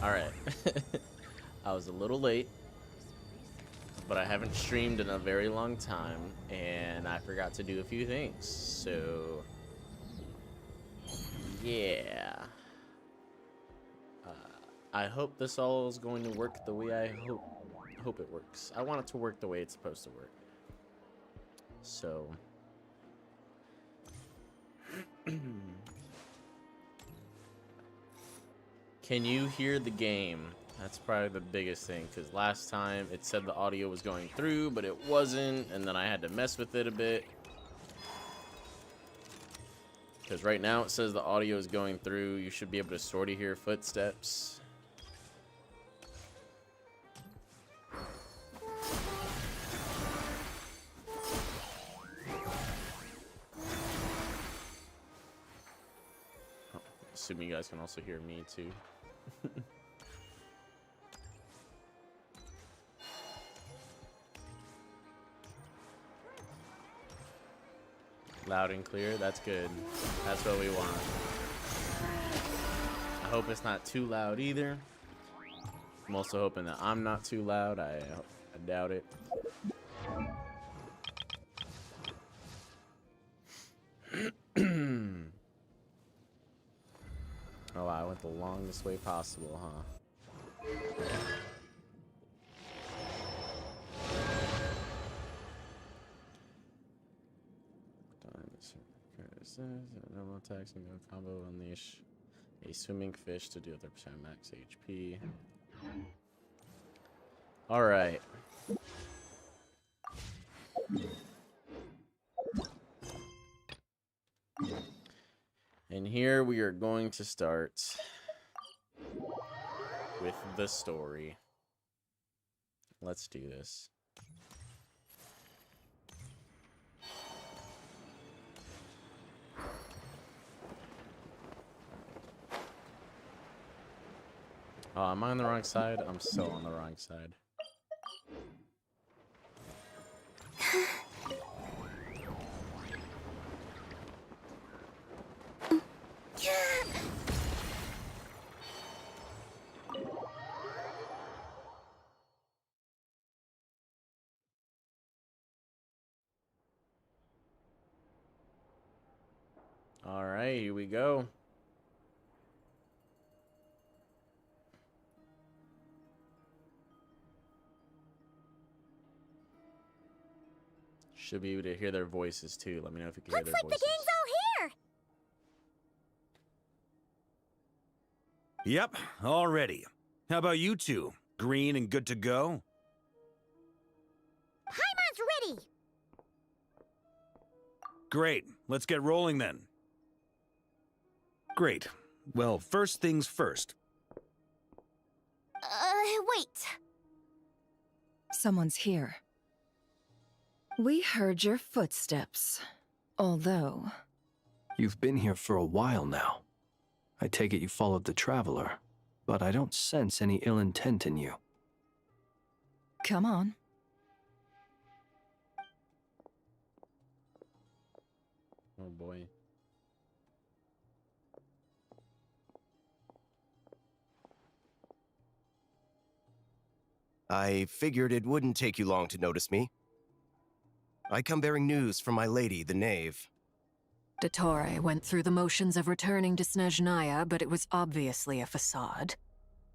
Alright. I was a little late, but I haven't streamed in a very long time, and I forgot to do a few things. So, yeah. I hope this all is going to work the way I hope it works. I want it to work the way it's supposed to work. So... Can you hear the game? That's probably the biggest thing, because last time it said the audio was going through, but it wasn't, and then I had to mess with it a bit. Because right now it says the audio is going through. You should be able to sort of hear footsteps. Assuming you guys can also hear me too. Loud and clear, that's good. That's what we want. I hope it's not too loud either. I'm also hoping that I'm not too loud. I doubt it. Oh, I went the longest way possible, huh? Normal attacks and go combo unleash a swimming fish to deal 30% max HP. Alright. And here we are going to start with the story. Let's do this. Oh, am I on the wrong side? I'm so on the wrong side. All right, here we go. Should be able to hear their voices too. Let me know if you can hear their voices. Looks like the gang's all here. Yep, all ready. How about you two? Green and good to go? Paimon's ready. Great, let's get rolling then. Great. Well, first things first. Wait. Someone's here. We heard your footsteps, although... You've been here for a while now. I take it you followed the Traveler, but I don't sense any ill intent in you. Come on. Oh boy. I figured it wouldn't take you long to notice me. I come bearing news from my lady, the Knave. Dottore went through the motions of returning to Snezhnaya, but it was obviously a facade.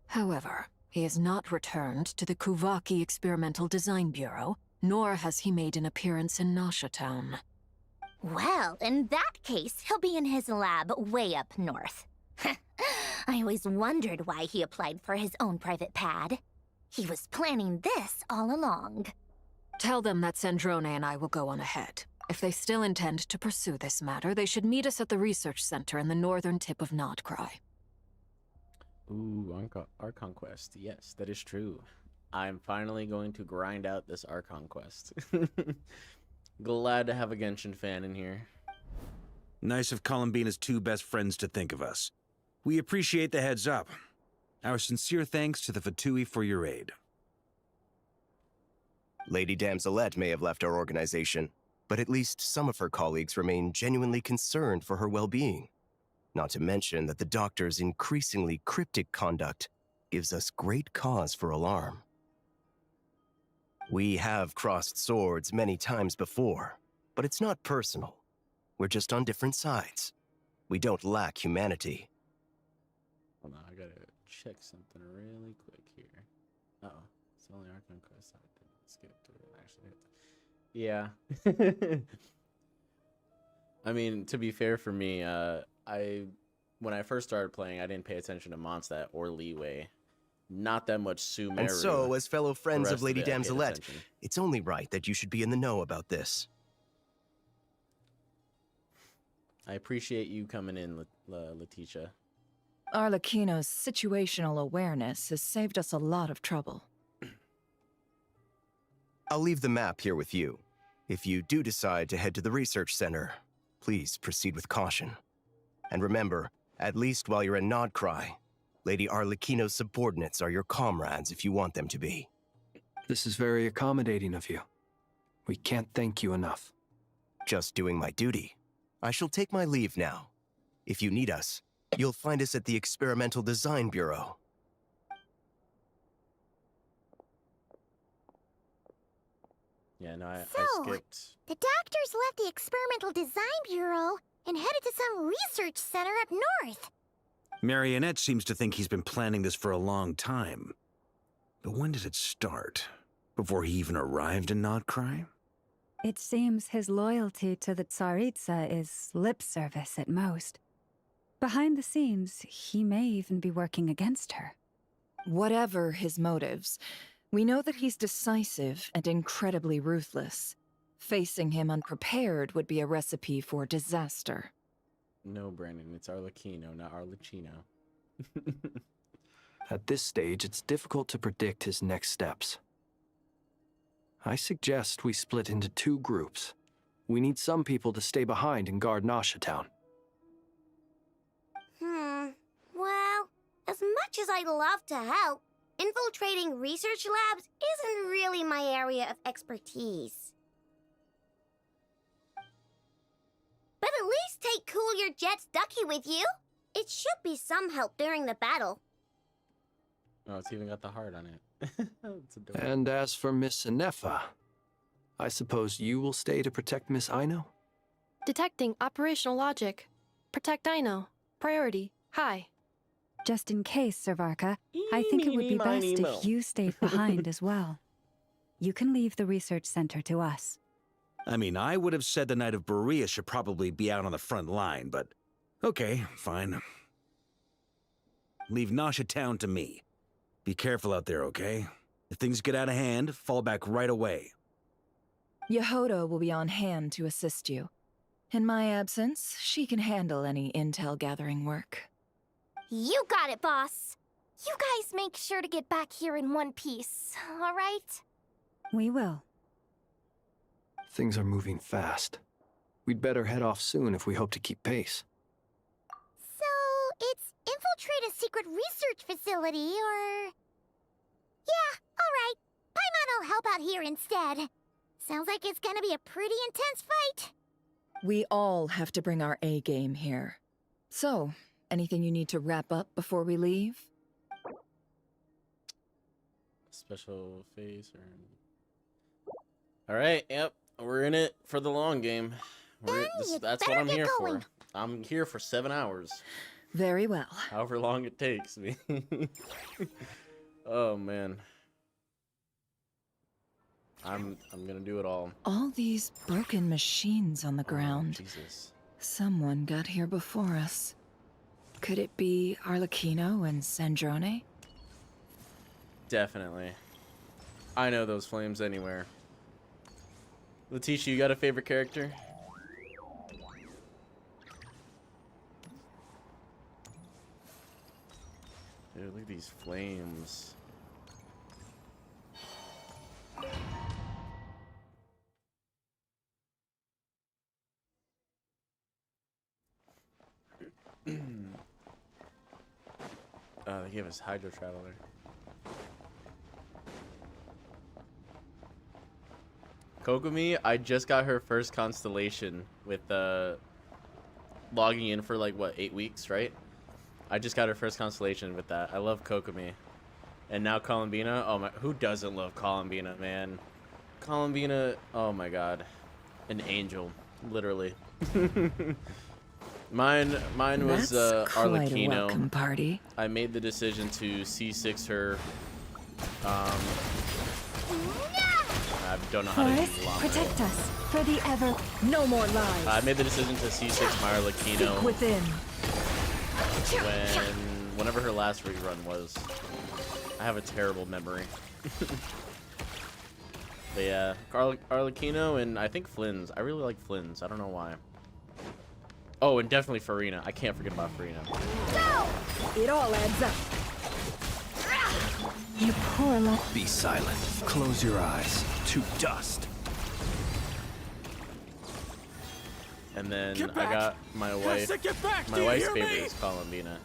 However, he has not returned to the Kuvaki Experimental Design Bureau, nor has he made an appearance in Nasha Town. Well, in that case, he'll be in his lab way up north. I always wondered why he applied for his own private pad. He was planning this all along. Tell them that Sandrone and I will go on ahead. If they still intend to pursue this matter, they should meet us at the research center in the northern tip of Krai. Ooh, Archon Quest. Yes, that is true. I'm finally going to grind out this Archon Quest. Glad to have a Genshin fan in here. Nice of Columbina's two best friends to think of us. We appreciate the heads up. Our sincere thanks to the Fatui for your aid. Lady Damselette may have left our organization, but at least some of her colleagues remain genuinely concerned for her well-being. Not to mention that the Doctor's increasingly cryptic conduct gives us great cause for alarm. We have crossed swords many times before, but it's not personal. We're just on different sides. We don't lack humanity. Hold on, I gotta check something really quick here. Uh-oh. It's the only Archon quest I didn't skip to actually. Yeah. I mean, to be fair for me, when I first started playing, I didn't pay attention to Mondstadt or Leeway. Not that much Sumeru. And so, as fellow friends of Lady it, I paid Damselette, attention. it's only right that you should be in the know about this. I appreciate you coming in, Letitia. Arlecchino's situational awareness has saved us a lot of trouble. I'll leave the map here with you. If you do decide to head to the research center, please proceed with caution. And remember, at least while you're in Krai, Lady Arlecchino's subordinates are your comrades if you want them to be. This is very accommodating of you. We can't thank you enough. Just doing my duty. I shall take my leave now. If you need us, you'll find us at the Experimental Design Bureau. Yeah, no, I So, skipped. The doctors left the Experimental Design Bureau and headed to some research center up north. Marionette seems to think he's been planning this for a long time. But when did it start? Before he even arrived in Krai? It seems his loyalty to the Tsaritsa is lip service at most. Behind the scenes, he may even be working against her. Whatever his motives, we know that he's decisive and incredibly ruthless. Facing him unprepared would be a recipe for disaster. No, Brandon, it's Arlecchino, not Arlecchino. At this stage, it's difficult to predict his next steps. I suggest we split into 2 groups. We need some people to stay behind and guard Nasha Town. Well, as much as I'd love to help, infiltrating research labs isn't really my area of expertise. But at least take Cool Your Jet's Ducky with you. It should be some help during the battle. Oh, it's even got the heart on it. It's adorable. And as for Miss Inefa, I suppose you will stay to protect Miss Aino? Detecting operational logic. Protect Aino. Priority. High. Just in case, Servarka, I think it would be best if you stayed behind as well. You can leave the research center to us. I mean, I would have said the Knight of Berea should probably be out on the front line, but okay, fine. Leave Nasha Town to me. Be careful out there, okay? If things get out of hand, fall back right away. Yehoda will be on hand to assist you. In my absence, she can handle any intel gathering work. You got it, boss. You guys make sure to get back here in one piece, all right? We will. Things are moving fast. We'd better head off soon if we hope to keep pace. So, it's infiltrate a secret research facility, or... Yeah, alright. Paimon'll help out here instead. Sounds like it's gonna be a pretty intense fight. We all have to bring our A-game here. So, anything you need to wrap up before we leave? Special face or... Alright, yep. We're in it for the long game. That's what I'm here for. I'm here for 7 hours. Very well. However long it takes me. Oh man. I'm gonna do it all. All these broken machines on the ground. Oh, Jesus. Someone got here before us. Could it be Arlecchino and Sandrone? Definitely. I know those flames anywhere. Letitia, you got a favorite character? Dude, look at these flames. They gave us Hydro Traveler. Kokomi, I just got her first constellation with logging in for like what, 8 weeks, right? I just got her first constellation with that. I love Kokomi. And now Columbina. Oh my, who doesn't love Columbina, man? Columbina, oh my god. An angel, literally. mine was That's quite a Arlecchino. welcome party. I made the decision to C6 her. I don't know how to Forest, use llama. protect us for the ever. No more lies. I made the decision to C6 my Arlecchino Speak within. whenever her last rerun was. I have a terrible memory. But yeah, Arlecchino and I think Flynn's. I really like Flynn's. I don't know why. Oh, and definitely Farina. I can't forget about Farina. It all adds up. You poor Be silent. Close your eyes. To dust. And then Get I back. got my wife. Get back. My wife's favorite is Columbina.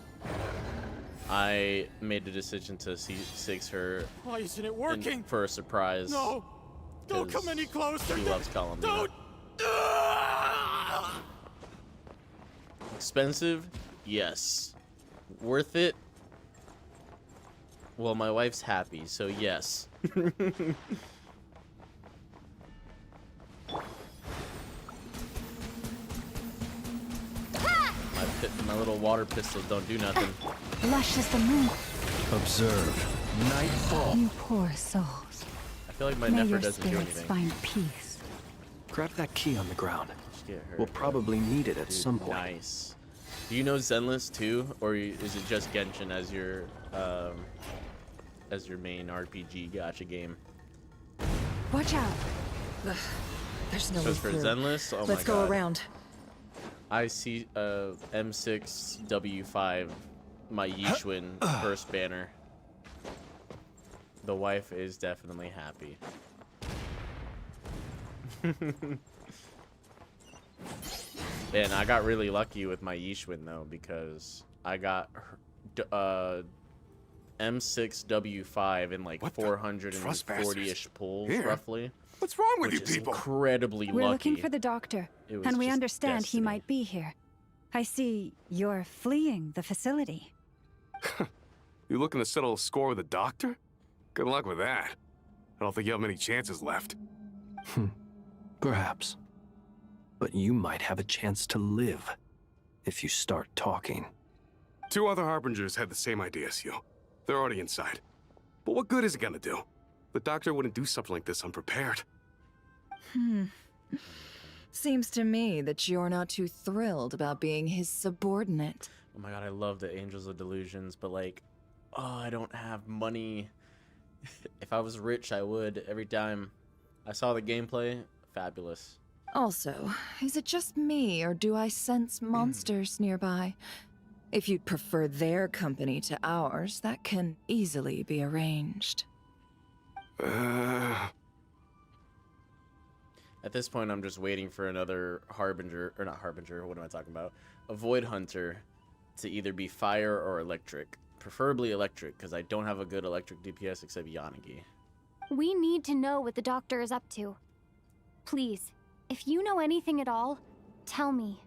I made the decision to C6 her Why isn't it working? for a surprise. No. Don't 'cause come any closer. She loves Columbina. Don't. Expensive? Yes. Worth it? Well, my wife's happy, so yes. My little water pistols don't do nothing. lush as the moon. Observe. Nightfall. You poor souls. I feel like my May never your doesn't do spirits anything. find peace. Grab that key on the ground. Just get her. We'll probably need it at Dude, some point. Nice. Do you know Zenless too, or is it just Genshin as your main RPG gacha game? Watch out. There's no way Because for through. Zenless, oh Let's my go god. around. I see M6W5, my Yishun first banner. The wife is definitely happy. And I got really lucky with my Yishun though, because I got M6W5 in like What the 440-ish pulls Here? roughly, What's wrong with which you is people? incredibly We're lucky. looking for the doctor, It was and we just understand he destiny. might be here. I see you're fleeing the facility. You looking to settle a score with a doctor? Good luck with that. I don't think you have many chances left. Perhaps. But you might have a chance to live if you start talking. 2 other Harbingers had the same idea as you. They're already inside. But what good is it gonna do? The doctor wouldn't do something like this unprepared. Seems to me that you're not too thrilled about being his subordinate. Oh my god, I love the Angels of Delusions, but like, oh, I don't have money. If I was rich, I would. Every time I saw the gameplay, fabulous. Also, is it just me, or do I sense monsters nearby? If you'd prefer their company to ours, that can easily be arranged. At this point, I'm just waiting for another Harbinger, or not Harbinger, what am I talking about? A Void Hunter to either be fire or electric. Preferably electric, because I don't have a good electric DPS except Yanagi. We need to know what the doctor is up to. Please, if you know anything at all, tell me.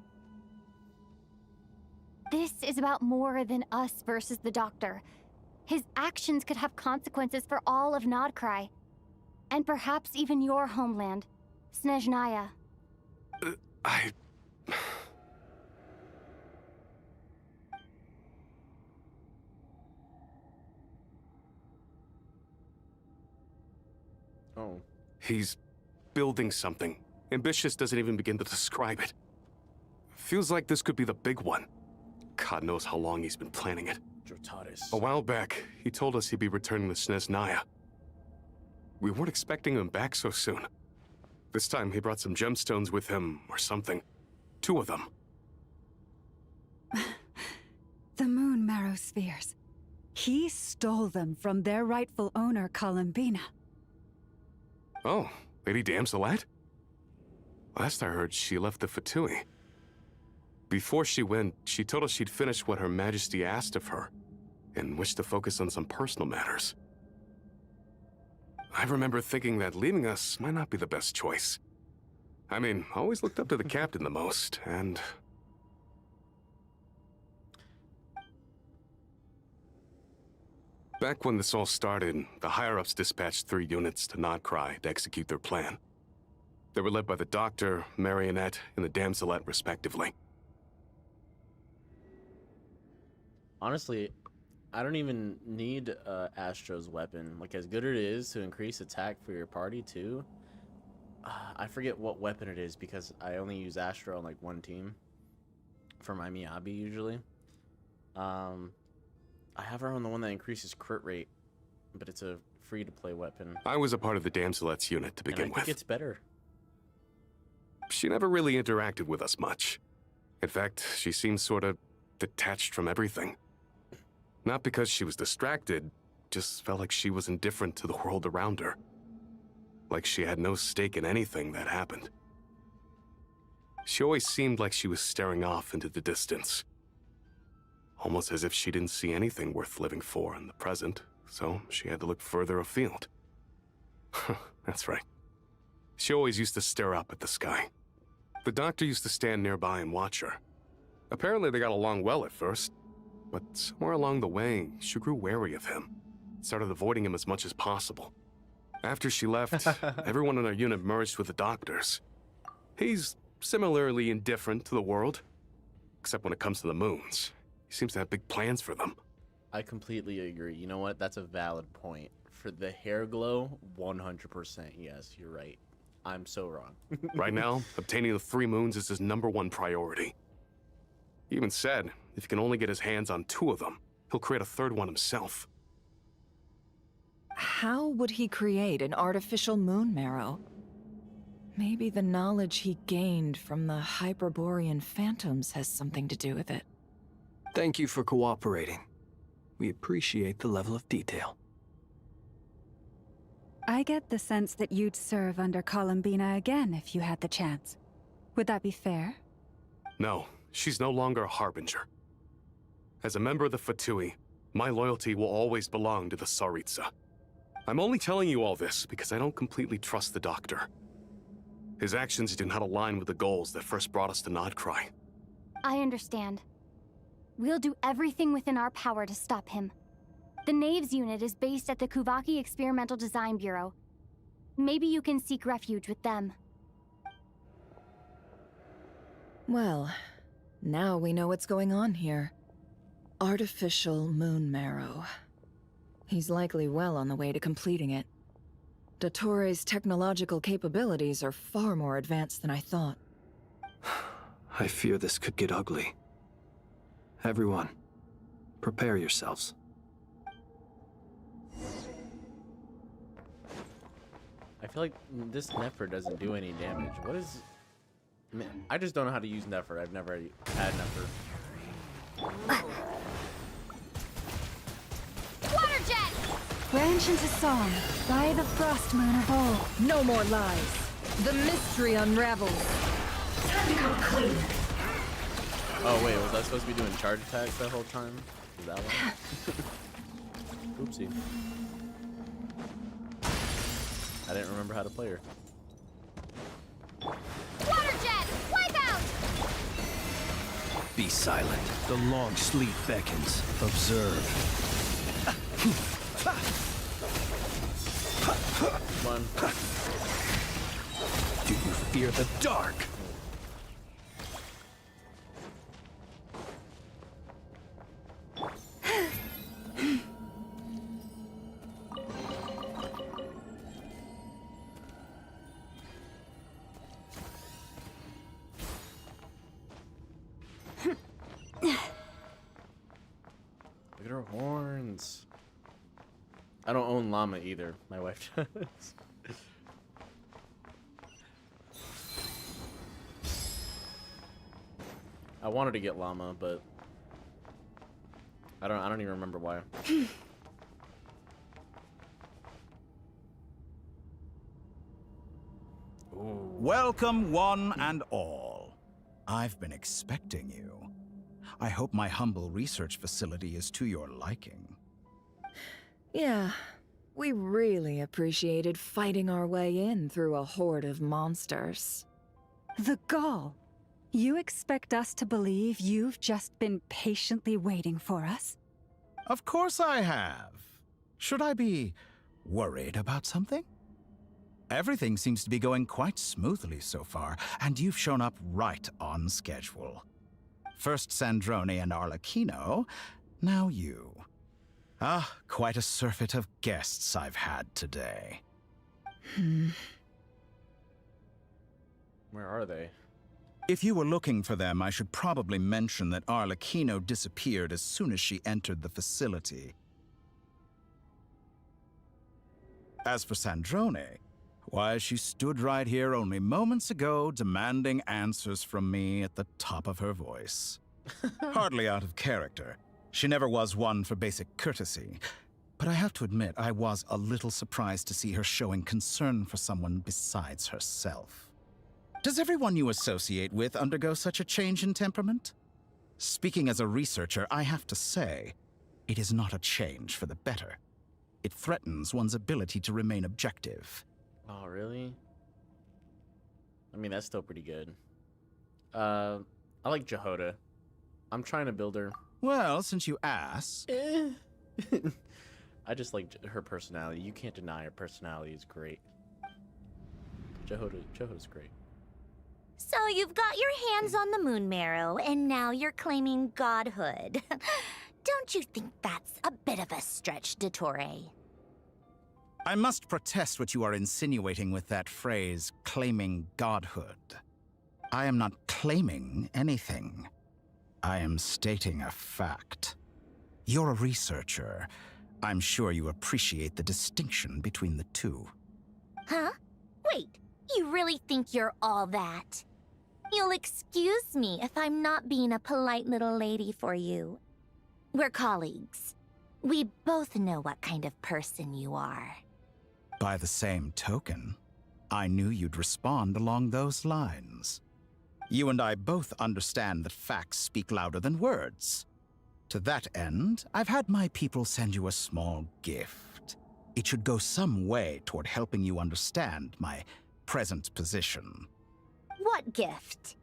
This is about more than us versus the doctor. His actions could have consequences for all of Nodcry. And perhaps even your homeland, Snezhnaya. Oh. He's building something. Ambitious doesn't even begin to describe it. Feels like this could be the big one. God knows how long he's been planning it. Jotaris. A while back, he told us he'd be returning to Snezhnaya. We weren't expecting him back so soon. This time he brought some gemstones with him, or something. 2 of them. The moon marrow spheres. He stole them from their rightful owner, Columbina. Oh, Lady Damselite? Last I heard, she left the Fatui. Before she went, she told us she'd finish what Her Majesty asked of her, and wished to focus on some personal matters. I remember thinking that leaving us might not be the best choice. I mean, I always looked up to the captain the most, and... Back when this all started, the higher-ups dispatched 3 units to Krai to execute their plan. They were led by the Doctor, Marionette, and the Damselette, respectively. Honestly, I don't even need Astro's weapon. Like, as good it is to increase attack for your party, too. I forget what weapon it is because I only use Astro on, like, one team. For my Miyabi, usually. I have her on the one that increases crit rate, but it's a free-to-play weapon. I was a part of the Damselette's unit to begin and I think with. it's better. She never really interacted with us much. In fact, she seemed sort of detached from everything. Not because she was distracted, just felt like she was indifferent to the world around her. Like she had no stake in anything that happened. She always seemed like she was staring off into the distance. Almost as if she didn't see anything worth living for in the present, so she had to look further afield. That's right. She always used to stare up at the sky. The Doctor used to stand nearby and watch her. Apparently they got along well at first, but somewhere along the way, she grew wary of him. Started avoiding him as much as possible. After she left, everyone in our unit merged with the Doctor's. He's similarly indifferent to the world, except when it comes to the moons. He seems to have big plans for them. I completely agree. You know what? That's a valid point. For the hair glow, 100% yes, you're right. I'm so wrong. Right now, obtaining the 3 moons is his #1 priority. He even said, if he can only get his hands on 2 of them, he'll create a 3rd one himself. How would he create an artificial moon marrow? Maybe the knowledge he gained from the Hyperborean phantoms has something to do with it. Thank you for cooperating. We appreciate the level of detail. I get the sense that you'd serve under Columbina again if you had the chance. Would that be fair? No, she's no longer a Harbinger. As a member of the Fatui, my loyalty will always belong to the Tsaritsa. I'm only telling you all this because I don't completely trust the Doctor. His actions do not align with the goals that first brought us to Krai. I understand. We'll do everything within our power to stop him. The Knaves unit is based at the Kuvaki Experimental Design Bureau. Maybe you can seek refuge with them. Well, now we know what's going on here. Artificial moon marrow. He's likely well on the way to completing it. Dottore's technological capabilities are far more advanced than I thought. I fear this could get ugly. Everyone, prepare yourselves. I feel like this Nefer doesn't do any damage. What is... Man, I just don't know how to use Nefer. I've never had Nefer. Water jet! Branch into song, by the frost moon of old. No more lies. The mystery unravels. Time to go clean. Oh wait, was I supposed to be doing charge attacks that whole time? Is that one? Oopsie. I didn't remember how to play her. Water jet! Wipe out! Be silent. The long sleep beckons. Observe. Come on. Do you fear the dark? Look at her horns. I don't own llama either. My wife does. I wanted to get llama, but I don't even remember why. Welcome, one and all. I've been expecting you. I hope my humble research facility is to your liking. Yeah, we really appreciated fighting our way in through a horde of monsters. The gall. You expect us to believe you've just been patiently waiting for us? Of course I have. Should I be worried about something? Everything seems to be going quite smoothly so far, and you've shown up right on schedule. First Sandrone and Arlecchino, now you. Ah, quite a surfeit of guests I've had today. Where are they? If you were looking for them, I should probably mention that Arlecchino disappeared as soon as she entered the facility. As for Sandrone, why, she stood right here only moments ago demanding answers from me at the top of her voice. Hardly out of character. She never was one for basic courtesy. But I have to admit, I was a little surprised to see her showing concern for someone besides herself. Does everyone you associate with undergo such a change in temperament? Speaking as a researcher, I have to say, it is not a change for the better. It threatens one's ability to remain objective. Oh, really? I mean, that's still pretty good. I like Jehoda. I'm trying to build her. Well, since you ask... I just like her personality. You can't deny her personality is great. Jehoda's great. So you've got your hands on the moon marrow, and now you're claiming godhood. Don't you think that's a bit of a stretch, Dottore? I must protest what you are insinuating with that phrase, claiming godhood. I am not claiming anything. I am stating a fact. You're a researcher. I'm sure you appreciate the distinction between the two. Huh? Wait, you really think you're all that? You'll excuse me if I'm not being a polite little lady for you. We're colleagues. We both know what kind of person you are. By the same token, I knew you'd respond along those lines. You and I both understand that facts speak louder than words. To that end, I've had my people send you a small gift. It should go some way toward helping you understand my present position. What gift?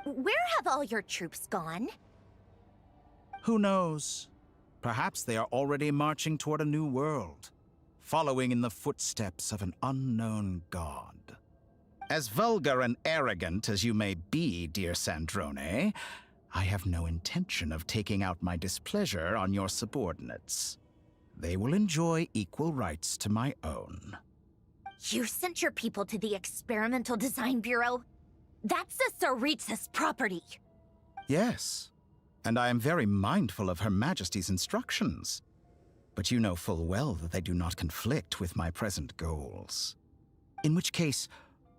Where have all your troops gone? Who knows? Perhaps they are already marching toward a new world, following in the footsteps of an unknown god. As vulgar and arrogant as you may be, dear Sandrone, I have no intention of taking out my displeasure on your subordinates. They will enjoy equal rights to my own. You sent your people to the Experimental Design Bureau? That's the Tsaritsa's property. Yes, and I am very mindful of Her Majesty's instructions. But you know full well that they do not conflict with my present goals. In which case,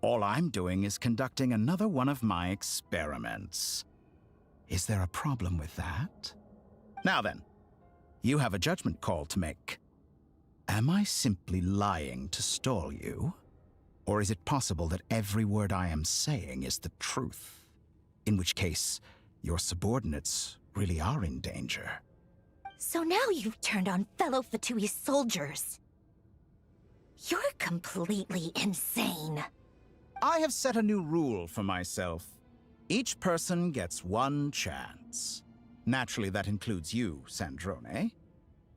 all I'm doing is conducting another one of my experiments. Is there a problem with that? Now then, you have a judgment call to make. Am I simply lying to stall you? Or is it possible that every word I am saying is the truth? In which case, your subordinates really are in danger. So now you've turned on fellow Fatui soldiers. You're completely insane. I have set a new rule for myself. Each person gets one chance. Naturally, that includes you, Sandrone.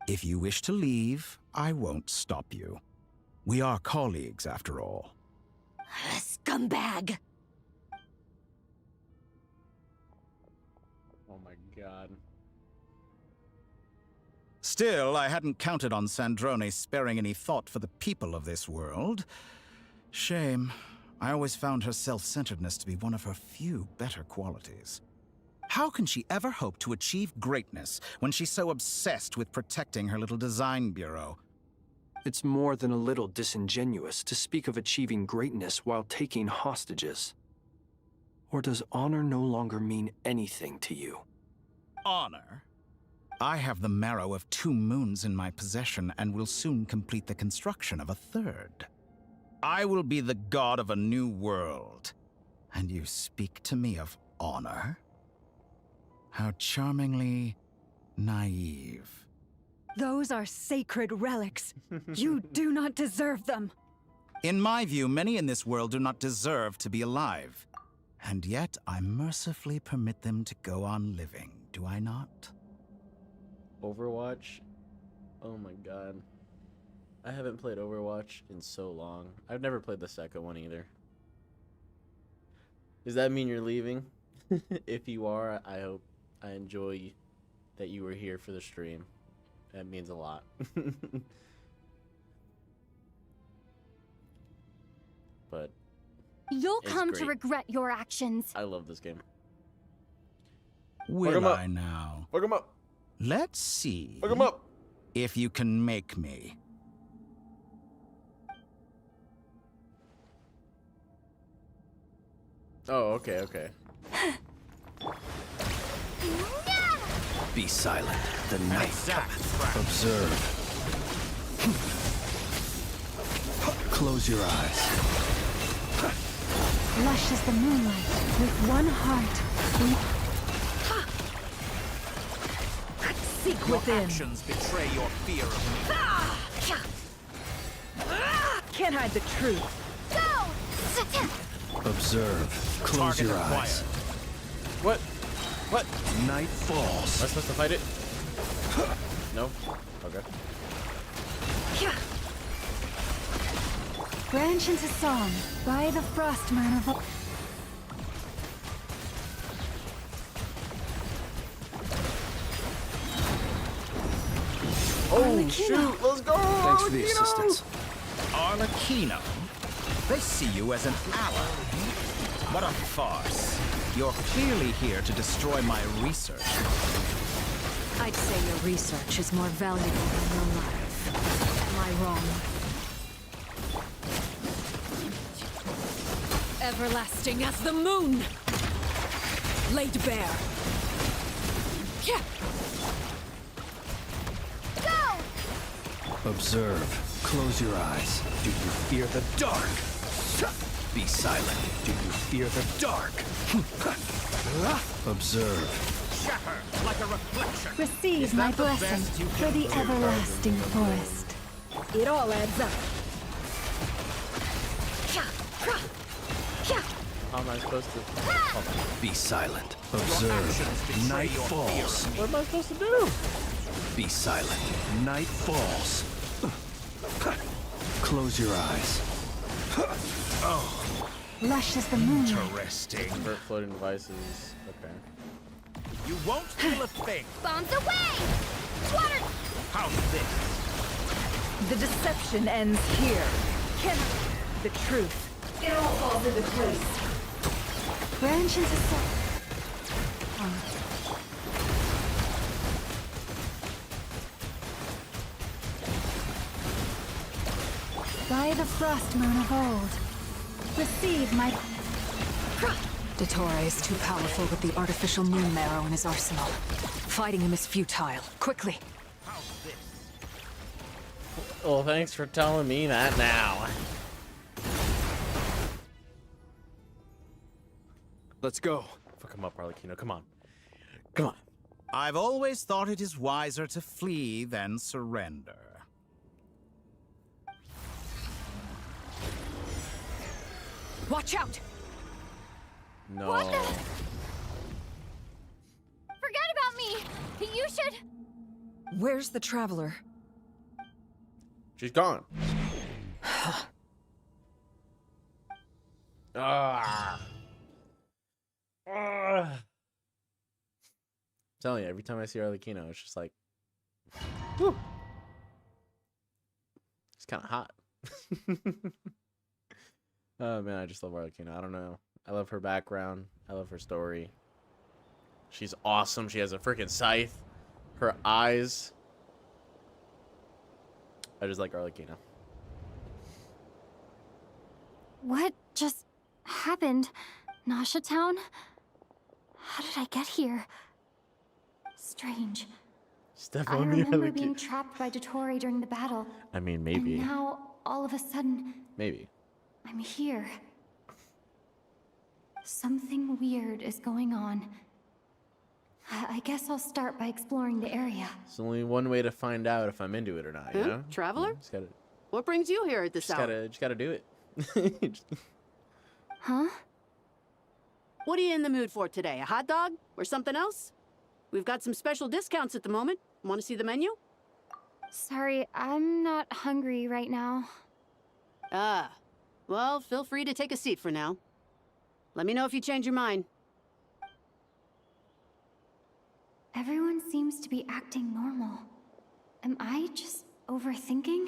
If you wish to leave, I won't stop you. We are colleagues, after all. Scumbag! Oh my god. Still, I hadn't counted on Sandrone sparing any thought for the people of this world. Shame. I always found her self-centeredness to be one of her few better qualities. How can she ever hope to achieve greatness when she's so obsessed with protecting her little design bureau? It's more than a little disingenuous to speak of achieving greatness while taking hostages. Or does honor no longer mean anything to you? Honor? I have the marrow of 2 moons in my possession and will soon complete the construction of a 3rd. I will be the god of a new world. And you speak to me of honor? How charmingly naive. Those are sacred relics. You do not deserve them. In my view, many in this world do not deserve to be alive. And yet, I mercifully permit them to go on living. do I not? Overwatch? Oh my god. I haven't played Overwatch in so long. I've never played the second one either. Does that mean you're leaving? If you are, I hope I enjoy that you were here for the stream. That means a lot. But You'll it's come to great. regret your actions. I love this game. Will 'em up. I now? Fuck him up. Let's see. Fuck him up. If you can make me. Oh, okay, okay. Be silent. The night cometh. Observe. Close your eyes. Lush as the moonlight, with one heart, we seek within. Actions betray your fear of me. Can't hide the truth. Observe. Close your eyes. What? What? Night falls. Am I supposed to fight it? No? Okay. Branch into song by the Frostman of... Oh, shoot! Let's go! Thanks for the assistance. Arlecchino? They see you as an ally. What a farce. You're clearly here to destroy my research. I'd say your research is more valuable than your life. Am I wrong? Everlasting as the moon! Laid bare. Observe. Close your eyes. Do you fear the dark? Be silent. Do you fear the dark? Observe. Shatter like a reflection. Receive my blessing for the everlasting forest. It all adds up. How am I supposed to... Oh, Be silent. Observe. Night falls. what am I supposed to do? Be silent. Night falls. Close your eyes. Lush as the moonlight. Interesting. Convert floating devices. Okay. You won't feel a thing. Bombs away! Water! How's this? The deception ends here. Can the truth. It all falls into place. Branch into song. By the Frostmoon of old, receive my... Dottore is too powerful with the artificial moon marrow in his arsenal. Fighting him is futile. Quickly! Well, thanks for telling me that now. Let's go. Fuck him up, Arlecchino. Come on. Come on. I've always thought it is wiser to flee than surrender. Watch out! No. What the? Forget about me! You should... Where's the traveler? She's gone. Ah. I'm telling you, every time I see Arlecchino, it's just like, whew. It's kind of hot. Oh man, I just love Arlecchino. I don't know. I love her background. I love her story. She's awesome. She has a freaking scythe. Her eyes. I just like Arlecchino. What just happened? Nasha Town? How did I get here? Strange. I Stephanie remember being Arlecchino. trapped by Dottore during the battle. I mean, maybe. And now, all of a sudden, Maybe. I'm here. Something weird is going on. I guess I'll start by exploring the area. There's only one way to find out if I'm into it or not, you know? Traveler? Just gotta, What brings you here at this hour? just gotta do it. Huh? What are you in the mood for today? A hot dog? Or something else? We've got some special discounts at the moment. Want to see the menu? Sorry, I'm not hungry right now. Ah. Well, feel free to take a seat for now. Let me know if you change your mind. Everyone seems to be acting normal. Am I just overthinking?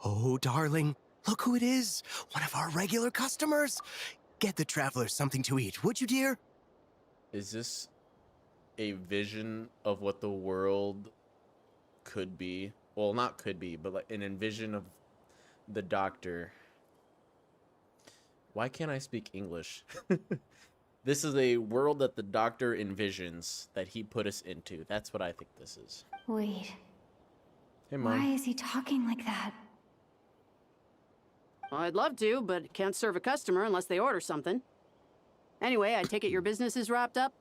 Oh, darling, look who it is. One of our regular customers. Get the traveler something to eat, would you, dear? Is this a vision of what the world could be? Well, not could be, but like an envision of the doctor. Why can't I speak English? This is a world that the doctor envisions that he put us into. That's what I think this is. Wait. Hey, Mom. Why is he talking like that? Well, I'd love to, but can't serve a customer unless they order something. Anyway, I take it your business is wrapped up?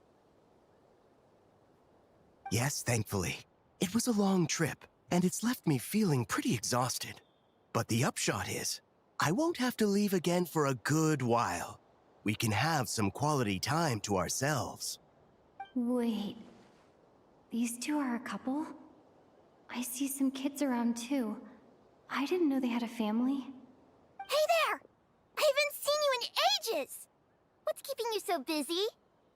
Yes, thankfully. It was a long trip, and it's left me feeling pretty exhausted. But the upshot is, I won't have to leave again for a good while. We can have some quality time to ourselves. Wait. These two are a couple? I see some kids around too. I didn't know they had a family. Hey there! I haven't seen you in ages! What's keeping you so busy?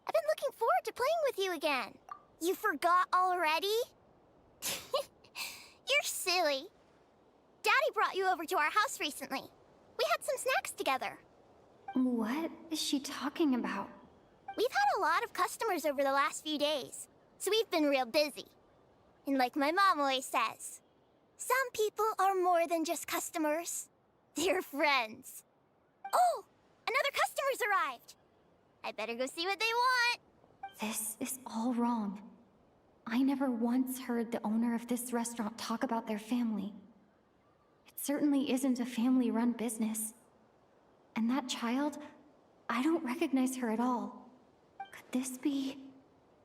I've been looking forward to playing with you again. You forgot already? You're silly. Daddy brought you over to our house recently. We had some snacks together. What is she talking about? We've had a lot of customers over the last few days, so we've been real busy. And like my mom always says, some people are more than just customers. They're friends. Oh, another customer's arrived. I better go see what they want. This is all wrong. I never once heard the owner of this restaurant talk about their family. It certainly isn't a family-run business. And that child, I don't recognize her at all. Could this be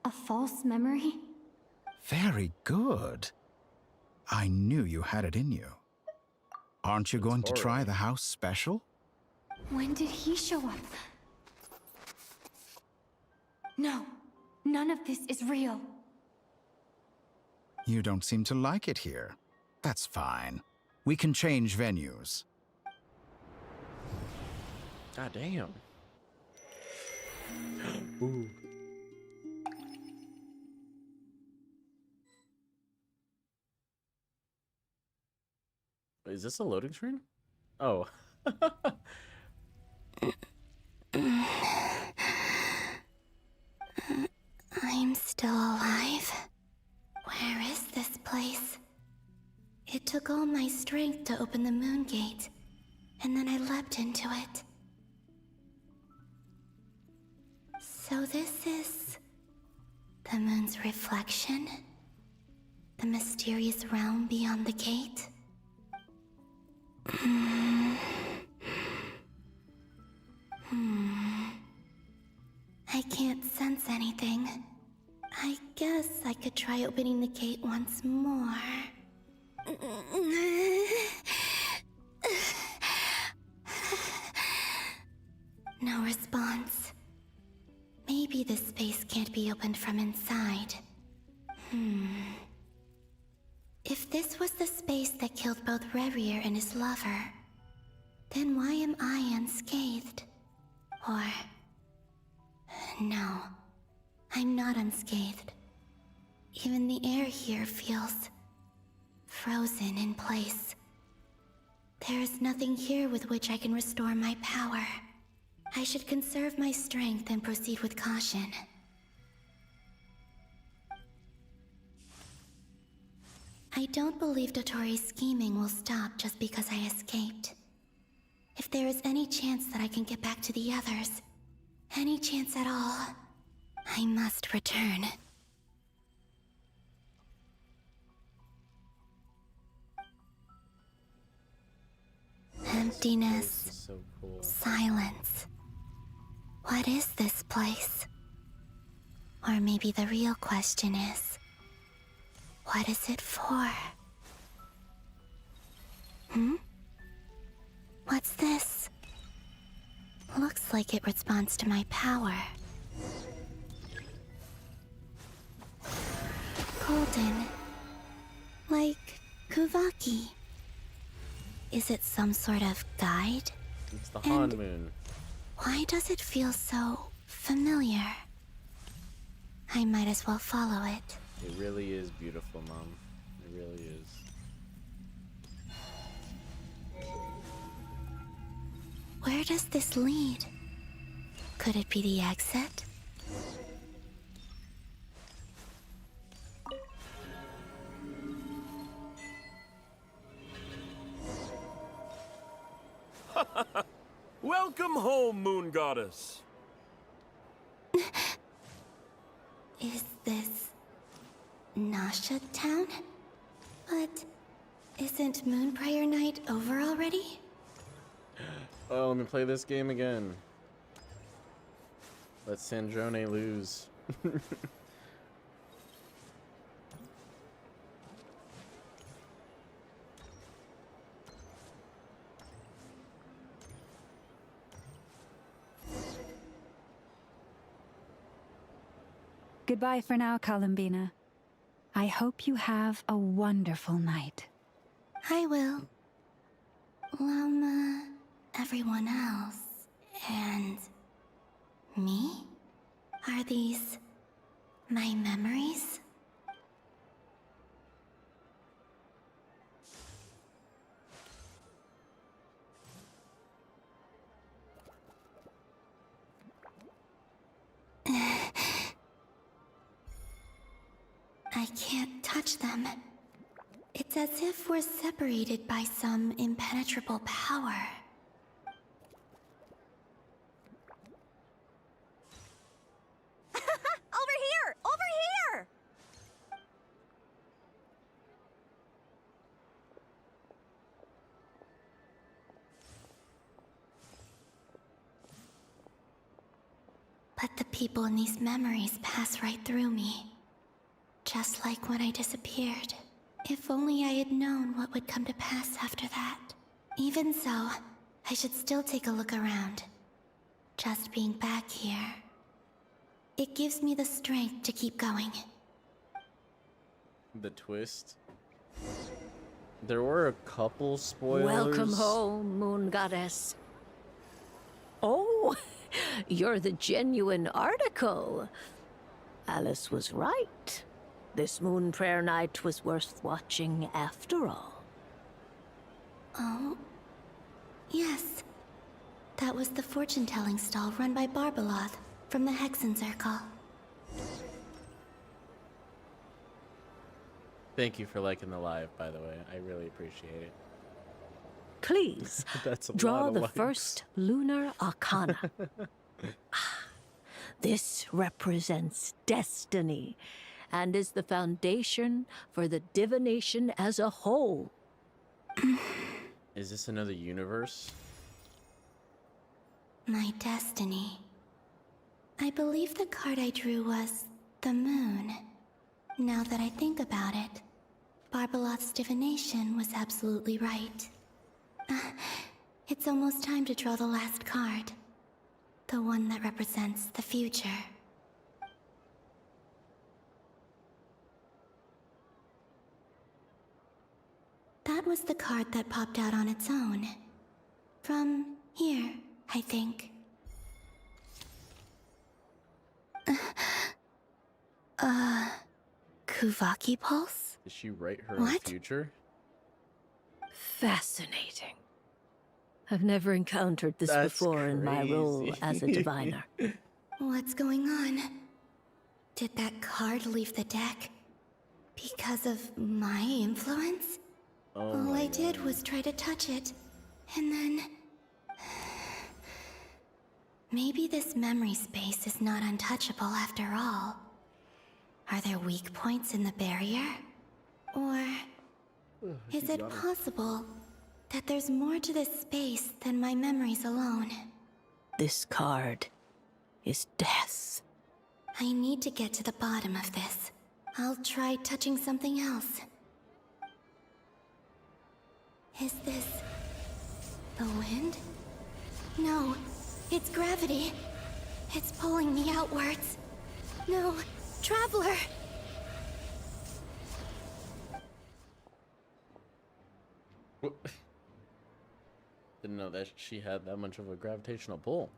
a false memory? Very good. I knew you had it in you. Aren't you going to try the house special? When did he show up? No, none of this is real. You don't seem to like it here. That's fine. We can change venues. God damn. Ooh. Is this a loading screen? Oh. I'm still alive. Where is this place? It took all my strength to open the moon gate, and then I leapt into it. So this is the moon's reflection? The mysterious realm beyond the gate? I can't sense anything. I guess I could try opening the gate once more. No response. Maybe this space can't be opened from inside. If this was the space that killed both Revier and his lover, then why am I unscathed? Or... no, I'm not unscathed. Even the air here feels... frozen in place. There is nothing here with which I can restore my power. I should conserve my strength and proceed with caution. I don't believe Dotori's scheming will stop just because I escaped. If there is any chance that I can get back to the others, any chance at all, I must return. Emptiness. So cool. Silence. What is this place? Or maybe the real question is, what is it for? What's this? Looks like it responds to my power. golden. Like Kuvaki. Is it some sort of guide? It's the Han And moon. why does it feel so familiar? I might as well follow it. It really is beautiful, Mom. It really is. Where does this lead? Could it be the exit? Welcome home, Moon Goddess. Is this Nasha Town? But isn't Moonprayer Night over already? Oh, let me play this game again. Let Sandrone lose. Goodbye for now, Columbina. I hope you have a wonderful night. I will. Llama, everyone else, and me? Are these my memories? I can't touch them. It's as if we're separated by some impenetrable power. Over here! Over here! But the people in these memories pass right through me. Just like when I disappeared. If only I had known what would come to pass after that. Even so, I should still take a look around. Just being back here. It gives me the strength to keep going. The twist. There were a couple spoilers. Welcome home, Moon Goddess. Oh, you're the genuine article. Alice was right. This Moon Prayer Night was worth watching after all. Oh? Yes. That was the fortune-telling stall run by Barbaloth from the Hexen Circle. Thank you for liking the live, by the way. I really appreciate it. Please, That's a lot draw of the likes. first lunar arcana. This represents destiny and is the foundation for the divination as a whole. Is this another universe? My destiny. I believe the card I drew was the moon. Now that I think about it, Barbaloth's divination was absolutely right. It's almost time to draw the last card. The one that represents the future. That was the card that popped out on its own. From here, I think. Kuvaki Pulse? Did she write her own What? future? Fascinating. I've never encountered this That's before in my role crazy. as a diviner. What's going on? Did that card leave the deck? Because of my influence? Oh All my I did God. was try to touch it, and then... Maybe this memory space is not untouchable after all. Are there weak points in the barrier? Or is it possible that there's more to this space than my memories alone? This card is death. I need to get to the bottom of this. I'll try touching something else. Is this... the wind? No, it's gravity. It's pulling me outwards. No, Traveler! Didn't know that she had that much of a gravitational pull.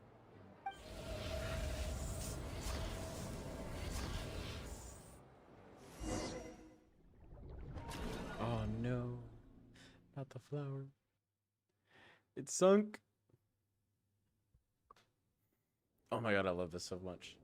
Oh no, not the flower. It sunk. Oh my god, I love this so much.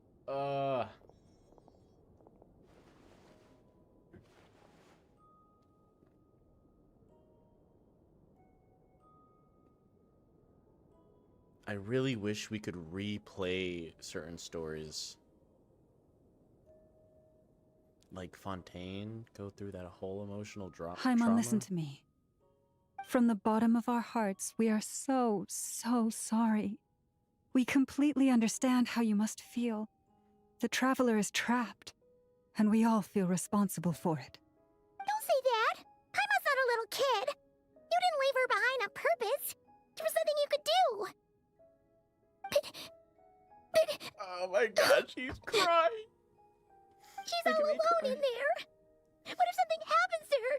I really wish we could replay certain stories. Like Fontaine, go through that whole emotional trauma. Paimon, listen to me. From the bottom of our hearts, we are so, so sorry. We completely understand how you must feel. The Traveler is trapped, and we all feel responsible for it. Don't say that! Paimon's not a little kid! You didn't leave her behind on purpose! There was nothing you could do! Oh my god, she's crying! She's all alone in there! What if something happens to her?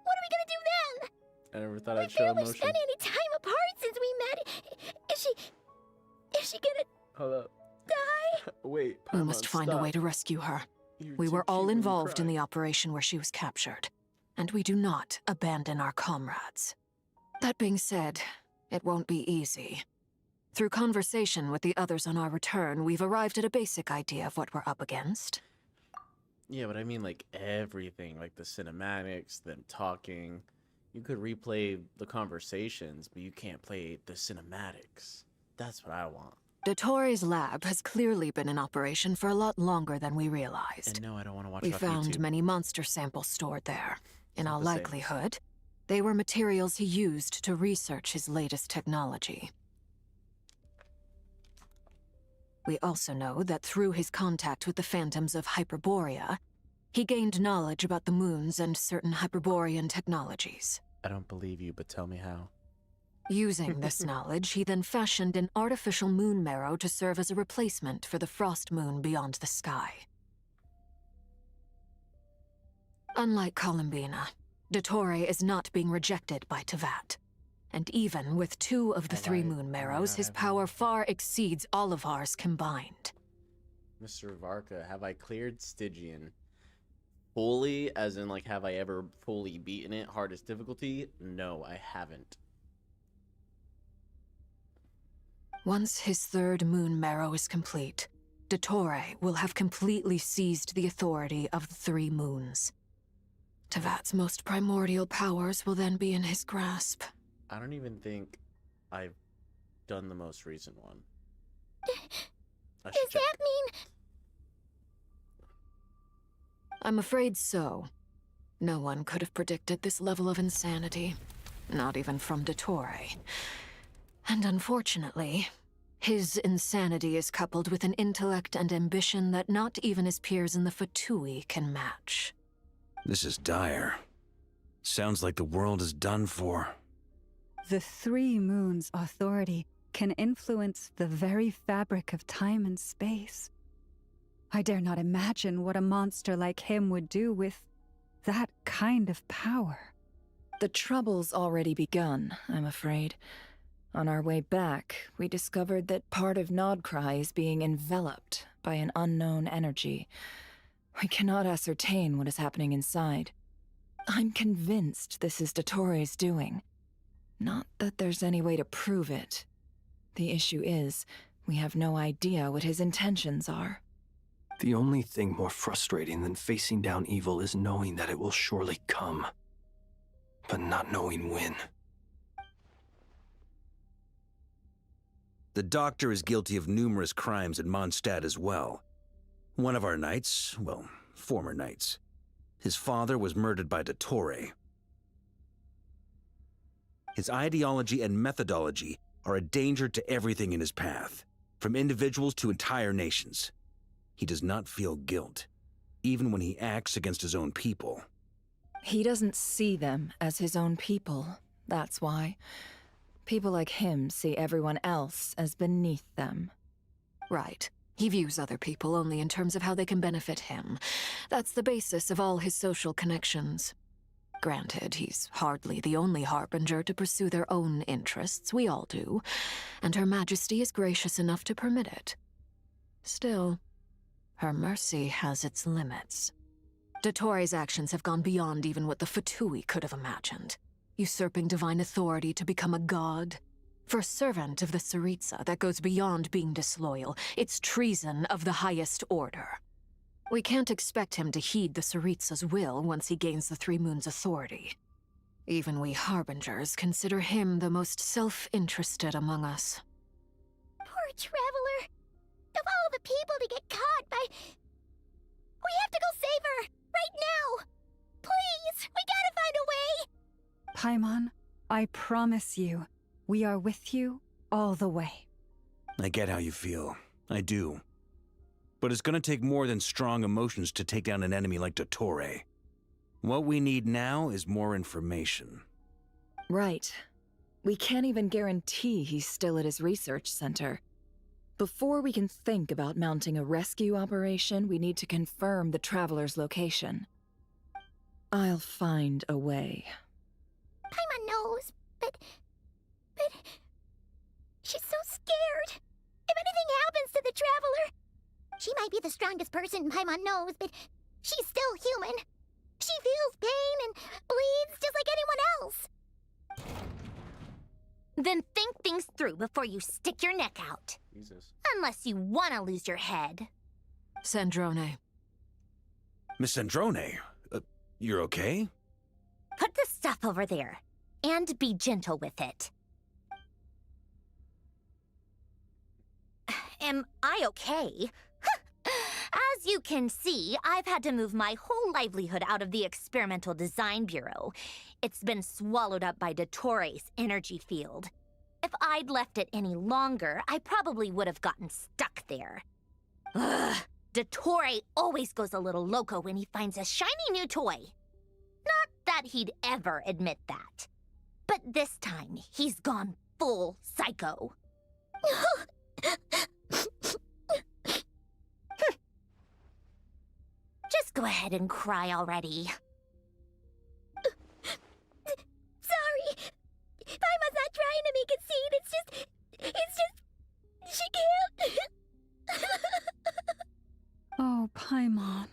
What are we gonna do then? I never thought We I'd show barely emotion. spent any time apart since we met. Is she gonna Hold up. die? Wait, We Paimon, must find a way to rescue her. We were all involved in the operation where she was captured, and we do not abandon our comrades. That being said, it won't be easy. Through conversation with the others on our return, we've arrived at a basic idea of what we're up against. Yeah, but I mean like everything, like the cinematics, them talking. You could replay the conversations, but you can't play the cinematics. That's what I want. Dottoro's lab has clearly been in operation for a lot longer than we realized. And no, I don't want to watch We it off found YouTube. many monster samples stored there. In all the same. likelihood, they were materials he used to research his latest technology. We also know that through his contact with the phantoms of Hyperborea, he gained knowledge about the moons and certain Hyperborean technologies. I don't believe you, but tell me how. Using this knowledge, he then fashioned an artificial moon marrow to serve as a replacement for the frost moon beyond the sky. Unlike Columbina, Dottore is not being rejected by Tevat. And even with 2 of the 3 moon marrows, his power far exceeds all of ours combined. Mr. Varka, have I cleared Stygian fully, as in like have I ever fully beaten it, hardest difficulty? No, I haven't. Once his 3rd moon marrow is complete, Dottore will have completely seized the authority of the 3 moons. Tevat's most primordial powers will then be in his grasp. I don't even think I've done the most recent one. Does that mean... I'm afraid so. No one could have predicted this level of insanity. Not even from Dottore. And unfortunately, his insanity is coupled with an intellect and ambition that not even his peers in the Fatui can match. This is dire. Sounds like the world is done for. The 3 moons' authority can influence the very fabric of time and space. I dare not imagine what a monster like him would do with that kind of power. The trouble's already begun, I'm afraid. On our way back, we discovered that part of Krai is being enveloped by an unknown energy. We cannot ascertain what is happening inside. I'm convinced this is Dottore's doing. Not that there's any way to prove it. The issue is, we have no idea what his intentions are. The only thing more frustrating than facing down evil is knowing that it will surely come, but not knowing when. The doctor is guilty of numerous crimes in Mondstadt as well. One of our knights, well, former knights. His father was murdered by Dottore. His ideology and methodology are a danger to everything in his path, from individuals to entire nations. He does not feel guilt, even when he acts against his own people. He doesn't see them as his own people, that's why. People like him see everyone else as beneath them. Right. He views other people only in terms of how they can benefit him. That's the basis of all his social connections. Granted, he's hardly the only harbinger to pursue their own interests. We all do, and Her Majesty is gracious enough to permit it. Still, her mercy has its limits. Dottoro's actions have gone beyond even what the Fatui could have imagined. Usurping divine authority to become a god. For a servant of the Tsaritsa, that goes beyond being disloyal. It's treason of the highest order. We can't expect him to heed the Tsaritsa's will once he gains the Three Moons' authority. Even we Harbingers consider him the most self-interested among us. Poor Traveler. Of all the people to get caught by... We have to go save her! Right now! Please! We gotta find a way! Paimon, I promise you, we are with you all the way. I get how you feel. I do. But it's gonna take more than strong emotions to take down an enemy like Dottore. What we need now is more information. Right. We can't even guarantee he's still at his research center. Before we can think about mounting a rescue operation, we need to confirm the Traveler's location. I'll find a way. Paimon knows, but... She's so scared. If anything happens to the Traveler... She might be the strongest person Paimon knows, but she's still human. She feels pain and bleeds just like anyone else. Then think things through before you stick your neck out. Jesus. Unless you want to lose your head. Sandrone. Miss Sandrone, you're okay? Put the stuff over there, and be gentle with it. Am I okay? As you can see, I've had to move my whole livelihood out of the Experimental Design Bureau. It's been swallowed up by Dottore's energy field. If I'd left it any longer, I probably would have gotten stuck there. Ugh, Dottore always goes a little loco when he finds a shiny new toy. Not that he'd ever admit that. But this time, he's gone full psycho. Just go ahead and cry already. Sorry. Paimon's not trying to make it seem. She can't. Oh, Paimon.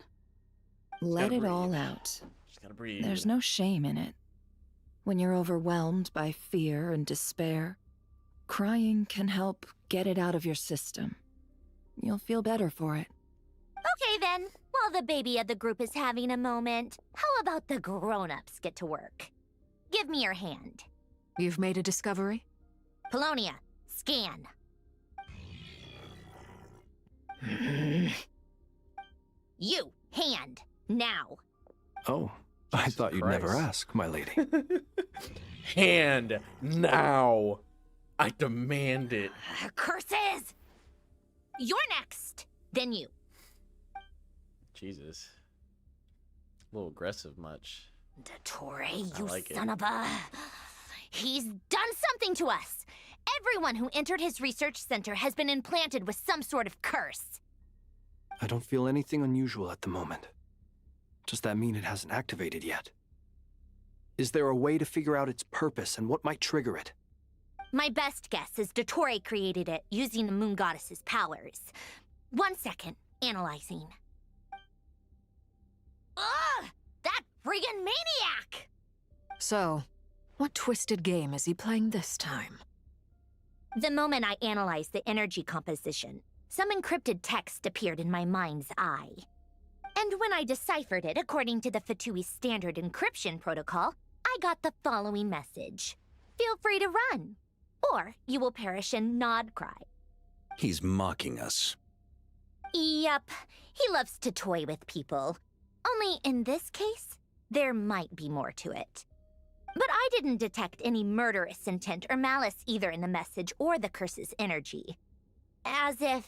Let it breathe. all out. Just gotta breathe. There's no shame in it. When you're overwhelmed by fear and despair, crying can help get it out of your system. You'll feel better for it. Okay then, while the baby of the group is having a moment, how about the grown-ups get to work? Give me your hand. You've made a discovery? Polonia, scan. You, hand, now. Oh, I Jesus thought you'd never Christ. ask, my lady. Hand now. I demand it. Curses! You're next, then you. Jesus. A little aggressive much. Dottore, you like it. son of a... He's done something to us! Everyone who entered his research center has been implanted with some sort of curse. I don't feel anything unusual at the moment. Does that mean it hasn't activated yet? Is there a way to figure out its purpose and what might trigger it? My best guess is Dottore created it using the Moon Goddess's powers. 1 second, analyzing. Ugh! That friggin' maniac! So, what twisted game is he playing this time? The moment I analyzed the energy composition, some encrypted text appeared in my mind's eye. And when I deciphered it according to the Fatui standard encryption protocol, I got the following message. Feel free to run, or you will perish in Nod Krai. He's mocking us. Yep, he loves to toy with people. Only in this case, there might be more to it. But I didn't detect any murderous intent or malice either in the message or the curse's energy. As if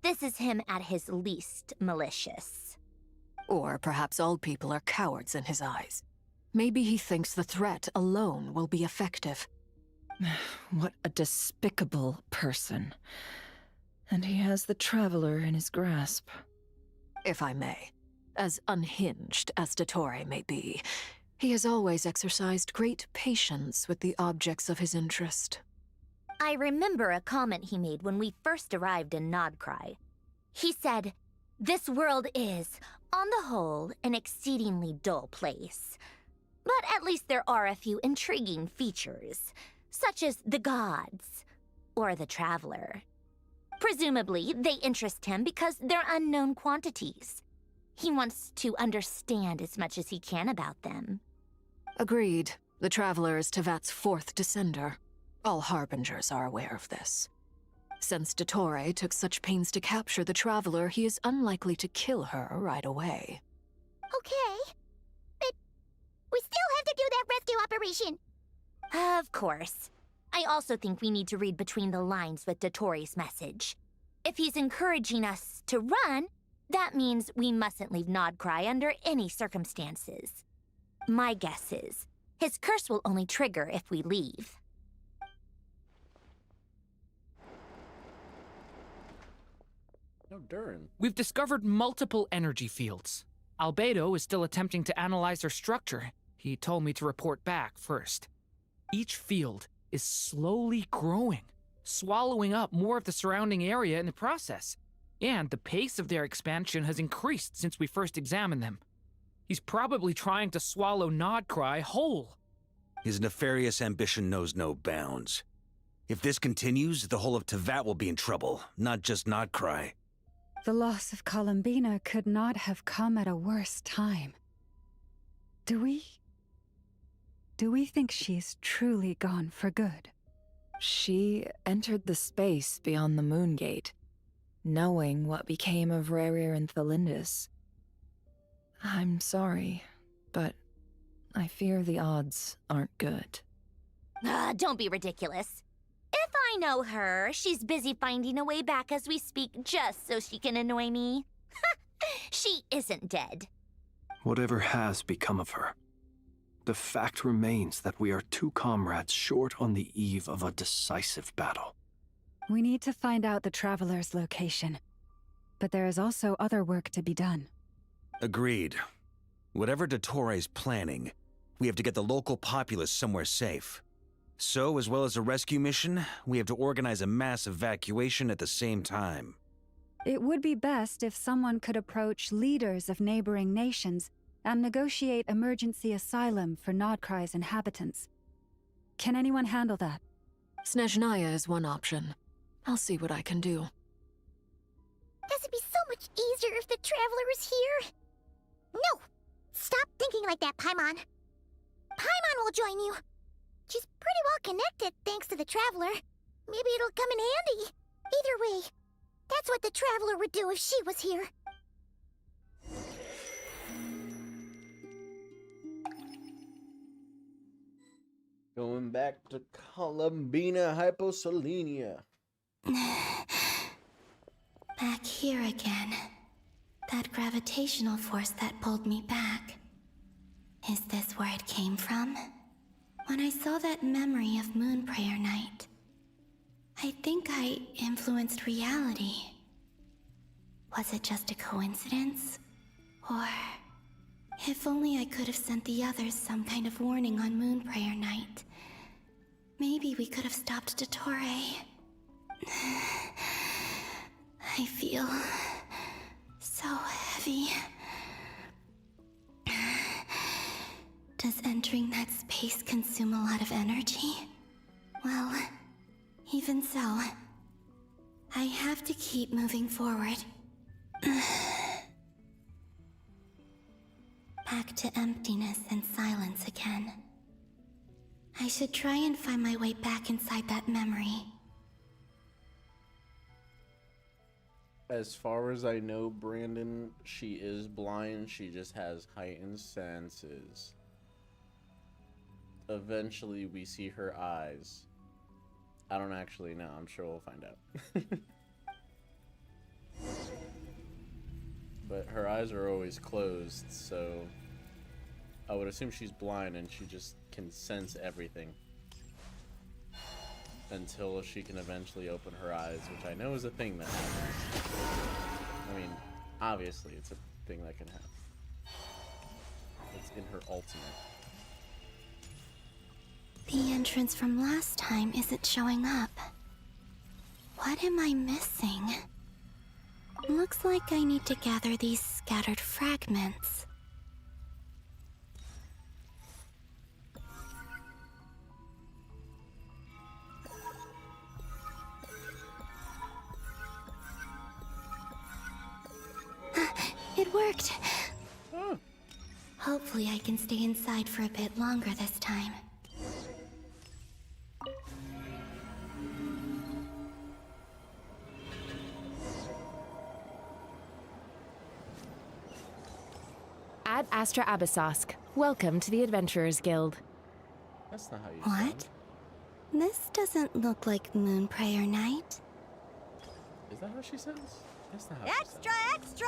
this is him at his least malicious. Or perhaps all people are cowards in his eyes. Maybe he thinks the threat alone will be effective. What a despicable person. And he has the Traveler in his grasp. If I may, as unhinged as Dottore may be, He has always exercised great patience with the objects of his interest. I remember a comment he made when we first arrived in Krai. He said, "This world is, on the whole, an exceedingly dull place. But at least there are a few intriguing features, such as the gods, or the traveler. Presumably, they interest him because they're unknown quantities. He wants to understand as much as he can about them." Agreed. The Traveler is Tevat's fourth descender. All Harbingers are aware of this. Since Dottore took such pains to capture the Traveler, he is unlikely to kill her right away. Okay. But we still have to do that rescue operation. Of course. I also think we need to read between the lines with Dottore's message. If he's encouraging us to run, that means we mustn't leave Krai under any circumstances. My guess is, his curse will only trigger if we leave. No, Durin. We've discovered multiple energy fields. Albedo is still attempting to analyze their structure. He told me to report back first. Each field is slowly growing, swallowing up more of the surrounding area in the process. And the pace of their expansion has increased since we first examined them. He's probably trying to swallow Krai whole. His nefarious ambition knows no bounds. If this continues, the whole of Tevat will be in trouble, not just Krai. The loss of Columbina could not have come at a worse time. Do we think she's truly gone for good? She entered the space beyond the Moon Gate, knowing what became of Rerir and Thelindis. I'm sorry, but I fear the odds aren't good. Don't be ridiculous. If I know her, she's busy finding a way back as we speak just so she can annoy me. She isn't dead. Whatever has become of her, the fact remains that we are two comrades short on the eve of a decisive battle. We need to find out the Traveler's location. But there is also other work to be done. Agreed. Whatever Dottore's planning, we have to get the local populace somewhere safe. So, as well as a rescue mission, we have to organize a mass evacuation at the same time. It would be best if someone could approach leaders of neighboring nations and negotiate emergency asylum for Krei's inhabitants. Can anyone handle that? Snezhnaya is one option. I'll see what I can do. This would be so much easier if the Traveler was here. No! Stop thinking like that, Paimon. Paimon will join you. She's pretty well connected thanks to the Traveler. Maybe it'll come in handy. Either way, that's what the Traveler would do if she was here. Going back to Columbina, Hyoplenenia. Back here again. That gravitational force that pulled me back. Is this where it came from? When I saw that memory of Moon Prayer Night, I think I influenced reality. Was it just a coincidence? Or... if only I could have sent the others some kind of warning on Moon Prayer Night. Maybe we could have stopped Dottore. I feel... so heavy. Does entering that space consume a lot of energy? Well, even so, I have to keep moving forward. Back to emptiness and silence again. I should try and find my way back inside that memory. As far as I know, Brandon, she is blind. She just has heightened senses. Eventually, we see her eyes. I don't actually know. I'm sure we'll find out. But her eyes are always closed, so I would assume she's blind and she just can sense everything. Until she can eventually open her eyes, which I know is a thing that happens. I mean, obviously it's a thing that can happen. It's in her ultimate. The entrance from last time isn't showing up. What am I missing? Looks like I need to gather these scattered fragments. It worked! Hopefully I can stay inside for a bit longer this time. Ad Astra Abyssosk. Welcome to the Adventurers Guild. That's not how you What? This doesn't look like Moon Prayer Night. Is that how she sounds? That's not how Extra, extra!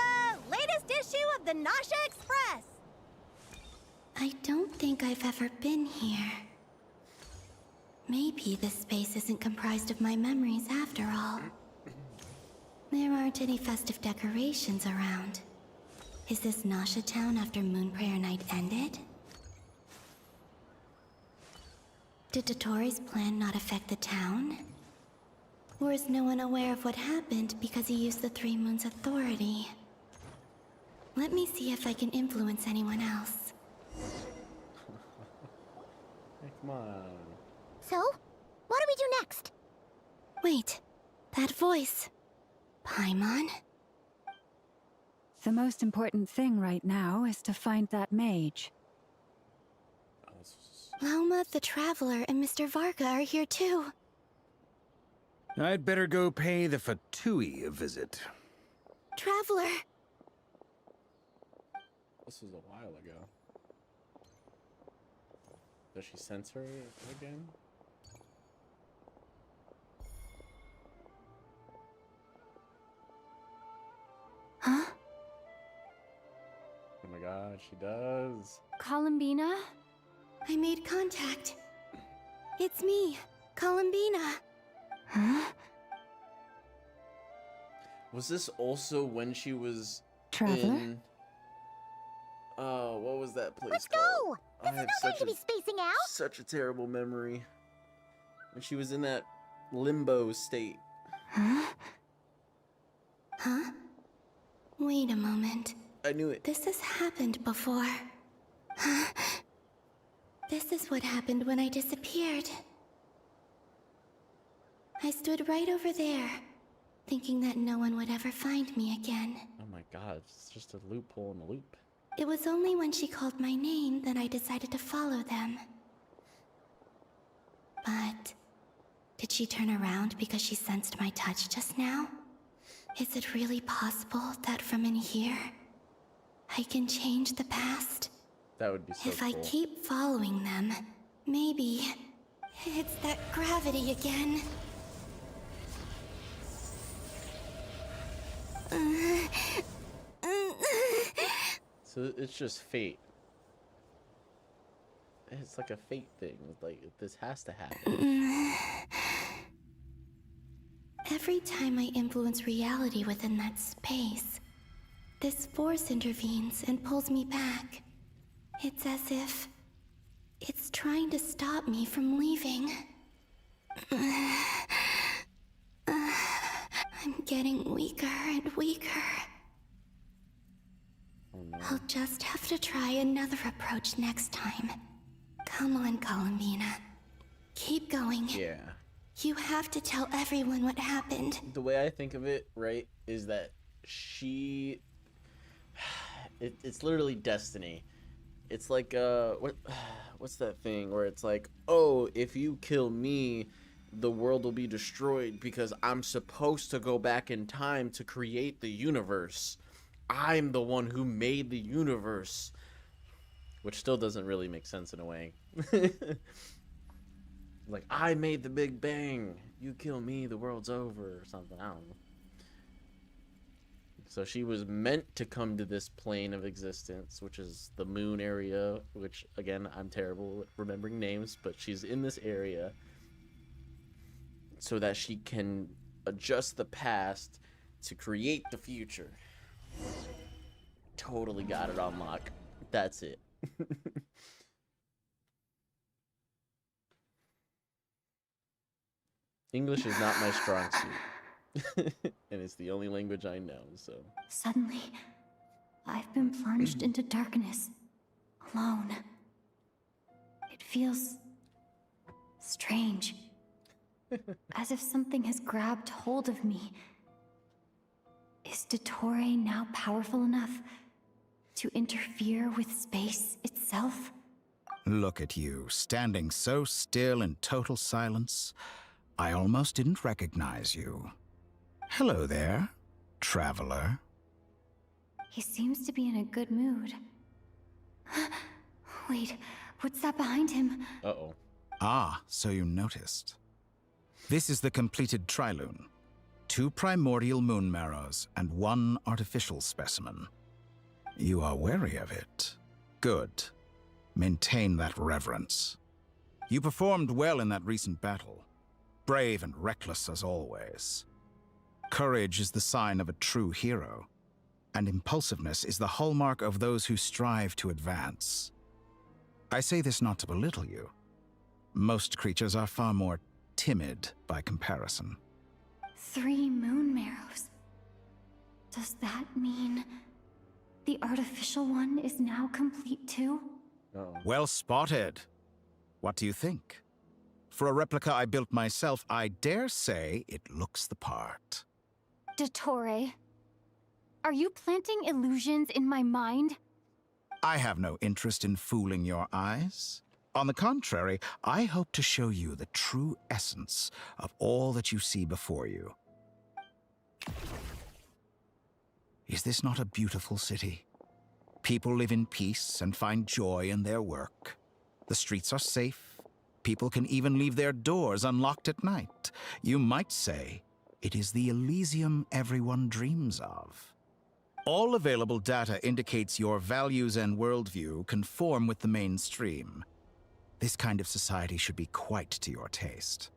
Latest issue of the Nasha Express! I don't think I've ever been here. Maybe this space isn't comprised of my memories after all. There aren't any festive decorations around. Is this Nasha Town after Moon Prayer Night ended? Did Dotori's plan not affect the town? Or is no one aware of what happened because he used the Three Moons' authority? Let me see if I can influence anyone else. Hey, come on. So, what do we do next? Wait, that voice. Paimon? The most important thing right now is to find that mage. Lauma the Traveler and Mr. Varga are here too. I'd better go pay the Fatui a visit. Traveler! This was a while ago. Does she sense her again? Huh? Oh my god, she does. Columbina? I made contact. It's me, Columbina. Huh? Was this also when she was Traveler? in... what was that place Let's called? go! This is not going to be spacing out! Such a terrible memory. When she was in that limbo state. Huh? Huh? Wait a moment. I knew it. This has happened before. Huh? This is what happened when I disappeared. I stood right over there, thinking that no one would ever find me again. Oh my god, it's just a loophole in a loop. It was only when she called my name that I decided to follow them. But did she turn around because she sensed my touch just now? Is it really possible that from in here, I can change the past? That would be so If cool. I keep following them, maybe it's that gravity again. So it's just fate. It's like a fate thing. Like, this has to happen. Every time I influence reality within that space, this force intervenes and pulls me back. It's as if it's trying to stop me from leaving. I'm getting weaker and weaker. Oh no. I'll just have to try another approach next time. Come on, Columbina. Keep going. Yeah. You have to tell everyone what happened. The way I think of it, right, is that she... it's literally destiny. It's like, what's that thing where it's like, oh, if you kill me, the world will be destroyed because I'm supposed to go back in time to create the universe. I'm the one who made the universe. Which still doesn't really make sense in a way. Like, I made the Big Bang. You kill me, the world's over, or something. I don't know. So she was meant to come to this plane of existence, which is the moon area, which, again, I'm terrible at remembering names, but she's in this area so that she can adjust the past to create the future. Totally got it on lock. That's it. English is not my strong suit. And it's the only language I know, so. Suddenly, I've been plunged into darkness, alone. It feels strange, as if something has grabbed hold of me. Is Dottore now powerful enough to interfere with space itself? Look at you, standing so still in total silence. I almost didn't recognize you. Hello there, traveler. He seems to be in a good mood. Wait, what's that behind him? Uh-oh. Ah, so you noticed. This is the completed Trilune. 2 primordial moon marrows and 1 artificial specimen. You are wary of it. Good. Maintain that reverence. You performed well in that recent battle. Brave and reckless as always. Courage is the sign of a true hero, and impulsiveness is the hallmark of those who strive to advance. I say this not to belittle you. Most creatures are far more timid by comparison. 3 moon marrows. Does that mean the artificial one is now complete too? Well spotted. What do you think? For a replica I built myself, I dare say it looks the part. Dottore, are you planting illusions in my mind? I have no interest in fooling your eyes. On the contrary, I hope to show you the true essence of all that you see before you. Is this not a beautiful city? People live in peace and find joy in their work. The streets are safe. People can even leave their doors unlocked at night. You might say it is the Elysium everyone dreams of. All available data indicates your values and worldview conform with the mainstream. This kind of society should be quite to your taste.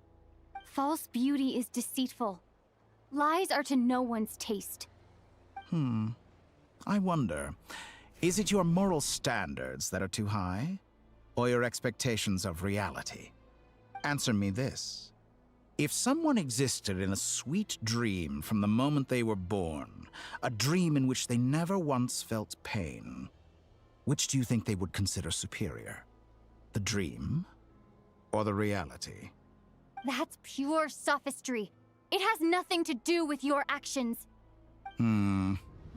False beauty is deceitful. Lies are to no one's taste. I wonder, is it your moral standards that are too high? Or your expectations of reality? Answer me this. If someone existed in a sweet dream from the moment they were born, a dream in which they never once felt pain, which do you think they would consider superior? The dream or the reality? That's pure sophistry. It has nothing to do with your actions.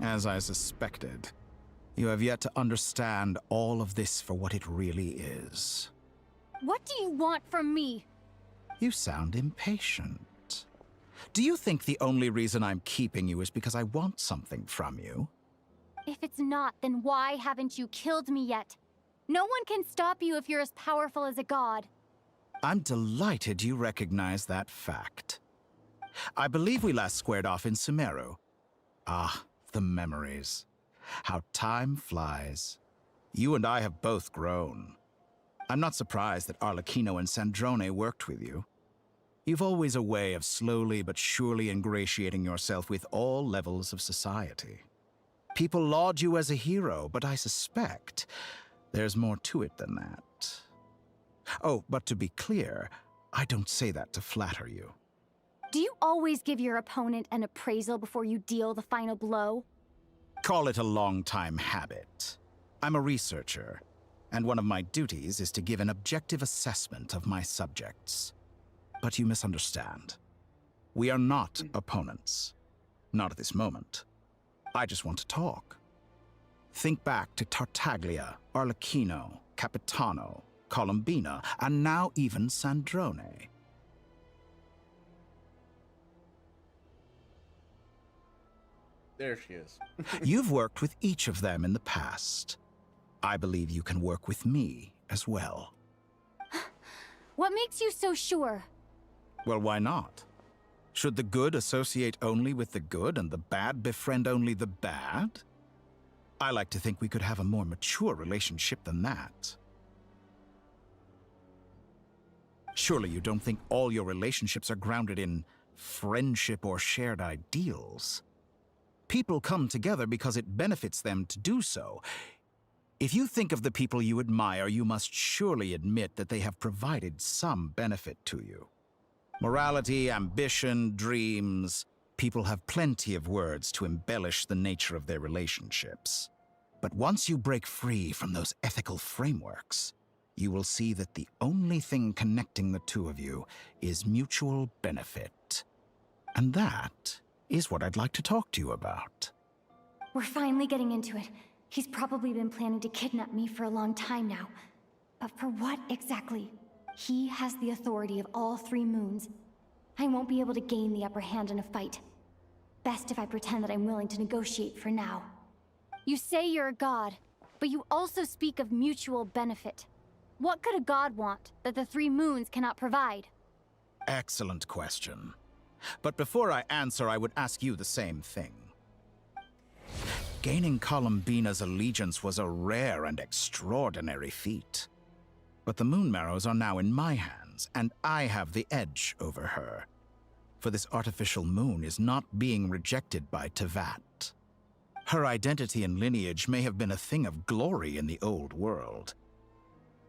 As I suspected. You have yet to understand all of this for what it really is. What do you want from me? You sound impatient. Do you think the only reason I'm keeping you is because I want something from you? If it's not, then why haven't you killed me yet? No one can stop you if you're as powerful as a god. I'm delighted you recognize that fact. I believe we last squared off in Sumeru. Ah, the memories. How time flies. You and I have both grown. I'm not surprised that Arlecchino and Sandrone worked with you. You've always a way of slowly but surely ingratiating yourself with all levels of society. People laud you as a hero, but I suspect there's more to it than that. Oh, but to be clear, I don't say that to flatter you. Do you always give your opponent an appraisal before you deal the final blow? Call it a long-time habit. I'm a researcher, and one of my duties is to give an objective assessment of my subjects. But you misunderstand. We are not opponents. Not at this moment. I just want to talk. Think back to Tartaglia, Arlecchino, Capitano, Columbina, and now even Sandrone. There she is. You've worked with each of them in the past. I believe you can work with me as well. What makes you so sure? Well, why not? Should the good associate only with the good and the bad befriend only the bad? I like to think we could have a more mature relationship than that. Surely you don't think all your relationships are grounded in friendship or shared ideals? People come together because it benefits them to do so. If you think of the people you admire, you must surely admit that they have provided some benefit to you. Morality, ambition, dreams. People have plenty of words to embellish the nature of their relationships. But once you break free from those ethical frameworks, you will see that the only thing connecting the two of you is mutual benefit. And that is what I'd like to talk to you about. We're finally getting into it. He's probably been planning to kidnap me for a long time now. But for what exactly? He has the authority of all 3 moons. I won't be able to gain the upper hand in a fight. Best if I pretend that I'm willing to negotiate for now. You say you're a god, but you also speak of mutual benefit. What could a god want that the 3 moons cannot provide? Excellent question. But before I answer, I would ask you the same thing. Gaining Columbina's allegiance was a rare and extraordinary feat. But the Moon Marrows are now in my hands, and I have the edge over her. For this artificial moon is not being rejected by Teyvat. Her identity and lineage may have been a thing of glory in the old world,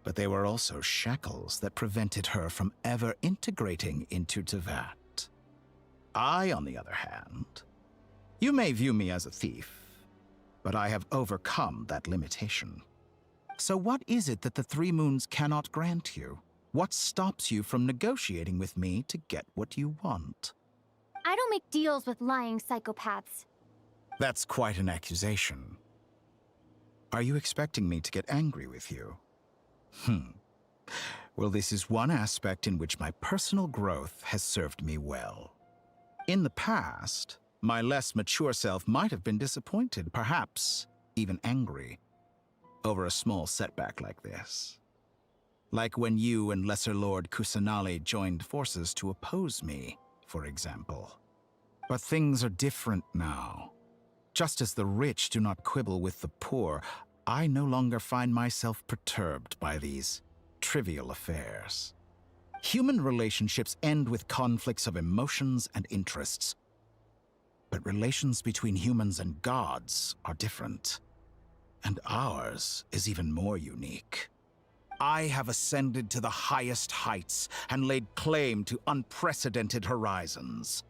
but they were also shackles that prevented her from ever integrating into Teyvat. I, on the other hand, you may view me as a thief, but I have overcome that limitation. So what is it that the 3 moons cannot grant you? What stops you from negotiating with me to get what you want? I don't make deals with lying psychopaths. That's quite an accusation. Are you expecting me to get angry with you? Well, this is one aspect in which my personal growth has served me well. In the past, my less mature self might have been disappointed, perhaps even angry, over a small setback like this. Like when you and Lesser Lord Kusanali joined forces to oppose me, for example. But things are different now. Just as the rich do not quibble with the poor, I no longer find myself perturbed by these trivial affairs. Human relationships end with conflicts of emotions and interests. But relations between humans and gods are different. And ours is even more unique. I have ascended to the highest heights and laid claim to unprecedented horizons.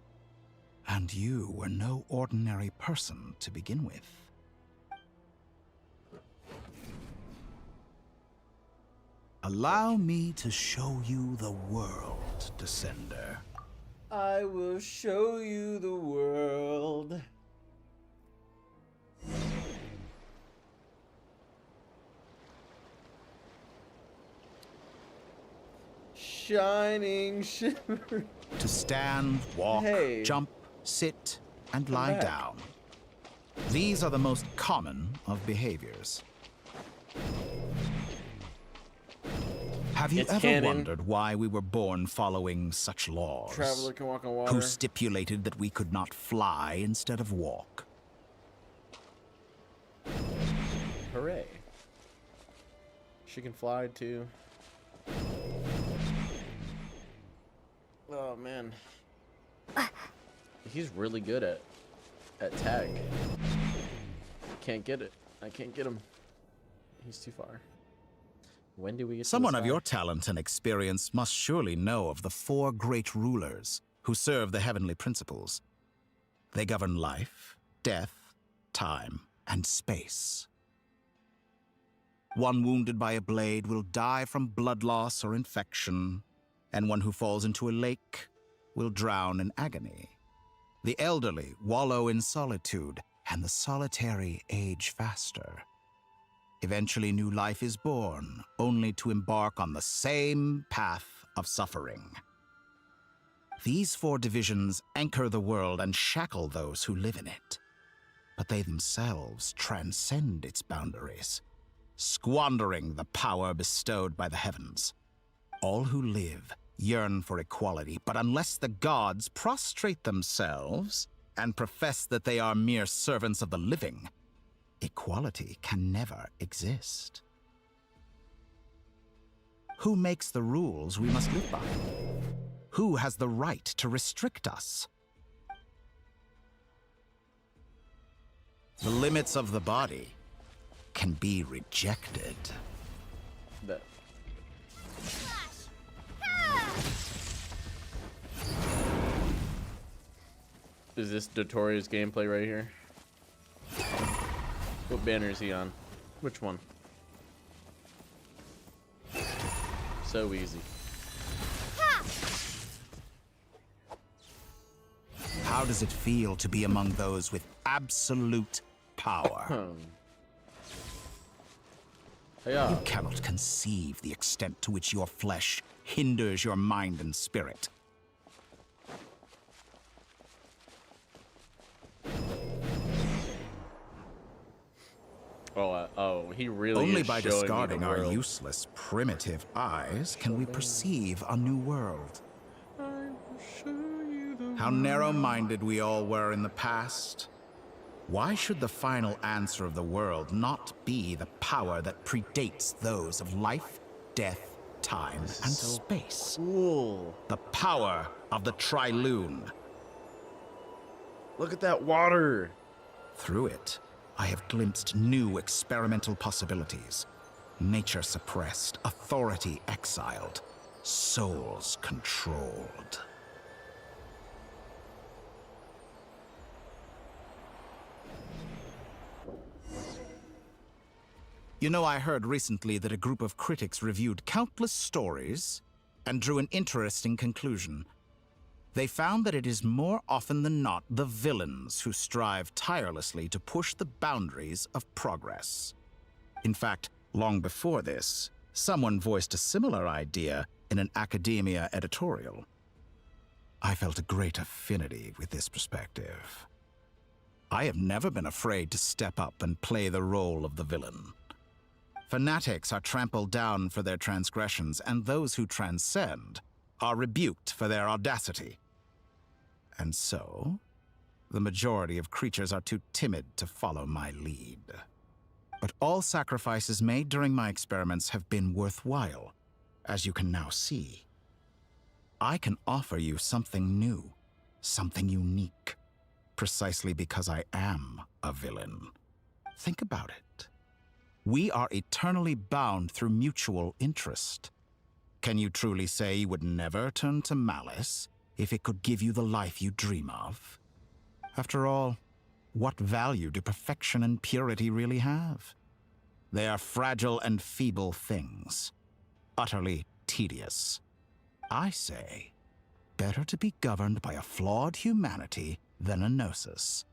And you were no ordinary person to begin with. Allow me to show you the world, Descender. I will show you the world. Shining shimmer. To stand, walk, jump, sit, and lie down. These are the most common of behaviors. Have you ever wondered why we were born following such laws? Traveler can walk on water. Who stipulated that we could not fly instead of walk? Hooray. She can fly too. Oh man. He's really good at tag. Can't get it. I can't get him. He's too far. When do we get Someone of your talent and experience must surely know of the 4 great rulers who serve the heavenly principles. They govern life, death, time, and space. One wounded by a blade will die from blood loss or infection, and one who falls into a lake will drown in agony. The elderly wallow in solitude, and the solitary age faster. Eventually, new life is born, only to embark on the same path of suffering. These 4 divisions anchor the world and shackle those who live in it. But they themselves transcend its boundaries, squandering the power bestowed by the heavens. All who live yearn for equality, but unless the gods prostrate themselves and profess that they are mere servants of the living, equality can never exist. Who makes the rules we must live by? Who has the right to restrict us? The limits of the body can be rejected. Is this Dotoria's gameplay right here? What banner is he on? Which one? So easy. How does it feel to be among those with absolute power? You cannot conceive the extent to which your flesh hinders your mind and spirit. He really Only is by showing me the discarding our world. useless, primitive eyes can we perceive a new world. How narrow-minded we all were in the past. Why should the final answer of the world not be the power that predates those of life, death, time, and space? Cool. The power of the Trilune. Look at that water. Through it, I have glimpsed new experimental possibilities. Nature suppressed, authority exiled, souls controlled. You know, I heard recently that a group of critics reviewed countless stories and drew an interesting conclusion. They found that it is more often than not the villains who strive tirelessly to push the boundaries of progress. In fact, long before this, someone voiced a similar idea in an academia editorial. I felt a great affinity with this perspective. I have never been afraid to step up and play the role of the villain. Fanatics are trampled down for their transgressions, and those who transcend are rebuked for their audacity. And so, the majority of creatures are too timid to follow my lead. But all sacrifices made during my experiments have been worthwhile, as you can now see. I can offer you something new, something unique, precisely because I am a villain. Think about it. We are eternally bound through mutual interest. Can you truly say you would never turn to malice if it could give you the life you dream of? After all, what value do perfection and purity really have? They are fragile and feeble things, utterly tedious. I say, better to be governed by a flawed humanity than a gnosis.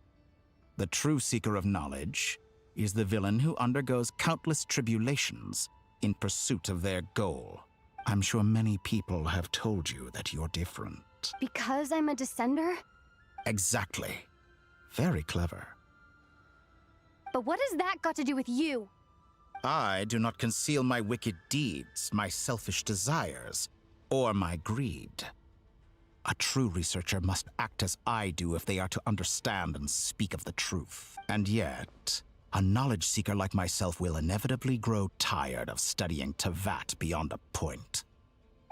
The true seeker of knowledge is the villain who undergoes countless tribulations in pursuit of their goal. I'm sure many people have told you that you're different. Because I'm a descender? Exactly. Very clever. But what has that got to do with you? I do not conceal my wicked deeds, my selfish desires, or my greed. A true researcher must act as I do if they are to understand and speak of the truth. And yet, a knowledge seeker like myself will inevitably grow tired of studying Tevat beyond a point.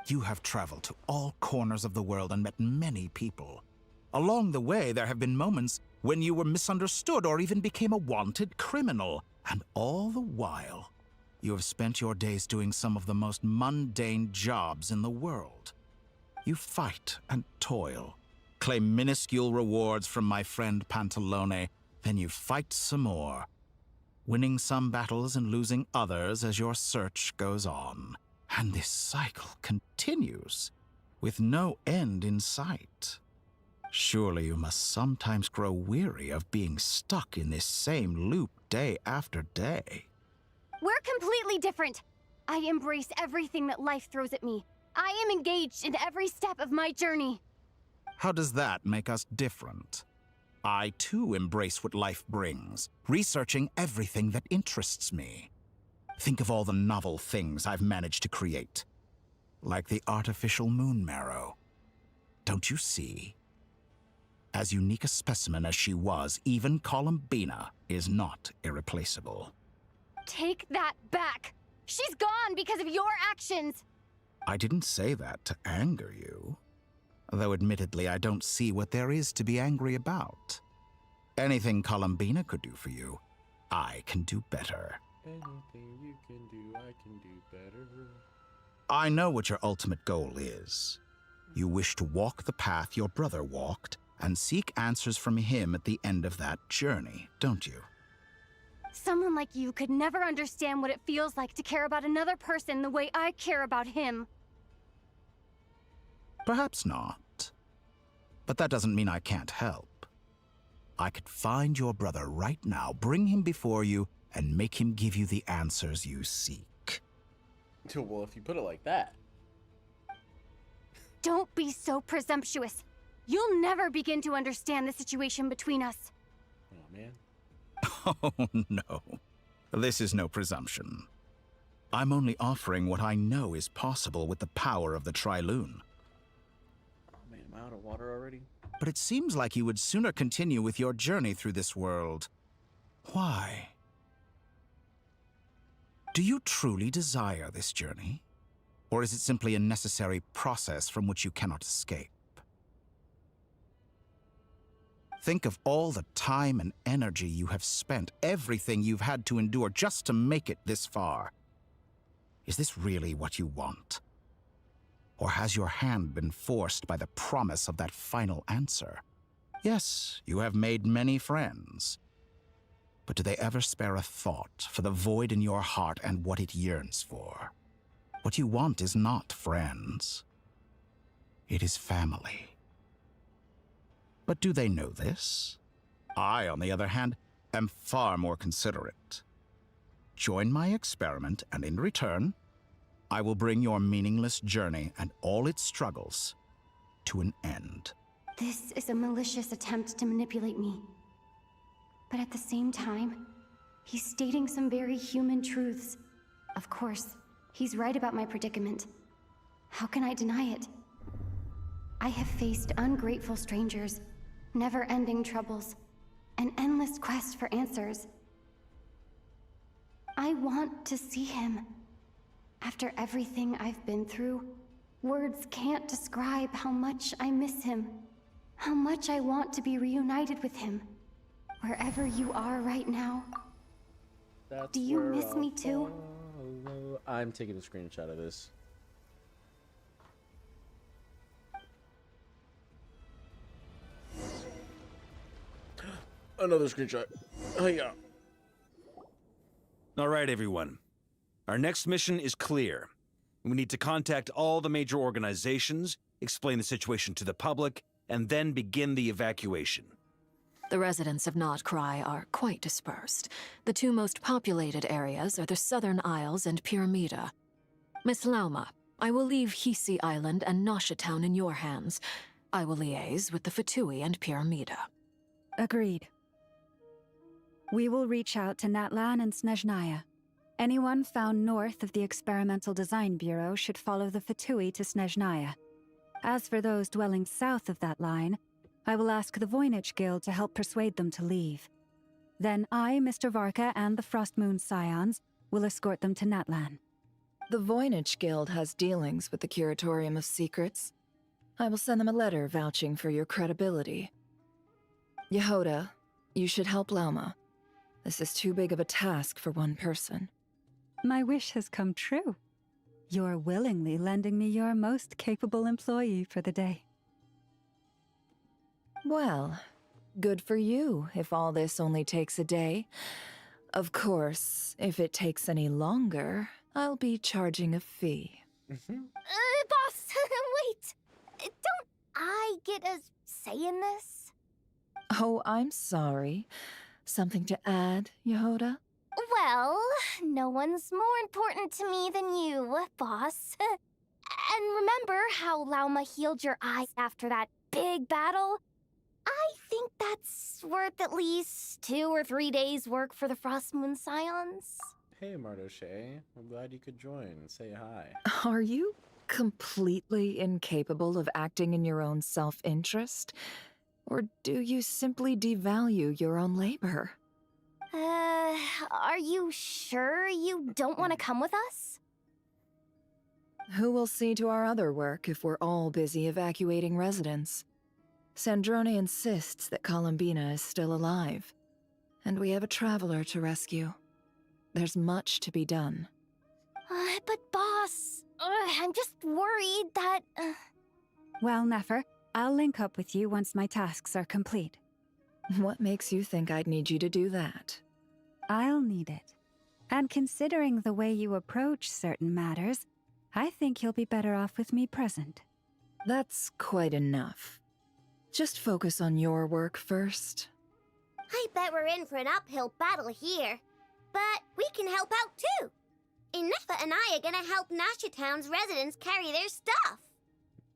You have traveled to all corners of the world and met many people. Along the way, there have been moments when you were misunderstood or even became a wanted criminal. And all the while, you have spent your days doing some of the most mundane jobs in the world. You fight and toil, claim minuscule rewards from my friend Pantalone, then you fight some more, winning some battles and losing others as your search goes on. And this cycle continues, with no end in sight. Surely you must sometimes grow weary of being stuck in this same loop day after day. We're completely different. I embrace everything that life throws at me. I am engaged in every step of my journey. How does that make us different? I too embrace what life brings, researching everything that interests me. Think of all the novel things I've managed to create, like the artificial moon marrow. Don't you see? As unique a specimen as she was, even Columbina is not irreplaceable. Take that back. She's gone because of your actions. I didn't say that to anger you. Though admittedly, I don't see what there is to be angry about. Anything Columbina could do for you, I can do better. Anything you can do, I can do better. I know what your ultimate goal is. You wish to walk the path your brother walked and seek answers from him at the end of that journey, don't you? Someone like you could never understand what it feels like to care about another person the way I care about him. Perhaps not. But that doesn't mean I can't help. I could find your brother right now, bring him before you, and make him give you the answers you seek. Well, if you put it like that. Don't be so presumptuous. You'll never begin to understand the situation between us. Oh, man. Oh, no. This is no presumption. I'm only offering what I know is possible with the power of the Triloon. Oh, man, am I out of water already? But it seems like you would sooner continue with your journey through this world. Why? Do you truly desire this journey? Or is it simply a necessary process from which you cannot escape? Think of all the time and energy you have spent, everything you've had to endure just to make it this far. Is this really what you want? Or has your hand been forced by the promise of that final answer? Yes, you have made many friends. But do they ever spare a thought for the void in your heart and what it yearns for? What you want is not friends. It is family. But do they know this? I, on the other hand, am far more considerate. Join my experiment, and in return, I will bring your meaningless journey and all its struggles to an end. This is a malicious attempt to manipulate me. But at the same time, he's stating some very human truths. Of course, he's right about my predicament. How can I deny it? I have faced ungrateful strangers, never-ending troubles, an endless quest for answers. I want to see him. After everything I've been through, words can't describe how much I miss him, how much I want to be reunited with him. Wherever you are right now, do you miss me too? I'm taking a screenshot of this. Another screenshot. Oh, yeah. All right, everyone. Our next mission is clear. We need to contact all the major organizations, explain the situation to the public, and then begin the evacuation. The residents of Not Krai are quite dispersed. The two most populated areas are the Southern Isles and Pyramida. Miss Lauma, I will leave Hisi Island and Nasha Town in your hands. I will liaise with the Fatui and Pyramida. Agreed. We will reach out to Natlan and Snezhnaya. Anyone found north of the Experimental Design Bureau should follow the Fatui to Snezhnaya. As for those dwelling south of that line, I will ask the Voynich Guild to help persuade them to leave. Then I, Mr. Varka, and the Frostmoon Scions will escort them to Natlan. The Voynich Guild has dealings with the Curatorium of Secrets. I will send them a letter vouching for your credibility. Yehoda, you should help Lauma. This is too big of a task for one person. My wish has come true. You're willingly lending me your most capable employee for the day. Well, good for you if all this only takes a day. Of course, if it takes any longer, I'll be charging a fee. Boss, wait! Don't I get a say in this? Oh, I'm sorry. Something to add, Yehoda? Well, no one's more important to me than you, boss. And remember how Lauma healed your eyes after that big battle? I think that's worth at least 2 or 3 days' work for the Frostmoon Scions. Hey, Mardoche. I'm glad you could join. Say hi. Are you completely incapable of acting in your own self-interest? Or do you simply devalue your own labor? Are you sure you don't want to come with us? Who will see to our other work if we're all busy evacuating residents? Sandrone insists that Columbina is still alive, and we have a traveler to rescue. There's much to be done. But boss, I'm just worried that... Well, Nefer, I'll link up with you once my tasks are complete. What makes you think I'd need you to do that? I'll need it. And considering the way you approach certain matters, I think you'll be better off with me present. That's quite enough. Just focus on your work first. I bet we're in for an uphill battle here. But we can help out too. Inefa and I are gonna help Nasha Town's residents carry their stuff.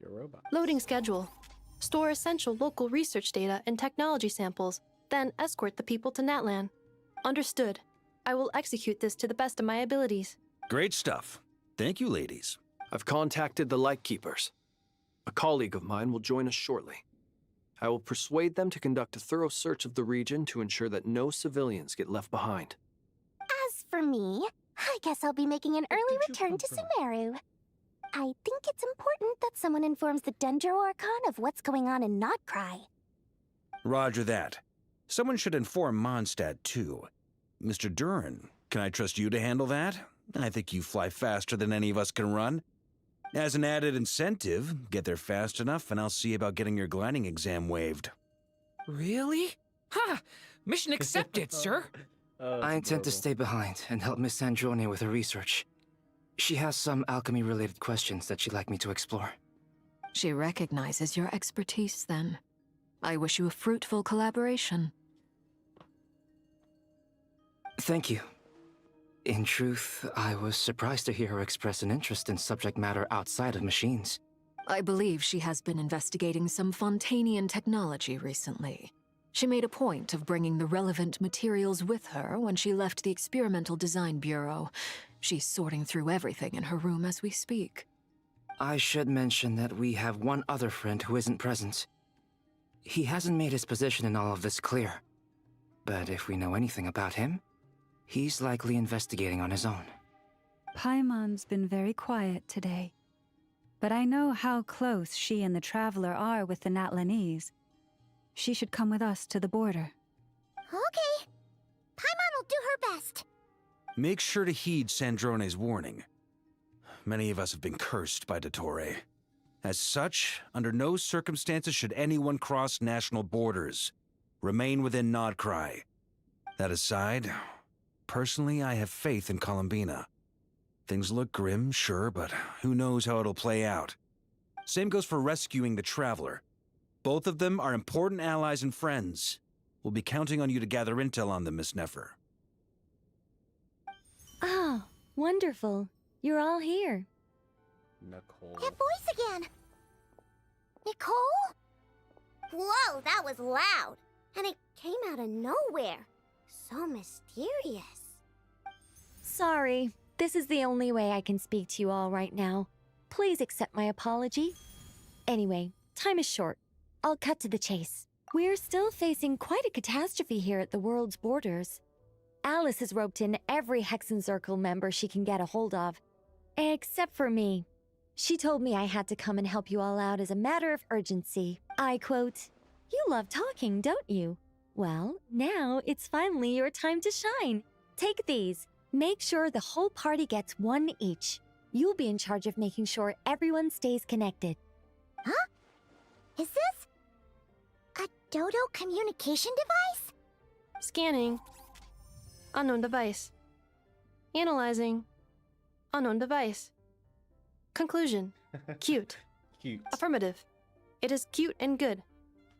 Your robot. Loading schedule. Store essential local research data and technology samples, then escort the people to Natlan. Understood. I will execute this to the best of my abilities. Great stuff. Thank you, ladies. I've contacted the Lightkeepers. A colleague of mine will join us shortly. I will persuade them to conduct a thorough search of the region to ensure that no civilians get left behind. As for me, I guess I'll be making an early return to Sumeru. I think it's important that someone informs the Dendro Archon of what's going on in Krai. Roger that. Someone should inform Mondstadt, too. Mr. Duran, can I trust you to handle that? I think you fly faster than any of us can run. As an added incentive, get there fast enough and I'll see about getting your gliding exam waived. Really? Ha! Mission accepted, sir. I intend to stay behind and help Miss Sandrone with her research. She has some alchemy-related questions that she'd like me to explore. She recognizes your expertise, then. I wish you a fruitful collaboration. Thank you. In truth, I was surprised to hear her express an interest in subject matter outside of machines. I believe she has been investigating some Fontanian technology recently. She made a point of bringing the relevant materials with her when she left the Experimental Design Bureau. She's sorting through everything in her room as we speak. I should mention that we have one other friend who isn't present. He hasn't made his position in all of this clear. But if we know anything about him, he's likely investigating on his own. Paimon's been very quiet today. But I know how close she and the Traveler are with the Natlanese. She should come with us to the border. Okay. Paimon will do her best. Make sure to heed Sandrone's warning. Many of us have been cursed by Dottore. As such, under no circumstances should anyone cross national borders. Remain within Krai. That aside, personally, I have faith in Columbina. Things look grim, sure, but who knows how it'll play out. Same goes for rescuing the Traveler. Both of them are important allies and friends. We'll be counting on you to gather intel on them, Miss Nefer. Oh, wonderful. You're all here. Nicole. That voice again. Nicole? Whoa, that was loud. And it came out of nowhere. So mysterious. Sorry. This is the only way I can speak to you all right now. Please accept my apology. Anyway, time is short. I'll cut to the chase. We're still facing quite a catastrophe here at the world's borders. Alice has roped in every Hexen Circle member she can get a hold of. Except for me. She told me I had to come and help you all out as a matter of urgency. I quote, "You love talking, don't you? Well, now it's finally your time to shine. Take these. Make sure the whole party gets one each. You'll be in charge of making sure everyone stays connected." Huh? Is this a Dodo communication device? Scanning. Unknown device. Analyzing. Unknown device. Conclusion. Cute. Cute. Affirmative. It is cute and good.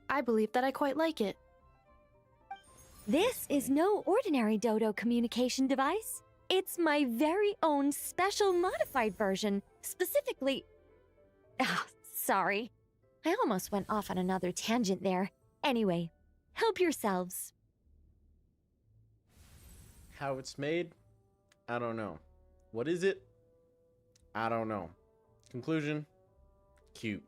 I believe that I quite like it. This is no ordinary Dodo communication device. It's my very own special modified version, specifically... Ah, sorry. I almost went off on another tangent there. Anyway, help yourselves. How it's made? I don't know. What is it? I don't know. Conclusion? Cute.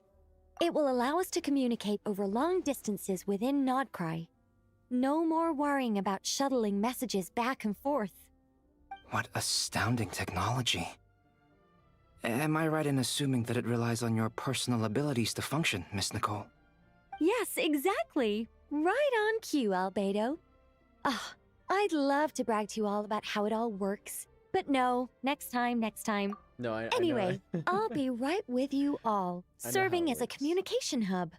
It will allow us to communicate over long distances within Krai. No more worrying about shuttling messages back and forth. What astounding technology. Am I right in assuming that it relies on your personal abilities to function, Miss Nicole? Yes, exactly. Right on cue, Albedo. Ah, I'd love to brag to you all about how it all works. But no, next time. No, I Anyway, I'll be right with you all, I know serving how it as a works. communication hub.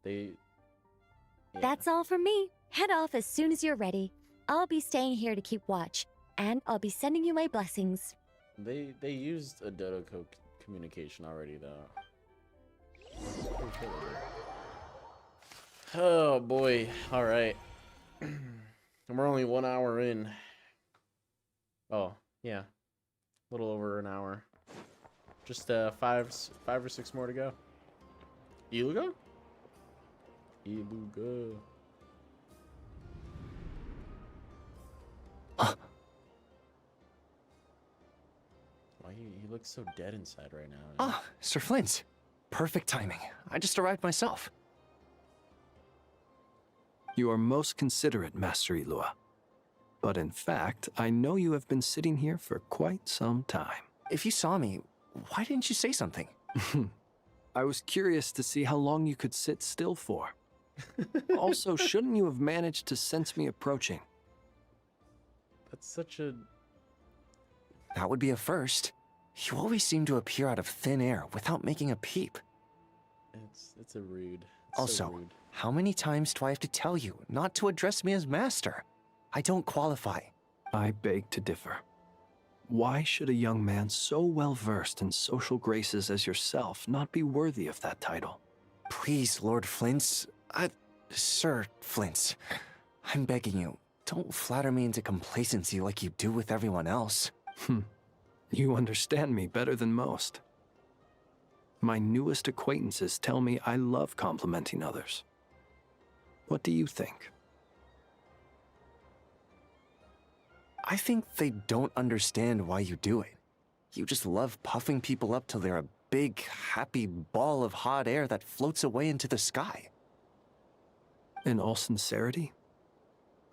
They. Yeah. That's all from me. Head off as soon as you're ready. I'll be staying here to keep watch, and I'll be sending you my blessings. They used a Dodo communication already though. Oh boy! All right, and we're only 1 hour in. Oh yeah, a little over an hour. Just 5 or 6 more to go. Iluga? Iluga. Why he looks so dead inside right now? Ah, Sir Flint. Perfect timing. I just arrived myself. You are most considerate, Master Ilua. But in fact, I know you have been sitting here for quite some time. If you saw me, why didn't you say something? I was curious to see how long you could sit still for. Also, shouldn't you have managed to sense me approaching? That's such a... That would be a first. You always seem to appear out of thin air without making a peep. It's a rude. It's Also, so rude. how many times do I have to tell you not to address me as master? I don't qualify. I beg to differ. Why should a young man so well versed in social graces as yourself not be worthy of that title? Please, Lord Flint's... Sir Flint's. I'm begging you, don't flatter me into complacency like you do with everyone else. You understand me better than most. My newest acquaintances tell me I love complimenting others. What do you think? I think they don't understand why you do it. You just love puffing people up till they're a big, happy ball of hot air that floats away into the sky. In all sincerity,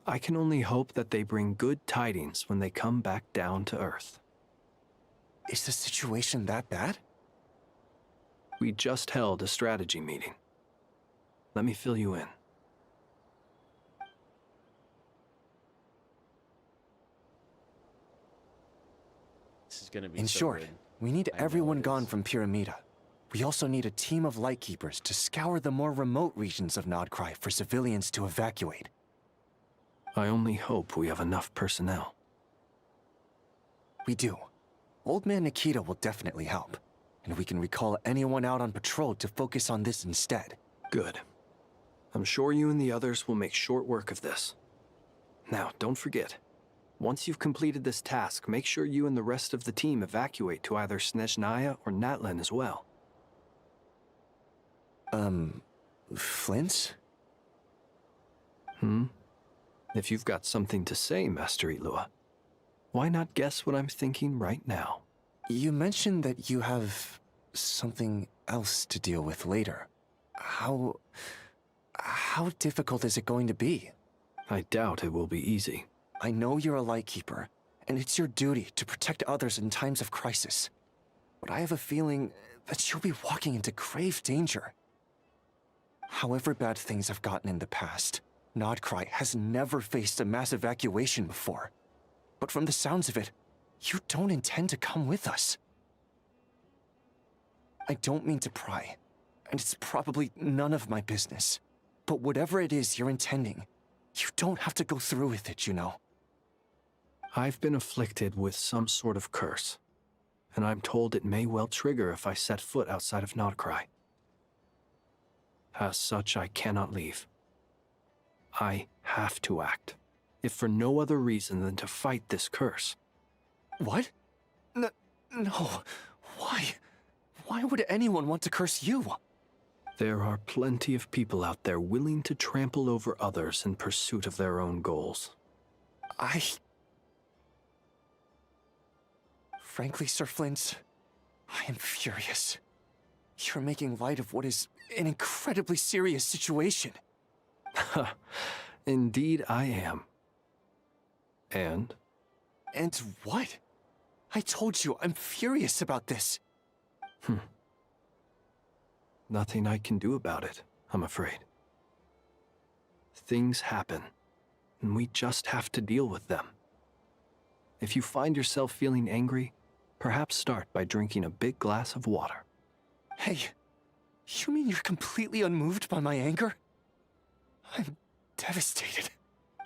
I can only hope that they bring good tidings when they come back down to Earth. Is the situation that bad? We just held a strategy meeting. Let me fill you in. This is gonna be In so short, good. we need I know everyone it gone is. from Pyramida. We also need a team of lightkeepers to scour the more remote regions of Nodcry for civilians to evacuate. I only hope we have enough personnel. We do. Old Man Nikita will definitely help, and we can recall anyone out on patrol to focus on this instead. Good. I'm sure you and the others will make short work of this. Now, don't forget, once you've completed this task, make sure you and the rest of the team evacuate to either Snezhnaya or Natlan as well. Flint? If you've got something to say, Master Ilua, why not guess what I'm thinking right now? You mentioned that you have something else to deal with later. How difficult is it going to be? I doubt it will be easy. I know you're a lightkeeper, and it's your duty to protect others in times of crisis. But I have a feeling that you'll be walking into grave danger. However bad things have gotten in the past, Nodcry has never faced a mass evacuation before. But from the sounds of it, you don't intend to come with us. I don't mean to pry, and it's probably none of my business. But whatever it is you're intending, you don't have to go through with it, you know. I've been afflicted with some sort of curse, and I'm told it may well trigger if I set foot outside of Nodcry. As such, I cannot leave. I have to act, if for no other reason than to fight this curse. What? No. Why? Why would anyone want to curse you? There are plenty of people out there willing to trample over others in pursuit of their own goals. Frankly, Sir Flint, I am furious. You're making light of what is an incredibly serious situation. Indeed I am. And? And what? I told you, I'm furious about this. Nothing I can do about it, I'm afraid. Things happen, and we just have to deal with them. If you find yourself feeling angry, perhaps start by drinking a big glass of water. Hey, You mean you're completely unmoved by my anger? I'm devastated.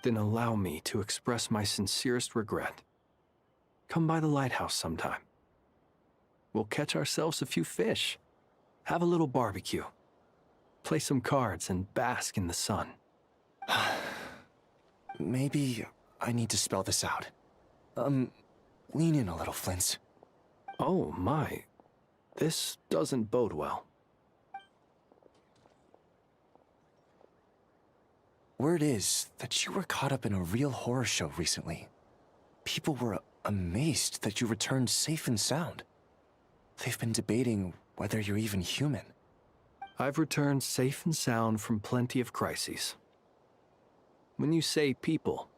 Then allow me to express my sincerest regret. Come by the lighthouse sometime. We'll catch ourselves a few fish, have a little barbecue, play some cards, and bask in the sun. Maybe I need to spell this out. Lean in a little, Flint's. Oh my, this doesn't bode well. Word is that you were caught up in a real horror show recently. People were amazed that you returned safe and sound. They've been debating whether you're even human. I've returned safe and sound from plenty of crises. When you say people,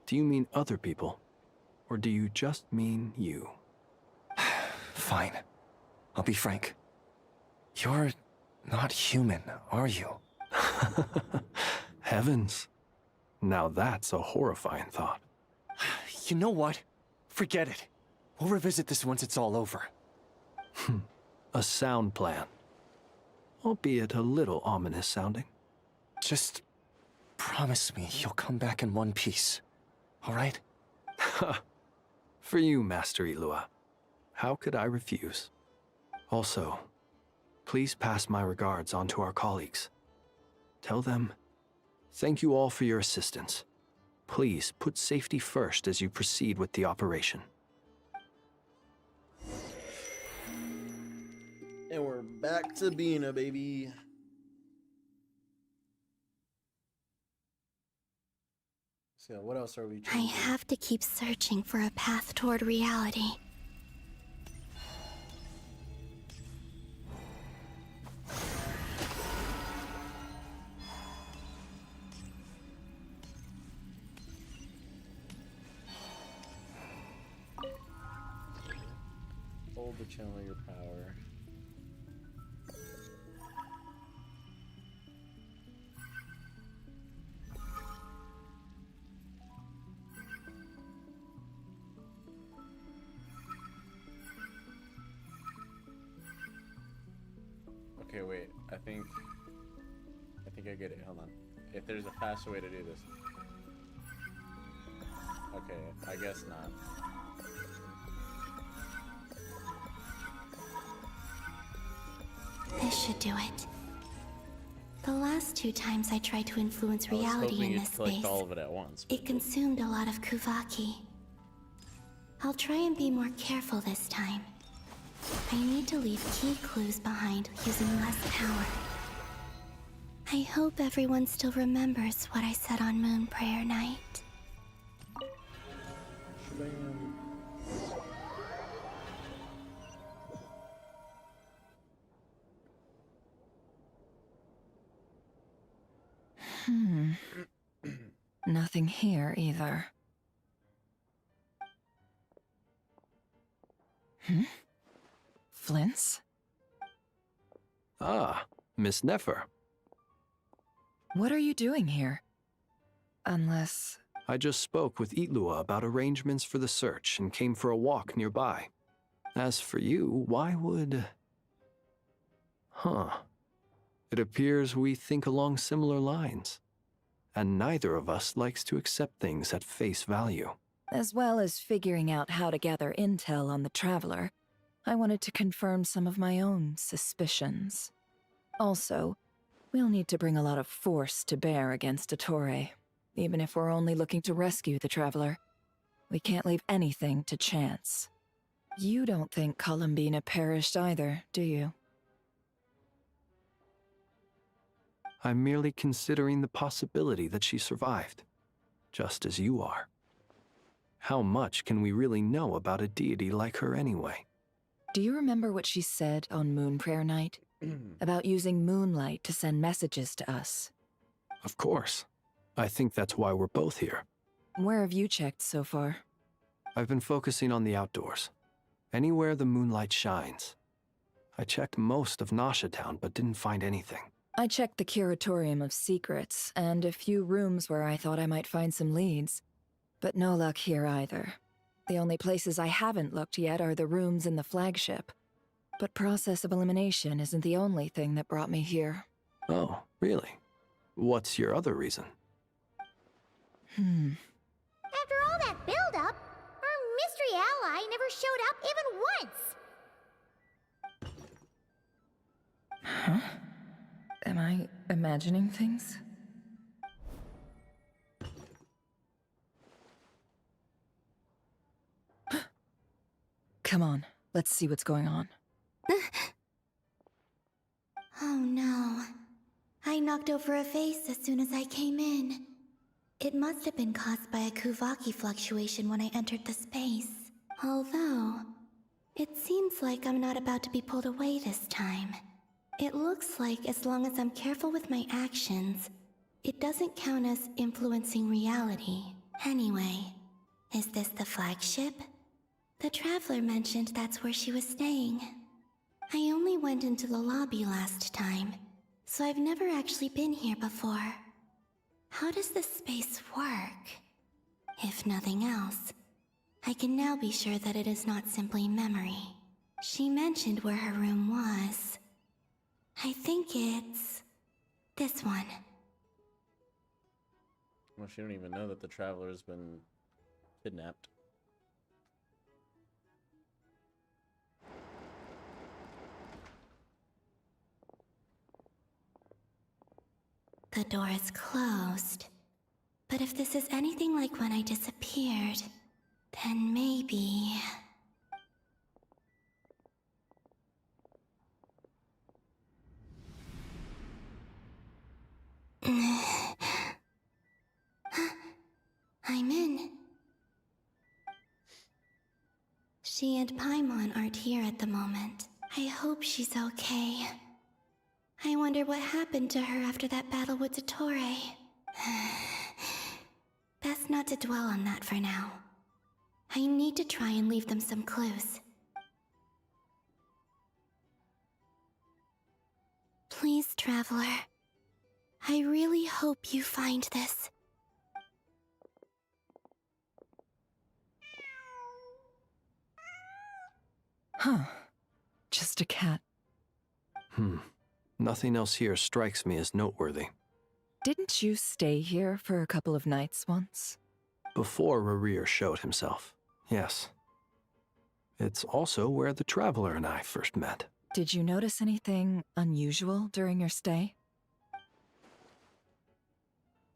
do you mean other people? Or do you just mean you? Fine. I'll be frank. You're not human, are you? Heavens. Now that's a horrifying thought. You know what? Forget it. We'll revisit this once it's all over. A sound plan. Albeit a little ominous sounding. Just promise me you'll come back in one piece, all right? For you, Master Ilua. How could I refuse? Also, please pass my regards on to our colleagues. Tell them, thank you all for your assistance. Please put safety first as you proceed with the operation. And we're back to being a baby. So what else are we I trying to do? have to keep searching for a path toward reality. Hold the channel your power. Okay, wait. I think I get it. Hold on. If there's a faster way to do this. Okay, I guess not. This should do it. The last 2 times I tried to influence reality in this space, all of it at once. it consumed a lot of Kuvaki. I'll try and be more careful this time. I need to leave key clues behind using less power. I hope everyone still remembers what I said on Moon Prayer Night. Nothing here either. Flint's? Ah, Miss Nefer. What are you doing here? Unless... I just spoke with Itlua about arrangements for the search and came for a walk nearby. As for you, why would... It appears we think along similar lines. And neither of us likes to accept things at face value. As well as figuring out how to gather intel on the Traveler, I wanted to confirm some of my own suspicions. Also, we'll need to bring a lot of force to bear against Dottore, even if we're only looking to rescue the Traveler. We can't leave anything to chance. You don't think Columbina perished either, do you? I'm merely considering the possibility that she survived, just as you are. How much can we really know about a deity like her anyway? Do you remember what she said on Moon Prayer Night? About using moonlight to send messages to us? Of course. I think that's why we're both here. Where have you checked so far? I've been focusing on the outdoors. Anywhere the moonlight shines. I checked most of Nasha Town, but didn't find anything. I checked the Curatorium of Secrets, and a few rooms where I thought I might find some leads. But no luck here either. The only places I haven't looked yet are the rooms in the flagship. But process of elimination isn't the only thing that brought me here. Oh, really? What's your other reason? After all that build-up, our mystery ally never showed up even once. Huh? Am I imagining things? Come on, let's see what's going on. Oh no. I knocked over a vase as soon as I came in. It must have been caused by a Kuvaki fluctuation when I entered the space. Although, it seems like I'm not about to be pulled away this time. It looks like as long as I'm careful with my actions, it doesn't count as influencing reality. Anyway, is this the flagship? The Traveler mentioned that's where she was staying. I only went into the lobby last time, so I've never actually been here before. How does this space work? If nothing else, I can now be sure that it is not simply memory. She mentioned where her room was. I think it's this one. Well, she don't even know that the Traveler's been kidnapped. The door is closed. But if this is anything like when I disappeared, then maybe... I'm in. She and Paimon aren't here at the moment. I hope she's okay. I wonder what happened to her after that battle with Dottore. Best not to dwell on that for now. I need to try and leave them some clues. Please, Traveler. I really hope you find this. Huh. Just a cat. Nothing else here strikes me as noteworthy. Didn't you stay here for a couple of nights once? Before Rerir showed himself, yes. It's also where the Traveler and I first met. Did you notice anything unusual during your stay?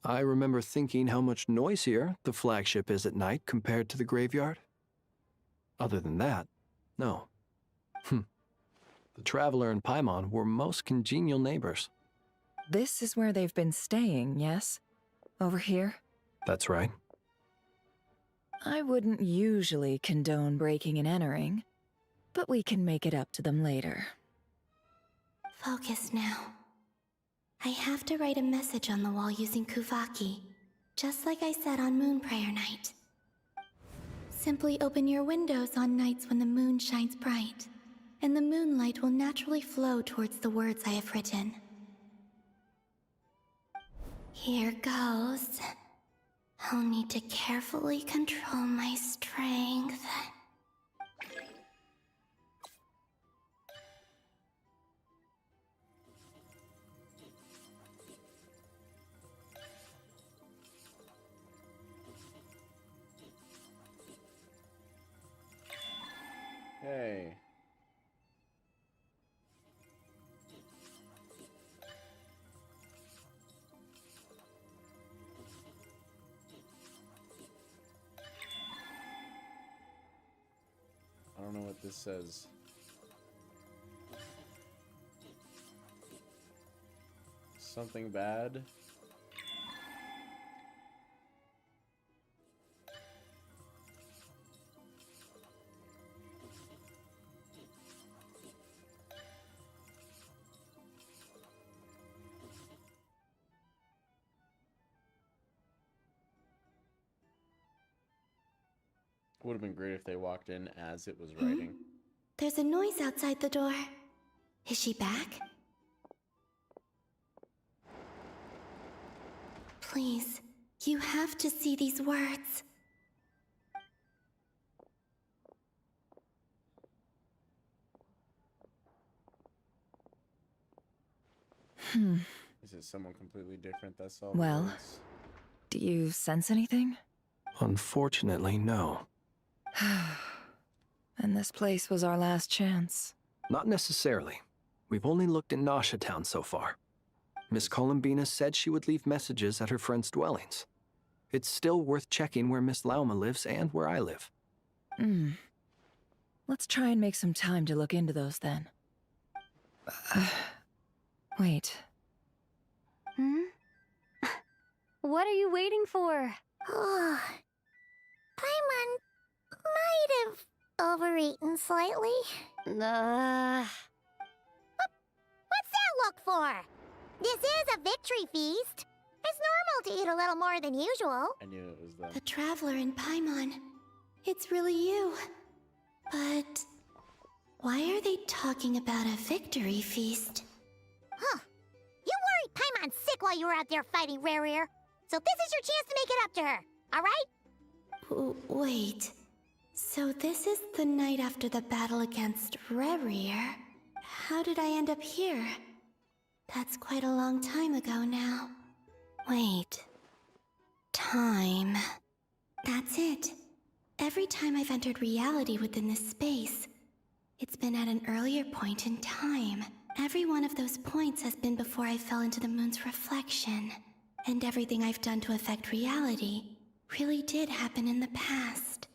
I remember thinking how much noisier the flagship is at night compared to the graveyard. Other than that, no. The Traveler and Paimon were most congenial neighbors. This is where they've been staying, yes? Over here? That's right. I wouldn't usually condone breaking and entering, but we can make it up to them later. Focus now. I have to write a message on the wall using Kuvaki, just like I said on Moon Prayer Night. Simply open your windows on nights when the moon shines bright, and the moonlight will naturally flow towards the words I have written. Here goes. I'll need to carefully control my strength. Hey. I don't know what this says. Something bad? Would have been great if they walked in as it was writing. There's a noise outside the door. Is she back? Please, you have to see these words. Is it someone completely different? That's all. Well, do you sense anything? Unfortunately, no. And this place was our last chance. Not necessarily. We've only looked in Nasha Town so far. Miss Columbina said she would leave messages at her friends' dwellings. It's still worth checking where Miss Lauma lives and where I live. Let's try and make some time to look into those then. Wait. What are you waiting for? Oh, Paimon might have overeaten slightly. What's that look for? This is a victory feast. It's normal to eat a little more than usual. I knew it was them. The Traveler in Paimon. It's really you. But why are they talking about a victory feast? Huh. You worried Paimon sick while you were out there fighting Rare. So this is your chance to make it up to her, alright? Wait. So this is the night after the battle against Rare. How did I end up here? That's quite a long time ago now. Wait. Time. That's it. Every time I've entered reality within this space, it's been at an earlier point in time. Every one of those points has been before I fell into the moon's reflection. And everything I've done to affect reality really did happen in the past.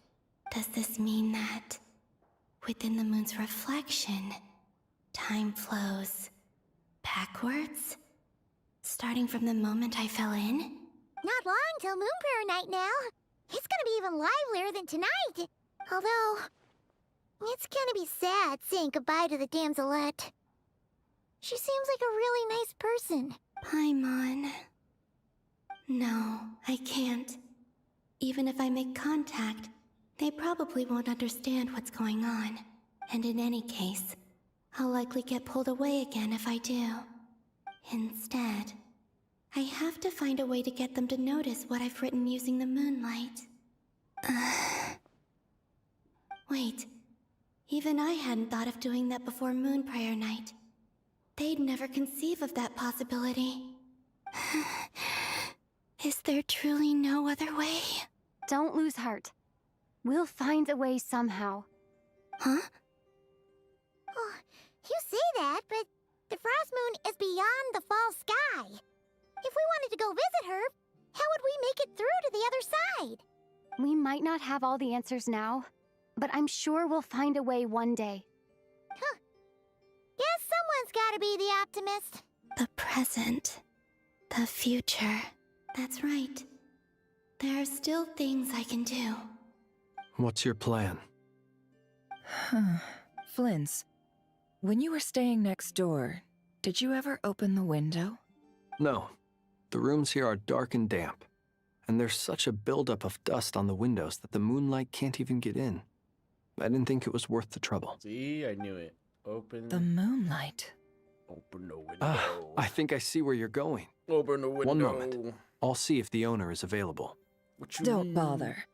Does this mean that within the moon's reflection, time flows backwards? Starting from the moment I fell in? Not long till Moonprayer night now. It's gonna be even livelier than tonight. Although, it's gonna be sad saying goodbye to the damselette. She seems like a really nice person. Paimon. No, I can't. Even if I make contact, they probably won't understand what's going on. And in any case, I'll likely get pulled away again if I do. Instead, I have to find a way to get them to notice what I've written using the moonlight. Wait, even I hadn't thought of doing that before Moonprayer night. They'd never conceive of that possibility. Is there truly no other way? Don't lose heart. We'll find a way somehow. Huh? Oh, you say that, but the Frost Moon is beyond the fall sky. If we wanted to go visit her, how would we make it through to the other side? We might not have all the answers now, but I'm sure we'll find a way one day. Huh. Guess someone's gotta be the optimist. The present. The future. That's right. There are still things I can do. What's your plan? Flint's, when you were staying next door, did you ever open the window? No. The rooms here are dark and damp. And there's such a buildup of dust on the windows that the moonlight can't even get in. I didn't think it was worth the trouble. See, I knew it. Open the moonlight. Open the window. I think I see where you're going. Open the window. One moment. I'll see if the owner is available. Don't bother.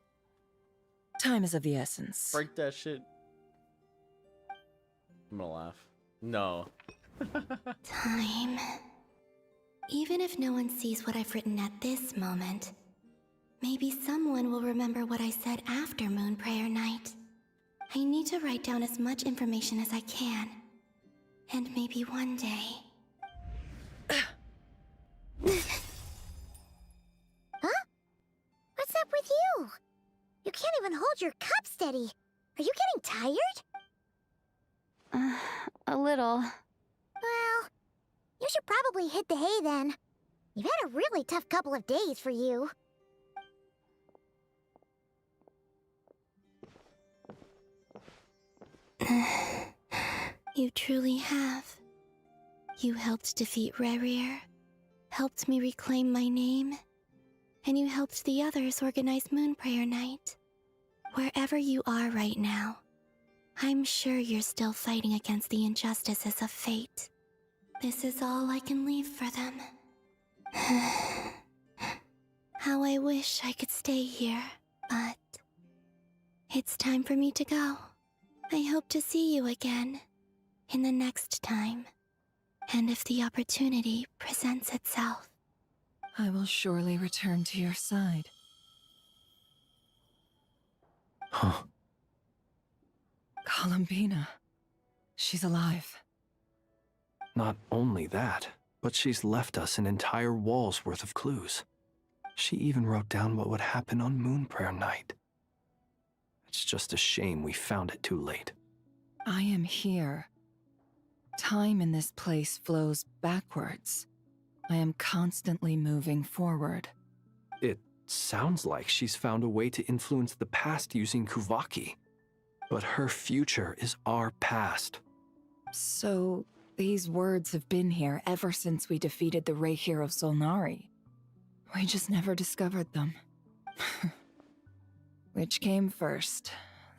Time is of the essence. Break that shit. I'm gonna laugh. No. Time. Even if no one sees what I've written at this moment, maybe someone will remember what I said after Moonprayer night. I need to write down as much information as I can. And maybe one day... Huh? What's up with you? You can't even hold your cup steady. Are you getting tired? A little. Well, you should probably hit the hay then. You've had a really tough couple of days for you. You truly have. You helped defeat Rare, helped me reclaim my name, and you helped the others organize Moonprayer night. Wherever you are right now, I'm sure you're still fighting against the injustices of fate. This is all I can leave for them. How I wish I could stay here, but it's time for me to go. I hope to see you again in the next time. And if the opportunity presents itself, I will surely return to your side. Huh. Columbina. She's alive. Not only that, but she's left us an entire wall's worth of clues. She even wrote down what would happen on Moon Prayer Night. It's just a shame we found it too late. I am here. Time in this place flows backwards. I am constantly moving forward. It sounds like she's found a way to influence the past using Kuvaki. But her future is our past. So, these words have been here ever since we defeated the Ray hero Solnari. We just never discovered them. Which came first,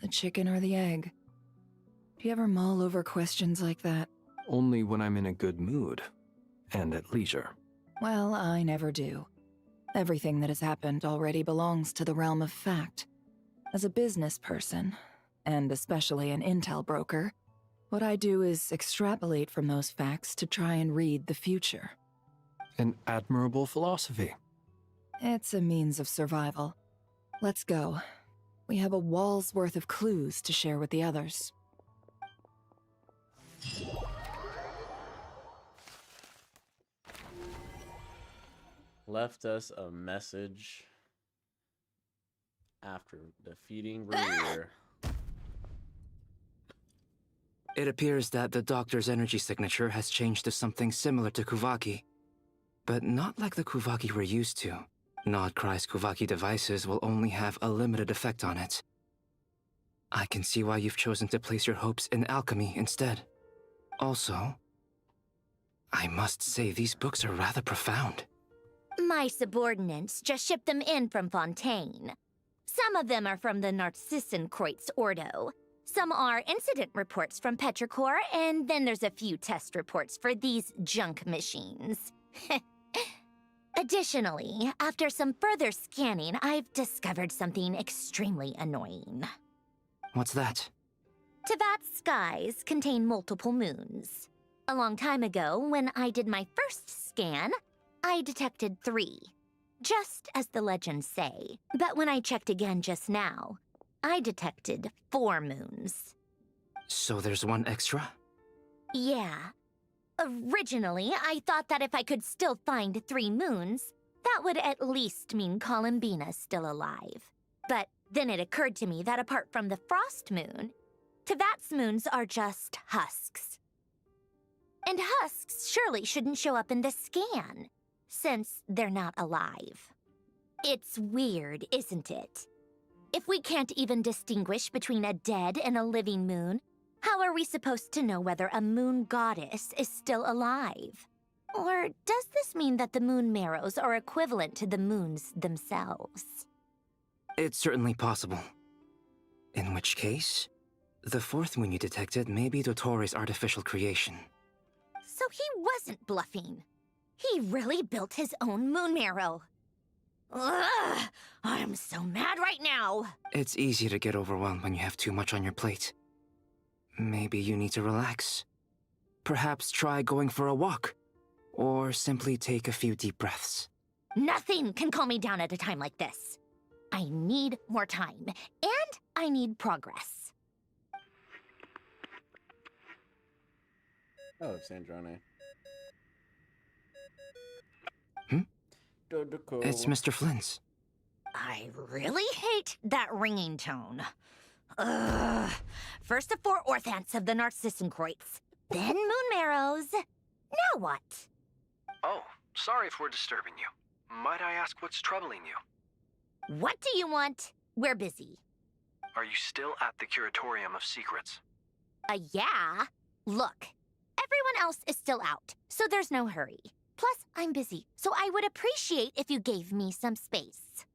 the chicken or the egg? Do you ever mull over questions like that? Only when I'm in a good mood, and at leisure. Well, I never do. Everything that has happened already belongs to the realm of fact. As a business person, and especially an intel broker, what I do is extrapolate from those facts to try and read the future. An admirable philosophy. It's a means of survival. Let's go. We have a wall's worth of clues to share with the others. Left us a message after defeating Rear. It appears that the doctor's energy signature has changed to something similar to Kuvaki, but not like the Kuvaki we're used to. Nod Krai's Kuvaki devices will only have a limited effect on it. I can see why you've chosen to place your hopes in alchemy instead. Also, I must say these books are rather profound. My subordinates just shipped them in from Fontaine. Some of them are from the Narcissenkreuz Ordo. Some are incident reports from Petrichor, and then there's a few test reports for these junk machines. Additionally, after some further scanning, I've discovered something extremely annoying. What's that? Tevat's skies contain multiple moons. A long time ago, when I did my first scan, I detected 3, just as the legends say. But when I checked again just now, I detected 4 moons. So there's one extra? Yeah. Originally, I thought that if I could still find 3 moons, that would at least mean Columbina's still alive. But then it occurred to me that apart from the frost moon, Tevat's moons are just husks. And husks surely shouldn't show up in the scan, since they're not alive. It's weird, isn't it? If we can't even distinguish between a dead and a living moon, how are we supposed to know whether a moon goddess is still alive? Or does this mean that the moon marrows are equivalent to the moons themselves? It's certainly possible. In which case, the 4th moon you detected may be Dottore artificial creation. So he wasn't bluffing. He really built his own moon marrow. Ugh! I'm so mad right now! It's easy to get overwhelmed when you have too much on your plate. Maybe you need to relax. Perhaps try going for a walk. Or simply take a few deep breaths. Nothing can calm me down at a time like this. I need more time, and I need progress. Oh, it's Androne. It's Mr. Flynn's. I really hate that ringing tone. Ugh. First the 4 orthants of the Narcissenkreuz, then moon marrows. Now what? Oh, sorry if we're disturbing you. Might I ask what's troubling you? What do you want? We're busy. Are you still at the Curatorium of Secrets? Yeah. Look, everyone else is still out, so there's no hurry. Plus, I'm busy, so I would appreciate if you gave me some space.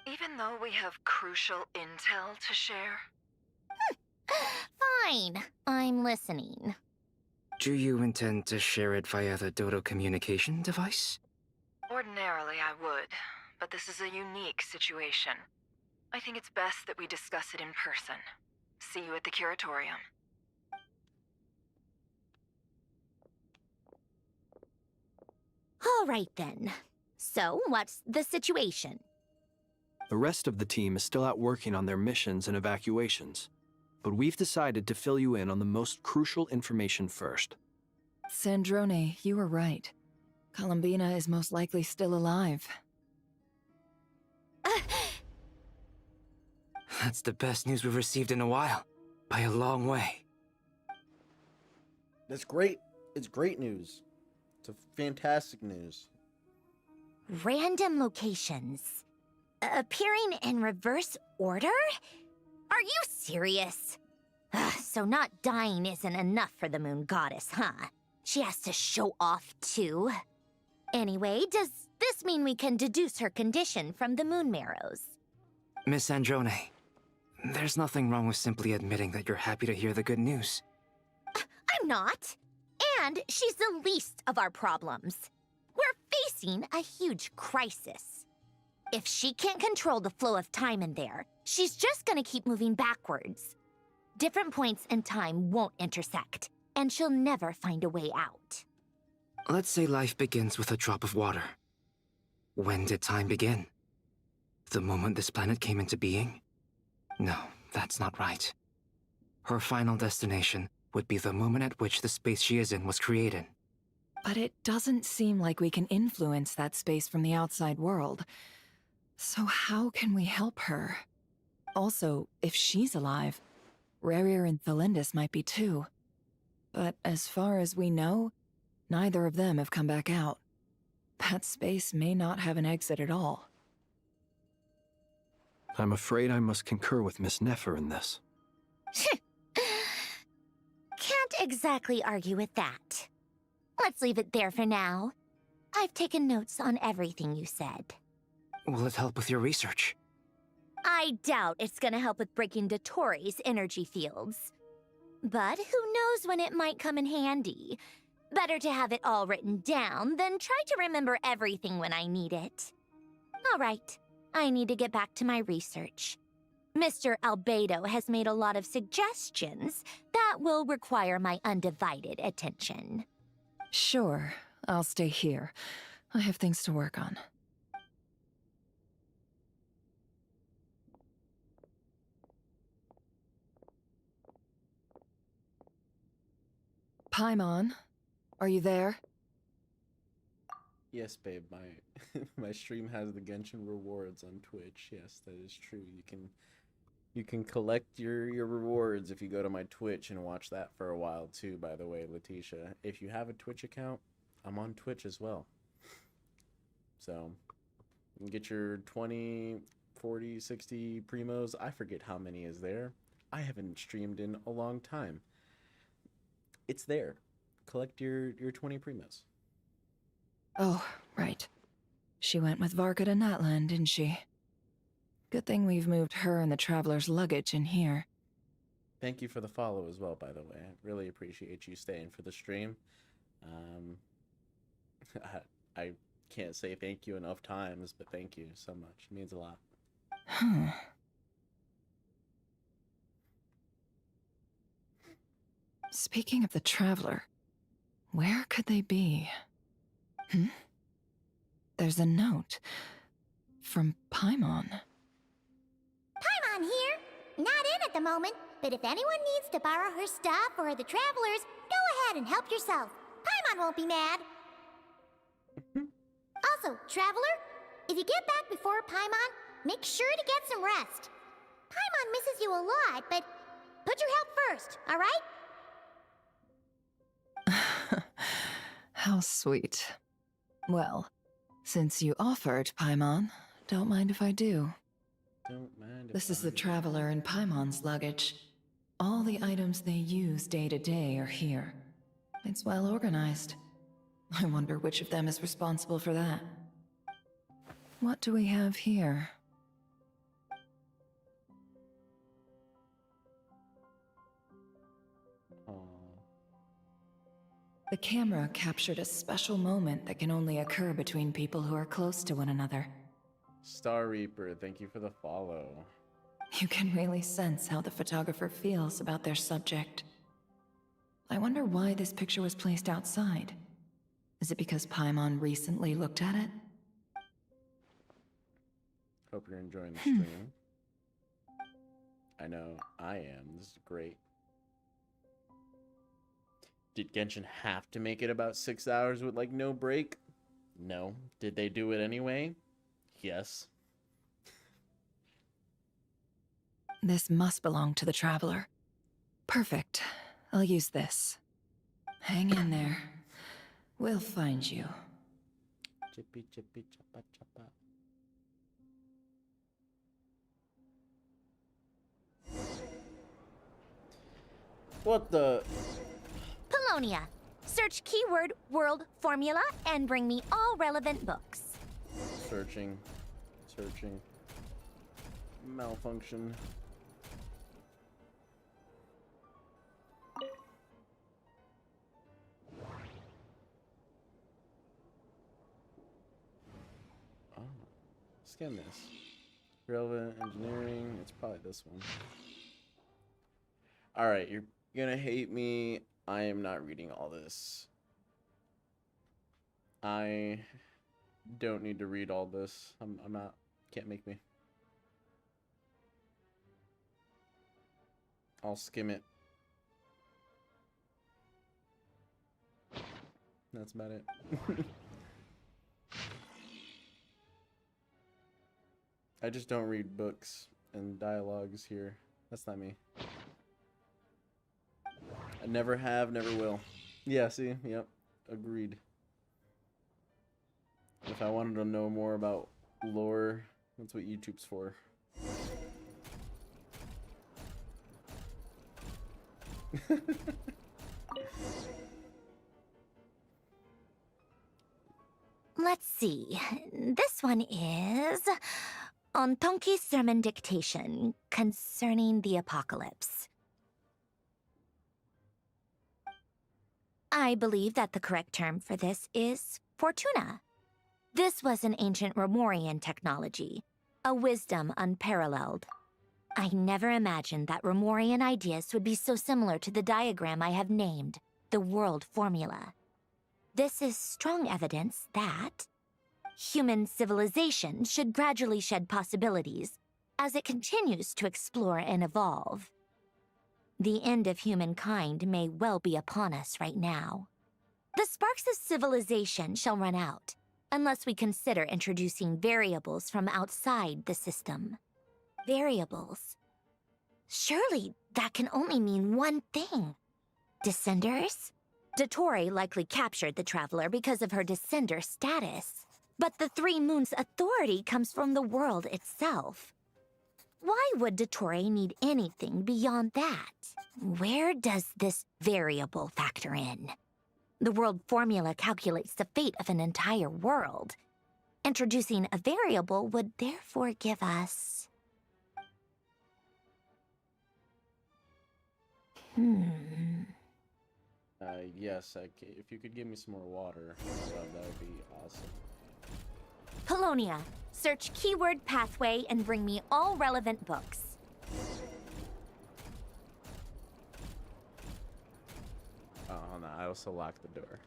Even though we have crucial intel to share? Fine. I'm listening. Do you intend to share it via the Dodo communication device? Ordinarily, I would, but this is a unique situation. I think it's best that we discuss it in person. See you at the Curatorium. All right then. So, what's the situation? The rest of the team is still out working on their missions and evacuations, but we've decided to fill you in on the most crucial information first. Sandrone, you were right. Columbina is most likely still alive. That's the best news we've received in a while, by a long way. That's great. It's great news. It's a fantastic news. Random locations. Appearing in reverse order? Are you serious? So not dying isn't enough for the moon goddess, huh? She has to show off too. Anyway, does this mean we can deduce her condition from the moon marrows? Miss Androne, there's nothing wrong with simply admitting that you're happy to hear the good news. I'm not. And she's the least of our problems. We're facing a huge crisis. If she can't control the flow of time in there, she's just gonna keep moving backwards. Different points in time won't intersect, and she'll never find a way out. Let's say life begins with a drop of water. When did time begin? The moment this planet came into being? No, that's not right. Her final destination would be the moment at which the space she is in was created. But it doesn't seem like we can influence that space from the outside world. So how can we help her? Also, if she's alive, Rerir and Thalindus might be too. But as far as we know, neither of them have come back out. That space may not have an exit at all. I'm afraid I must concur with Miss Nefer in this. Can't exactly argue with that. Let's leave it there for now. I've taken notes on everything you said. Will it help with your research? I doubt it's gonna help with breaking Dotori's energy fields. But who knows when it might come in handy. Better to have it all written down than try to remember everything when I need it. All right, I need to get back to my research. Mr. Albedo has made a lot of suggestions that will require my undivided attention. Sure, I'll stay here. I have things to work on. Paimon, are you there? Yes, babe. My my stream has the Genshin rewards on Twitch. Yes, that is true. You can collect your rewards if you go to my Twitch and watch that for a while too, by the way, Letitia. If you have a Twitch account, I'm on Twitch as well. So, you can get your 20, 40, 60 primos. I forget how many is there. I haven't streamed in a long time. It's there. Collect your 20 primos. Oh, right. She went with Varka to Natlan, didn't she? Good thing we've moved her and the Traveler's luggage in here. Thank you for the follow as well, by the way. I really appreciate you staying for the stream. I can't say thank you enough times, but thank you so much. It means a lot. Speaking of the Traveler, where could they be? There's a note from Paimon. Paimon here. Not in at the moment, but if anyone needs to borrow her stuff or the travelers, go ahead and help yourself. Paimon won't be mad. Also, traveler, if you get back before Paimon, make sure to get some rest. Paimon misses you a lot, but put your health first, all right? How sweet. Well, since you offered, Paimon, don't mind if I do. Don't mind if This is the Traveler and Paimon's luggage. All the items they use day to day are here. It's well organized. I wonder which of them is responsible for that. What do we have here? The camera captured a special moment that can only occur between people who are close to one another. Star Reaper, thank you for the follow. You can really sense how the photographer feels about their subject. I wonder why this picture was placed outside. Is it because Paimon recently looked at it? Hope you're enjoying the stream. I know I am. This is great. Did Genshin have to make it about 6 hours with like no break? No. Did they do it anyway? Yes. This must belong to the Traveler. Perfect. I'll use this. Hang in there. We'll find you. Chippy chippy choppa choppa. What the? Polonia. Search keyword world formula and bring me all relevant books. Searching. Searching. Malfunction. Oh. Scan this. Relevant engineering. It's probably this one. Alright, you're gonna hate me. I am not reading all this. I don't need to read all this. I'm not. Can't make me. I'll skim it. That's about it. I just don't read books and dialogues here. That's not me. I never have, never will. Yeah, see? Yep. Agreed. If I wanted to know more about lore, that's what YouTube's for. Let's see. This one is on Tonki's sermon dictation concerning the apocalypse. I believe that the correct term for this is Fortuna. This was an ancient Romorian technology, a wisdom unparalleled. I never imagined that Romorian ideas would be so similar to the diagram I have named, the world formula. This is strong evidence that human civilization should gradually shed possibilities as it continues to explore and evolve. The end of humankind may well be upon us right now. The sparks of civilization shall run out, unless we consider introducing variables from outside the system. Variables. Surely that can only mean one thing. Descenders? Dottore likely captured the Traveler because of her descender status. But the Three Moons' authority comes from the world itself. Why would Dottore need anything beyond that? Where does this variable factor in? The world formula calculates the fate of an entire world. Introducing a variable would therefore give us... Yes, if you could give me some more water, that would be awesome. Polonia. Search keyword pathway and bring me all relevant books. Oh, no, I also locked the door.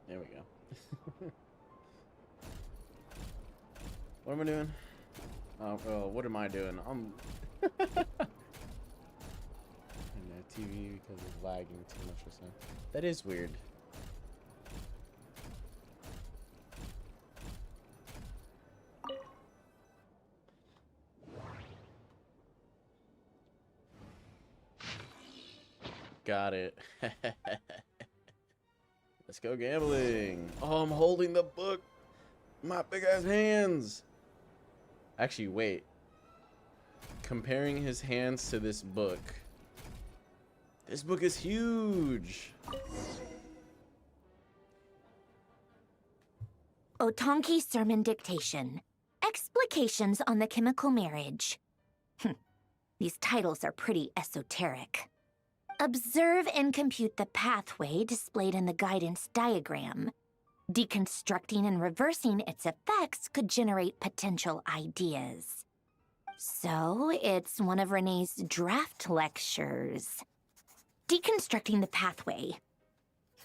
There we go. What am I doing? Oh, well, what am I doing? I'm... TV because it's lagging too much or something. That is weird. Got it. Let's go gambling. Oh, I'm holding the book. My big ass hands. Actually, wait. Comparing his hands to this book. This book is huge. Otonki Sermon Dictation. Explications on the Chemical Marriage. These titles are pretty esoteric. Observe and compute the pathway displayed in the guidance diagram. Deconstructing and reversing its effects could generate potential ideas. So, it's one of Renee's draft lectures. Deconstructing the pathway.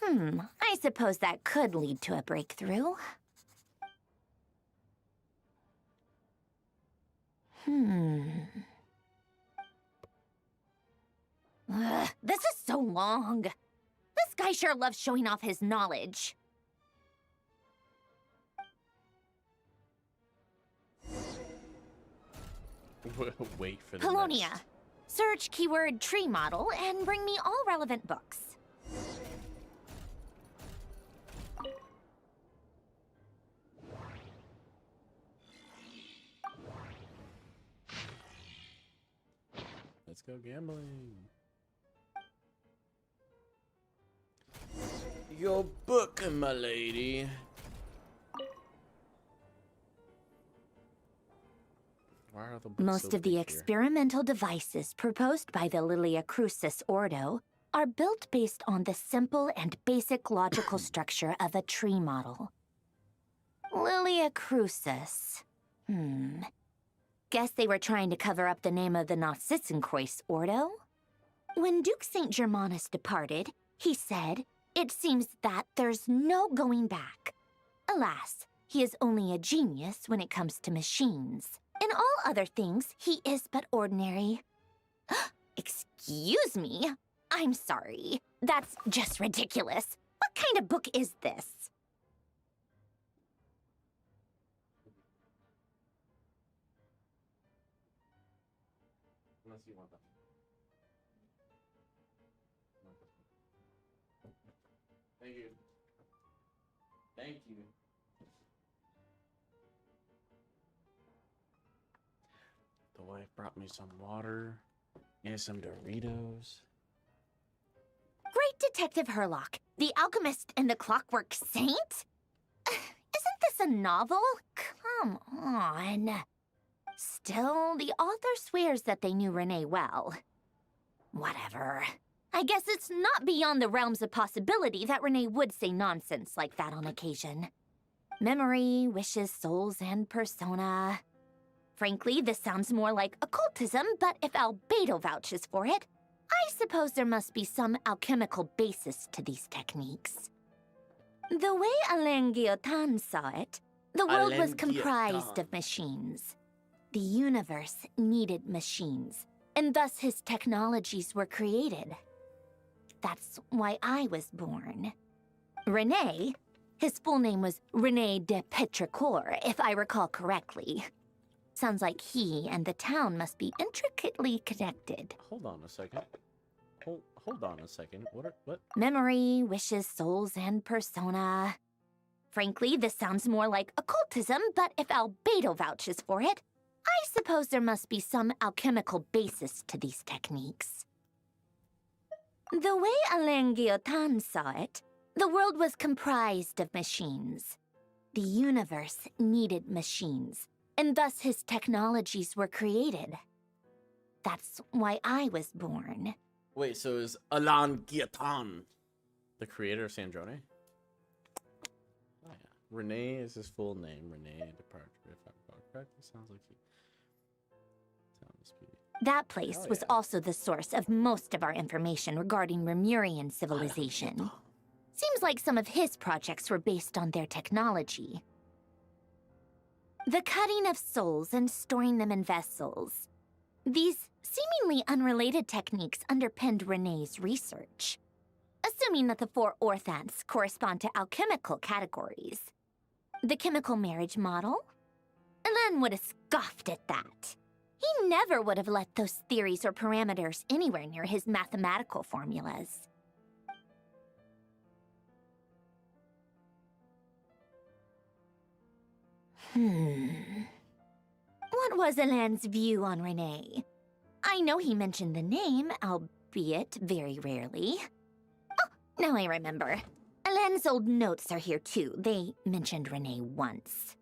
I suppose that could lead to a breakthrough. Ugh, this is so long. This guy sure loves showing off his knowledge. Wait for the Columbina. next. Search keyword tree model and bring me all relevant books. Let's go gambling. Your book, my lady. Why are the books Most so of the thick here? experimental devices proposed by the Lilia Crucis Ordo are built based on the simple and basic logical structure of a tree model. Lilia Crucis. Guess they were trying to cover up the name of the Narcissenkreuz Ordo? When Duke St. Germanus departed, he said, "It seems that there's no going back." Alas, he is only a genius when it comes to machines. In all other things, he is but ordinary. Excuse me? I'm sorry. That's just ridiculous. What kind of book is this? Unless you want that. Thank you. Thank you. The wife brought me some water and some Doritos. Great Detective Herlock, the alchemist and the clockwork saint? Isn't this a novel? Come on. Still, the author swears that they knew Renee well. Whatever. I guess it's not beyond the realms of possibility that Renee would say nonsense like that on occasion. Memory, wishes, souls, and persona. Frankly, this sounds more like occultism, but if Albedo vouches for it, I suppose there must be some alchemical basis to these techniques. The way Alain Guillotin saw it, the world was comprised of machines. The universe needed machines, and thus his technologies were created. That's why I was born. René, his full name was René de Petrichor, if I recall correctly. Sounds like he and the town must be intricately connected. Hold on a second. Hold on a second. What? Memory, wishes, souls, and persona. Frankly, this sounds more like occultism, but if Albedo vouches for it, I suppose there must be some alchemical basis to these techniques. The way Alain Guillotin saw it, the world was comprised of machines. The universe needed machines, and thus his technologies were created. That's why I was born. Wait, so is Alain Guillotin the creator of Sandrone? Oh, yeah. Renee is his full name. Renee Departure, if I recall correctly. Sounds like he... That place was also the source of most of our information regarding Remurian civilization. Seems like some of his projects were based on their technology. The cutting of souls and storing them in vessels. These seemingly unrelated techniques underpinned Renee's research. Assuming that the 4 orthants correspond to alchemical categories. The chemical marriage model? Alain would have scoffed at that. He never would have let those theories or parameters anywhere near his mathematical formulas. What was Alain's view on Renee? I know he mentioned the name, albeit very rarely. Oh, now I remember. Alain's old notes are here too. They mentioned Renee once.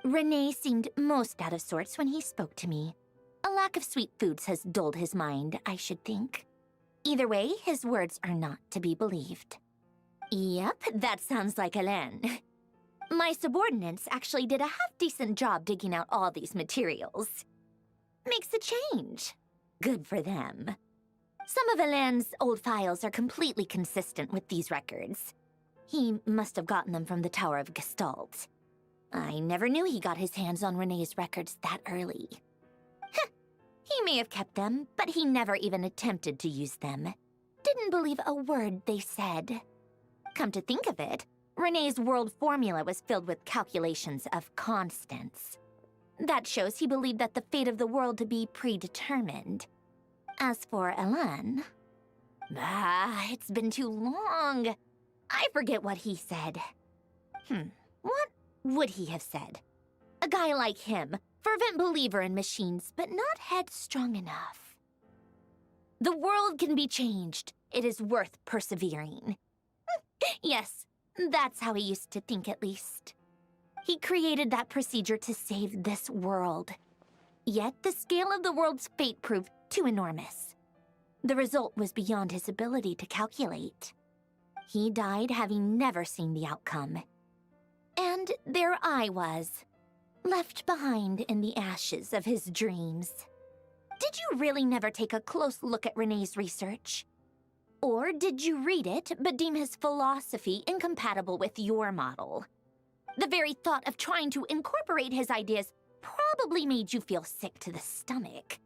Renee seemed most out of sorts when he spoke to me. A lack of sweet foods has dulled his mind, I should think. Either way, his words are not to be believed. Yep, that sounds like Alain. My subordinates actually did a half-decent job digging out all these materials. makes a change. Good for them. Some of Alain's old files are completely consistent with these records. He must have gotten them from the Tower of Gestalt. I never knew he got his hands on Renee's records that early. Heh, he may have kept them, but he never even attempted to use them. Didn't believe a word they said. Come to think of it, Renee's world formula was filled with calculations of constants. That shows he believed that the fate of the world to be predetermined. As for Alain... it's been too long. I forget what he said. What would he have said? A guy like him, fervent believer in machines, but not headstrong enough. The world can be changed. It is worth persevering. Yes, that's how he used to think at least. He created that procedure to save this world. Yet the scale of the world's fate proved too enormous. The result was beyond his ability to calculate. He died having never seen the outcome. And there I was, left behind in the ashes of his dreams. Did you really never take a close look at Renee's research? Or did you read it but deem his philosophy incompatible with your model? The very thought of trying to incorporate his ideas probably made you feel sick to the stomach.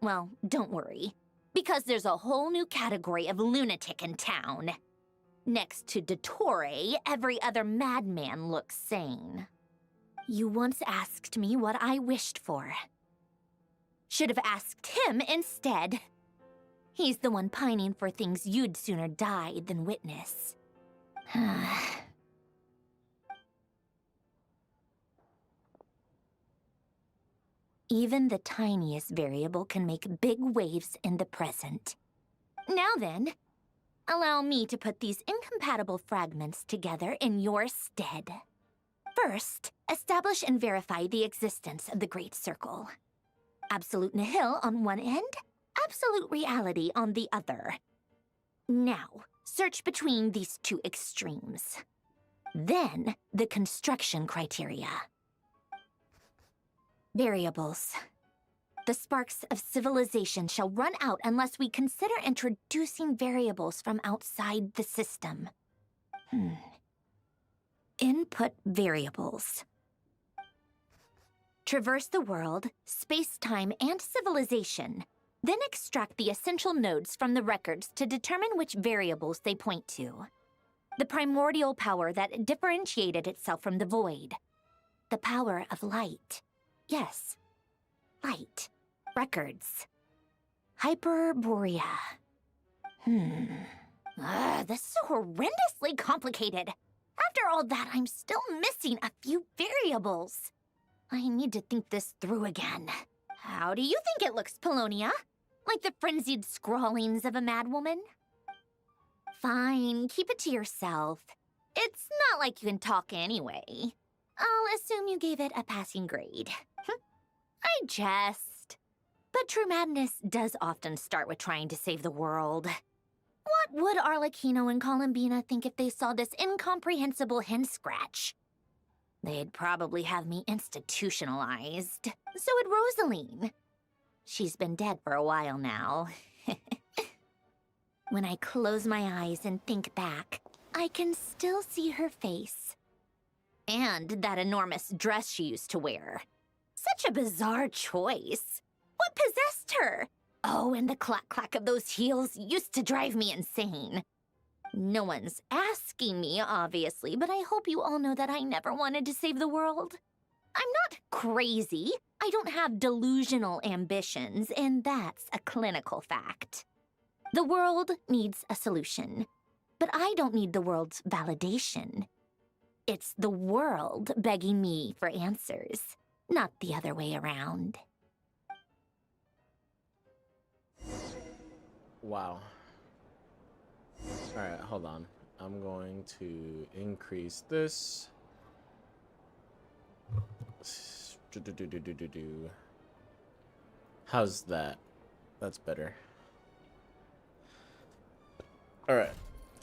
Well, don't worry, because there's a whole new category of lunatic in town. Next to Dottore, every other madman looks sane. You once asked me what I wished for. Should have asked him instead. He's the one pining for things you'd sooner die than witness. Even the tiniest variable can make big waves in the present. Now then, allow me to put these incompatible fragments together in your stead. First, establish and verify the existence of the Great Circle. Absolute nihil on one end, absolute reality on the other. Now, search between these two extremes. Then, the construction criteria. Variables. The sparks of civilization shall run out unless we consider introducing variables from outside the system. Input variables. Traverse the world, space-time, and civilization. Then extract the essential nodes from the records to determine which variables they point to. The primordial power that differentiated itself from the void. The power of light. Yes, light. Records. Hyperborea. This is horrendously complicated. After all that, I'm still missing a few variables. I need to think this through again. How do you think it looks, Polonia? Like the frenzied scrawlings of a madwoman? Fine, keep it to yourself. It's not like you can talk anyway. I'll assume you gave it a passing grade. I jest. But true madness does often start with trying to save the world. What would Arlecchino and Columbina think if they saw this incomprehensible hen scratch? They'd probably have me institutionalized. So would Rosaline. She's been dead for a while now. When I close my eyes and think back, I can still see her face. And that enormous dress she used to wear. Such a bizarre choice. What possessed her? Oh, and the clack-clack of those heels used to drive me insane. No one's asking me, obviously, but I hope you all know that I never wanted to save the world. I'm not crazy. I don't have delusional ambitions, and that's a clinical fact. The world needs a solution, but I don't need the world's validation. It's the world begging me for answers, not the other way around. Wow. Alright, hold on. I'm going to increase this. How's that? That's better. Alright.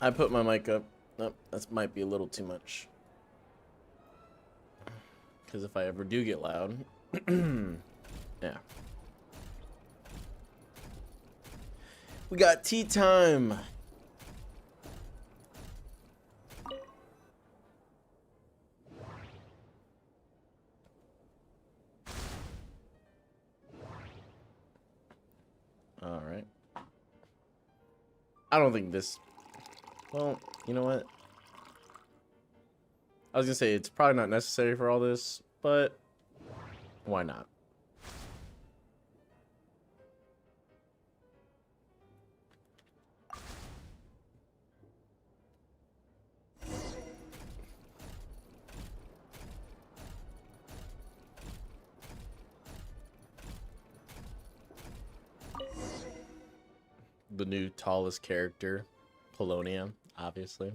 I put my mic up. Nope, that might be a little too much. Because if I ever do get loud... yeah. We got tea time. All right. I don't think this... Well, you know what? I was gonna say it's probably not necessary for all this, but why not? The new tallest character, Hyoplenenia, obviously,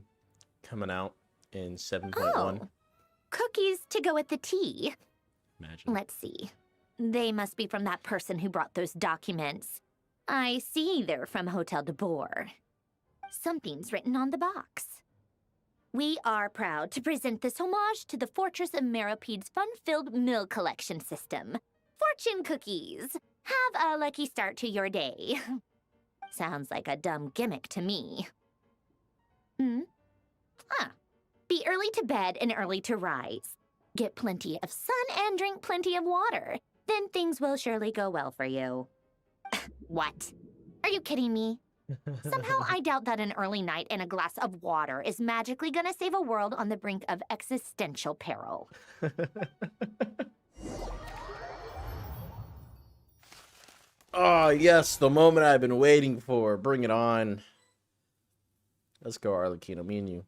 coming out in 7.1. Oh, cookies to go with the tea. Imagine. Let's see. They must be from that person who brought those documents. I see they're from Hotel de Boer. Something's written on the box. We are proud to present this homage to the Fortress of Meropede's fun-filled meal collection system. Fortune cookies. Have a lucky start to your day. Sounds like a dumb gimmick to me. Be early to bed and early to rise. Get plenty of sun and drink plenty of water. Then things will surely go well for you. What? Are you kidding me? Somehow I doubt that an early night and a glass of water is magically gonna save a world on the brink of existential peril. Oh, yes, the moment I've been waiting for. Bring it on. Let's go, Arlecchino, me and you.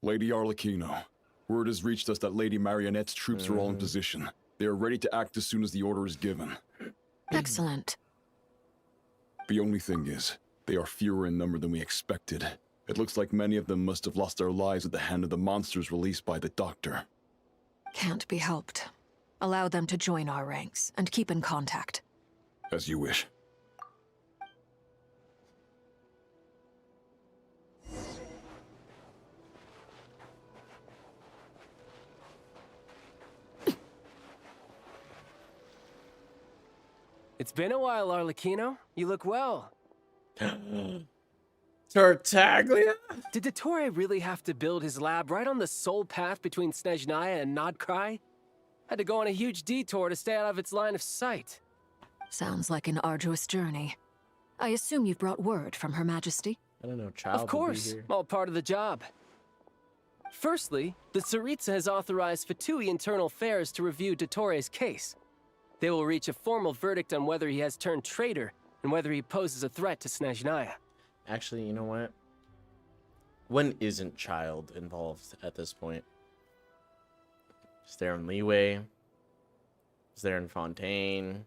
Lady Arlecchino, word has reached us that Lady Marionette's troops are all in position. They are ready to act as soon as the order is given. Excellent. The only thing is, they are fewer in number than we expected. It looks like many of them must have lost their lives at the hand of the monsters released by the Doctor. Can't be helped. Allow them to join our ranks, and keep in contact. As you wish. It's been a while, Arlecchino. You look well. Tartaglia? Did Dottore really have to build his lab right on the sole path between Snezhnaya and Krai? Had to go on a huge detour to stay out of its line of sight. Sounds like an arduous journey. I assume you've brought word from Her Majesty? I don't know, child. Of course, all part of the job. Firstly, the Tsaritsa has authorized Fatui Internal Affairs to review Dottore's case. They will reach a formal verdict on whether he has turned traitor and whether he poses a threat to Snezhnaya. Actually, you know what? When isn't child involved at this point? Is there in Leeway? Is there in Fontaine?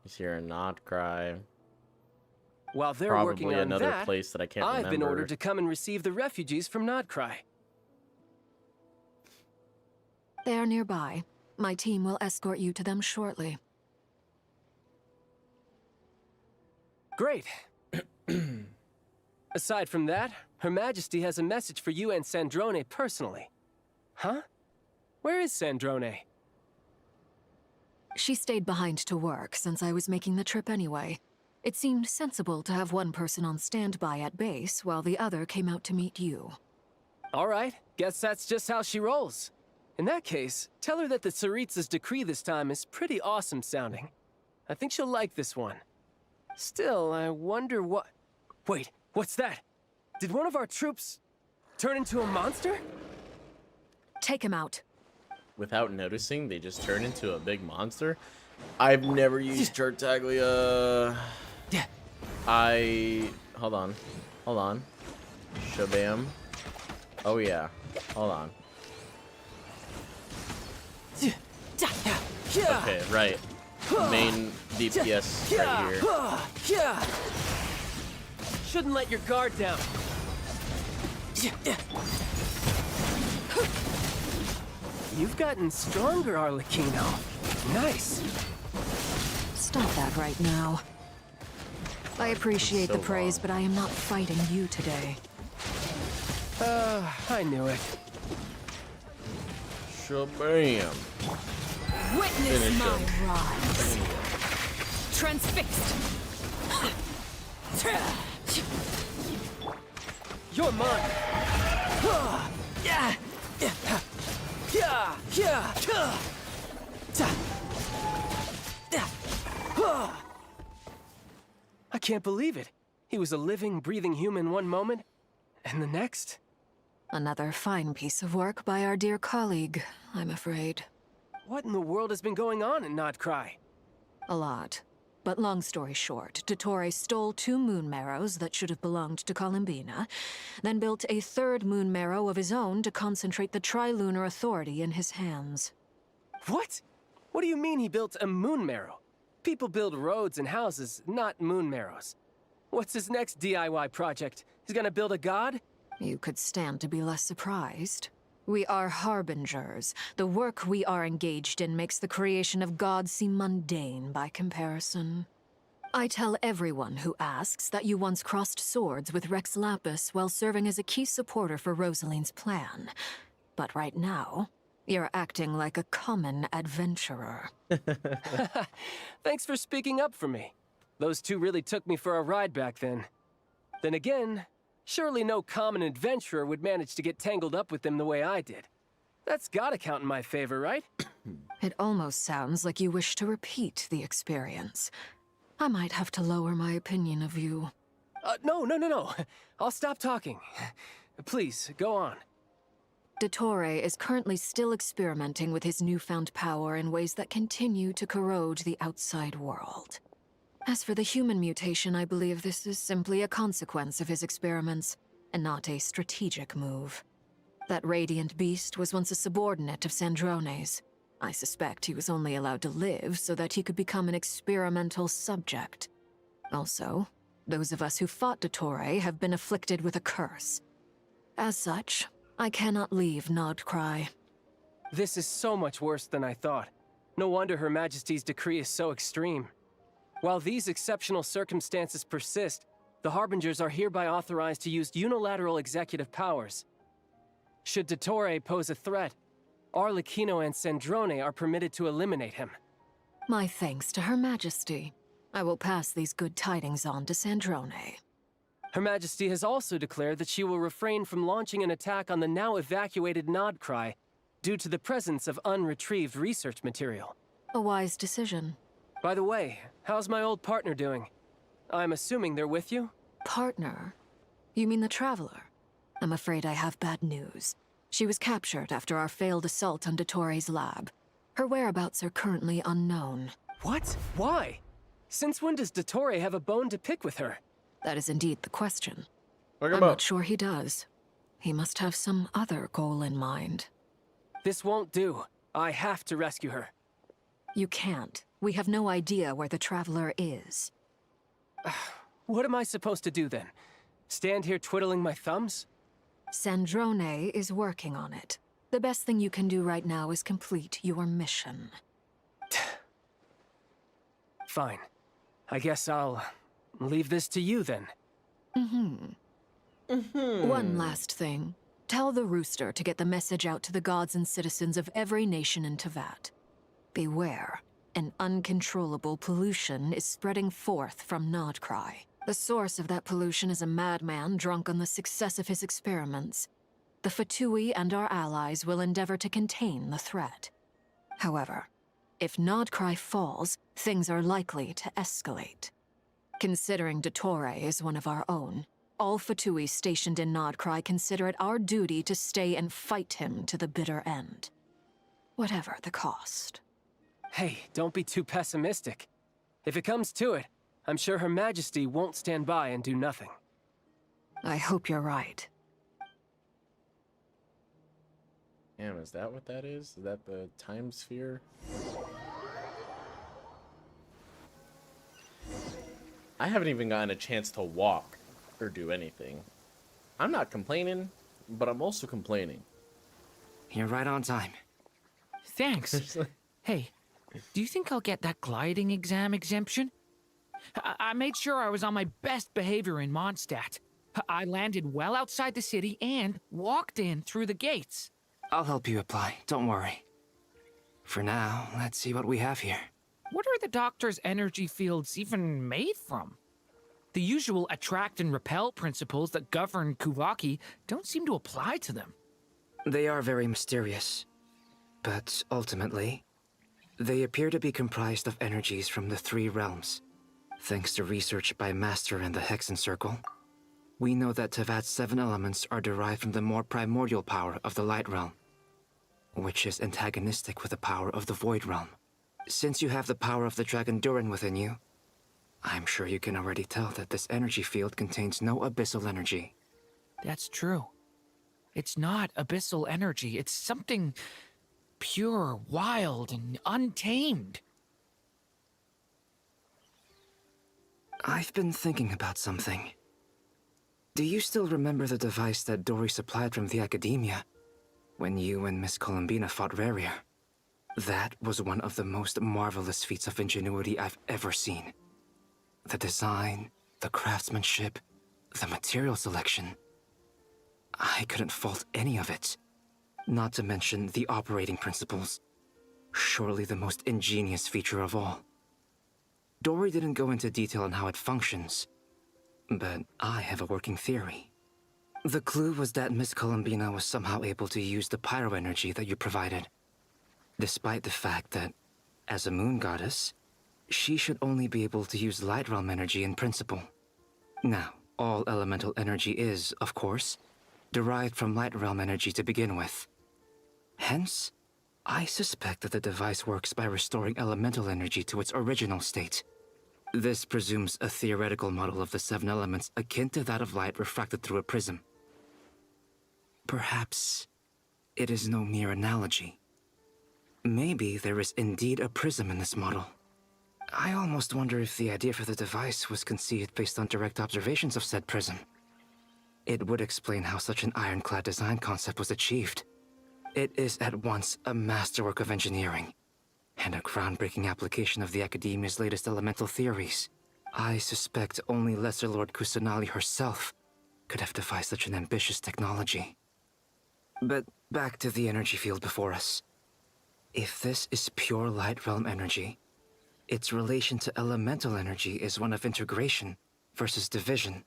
Is here in Krai? While they're Probably working on another that, place that I can't I've remember. been ordered to come and receive the refugees from Krai. They are nearby. My team will escort you to them shortly. Great. Aside from that, Her Majesty has a message for you and Sandrone personally. Huh? Where is Sandrone? She stayed behind to work since I was making the trip anyway. It seemed sensible to have one person on standby at base while the other came out to meet you. All right, guess that's just how she rolls. In that case, tell her that the Tsaritsa's decree this time is pretty awesome sounding. I think she'll like this one. Still, I wonder what... Wait, what's that? Did one of our troops turn into a monster? Take him out. Without noticing, they just turn into a big monster. I've never used Tartaglia. Hold on. Hold on. Shabam. Oh, yeah. Hold on. Okay, right. Main DPS right here. Shouldn't let your guard down. You've gotten stronger, Arlecchino. Nice. Stop that right now. I appreciate the praise, but I am not fighting you today. I knew it. Shabam. Witness Finish my him. rise. Transfixed. You're mine. I can't believe it. He was a living, breathing human one moment, and the next? Another fine piece of work by our dear colleague, I'm afraid. What in the world has been going on in Krai? A lot. But long story short, Dottore stole 2 moon marrows that should have belonged to Columbina, then built a 3rd moon marrow of his own to concentrate the Trilunar Authority in his hands. What? What do you mean he built a moon marrow? People build roads and houses, not moon marrows. What's his next DIY project? He's gonna build a god? You could stand to be less surprised. We are harbingers. The work we are engaged in makes the creation of gods seem mundane by comparison. I tell everyone who asks that you once crossed swords with Rex Lapis while serving as a key supporter for Rosaline's plan. But right now, you're acting like a common adventurer. Thanks for speaking up for me. Those 2 really took me for a ride back then. Then again, surely no common adventurer would manage to get tangled up with them the way I did. That's gotta count in my favor, right? It almost sounds like you wish to repeat the experience. I might have to lower my opinion of you. No. I'll stop talking. Please, go on. Dottore is currently still experimenting with his newfound power in ways that continue to corrode the outside world. As for the human mutation, I believe this is simply a consequence of his experiments, and not a strategic move. That radiant beast was once a subordinate of Sandrone's. I suspect he was only allowed to live so that he could become an experimental subject. Also, those of us who fought Dottore have been afflicted with a curse. As such, I cannot leave Krai. This is so much worse than I thought. No wonder Her Majesty's decree is so extreme. While these exceptional circumstances persist, the Harbingers are hereby authorized to use unilateral executive powers. Should Dottore pose a threat, Arlecchino and Sandrone are permitted to eliminate him. My thanks to Her Majesty. I will pass these good tidings on to Sandrone. Her Majesty has also declared that she will refrain from launching an attack on the now evacuated Krai due to the presence of unretrieved research material. A wise decision. By the way, how's my old partner doing? I'm assuming they're with you? Partner? You mean the Traveler? I'm afraid I have bad news. She was captured after our failed assault on Dottore's lab. Her whereabouts are currently unknown. What? Why? Since when does Dottore have a bone to pick with her? That is indeed the question. I'm not sure he does. He must have some other goal in mind. This won't do. I have to rescue her. You can't. We have no idea where the Traveler is. What am I supposed to do then? Stand here twiddling my thumbs? Sandrone is working on it. The best thing you can do right now is complete your mission. Fine. I guess I'll leave this to you then. One last thing. Tell the Rooster to get the message out to the gods and citizens of every nation in Tevat. Beware. An uncontrollable pollution is spreading forth from Krai. The source of that pollution is a madman drunk on the success of his experiments. The Fatui and our allies will endeavor to contain the threat. However, if Krai falls, things are likely to escalate. Considering Dottore is one of our own, all Fatui stationed in Krai consider it our duty to stay and fight him to the bitter end. Whatever the cost. Hey, don't be too pessimistic. If it comes to it, I'm sure Her Majesty won't stand by and do nothing. I hope you're right. Damn, is that what that is? Is that the time sphere? I haven't even gotten a chance to walk or do anything. I'm not complaining, but I'm also complaining. You're right on time. Thanks. Hey, do you think I'll get that gliding exam exemption? I made sure I was on my best behavior in Mondstadt. I landed well outside the city and walked in through the gates. I'll help you apply, don't worry. For now, let's see what we have here. What are the doctor's energy fields even made from? The usual attract and repel principles that govern Kuvaki don't seem to apply to them. They are very mysterious, but ultimately, they appear to be comprised of energies from the 3 realms. Thanks to research by Master and the Hexen Circle, we know that Tevat's 7 elements are derived from the more primordial power of the Light Realm, which is antagonistic with the power of the Void Realm. Since you have the power of the Dragon Durin within you, I'm sure you can already tell that this energy field contains no abyssal energy. That's true. It's not abyssal energy. It's something pure, wild, and untamed. I've been thinking about something. Do you still remember the device that Dory supplied from the Academia when you and Miss Columbina fought Raria? That was one of the most marvelous feats of ingenuity I've ever seen. The design, the craftsmanship, the material selection. I couldn't fault any of it. Not to mention the operating principles. Surely the most ingenious feature of all. Dory didn't go into detail on how it functions, but I have a working theory. The clue was that Miss Columbina was somehow able to use the pyro energy that you provided, despite the fact that, as a moon goddess, she should only be able to use Light Realm energy in principle. Now, all elemental energy is, of course, derived from Light Realm energy to begin with. Hence, I suspect that the device works by restoring elemental energy to its original state. This presumes a theoretical model of the 7 elements akin to that of light refracted through a prism. Perhaps it is no mere analogy. Maybe there is indeed a prism in this model. I almost wonder if the idea for the device was conceived based on direct observations of said prism. It would explain how such an ironclad design concept was achieved. It is at once a masterwork of engineering and a groundbreaking application of the Academia's latest elemental theories. I suspect only Lesser Lord Kusanali herself could have devised such an ambitious technology. But back to the energy field before us. If this is pure Light Realm energy, its relation to elemental energy is one of integration versus division.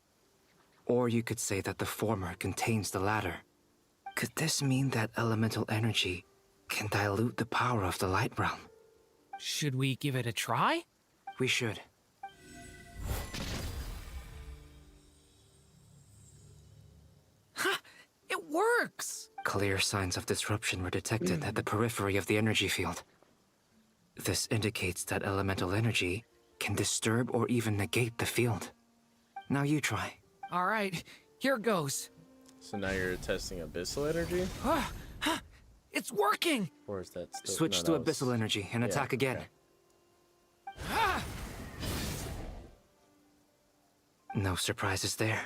Or you could say that the former contains the latter. Could this mean that elemental energy can dilute the power of the Light Realm? Should we give it a try? We should. Ha! It works! Clear signs of disruption were detected at the periphery of the energy field. This indicates that elemental energy can disturb or even negate the field. Now you try. All right, here goes. So now you're testing abyssal energy? It's working! Or is that still... Switch to abyssal energy and attack again. Okay. No surprises there.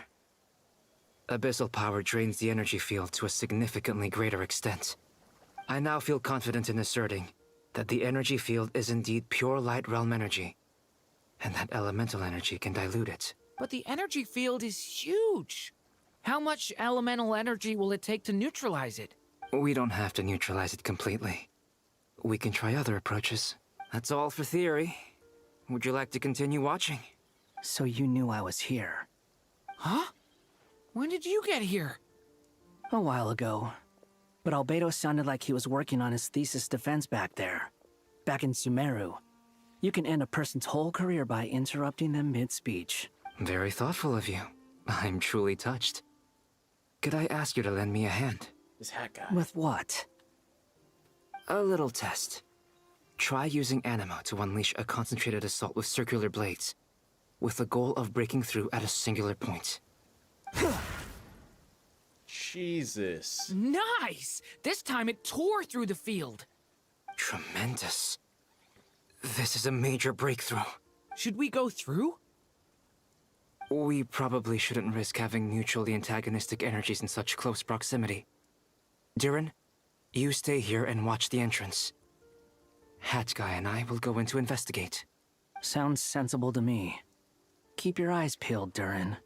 Abyssal power drains the energy field to a significantly greater extent. I now feel confident in asserting that the energy field is indeed pure Light Realm energy, and that elemental energy can dilute it. But the energy field is huge. How much elemental energy will it take to neutralize it? We don't have to neutralize it completely. We can try other approaches. That's all for theory. Would you like to continue watching? So you knew I was here. Huh? When did you get here? A while ago. But Albedo sounded like he was working on his thesis defense back there. Back in Sumeru. You can end a person's whole career by interrupting them mid-speech. Very thoughtful of you. I'm truly touched. Could I ask you to lend me a hand? This hat guy. With what? A little test. Try using Animo to unleash a concentrated assault with circular blades, with the goal of breaking through at a singular point. Jesus. Nice! This time it tore through the field. Tremendous. This is a major breakthrough. Should we go through? We probably shouldn't risk having mutually antagonistic energies in such close proximity. Durin, you stay here and watch the entrance. Hat Guy and I will go in to investigate. Sounds sensible to me. Keep your eyes peeled, Durin.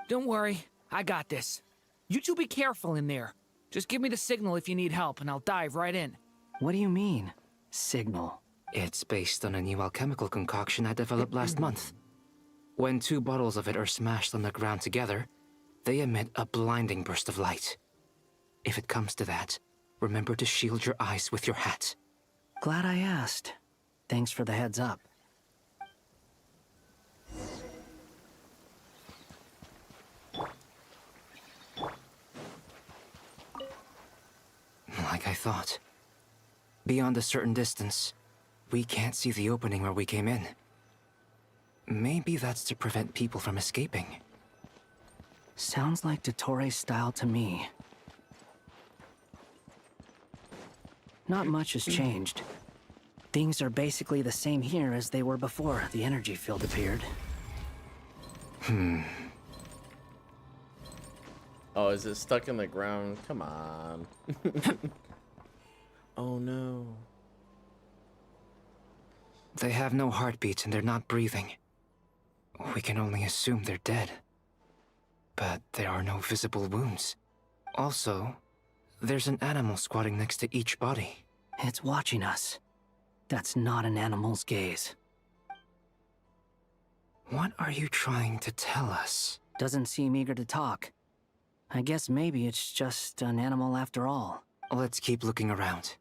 Don't worry, I got this. You two be careful in there. Just give me the signal if you need help, and I'll dive right in. What do you mean, signal? It's based on a new alchemical concoction I developed last month. When two bottles of it are smashed on the ground together, they emit a blinding burst of light. If it comes to that, remember to shield your eyes with your hat. Glad I asked. Thanks for the heads up. Like I thought. Beyond a certain distance, we can't see the opening where we came in. Maybe that's to prevent people from escaping. Sounds like Dottore style to me. Not much has changed. Things are basically the same here as they were before the energy field appeared. Oh, is it stuck in the ground? Come on. Oh no. They have no heartbeat and they're not breathing. We can only assume they're dead. But there are no visible wounds. Also, there's an animal squatting next to each body. It's watching us. That's not an animal's gaze. What are you trying to tell us? Doesn't seem eager to talk. I guess maybe it's just an animal after all. Let's keep looking around.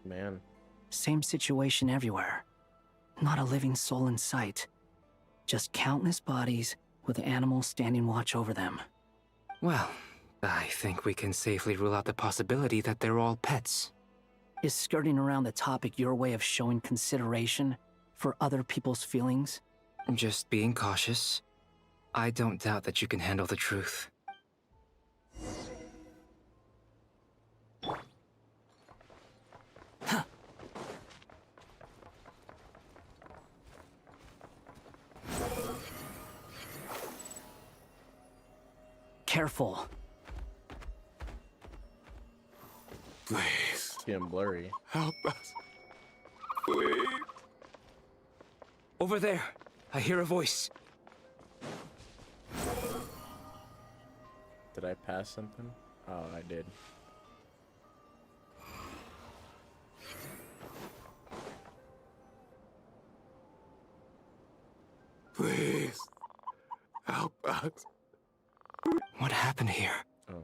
Man. Same situation everywhere. Not a living soul in sight. Just countless bodies with animals standing watch over them. Well, I think we can safely rule out the possibility that they're all pets. Is skirting around the topic your way of showing consideration for other people's feelings? Just being cautious. I don't doubt that you can handle the truth. Careful. Please. It's getting blurry. Help us. Please. Over there. I hear a voice. Did I pass something? Oh, I did. Please. Help us. What happened here? Oh.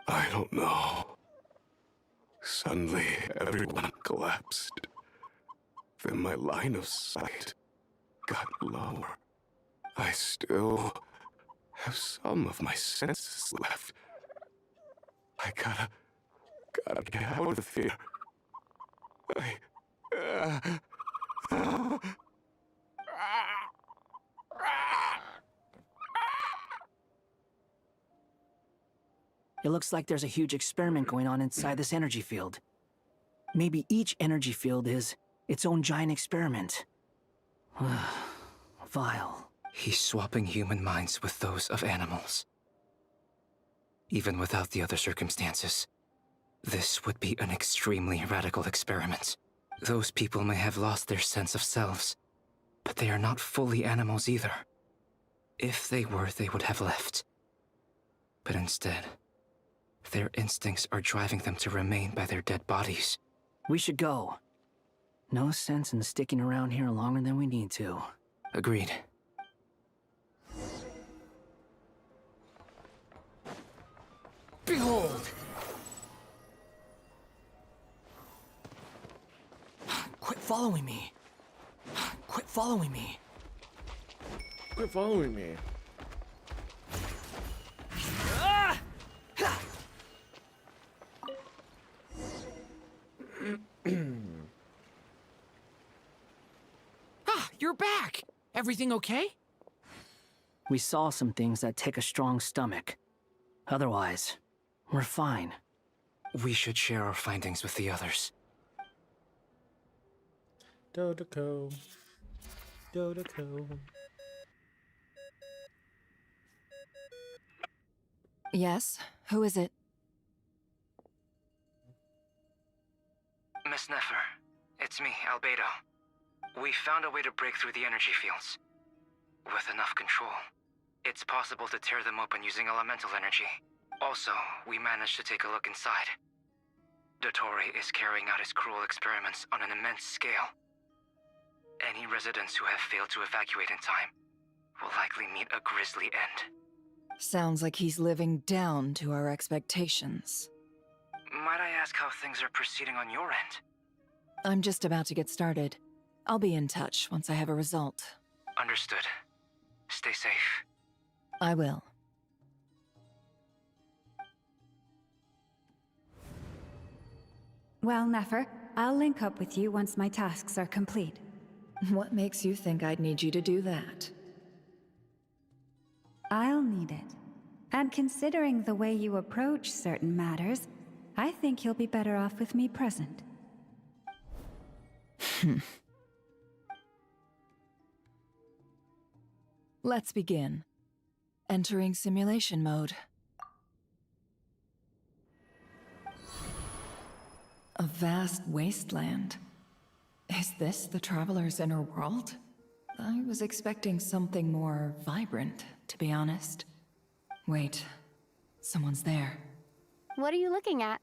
I don't know. Suddenly, everyone collapsed. Then my line of sight got lower. I still have some of my senses left. I gotta get out of here. It looks like there's a huge experiment going on inside this energy field. Maybe each energy field is its own giant experiment. Vile. He's swapping human minds with those of animals. Even without the other circumstances, this would be an extremely radical experiment. Those people may have lost their sense of selves, but they are not fully animals either. If they were, they would have left. But instead, their instincts are driving them to remain by their dead bodies. We should go. No sense in sticking around here longer than we need to. Agreed. Behold! Quit following me. Quit following me. Quit following me. You're back! Everything okay? We saw some things that take a strong stomach. Otherwise, we're fine. We should share our findings with the others. Dodoco. Dodoco. Yes? Who is it? Miss Nefer, it's me, Albedo. We found a way to break through the energy fields. With enough control, it's possible to tear them open using elemental energy. Also, we managed to take a look inside. Dottore is carrying out his cruel experiments on an immense scale. Any residents who have failed to evacuate in time will likely meet a grisly end. Sounds like he's living down to our expectations. Might I ask how things are proceeding on your end? I'm just about to get started. I'll be in touch once I have a result. Understood. Stay safe. I will. Well, Nefer, I'll link up with you once my tasks are complete. What makes you think I'd need you to do that? I'll need it. And considering the way you approach certain matters, I think you'll be better off with me present. Let's begin. Entering simulation mode. A vast wasteland. Is this the Traveler's inner world? I was expecting something more vibrant, to be honest. Wait, someone's there. What are you looking at?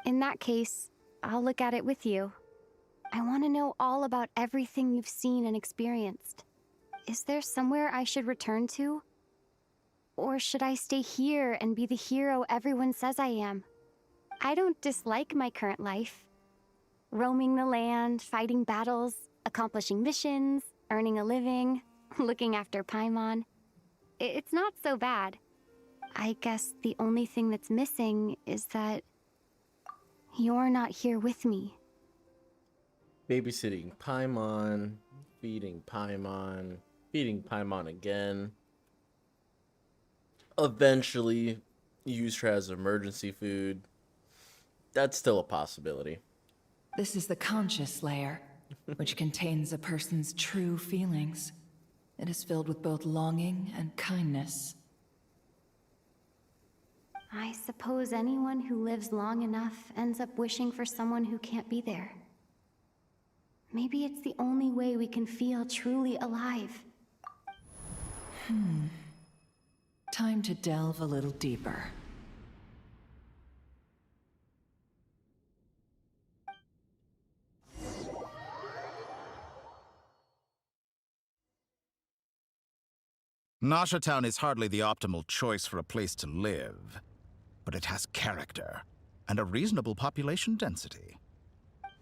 In that case, I'll look at it with you. I want to know all about everything you've seen and experienced. Is there somewhere I should return to? Or should I stay here and be the hero everyone says I am? I don't dislike my current life. Roaming the land, fighting battles, accomplishing missions, earning a living, looking after Paimon. It's not so bad. I guess the only thing that's missing is that you're not here with me. Babysitting Paimon, feeding Paimon, feeding Paimon again. Eventually, use her as emergency food. That's still a possibility. This is the conscious layer, which contains a person's true feelings. It is filled with both longing and kindness. I suppose anyone who lives long enough ends up wishing for someone who can't be there. Maybe it's the only way we can feel truly alive. Time to delve a little deeper. Nasha Town is hardly the optimal choice for a place to live, but it has character and a reasonable population density.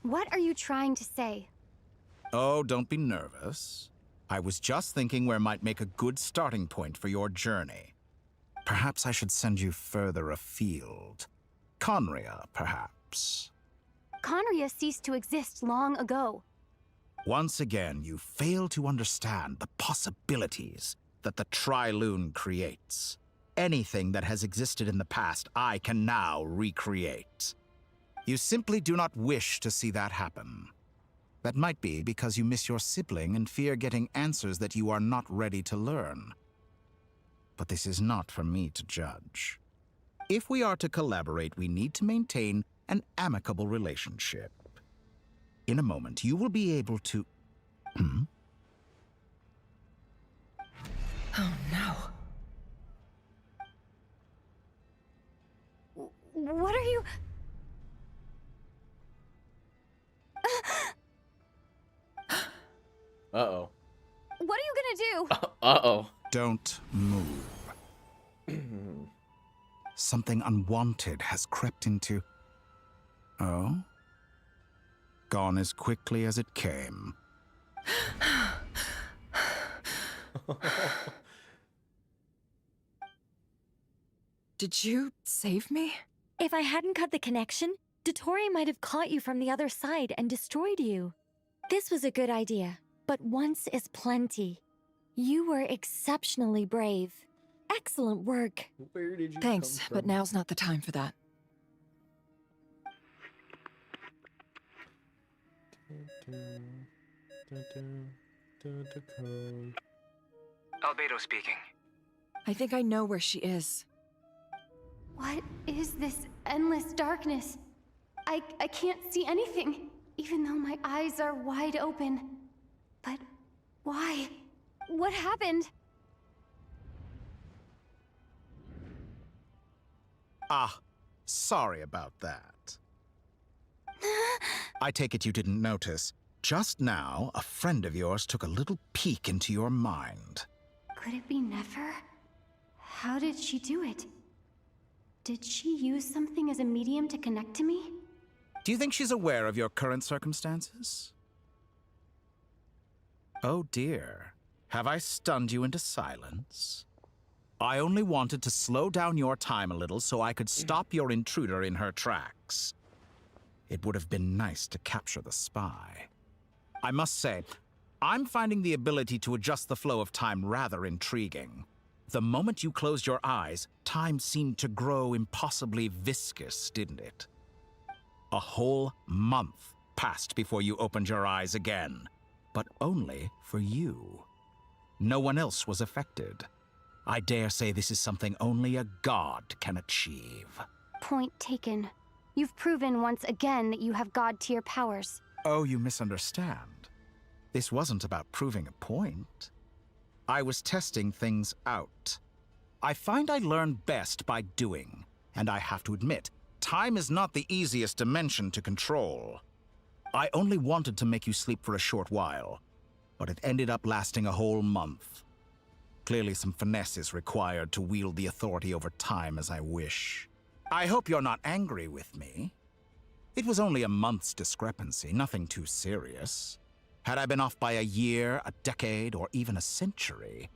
What are you trying to say? Oh, don't be nervous. I was just thinking where might make a good starting point for your journey. Perhaps I should send you further afield. Conria, perhaps. Conria ceased to exist long ago. Once again, you fail to understand the possibilities that the Tri-Lune creates. Anything that has existed in the past, I can now recreate. You simply do not wish to see that happen. That might be because you miss your sibling and fear getting answers that you are not ready to learn. But this is not for me to judge. If we are to collaborate, we need to maintain an amicable relationship. In a moment, you will be able to... Oh no. What are you... Uh-oh. What are you gonna do? Uh-oh. Don't move. Something unwanted has crept into... Oh? Gone as quickly as it came. Did you save me? If I hadn't cut the connection, Dottore might have caught you from the other side and destroyed you. This was a good idea, but once is plenty. You were exceptionally brave. Excellent work. Where did you Thanks, come but from? now's not the time for that. Albedo speaking. I think I know where she is. What is this endless darkness? I can't see anything. even though my eyes are wide open. But why? What happened? Ah, sorry about that. I take it you didn't notice. Just now, a friend of yours took a little peek into your mind. Could it be Nefer? How did she do it? Did she use something as a medium to connect to me? Do you think she's aware of your current circumstances? Oh dear. Have I stunned you into silence? I only wanted to slow down your time a little so I could stop your intruder in her tracks. It would have been nice to capture the spy. I must say, I'm finding the ability to adjust the flow of time rather intriguing. The moment you closed your eyes, time seemed to grow impossibly viscous, didn't it? A whole month passed before you opened your eyes again, but only for you. No one else was affected. I dare say this is something only a god can achieve. Point taken. You've proven once again that you have god-tier powers. Oh, you misunderstand. This wasn't about proving a point. I was testing things out. I find I learn best by doing, and I have to admit, time is not the easiest dimension to control. I only wanted to make you sleep for a short while, but it ended up lasting a whole month. Clearly some finesse is required to wield the authority over time as I wish. I hope you're not angry with me. It was only a month's discrepancy, nothing too serious. Had I been off by a year, a decade, or even a century,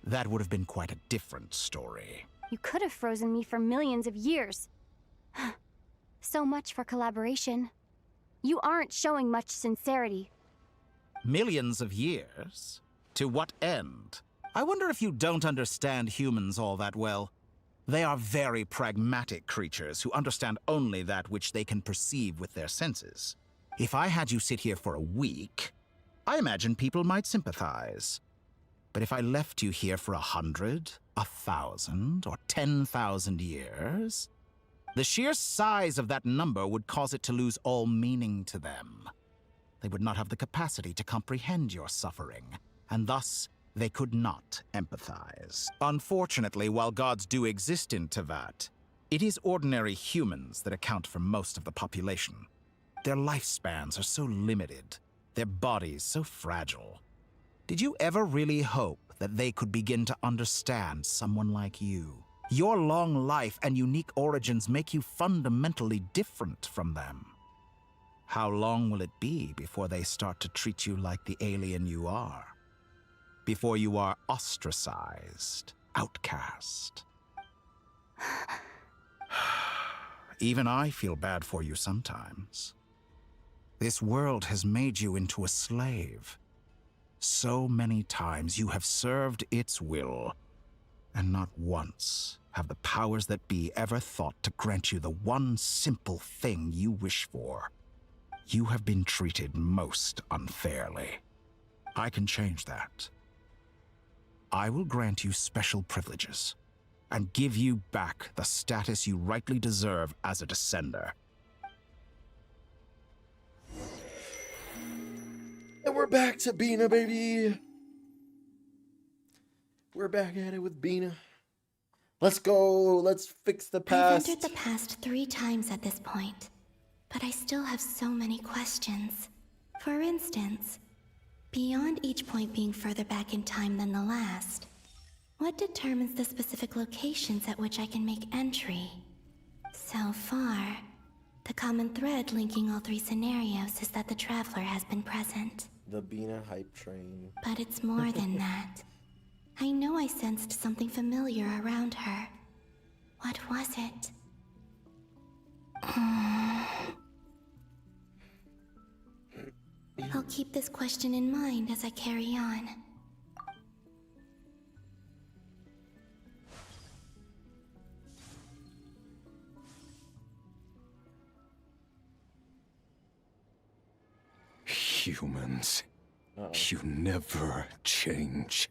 that would have been quite a different story. You could have frozen me for millions of years. So much for collaboration. You aren't showing much sincerity. Millions of years? To what end? I wonder if you don't understand humans all that well. They are very pragmatic creatures who understand only that which they can perceive with their senses. If I had you sit here for a week, I imagine people might sympathize. But if I left you here for 100, 1,000, or 10,000 years, the sheer size of that number would cause it to lose all meaning to them. They would not have the capacity to comprehend your suffering, and thus they could not empathize. Unfortunately, while gods do exist in Tevat, it is ordinary humans that account for most of the population. Their lifespans are so limited, their bodies so fragile. Did you ever really hope that they could begin to understand someone like you? Your long life and unique origins make you fundamentally different from them. How long will it be before they start to treat you like the alien you are? Before you are ostracized, outcast? Even I feel bad for you sometimes. This world has made you into a slave. So many times you have served its will, and not once have the powers that be ever thought to grant you the one simple thing you wish for. You have been treated most unfairly. I can change that. I will grant you special privileges and give you back the status you rightly deserve as a descender. And we're back to Bina, baby. We're back at it with Bina. Let's go. Let's fix the past. I've entered the past 3 times at this point, but I still have so many questions. For instance, beyond each point being further back in time than the last, what determines the specific locations at which I can make entry? So far, the common thread linking all 3 scenarios is that the Traveler has been present. The Bina hype train. But it's more than that. I know I sensed something familiar around her. What was it? I'll keep this question in mind as I carry on. Humans, you never change.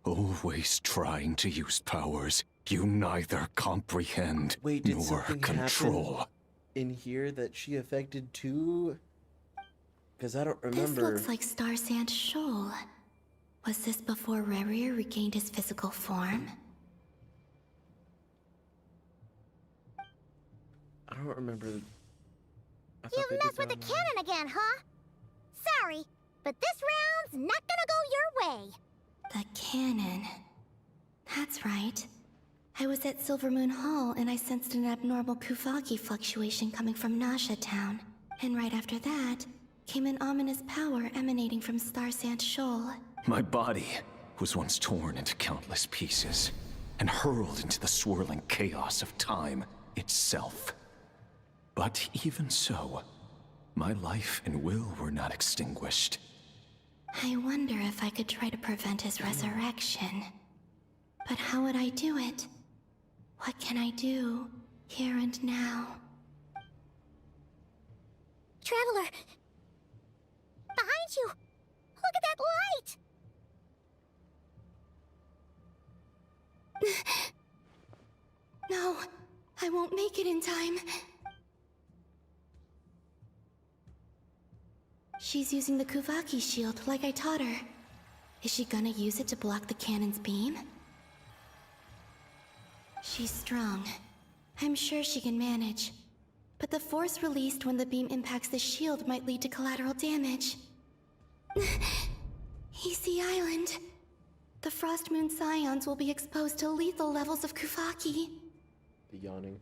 Always trying to use powers you neither comprehend Wait, did nor something control. happen in here that she affected too? Because I don't This remember. looks like Star Sand Shoal. Was this before Rerir regained his physical form? I don't remember. You messed with the cannon again, huh? Sorry, but this round's not gonna go your way. The cannon. That's right. I was at Silver Moon Hall and I sensed an abnormal Kuvaki fluctuation coming from Nasha Town. And right after that, came an ominous power emanating from Star Sand Shoal. My body was once torn into countless pieces and hurled into the swirling chaos of time itself. But even so, my life and will were not extinguished. I wonder if I could try to prevent his resurrection. But how would I do it? What can I do, here and now? Traveler! Behind you! Look at that light! No, I won't make it in time. She's using the Kuvaki shield like I taught her. Is she gonna use it to block the cannon's beam? She's strong. I'm sure she can manage. But the force released when the beam impacts the shield might lead to collateral damage. Easy Island. The Frost Moon Scions will be exposed to lethal levels of Kuvaki. The yawning.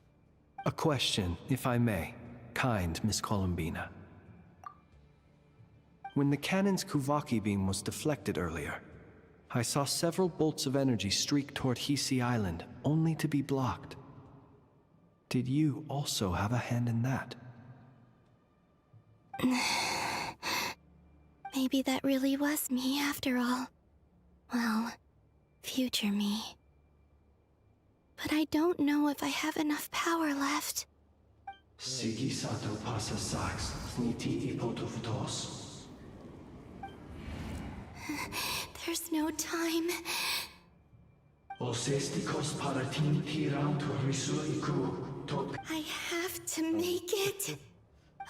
A question, if I may. Kind Miss Columbina. When the cannon's Kuvaki beam was deflected earlier, I saw several bolts of energy streak toward Hisi Island, only to be blocked. Did you also have a hand in that? Maybe that really was me after all. Well, future me. But I don't know if I have enough power left. There's no time. I have to make it.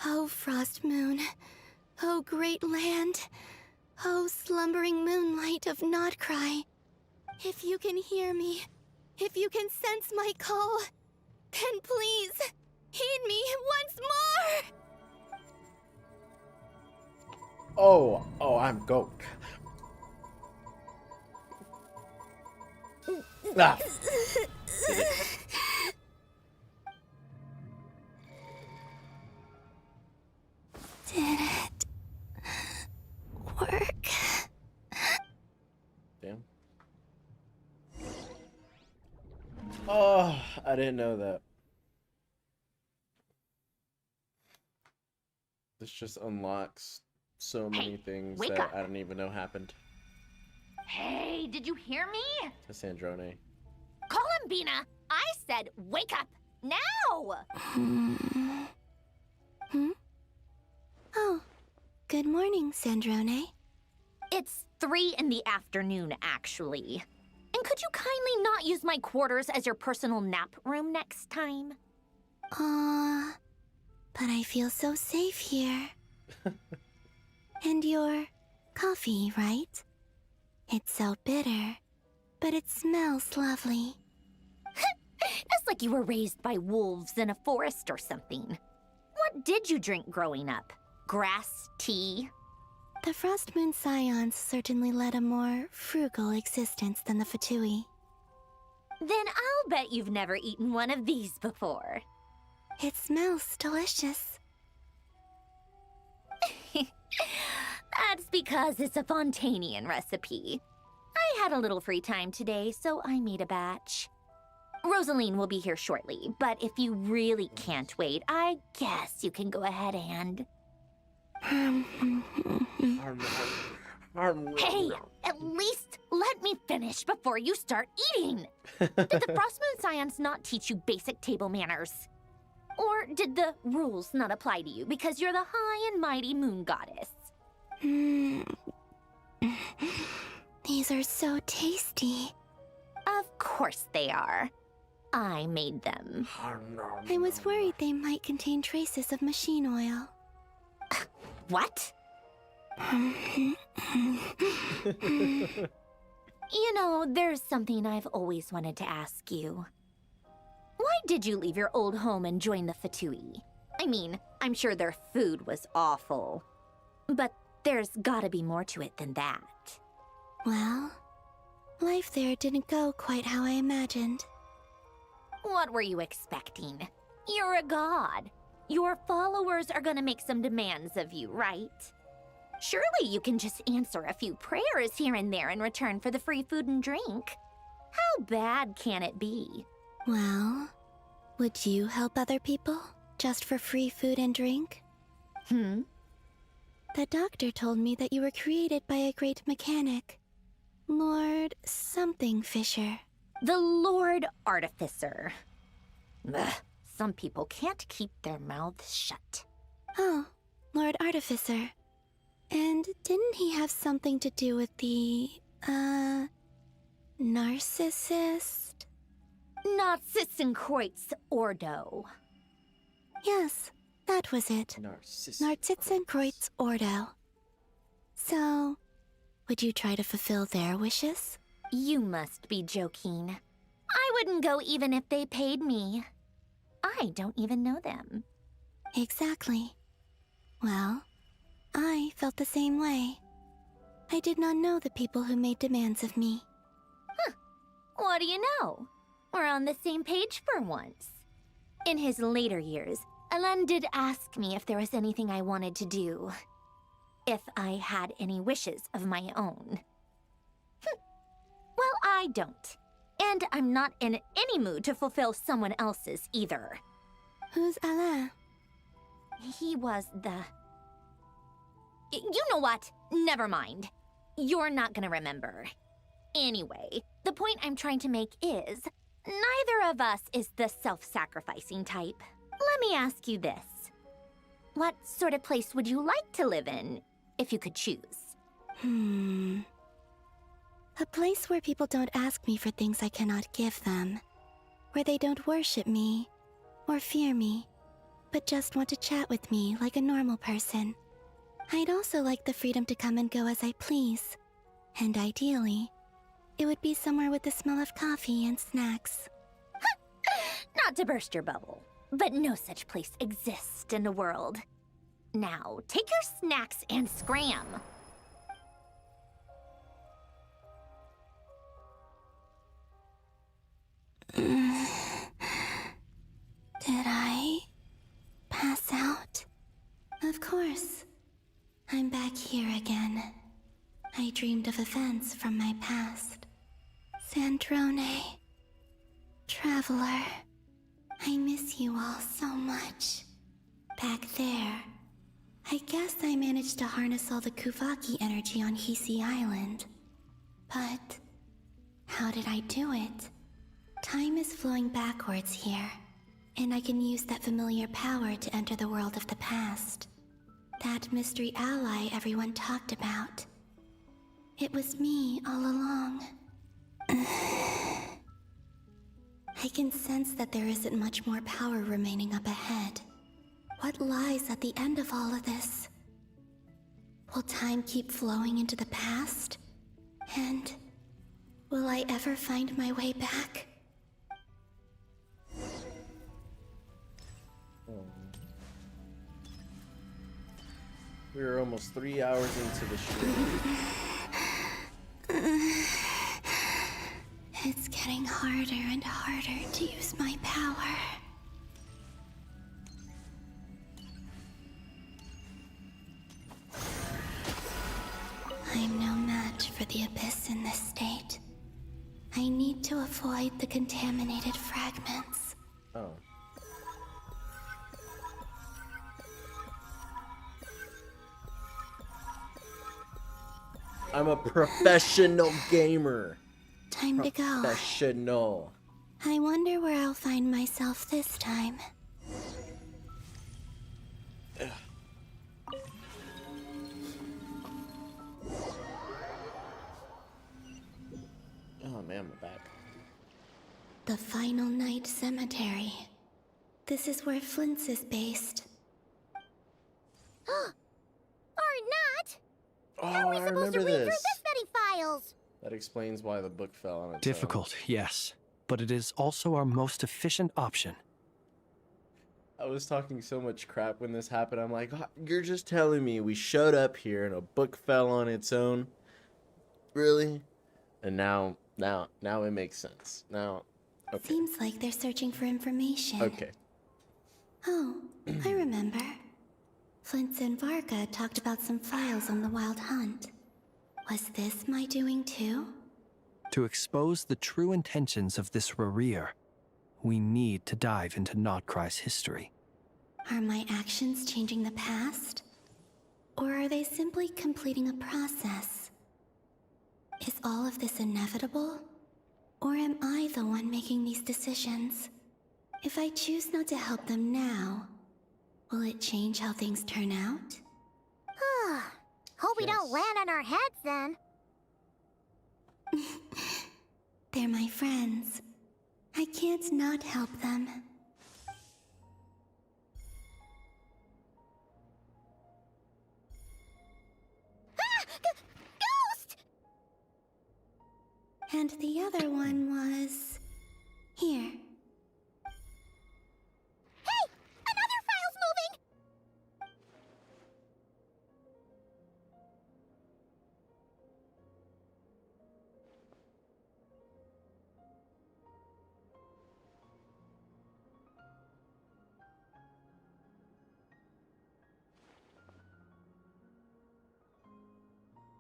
Oh, Frost Moon. Oh, great land. Oh, slumbering moonlight of Not Krai. If you can hear me, if you can sense my call, then please, heed me once more! Oh, I'm goat. Ah. Did it work? Damn. Oh, I didn't know that. This just unlocks so many things wake that up. I don't even know happened Hey, did you hear me? to Sandrone. Columbina, I said wake up now! Oh, good morning, Sandrone. It's 3 in the afternoon, actually. And could you kindly not use my quarters as your personal nap room next time? But I feel so safe here. And your coffee, right? It's so bitter, but it smells lovely. That's like you were raised by wolves in a forest or something. What did you drink growing up? Grass tea? The Frost Moon Scions certainly led a more frugal existence than the Fatui. Then I'll bet you've never eaten one of these before. It smells delicious. That's because it's a Fontanian recipe. I had a little free time today, so I made a batch. Rosaline will be here shortly, but if you really can't wait, I guess you can go ahead and... Hey, at least let me finish before you start eating. Did the Frost Moon Scions not teach you basic table manners? Or did the rules not apply to you because you're the high and mighty moon goddess? These are so tasty. Of course they are. I made them. I was worried they might contain traces of machine oil. What? You know, there's something I've always wanted to ask you. Why did you leave your old home and join the Fatui? I mean, I'm sure their food was awful. But there's gotta be more to it than that. Well, life there didn't go quite how I imagined. What were you expecting? You're a god. Your followers are gonna make some demands of you, right? Surely you can just answer a few prayers here and there in return for the free food and drink. How bad can it be? Well, would you help other people just for free food and drink? The doctor told me that you were created by a great mechanic, Lord something Fisher. The Lord Artificer. Ugh, some people can't keep their mouths shut. Oh, Lord Artificer. And didn't he have something to do with the, narcissist? Narcissenkreuz Ordo. Yes, that was it. Narcissenkreuz Ordo. So, would you try to fulfill their wishes? You must be joking. I wouldn't go even if they paid me. I don't even know them. Exactly. Well, I felt the same way. I did not know the people who made demands of me. Huh. What do you know? We're on the same page for once. In his later years, Alan did ask me if there was anything I wanted to do. If I had any wishes of my own. Well, I don't. And I'm not in any mood to fulfill someone else's either. Who's Alain? He was the... You know what? Never mind. You're not gonna remember. Anyway, the point I'm trying to make is, neither of us is the self-sacrificing type. Let me ask you this. What sort of place would you like to live in, if you could choose? A place where people don't ask me for things I cannot give them. Where they don't worship me, or fear me, but just want to chat with me like a normal person. I'd also like the freedom to come and go as I please. And ideally, it would be somewhere with the smell of coffee and snacks. Not to burst your bubble, but no such place exists in the world. Now, take your snacks and scram. Did I pass out? Of course. I'm back here again. I dreamed of events from my past. Sandrone. Traveler. I miss you all so much. Back there. I guess I managed to harness all the Kuvaki energy on Hisi Island. But how did I do it? Time is flowing backwards here, and I can use that familiar power to enter the world of the past. That mystery ally everyone talked about. It was me all along. I can sense that there isn't much more power remaining up ahead. What lies at the end of all of this? Will time keep flowing into the past? And will I ever find my way back? We're almost 3 hours into the stream. It's getting harder and harder to use my power. I'm no match for the Abyss in this state. I need to avoid the contaminated fragments. Oh. I'm a professional gamer. Time to go. Professional. I wonder where I'll find myself this time. Oh man, my back. The Final Night Cemetery. This is where Flint's is based. Or not! How are we supposed to to read through this many files? That explains why the book fell on its own. Difficult, yes, but it is also our most efficient option. I was talking so much crap when this happened. I'm like, "Oh, you're just telling me we showed up here and a book fell on its own? Really?" And now it makes sense. Now, okay. Seems like they're searching for information. Okay. Oh, I remember. Flintz and Varga talked about some files on the Wild Hunt. Was this my doing too? To expose the true intentions of this Rerir, we need to dive into Notkrai's history. Are my actions changing the past? Or are they simply completing a process? Is all of this inevitable? Or am I the one making these decisions? If I choose not to help them now, will it change how things turn out? Hope we don't land on our heads then. They're my friends. I can't not help them. Ghost! And the other one was... here. Hey! Another file's moving!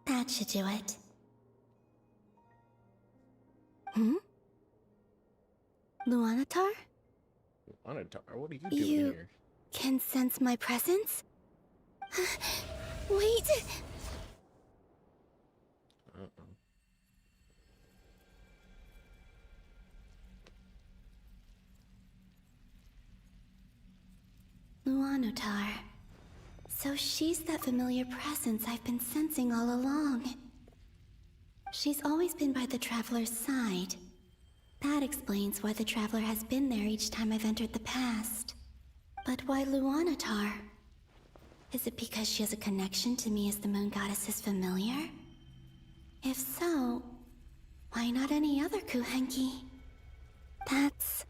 That should do it. Luanatar? Anatar, what are you doing You here? can sense my presence? Wait! Uh-oh. Luanatar. So she's that familiar presence I've been sensing all along. She's always been by the Traveler's side. That explains why the Traveler has been there each time I've entered the past. But why Luanatar? Is it because she has a connection to me as the Moon Goddess's familiar? If so, why not any other Kuhenki? That's...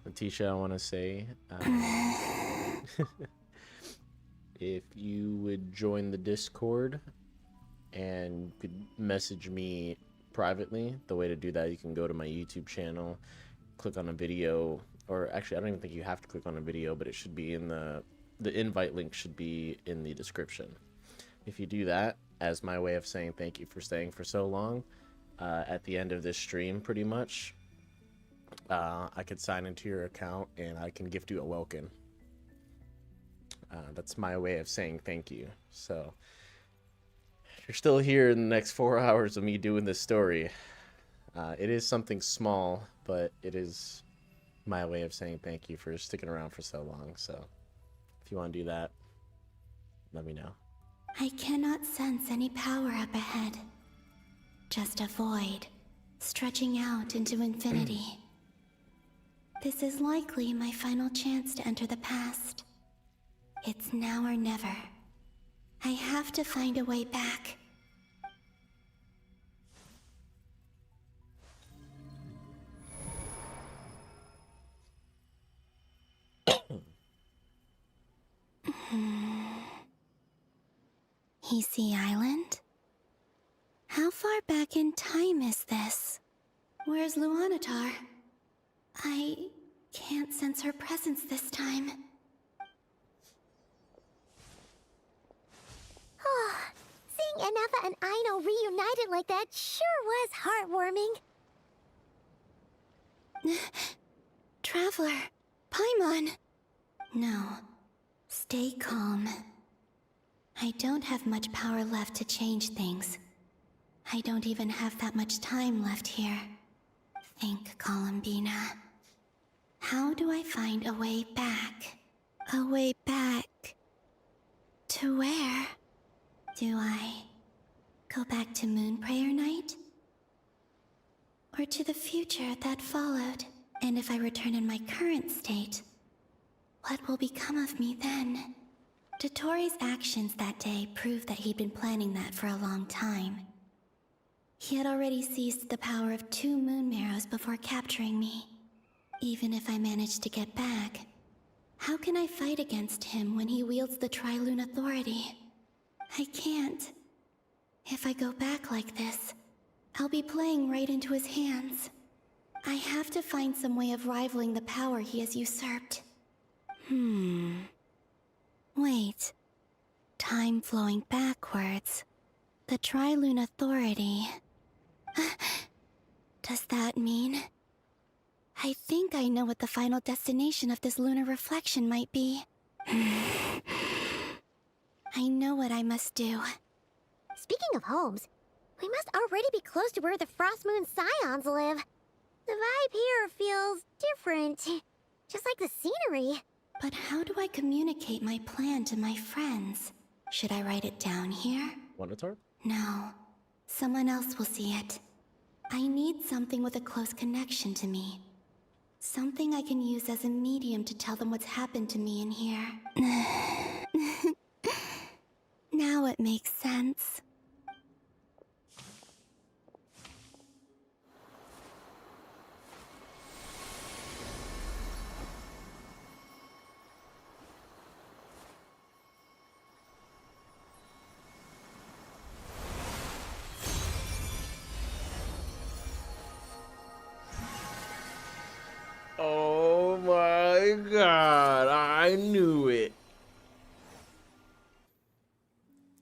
Letitia, I want to say, if you would join the Discord and could message me privately, the way to do that, you can go to my YouTube channel, click on a video, or actually, I don't even think you have to click on a video, but it should be in the invite link should be in the description. If you do that, as my way of saying thank you for staying for so long, at the end of this stream, pretty much, I could sign into your account and I can gift you a Welkin. That's my way of saying thank you. So, if you're still here in the next 4 hours of me doing this story, it is something small, but it is my way of saying thank you for sticking around for so long. So, if you want to do that, let me know. I cannot sense any power up ahead. Just a void, stretching out into infinity. This is likely my final chance to enter the past. It's now or never. I have to find a way back. Hisi Island? How far back in time is this? Where's Luanatar? I can't sense her presence this time. Seeing Anafa and Aino reunited like that sure was heartwarming. Traveler, Paimon. No, stay calm. I don't have much power left to change things. I don't even have that much time left here. Think, Columbina. How do I find a way back? A way back... to where? Do I go back to Moonprayer Night? Or to the future that followed? And if I return in my current state, what will become of me then? Dotori's actions that day proved that he'd been planning that for a long time. He had already seized the power of 2 moon marrows before capturing me. Even if I managed to get back, how can I fight against him when he wields the Tri-Lune Authority? I can't. If I go back like this, I'll be playing right into his hands. I have to find some way of rivaling the power he has usurped. Wait. Time flowing backwards. The Tri-Lune Authority. Does that mean... I think I know what the final destination of this lunar reflection might be. I know what I must do. Speaking of homes, we must already be close to where the Frost Moon Scions live. The vibe here feels different, just like the scenery. But how do I communicate my plan to my friends? Should I write it down here? Wanatar? No. Someone else will see it. I need something with a close connection to me. Something I can use as a medium to tell them what's happened to me in here. Now it makes sense. Oh my god, I knew it.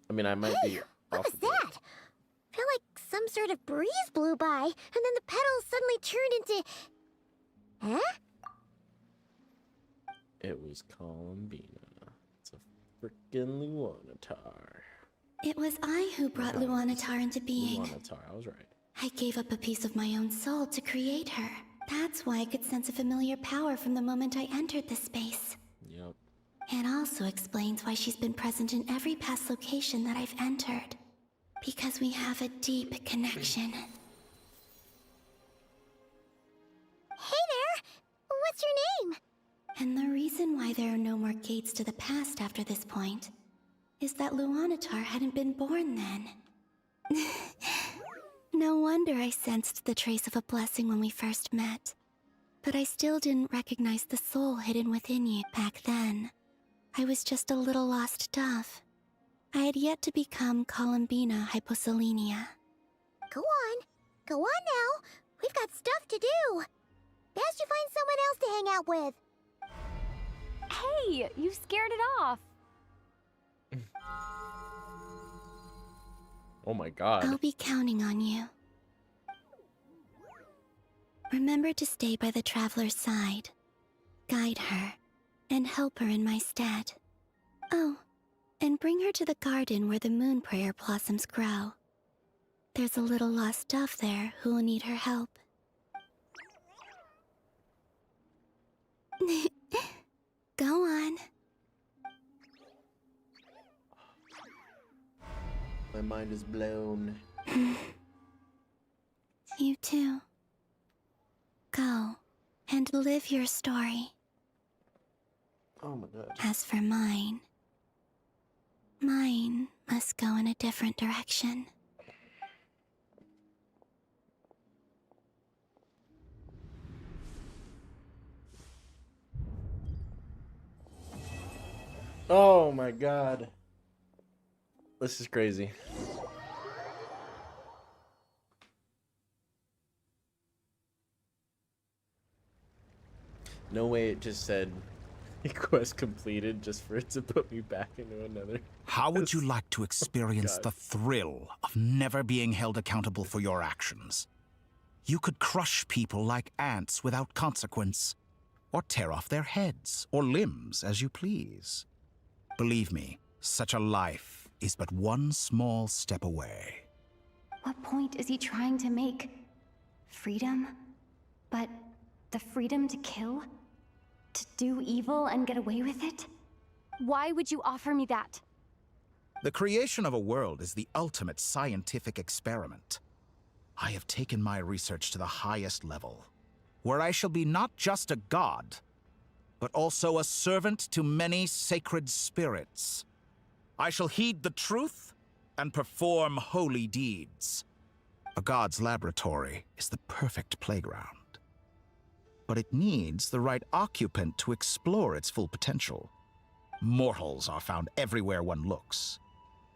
I mean, I might be What off was a bit. that? I felt like some sort of breeze blew by, and then the petals suddenly turned into... Huh? It was Columbina. It's a frickin' Luanatar. It was I who brought Luanatar into being. Luanatar, I was right. I gave up a piece of my own soul to create her. That's why I could sense a familiar power from the moment I entered this space. Yep. It also explains why she's been present in every past location that I've entered. Because we have a deep connection. Hey there! What's your name? And the reason why there are no more gates to the past after this point is that Luanatar hadn't been born then. No wonder I sensed the trace of a blessing when we first met. But I still didn't recognize the soul hidden within you back then. I was just a little lost dove. I had yet to become Columbina Hyoplenenia. Go on. Go on now. We've got stuff to do. Best you find someone else to hang out with. Hey, you scared it off. Oh my god. I'll be counting on you. Remember to stay by the traveler's side, guide her, and help her in my stead. Oh, and bring her to the garden where the Moonprayer blossoms grow. There's a little lost dove there who will need her help. Go on. My mind is blown. You too. Go and live your story. Oh my god. As for mine must go in a different direction. Oh my god. This is crazy. No way it just said quest completed just for it to put me back into another. How would you like to experience God. the thrill of never being held accountable for your actions? You could crush people like ants without consequence, or tear off their heads or limbs as you please. Believe me, such a life is but one small step away. What point is he trying to make? Freedom? But the freedom to kill? To do evil and get away with it? Why would you offer me that? The creation of a world is the ultimate scientific experiment. I have taken my research to the highest level, where I shall be not just a god, but also a servant to many sacred spirits. I shall heed the truth and perform holy deeds. A god's laboratory is the perfect playground. But it needs the right occupant to explore its full potential. Mortals are found everywhere one looks.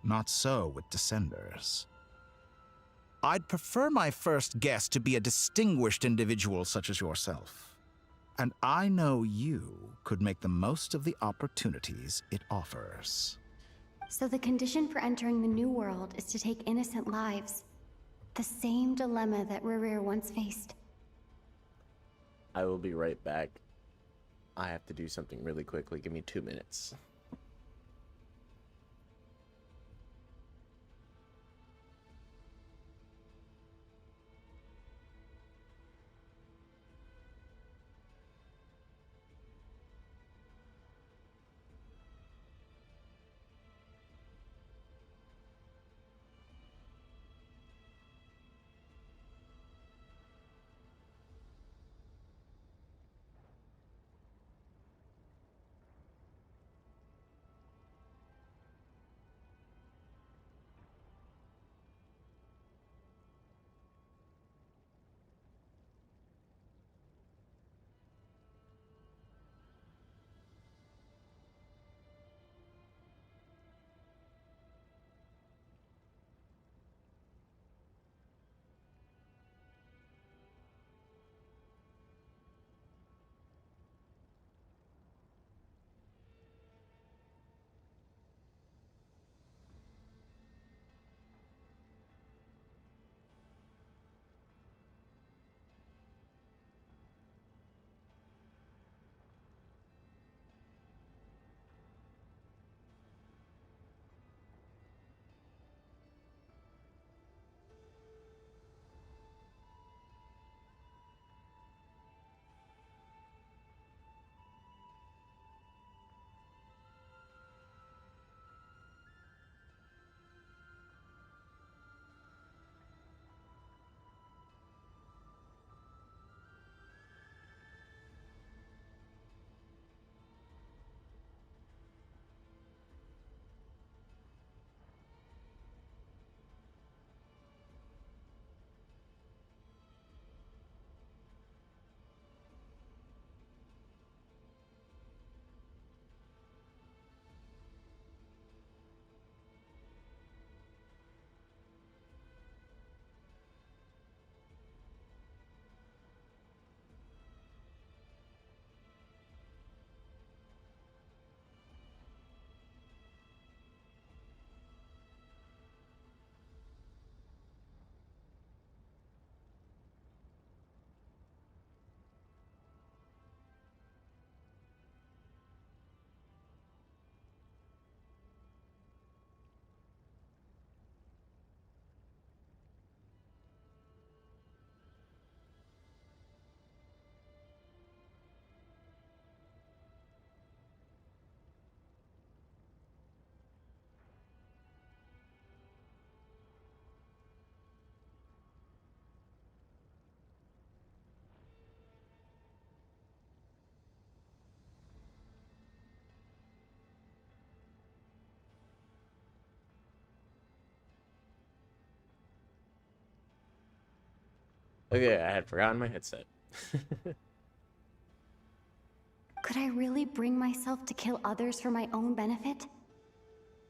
Not so with Descenders. I'd prefer my first guest to be a distinguished individual such as yourself. And I know you could make the most of the opportunities it offers. So the condition for entering the new world is to take innocent lives. The same dilemma that Rerir once faced. I will be right back. I have to do something really quickly. Give me 2 minutes. Okay, I had forgotten my headset. Could I really bring myself to kill others for my own benefit?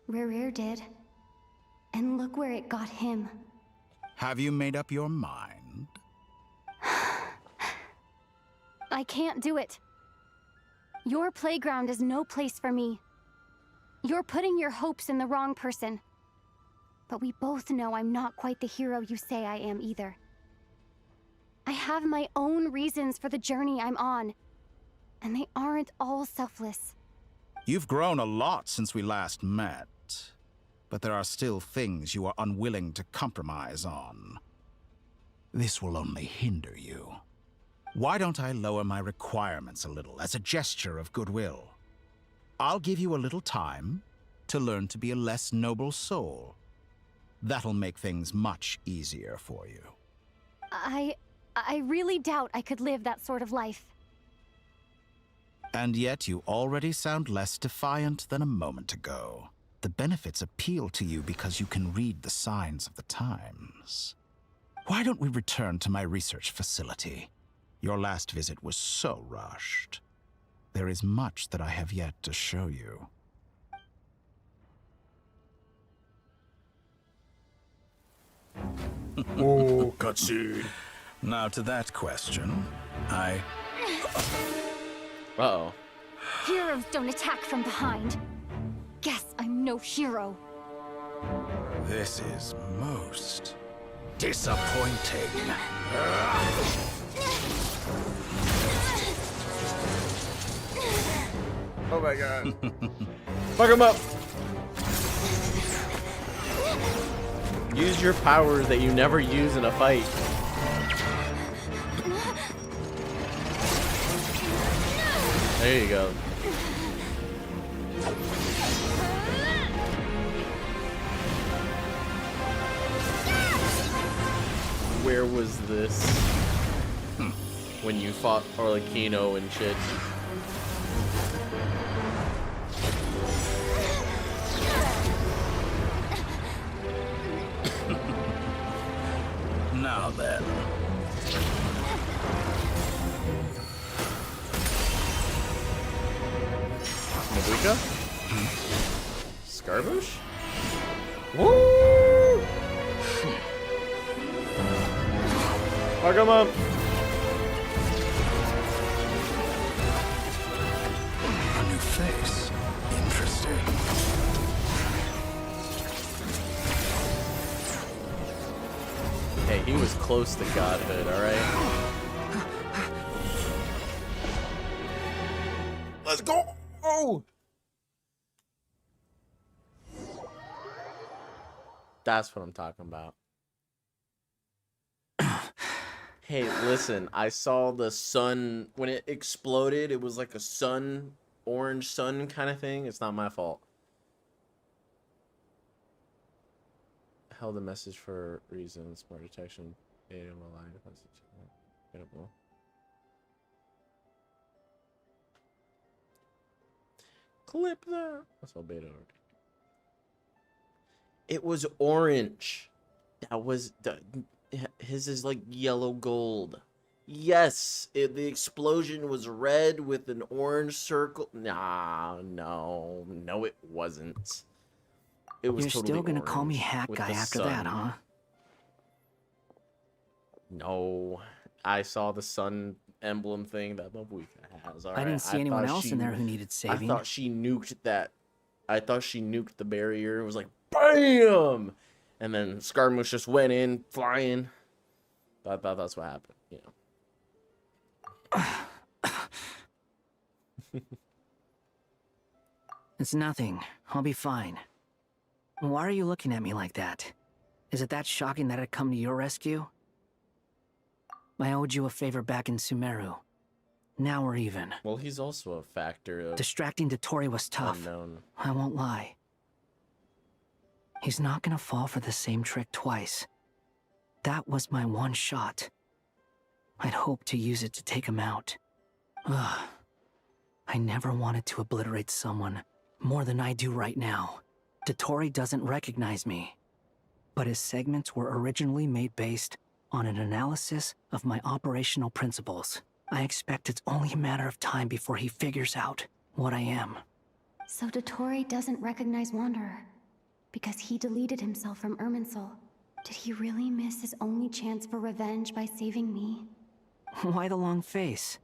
Rerir did. And look where it got him. Have you made up your mind? I can't do it. Your playground is no place for me. You're putting your hopes in the wrong person. But we both know I'm not quite the hero you say I am either. I have my own reasons for the journey I'm on. And they aren't all selfless. You've grown a lot since we last met. But there are still things you are unwilling to compromise on. This will only hinder you. Why don't I lower my requirements a little as a gesture of goodwill? I'll give you a little time to learn to be a less noble soul. That'll make things much easier for you. I really doubt I could live that sort of life. And yet you already sound less defiant than a moment ago. The benefits appeal to you because you can read the signs of the times. Why don't we return to my research facility? Your last visit was so rushed. There is much that I have yet to show you. Oh, cutscene. Now to that question, Uh-oh. Heroes don't attack from behind. Guess I'm no hero. This is most disappointing. Oh my god. Fuck him up! Use your powers that you never use in a fight. There you go. Where was this when you fought Arlecchino and shit? Now then. Mabuka? Scarbush? Woo! Fuck him up! A new face. Interesting. Hey, he was close to godhood, alright? Let's go! Oh! That's what I'm talking about. Hey, listen, I saw the sun, when it exploded, it was like a sun, orange sun kind of thing. It's not my fault. Held a message for reasons, smart detection, data aligned. Incredible. Clip that. That's all beta. It was orange. That was the. His is like yellow gold. Yes, the explosion was red with an orange circle. Nah, no, it wasn't. It was. You're totally still gonna call me orange Hat with Guy the after sun. that, huh? No, I saw the sun emblem thing that Mabuka has. All I right? didn't see anyone thought else in there who needed saving. I thought she nuked that. I thought she nuked the barrier. It was like BAM! And then Scarmush just went in flying. I thought that's what happened. You know. It's nothing. I'll be fine. Why are you looking at me like that? Is it that shocking that I'd come to your rescue? I owed you a favor back in Sumeru. Now we're even. Well, he's also a factor of Distracting Dotori was tough. unknown. I won't lie. He's not gonna fall for the same trick twice. That was my one shot. I'd hoped to use it to take him out. Ugh. I never wanted to obliterate someone more than I do right now. Dotori doesn't recognize me. But his segments were originally made based on an analysis of my operational principles. I expect it's only a matter of time before he figures out what I am. So Dotori doesn't recognize Wanderer because he deleted himself from Irminsul. Did he really miss his only chance for revenge by saving me? Why the long face?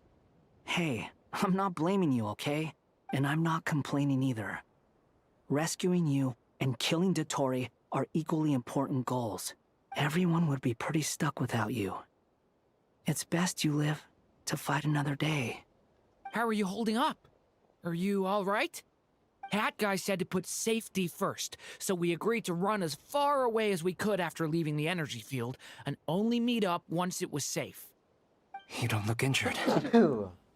Hey, I'm not blaming you, okay? And I'm not complaining either. Rescuing you and killing Dotori are equally important goals. Everyone would be pretty stuck without you. It's best you live to fight another day. How are you holding up? Are you all right? Hat Guy said to put safety first, so we agreed to run as far away as we could after leaving the energy field and only meet up once it was safe. You don't look injured.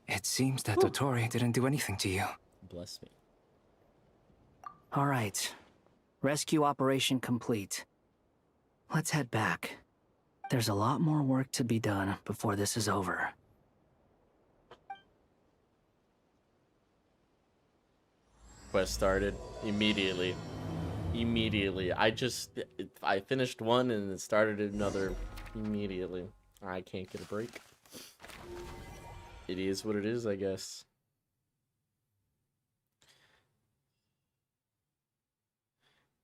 It seems that Dottore didn't do anything to you. Bless me. All right. Rescue operation complete. Let's head back. There's a lot more work to be done before this is over. Quest started immediately. I finished one and it started another immediately. I can't get a break. It is what it is, I guess.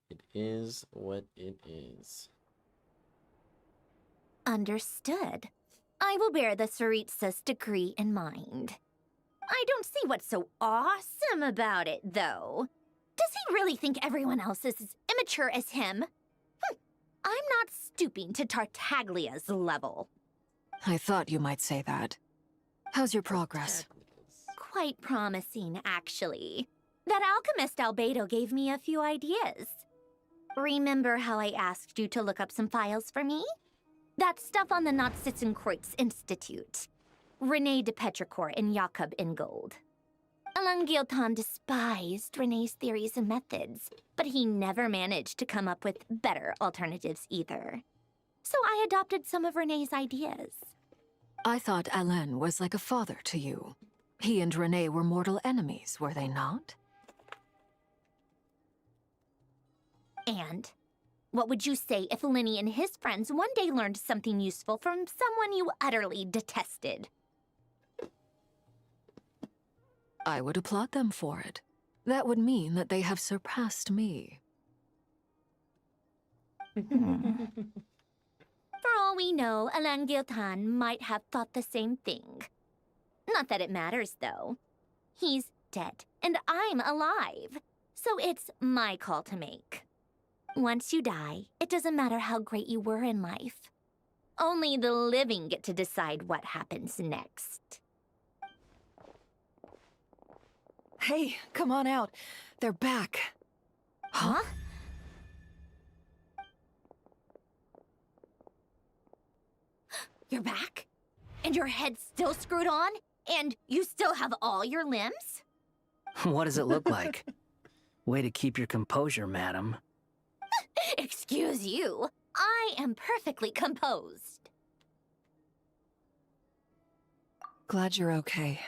It is what it is. Understood. I will bear the Tsaritsa's decree in mind. I don't see what's so awesome about it, though. Does he really think everyone else is as immature as him? I'm not stooping to Tartaglia's level. I thought you might say that. How's your progress? Quite promising, actually. That alchemist Albedo gave me a few ideas. Remember how I asked you to look up some files for me? That stuff on the Nazistenkreuz Institute. René de Petrichor and Jakob Ingold. Alain Guillotin despised René's theories and methods, but he never managed to come up with better alternatives either. So I adopted some of René's ideas. I thought Alain was like a father to you. He and René were mortal enemies, were they not? And what would you say if Lenny and his friends one day learned something useful from someone you utterly detested? I would applaud them for it. That would mean that they have surpassed me. For all we know, Alain Guillotin might have thought the same thing. Not that it matters, though. He's dead, and I'm alive. So it's my call to make. Once you die, it doesn't matter how great you were in life. Only the living get to decide what happens next. Hey, come on out. They're back. Huh? You're back? And your head's still screwed on? And you still have all your limbs? What does it look like? Way to keep your composure, madam. Excuse you. I am perfectly composed. Glad you're okay.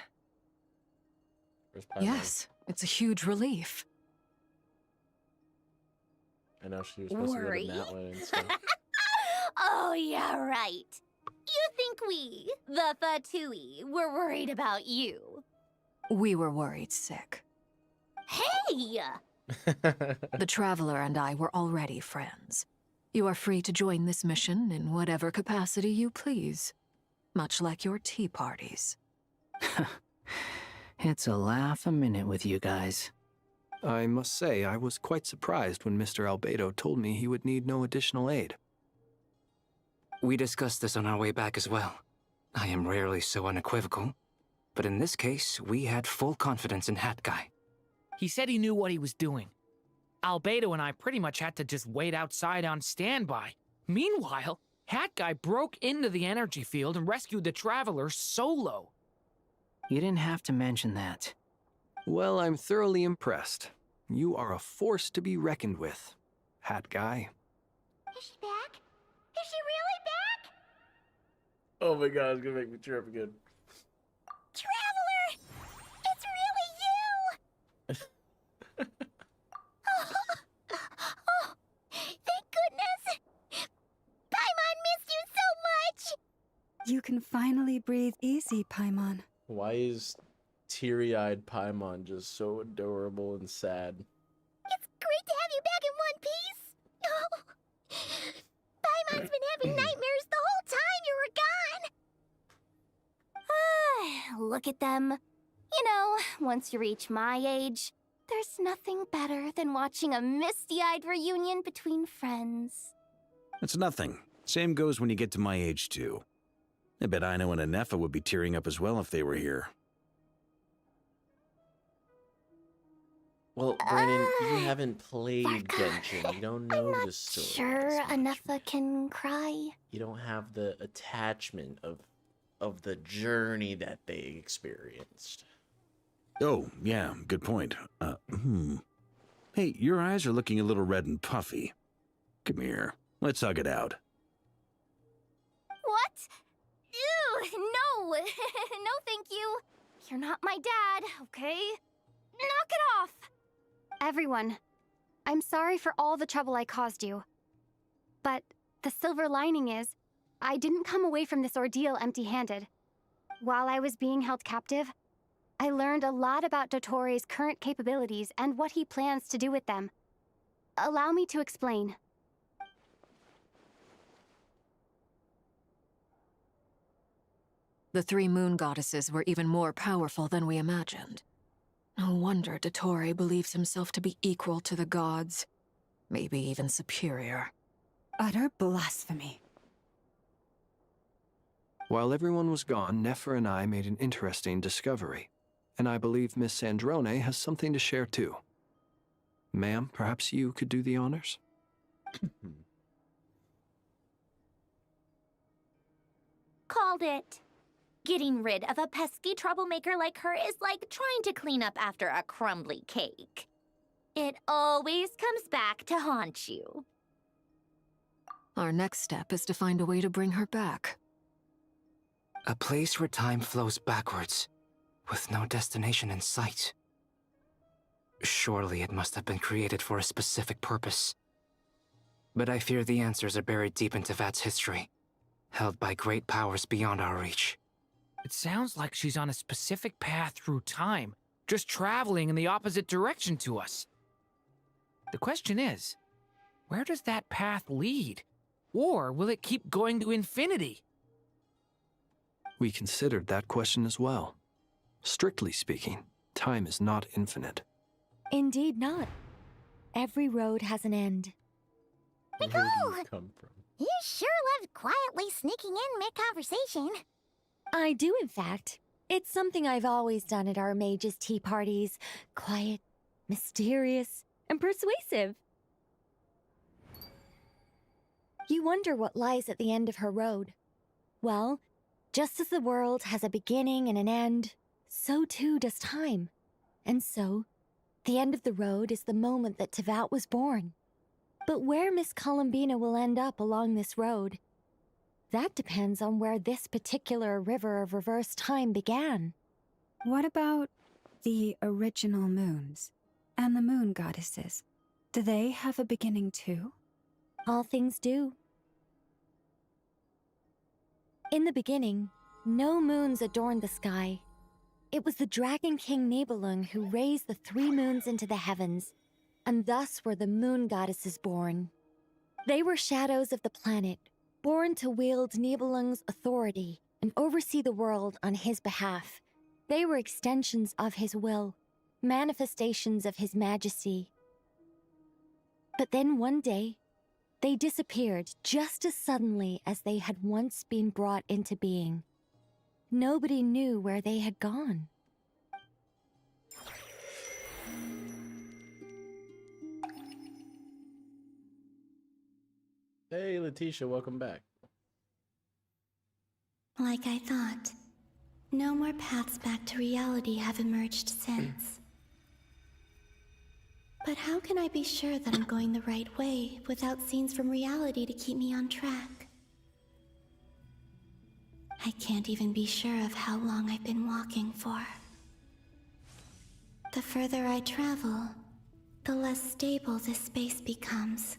Yes, it's a huge relief. I know she was supposed Worry? to go that way and stuff. Oh, yeah, right. You think we, the Fatui, were worried about you? We were worried sick. Hey! The Traveler and I were already friends. You are free to join this mission in whatever capacity you please. Much like your tea parties. It's a laugh a minute with you guys. I must say, I was quite surprised when Mr. Albedo told me he would need no additional aid. We discussed this on our way back as well. I am rarely so unequivocal, but in this case, we had full confidence in Hat Guy. He said he knew what he was doing. Albedo and I pretty much had to just wait outside on standby. Meanwhile, Hat Guy broke into the energy field and rescued the Traveler solo. You didn't have to mention that. Well, I'm thoroughly impressed. You are a force to be reckoned with, Hat Guy. Is she back? Is she really back? Oh my god, it's gonna make me trip again. Traveler! It's really you! Oh, thank goodness! Paimon missed you so much! You can finally breathe easy, Paimon. Why is teary-eyed Paimon just so adorable and sad? It's great to have you back in one piece! Oh, Paimon's been having nightmares the whole time you were gone! Look at them. You know, once you reach my age, there's nothing better than watching a misty-eyed reunion between friends. That's nothing. Same goes when you get to my age, too. I bet Ino and Anefa would be tearing up as well if they were here. Well, Brandon, you haven't played Genshin. You don't know the story. Sure, Anefa can cry. You don't have the attachment of of the journey that they experienced. Oh, yeah, good point. Hey, your eyes are looking a little red and puffy. Come here, let's hug it out. What? Ew, no! No, thank you. You're not my dad, okay? Knock it off! Everyone, I'm sorry for all the trouble I caused you. But the silver lining is, I didn't come away from this ordeal empty-handed. While I was being held captive, I learned a lot about Dottoro's current capabilities and what he plans to do with them. Allow me to explain. The three moon goddesses were even more powerful than we imagined. No wonder Dottore believes himself to be equal to the gods, maybe even superior. Utter blasphemy. While everyone was gone, Nefer and I made an interesting discovery, and I believe Miss Sandrone has something to share too. Ma'am, perhaps you could do the honors? Called it. Getting rid of a pesky troublemaker like her is like trying to clean up after a crumbly cake. It always comes back to haunt you. Our next step is to find a way to bring her back. A place where time flows backwards, with no destination in sight. Surely it must have been created for a specific purpose. But I fear the answers are buried deep in Tevat's history, held by great powers beyond our reach. It sounds like she's on a specific path through time, just traveling in the opposite direction to us. The question is, where does that path lead? Or will it keep going to infinity? We considered that question as well. Strictly speaking, time is not infinite. Indeed not. Every road has an end. Where do you come from? You sure love quietly sneaking in mid-conversation. I do, in fact. It's something I've always done at our mages' tea parties. Quiet, mysterious, and persuasive. You wonder what lies at the end of her road. Well, just as the world has a beginning and an end, so too does time. And so, the end of the road is the moment that Tevat was born. But where Miss Columbina will end up along this road, that depends on where this particular river of reverse time began. What about the original moons and the moon goddesses? Do they have a beginning too? All things do. In the beginning, no moons adorned the sky. It was the Dragon King Nibelung who raised the three moons into the heavens, and thus were the moon goddesses born. They were shadows of the planet, born to wield Nibelung's authority and oversee the world on his behalf. They were extensions of his will, manifestations of his majesty. But then one day, they disappeared just as suddenly as they had once been brought into being. Nobody knew where they had gone. Hey, Letitia, welcome back. Like I thought, no more paths back to reality have emerged since. But how can I be sure that I'm going the right way without scenes from reality to keep me on track? I can't even be sure of how long I've been walking for. The further I travel, the less stable this space becomes.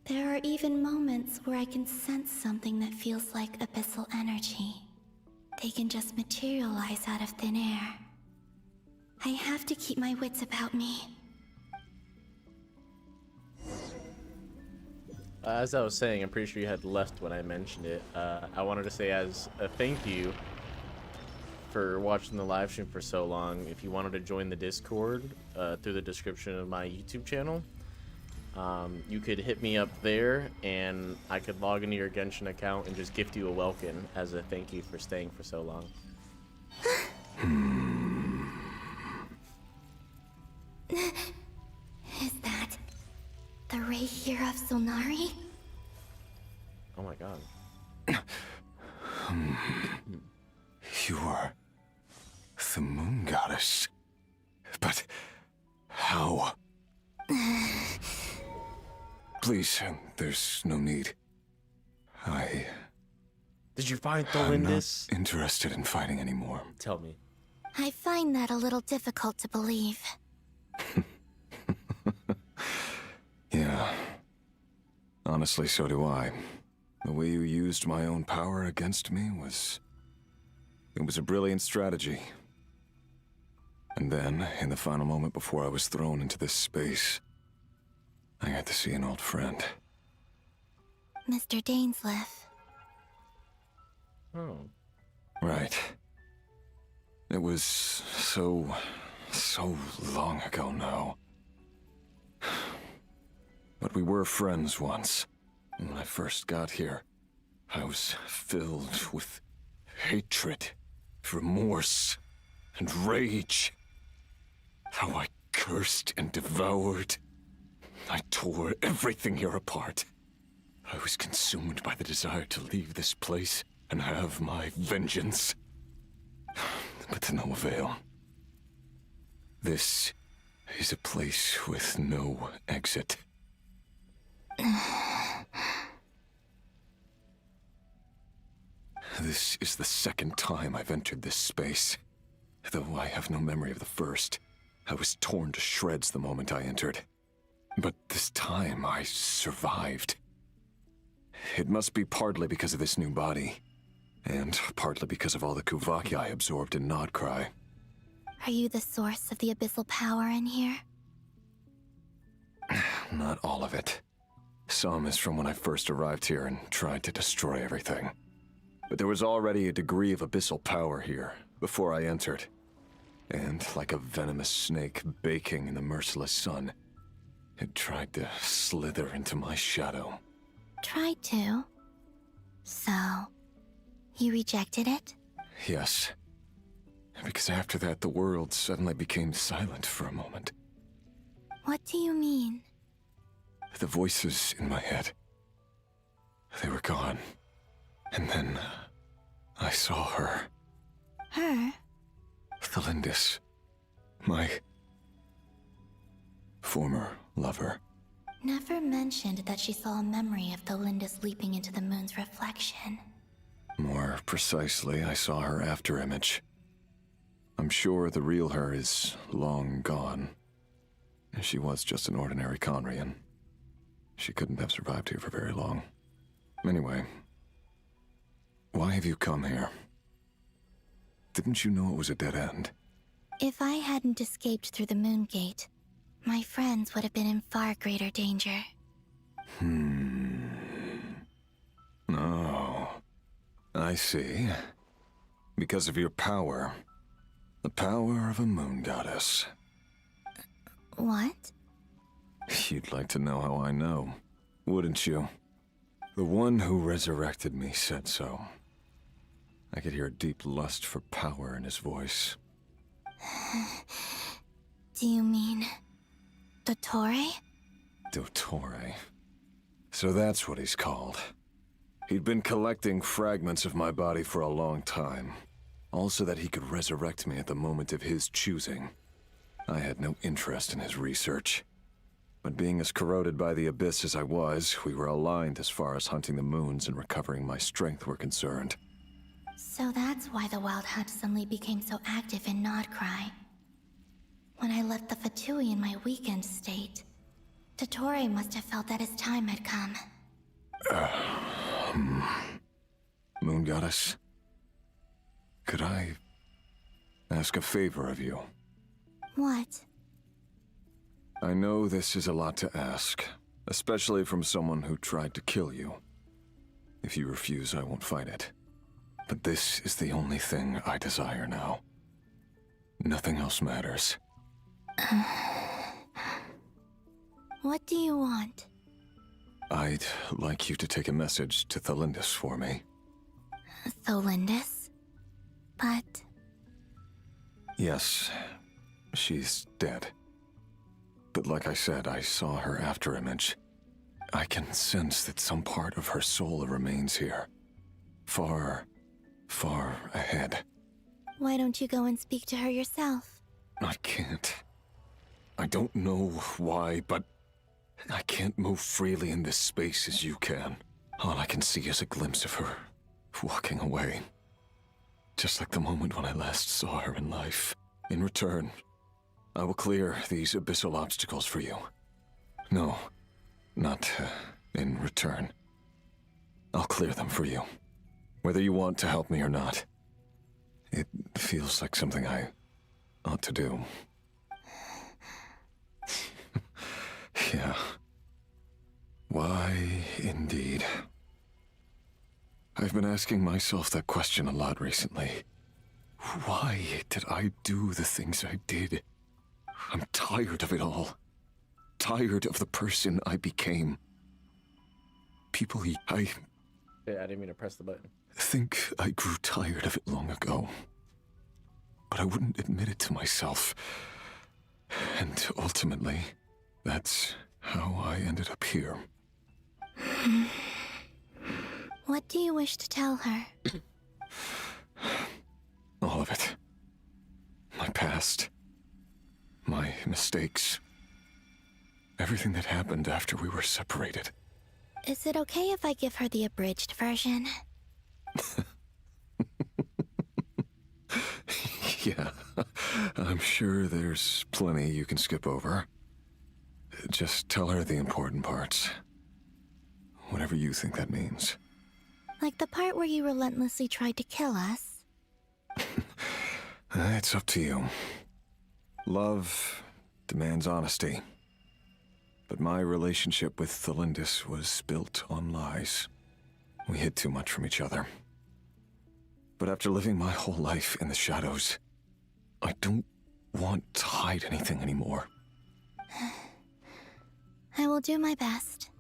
There are even moments where I can sense something that feels like abyssal energy. They can just materialize out of thin air. I have to keep my wits about me. As I was saying, I'm pretty sure you had left when I mentioned it. I wanted to say as a thank you for watching the live stream for so long. If you wanted to join the Discord through the description of my YouTube channel, you could hit me up there and I could log into your Genshin account and just gift you a welcome as a thank you for staying for so long. Is that the ray here of Solnari? Oh my god. You're the moon goddess. But how? Please, there's no need. Did you find I'm not Tholindis? interested in fighting anymore. Tell me. I find that a little difficult to believe. Yeah. Honestly, so do I. The way you used my own power against me was... It was a brilliant strategy. And then, in the final moment before I was thrown into this space, I got to see an old friend. Mr. Dainsleif. Oh. Right. It was so long ago now. But we were friends once. And when I first got here, I was filled with hatred, remorse, and rage. How I cursed and devoured. I tore everything here apart. I was consumed by the desire to leave this place and have my vengeance. But to no avail. This is a place with no exit. This is the second time I've entered this space. Though I have no memory of the first. I was torn to shreds the moment I entered. But this time I survived. It must be partly because of this new body. And partly because of all the Kuvaki I absorbed in Krai. Are you the source of the abyssal power in here? Not all of it. Some is from when I first arrived here and tried to destroy everything. But there was already a degree of abyssal power here, before I entered. And like a venomous snake baking in the merciless sun, it tried to slither into my shadow. Tried to? So, you rejected it? Yes. Because after that, the world suddenly became silent for a moment. What do you mean? The voices in my head, they were gone. And then, I saw her. Her? Tholindis. My former lover. Never mentioned that she saw a memory of Tholindis leaping into the moon's reflection. More precisely, I saw her afterimage. I'm sure the real her is long gone. She was just an ordinary Conrian. She couldn't have survived here for very long. Anyway, why have you come here? Didn't you know it was a dead end? If I hadn't escaped through the moon gate, my friends would have been in far greater danger. Oh, I see. Because of your power. The power of a moon goddess. What? You'd like to know how I know, wouldn't you? The one who resurrected me said so. I could hear a deep lust for power in his voice. Do you mean... Dottore? Dottore. So that's what he's called. He'd been collecting fragments of my body for a long time. All so that he could resurrect me at the moment of his choosing. I had no interest in his research. But being as corroded by the abyss as I was, we were aligned as far as hunting the moons and recovering my strength were concerned. So that's why the Wild Hunt suddenly became so active in Krai. When I left the Fatui in my weakened state, Dottore must have felt that his time had come. Moon Goddess? Could I ask a favor of you? What? I know this is a lot to ask, especially from someone who tried to kill you. If you refuse, I won't fight it. But this is the only thing I desire now. Nothing else matters. What do you want? I'd like you to take a message to Tholindis for me. Tholindis? But... Yes, she's dead. But like I said, I saw her afterimage. I can sense that some part of her soul remains here. Far, far ahead. Why don't you go and speak to her yourself? I can't. I don't know why, but I can't move freely in this space as you can. All I can see is a glimpse of her, walking away. Just like the moment when I last saw her in life. In return, I will clear these abyssal obstacles for you. No, not in return. I'll clear them for you. Whether you want to help me or not. It feels like something I ought to do. Yeah. Why, indeed. I've been asking myself that question a lot recently. Why did I do the things I did? I'm tired of it all. Tired of the person I became. People I didn't mean to press the button. think I grew tired of it long ago. But I wouldn't admit it to myself. And ultimately, that's how I ended up here. What do you wish to tell her? All of it. My past. My mistakes. Everything that happened after we were separated. Is it okay if I give her the abridged version? Yeah, I'm sure there's plenty you can skip over. Just tell her the important parts. Whatever you think that means. Like the part where you relentlessly tried to kill us? It's up to you. Love demands honesty. But my relationship with Thelindis was built on lies. We hid too much from each other. But after living my whole life in the shadows, I don't want to hide anything anymore. I will do my best.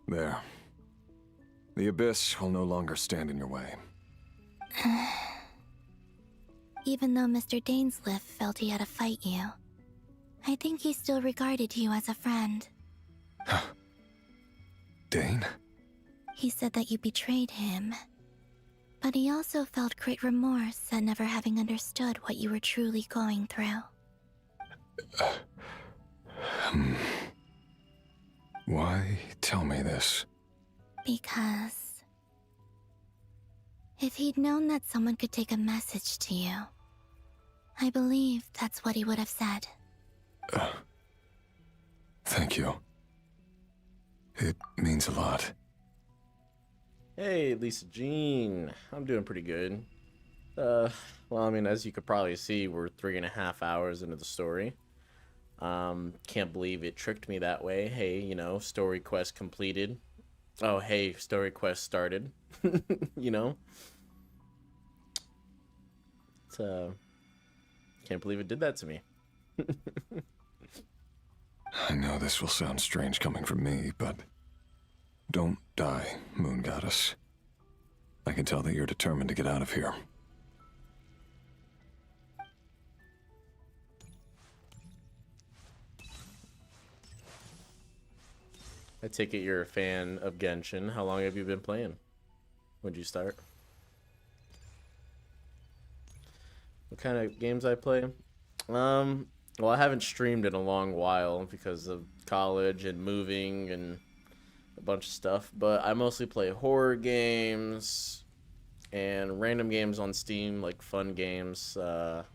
There. The abyss will no longer stand in your way. Even though Mr. Dainsleif felt he had to fight you, I think he still regarded you as a friend. Dane? He said that you betrayed him. But he also felt great remorse at never having understood what you were truly going through. Why tell me this? Because if he'd known that someone could take a message to you, I believe that's what he would have said. Thank you. It means a lot. Hey, Lisa Jean. I'm doing pretty good. Well, I mean, as you could probably see, we're 3.5 hours into the story. Can't believe it tricked me that way. Hey, you know, story quest completed. Oh, hey, story quest started. You know? It's, can't believe it did that to me. I know this will sound strange coming from me, but don't die, Moon Goddess. I can tell that you're determined to get out of here. I take it you're a fan of Genshin. How long have you been playing? When'd you start? What kind of games I play? Well, I haven't streamed in a long while because of college and moving and a bunch of stuff, but I mostly play horror games and random games on Steam, like fun games. What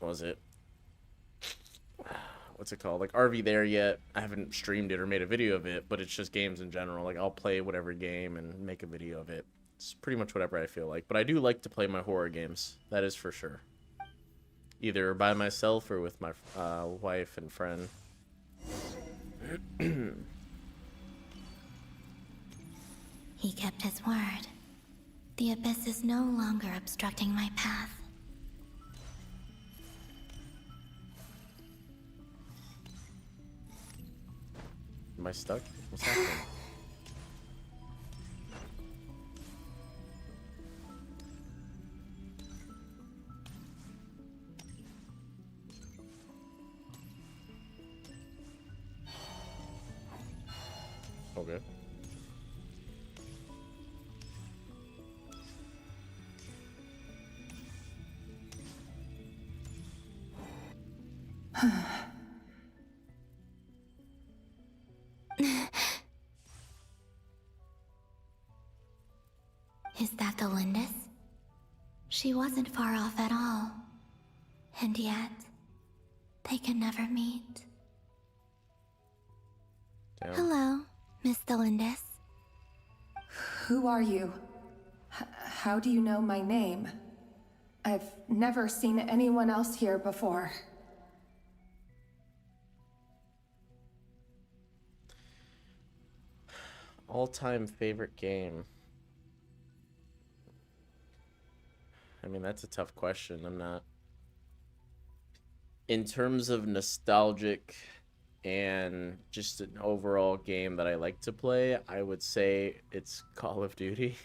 was it? What's it called? Like RV There Yet. I haven't streamed it or made a video of it, but it's just games in general. Like I'll play whatever game and make a video of it. It's pretty much whatever I feel like. But I do like to play my horror games. That is for sure. Either by myself or with my wife and friend. He kept his word. The abyss is no longer obstructing my path. Am I stuck? What's happening? Okay. Is that the Lindis? She wasn't far off at all. And yet, they can never meet. Damn. Hello, Miss Lindis. Who are you? How do you know my name? I've never seen anyone else here before. All-time favorite game. I mean, that's a tough question. I'm not... In terms of nostalgic and just an overall game that I like to play, I would say it's Call of Duty.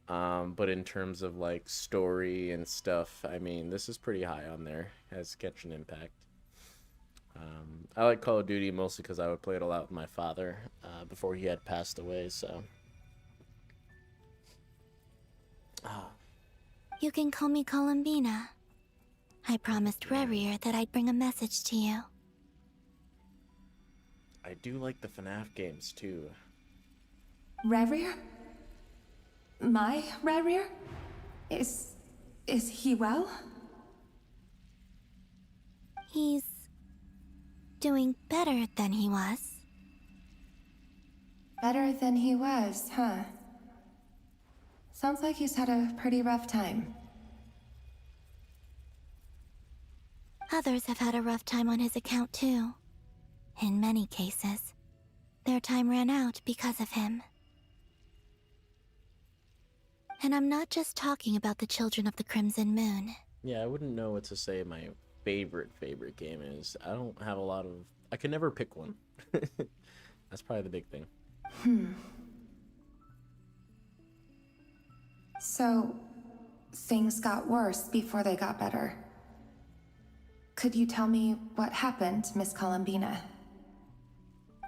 But in terms of like story and stuff, I mean, this is pretty high on there as Genshin Impact. I like Call of Duty mostly because I would play it a lot with my father before he had passed away, so... You can call me Columbina. I promised Rerir that I'd bring a message to you. I do like the FNAF games too. Rerir? My Rerir? Is he well? He's doing better than he was. Better than he was, huh? Sounds like he's had a pretty rough time. Others have had a rough time on his account too. In many cases, their time ran out because of him. And I'm not just talking about the children of the Crimson Moon. Yeah, I wouldn't know what to say my favorite game is. I don't have a lot of... I can never pick one. That's probably the big thing. So, things got worse before they got better. Could you tell me what happened, Miss Columbina?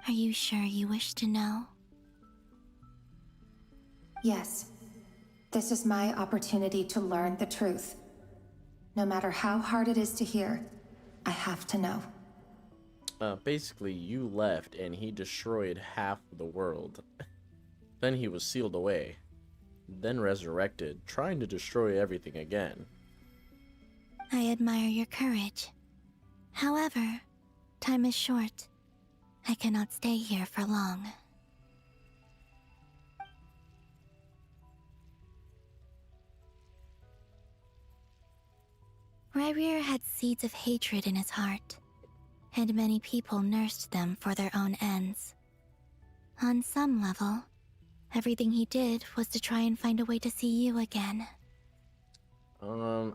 Are you sure you wish to know? Yes. This is my opportunity to learn the truth. No matter how hard it is to hear, I have to know. Basically, you left and he destroyed half of the world. Then he was sealed away. Then resurrected, trying to destroy everything again. I admire your courage. However, time is short. I cannot stay here for long. Rerir had seeds of hatred in his heart, and many people nursed them for their own ends. On some level, everything he did was to try and find a way to see you again.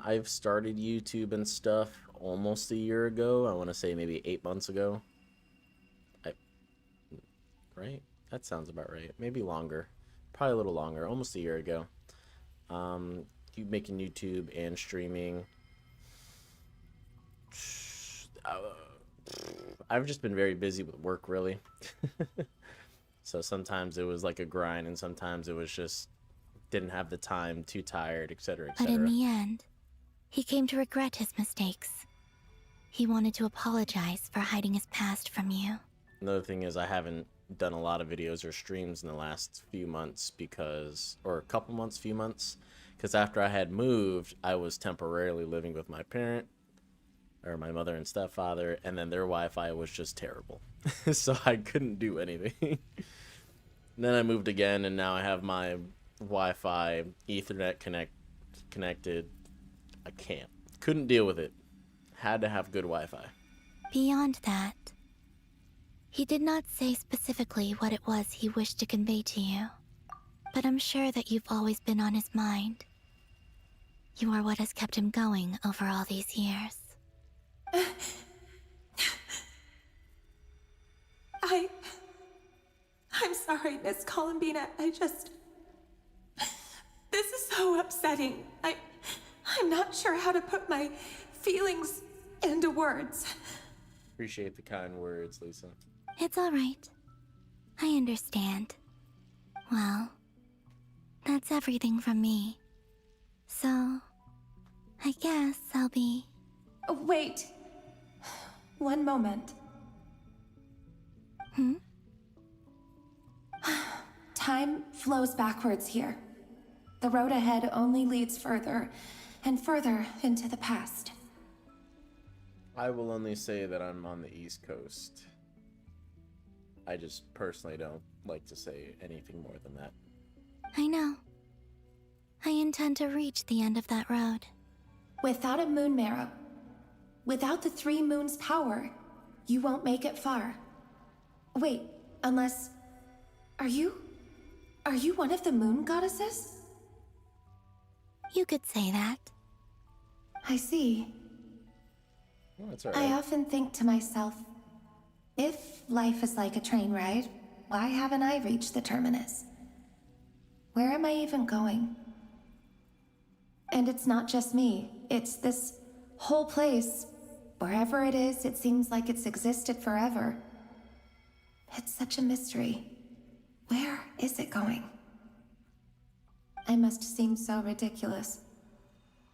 I've started YouTube and stuff almost a year ago. I want to say maybe 8 months ago. Right? That sounds about right. Maybe longer. Probably a little longer. Almost a year ago. Keep making YouTube and streaming. I've just been very busy with work, really. So sometimes it was like a grind, and sometimes it was just didn't have the time, too tired, etc., etc. But in the end, he came to regret his mistakes. He wanted to apologize for hiding his past from you. Another thing is I haven't done a lot of videos or streams in the last few months because, or a couple months, few months, because after I had moved, I was temporarily living with my parent, or my mother and stepfather, and then their Wi-Fi was just terrible. So I couldn't do anything. Then I moved again, and now I have my Wi-Fi, Ethernet connected. I couldn't deal with it. Had to have good Wi-Fi. Beyond that, he did not say specifically what it was he wished to convey to you, but I'm sure that you've always been on his mind. You are what has kept him going over all these years. I'm sorry, Miss Columbina. This is so upsetting. I'm not sure how to put my feelings into words. Appreciate the kind words, Lisa. It's all right. I understand. Well, that's everything from me. So, I guess I'll be... Wait. One moment. Time flows backwards here. The road ahead only leads further and further into the past. I will only say that I'm on the East Coast. I just personally don't like to say anything more than that. I know. I intend to reach the end of that road. Without a moon marrow, without the 3 moons' power, you won't make it far. Wait, unless... Are you one of the moon goddesses? You could say that. I see. Oh, that's all right. I often think to myself, if life is like a train ride, why haven't I reached the terminus? Where am I even going? And it's not just me, it's this whole place. Wherever it is, it seems like it's existed forever. It's such a mystery. Where is it going? I must seem so ridiculous.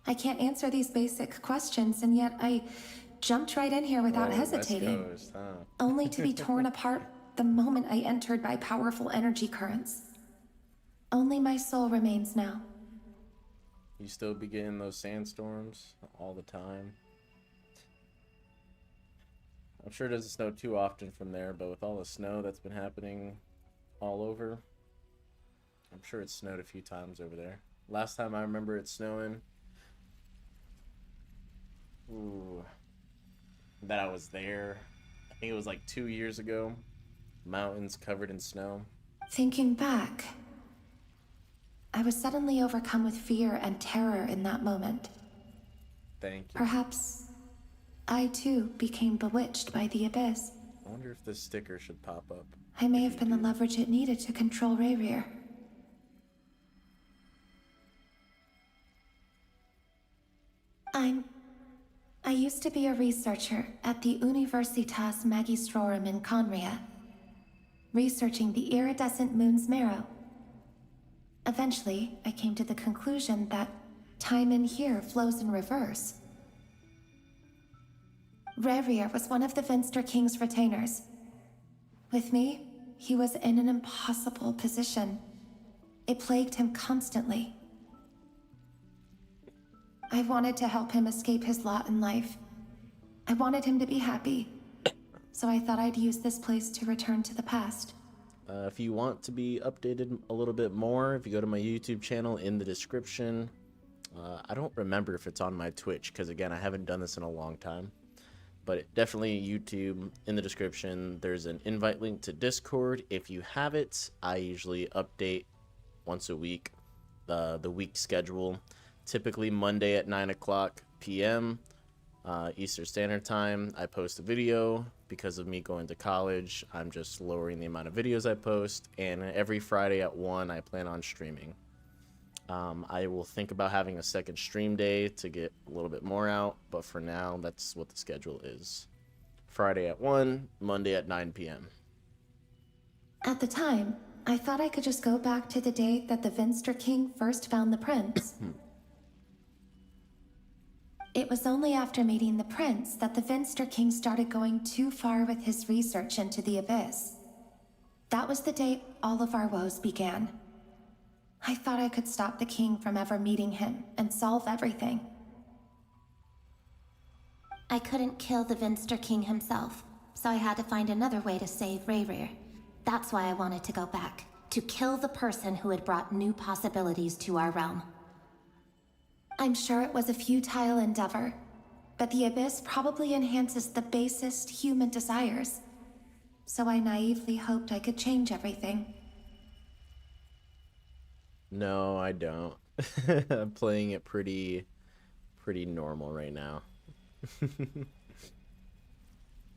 I can't answer these basic questions, and yet I jumped right in here without hesitating. West Coast, huh? Only to be torn apart the moment I entered by powerful energy currents. Only my soul remains now. You still be getting those sandstorms all the time? I'm sure it doesn't snow too often from there, but with all the snow that's been happening all over, I'm sure it snowed a few times over there. Last time I remember it snowing, that I was there, I think it was like 2 years ago. Mountains covered in snow. Thinking back, I was suddenly overcome with fear and terror in that moment. Thank you. Perhaps I too became bewitched by the abyss. I wonder if this sticker should pop up. I may have been the leverage it needed to control Rayrir. I used to be a researcher at the Universitas Magistrorum in Conria, researching the iridescent moon's marrow. Eventually, I came to the conclusion that time in here flows in reverse. Rayrir was one of the Finster King's retainers. With me, he was in an impossible position. It plagued him constantly. I wanted to help him escape his lot in life. I wanted him to be happy. So I thought I'd use this place to return to the past. If you want to be updated a little bit more, if you go to my YouTube channel in the description, I don't remember if it's on my Twitch, because again, I haven't done this in a long time. But definitely YouTube in the description. There's an invite link to Discord. If you have it, I usually update once a week the week schedule. Typically Monday at 9 o'clock p.m. Eastern Standard Time. I post a video. Because of me going to college, I'm just lowering the amount of videos I post. And every Friday at 1, I plan on streaming. I will think about having a second stream day to get a little bit more out, but for now, that's what the schedule is. Friday at 1, Monday at 9 p.m. At the time, I thought I could just go back to the day that the Finster King first found the prince. It was only after meeting the prince that the Finster King started going too far with his research into the abyss. That was the day all of our woes began. I thought I could stop the king from ever meeting him and solve everything. I couldn't kill the Finster King himself, so I had to find another way to save Rayrir. That's why I wanted to go back, to kill the person who had brought new possibilities to our realm. I'm sure it was a futile endeavor, but the abyss probably enhances the basest human desires. So I naively hoped I could change everything. No, I don't. I'm playing it pretty normal right now.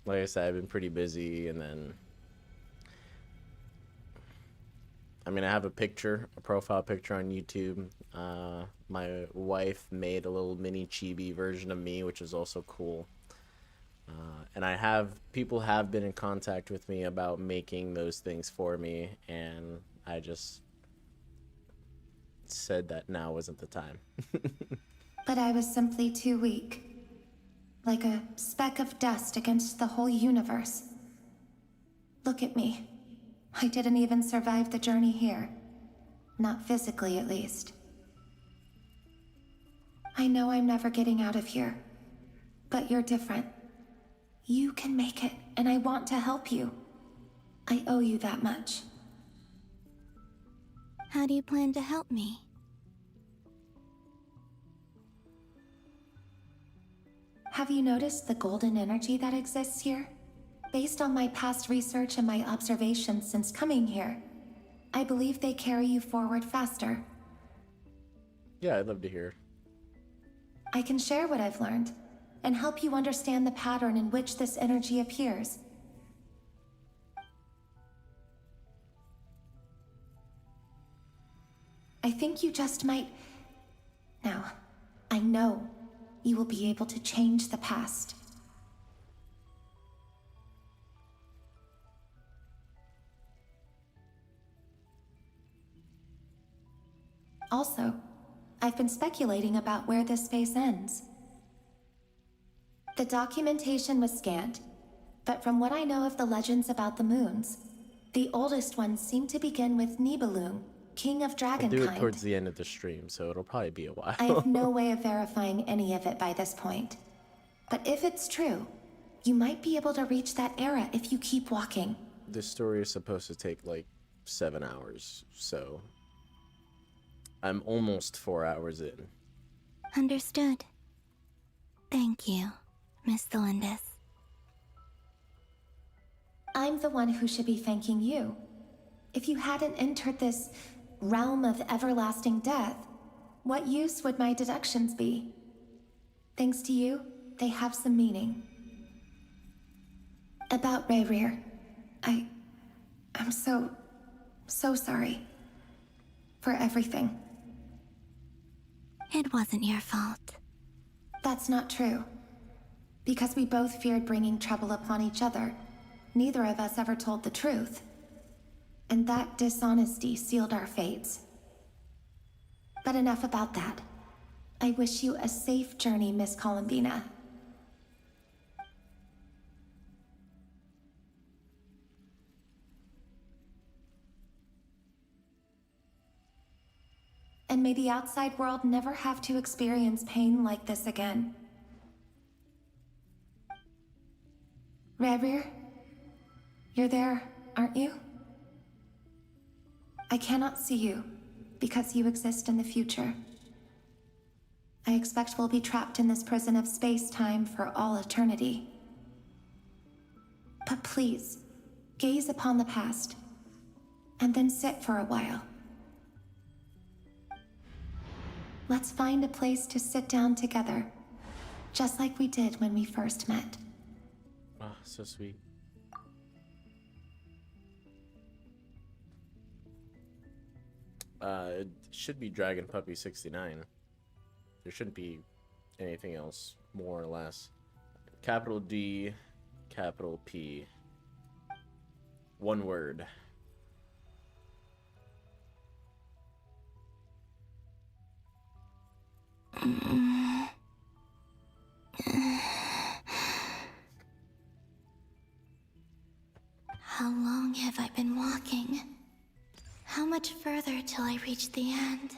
Like I said, I've been pretty busy, and then I mean, I have a profile picture on YouTube. My wife made a little mini chibi version of me, which is also cool. And people have been in contact with me about making those things for me, and I just said that now wasn't the time. But I was simply too weak. Like a speck of dust against the whole universe. Look at me. I didn't even survive the journey here. Not physically, at least. I know I'm never getting out of here. But you're different. You can make it, and I want to help you. I owe you that much. How do you plan to help me? Have you noticed the golden energy that exists here? Based on my past research and my observations since coming here, I believe they carry you forward faster. Yeah, I'd love to hear. I can share what I've learned, and help you understand the pattern in which this energy appears. I think you just might... Now, I know you will be able to change the past. Also, I've been speculating about where this space ends. The documentation was scant, but from what I know of the legends about the moons, the oldest ones seem to begin with Nibelung, king of I'll do it dragonkind. towards the end of the stream, so it'll probably be a while. I have no way of verifying any of it by this point. But if it's true, you might be able to reach that era if you keep walking. This story is supposed to take like 7 hours, so I'm almost 4 hours in. Understood. Thank you, Miss Thelindis. I'm the one who should be thanking you. If you hadn't entered this realm of everlasting death, what use would my deductions be? Thanks to you, they have some meaning. About Rayrir, I'm so sorry. For everything. It wasn't your fault. That's not true. Because we both feared bringing trouble upon each other, neither of us ever told the truth. And that dishonesty sealed our fates. But enough about that. I wish you a safe journey, Miss Columbina. And may the outside world never have to experience pain like this again. Rayrir, you're there, aren't you? I cannot see you, because you exist in the future. I expect we'll be trapped in this prison of space-time for all eternity. But please, gaze upon the past, and then sit for a while. Let's find a place to sit down together, just like we did when we first met. Ah, so sweet. It should be Dragon Puppy 69. There shouldn't be anything else, more or less. Capital D, capital P. One word. How long have I been walking? How much further till I reach the end?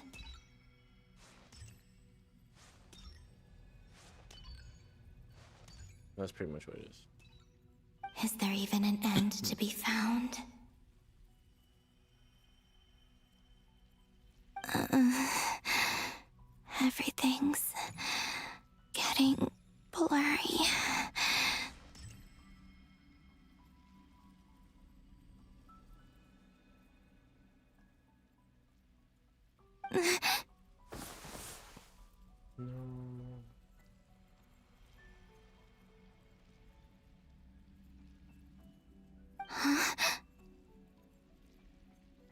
That's pretty much what it is. Is there even an end to be found? Everything's getting blurry.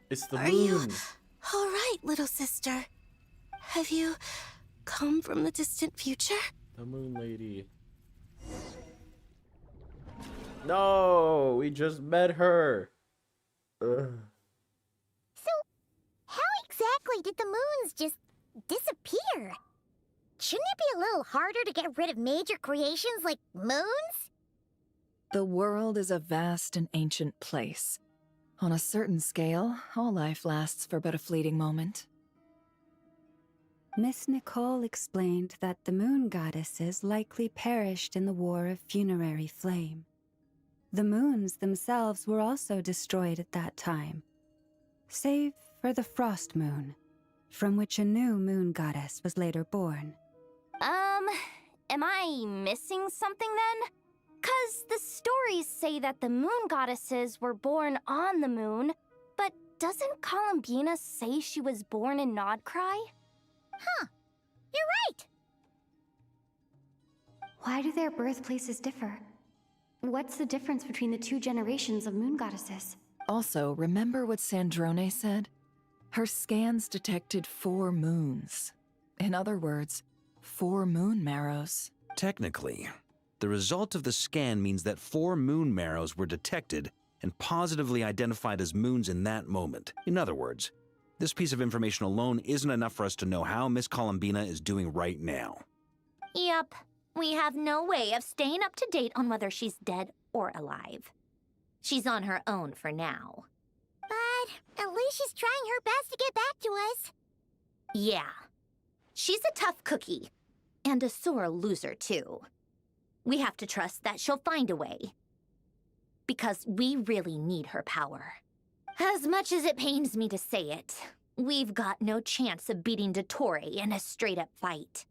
It's the Are you moon. all right, little sister? Have you come from the distant future? The moon lady. No, we just met her. Ugh. So, how exactly did the moons just disappear? Shouldn't it be a little harder to get rid of major creations like moons? The world is a vast and ancient place. On a certain scale, all life lasts for but a fleeting moment. Miss Nicole explained that the moon goddesses likely perished in the War of Funerary Flame. The moons themselves were also destroyed at that time, save for the Frost Moon, from which a new moon goddess was later born. Am I missing something then? 'Cause the stories say that the moon goddesses were born on the moon, but doesn't Columbina say she was born in Krai? Huh, you're right! Why do their birthplaces differ? What's the difference between the two generations of moon goddesses? Also, remember what Sandrone said? Her scans detected 4 moons. In other words, 4 moon marrows. Technically, the result of the scan means that 4 moon marrows were detected and positively identified as moons in that moment. In other words, this piece of information alone isn't enough for us to know how Miss Columbina is doing right now. Yep, we have no way of staying up to date on whether she's dead or alive. She's on her own for now. But at least she's trying her best to get back to us. Yeah, she's a tough cookie, and a sore loser too. We have to trust that she'll find a way. Because we really need her power. As much as it pains me to say it, we've got no chance of beating Dottore in a straight-up fight.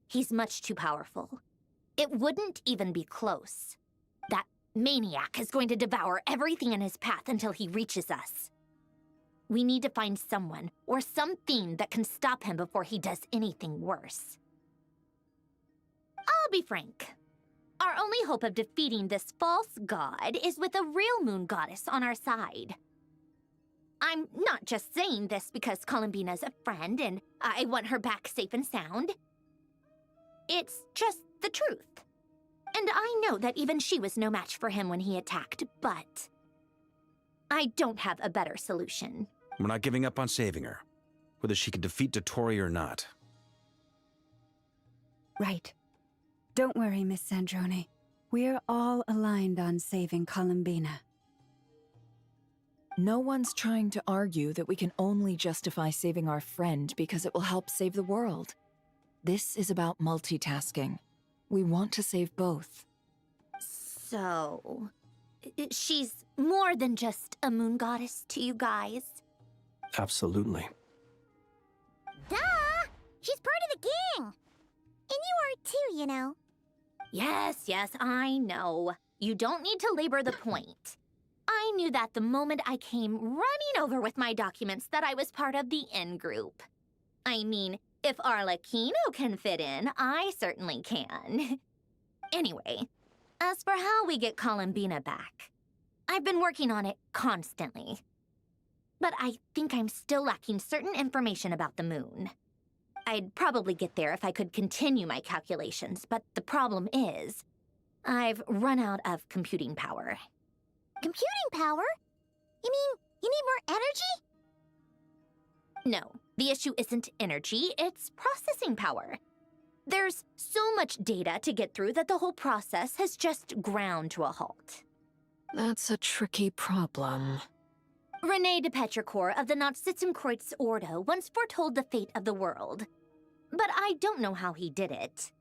He's much too powerful. It wouldn't even be close. That maniac is going to devour everything in his path until he reaches us. We need to find someone or something that can stop him before he does anything worse. I'll be frank. Our only hope of defeating this false god is with a real moon goddess on our side. I'm not just saying this because Columbina's a friend and I want her back safe and sound. It's just the truth. And I know that even she was no match for him when he attacked, but I don't have a better solution. We're not giving up on saving her, whether she can defeat Dottore or not. Right. Don't worry, Miss Sandrone. We're all aligned on saving Columbina. No one's trying to argue that we can only justify saving our friend because it will help save the world. This is about multitasking. We want to save both. So, she's more than just a moon goddess to you guys? Absolutely. Duh! She's part of the gang! And you are too, you know. Yes, I know. You don't need to labor the point. I knew that the moment I came running over with my documents that I was part of the in-group. I mean, if Arlecchino can fit in, I certainly can. Anyway, as for how we get Columbina back, I've been working on it constantly. But I think I'm still lacking certain information about the moon. I'd probably get there if I could continue my calculations, but the problem is, I've run out of computing power. Computing power? You mean you need more energy? No, the issue isn't energy, it's processing power. There's so much data to get through that the whole process has just ground to a halt. That's a tricky problem. René de Petrichor of the Nazissenkreuz Ordo once foretold the fate of the world. But I don't know how he did it.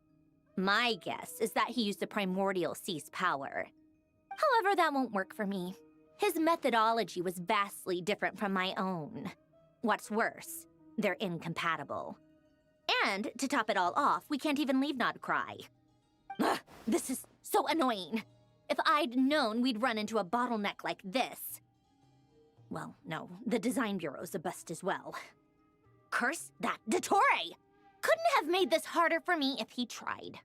My guess is that he used the primordial sea's power. However, that won't work for me. His methodology was vastly different from my own. What's worse, they're incompatible. And, to top it all off, we can't even leave Krai. Ugh, this is so annoying. If I'd known we'd run into a bottleneck like this... Well, no, the design bureau's a bust as well. Curse that Dottore! Couldn't have made this harder for me if he tried.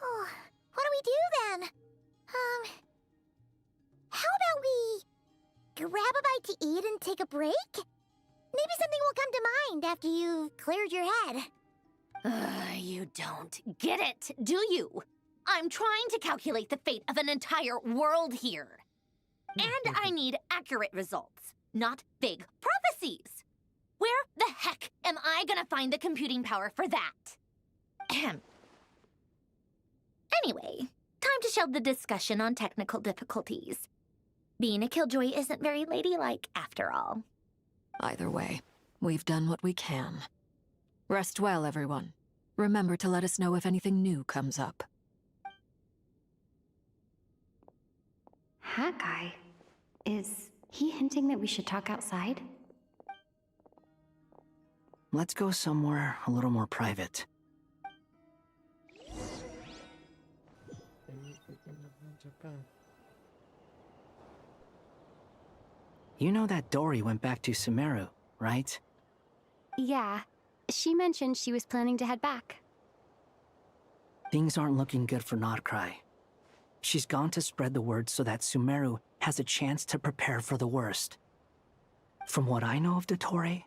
Oh, what do we do then? How about we grab a bite to eat and take a break? Maybe something will come to mind after you've cleared your head. You don't get it, do you? I'm trying to calculate the fate of an entire world here. And I need accurate results, not big prophecies. Where the heck am I gonna find the computing power for that? Ahem. Anyway, time to shelve the discussion on technical difficulties. Being a killjoy isn't very ladylike, after all. Either way, we've done what we can. Rest well, everyone. Remember to let us know if anything new comes up. That guy. Is he hinting that we should talk outside? Let's go somewhere a little more private. You know that Dory went back to Sumeru, right? Yeah. She mentioned she was planning to head back. Things aren't looking good for Krai. She's gone to spread the word so that Sumeru has a chance to prepare for the worst. From what I know of Dottore,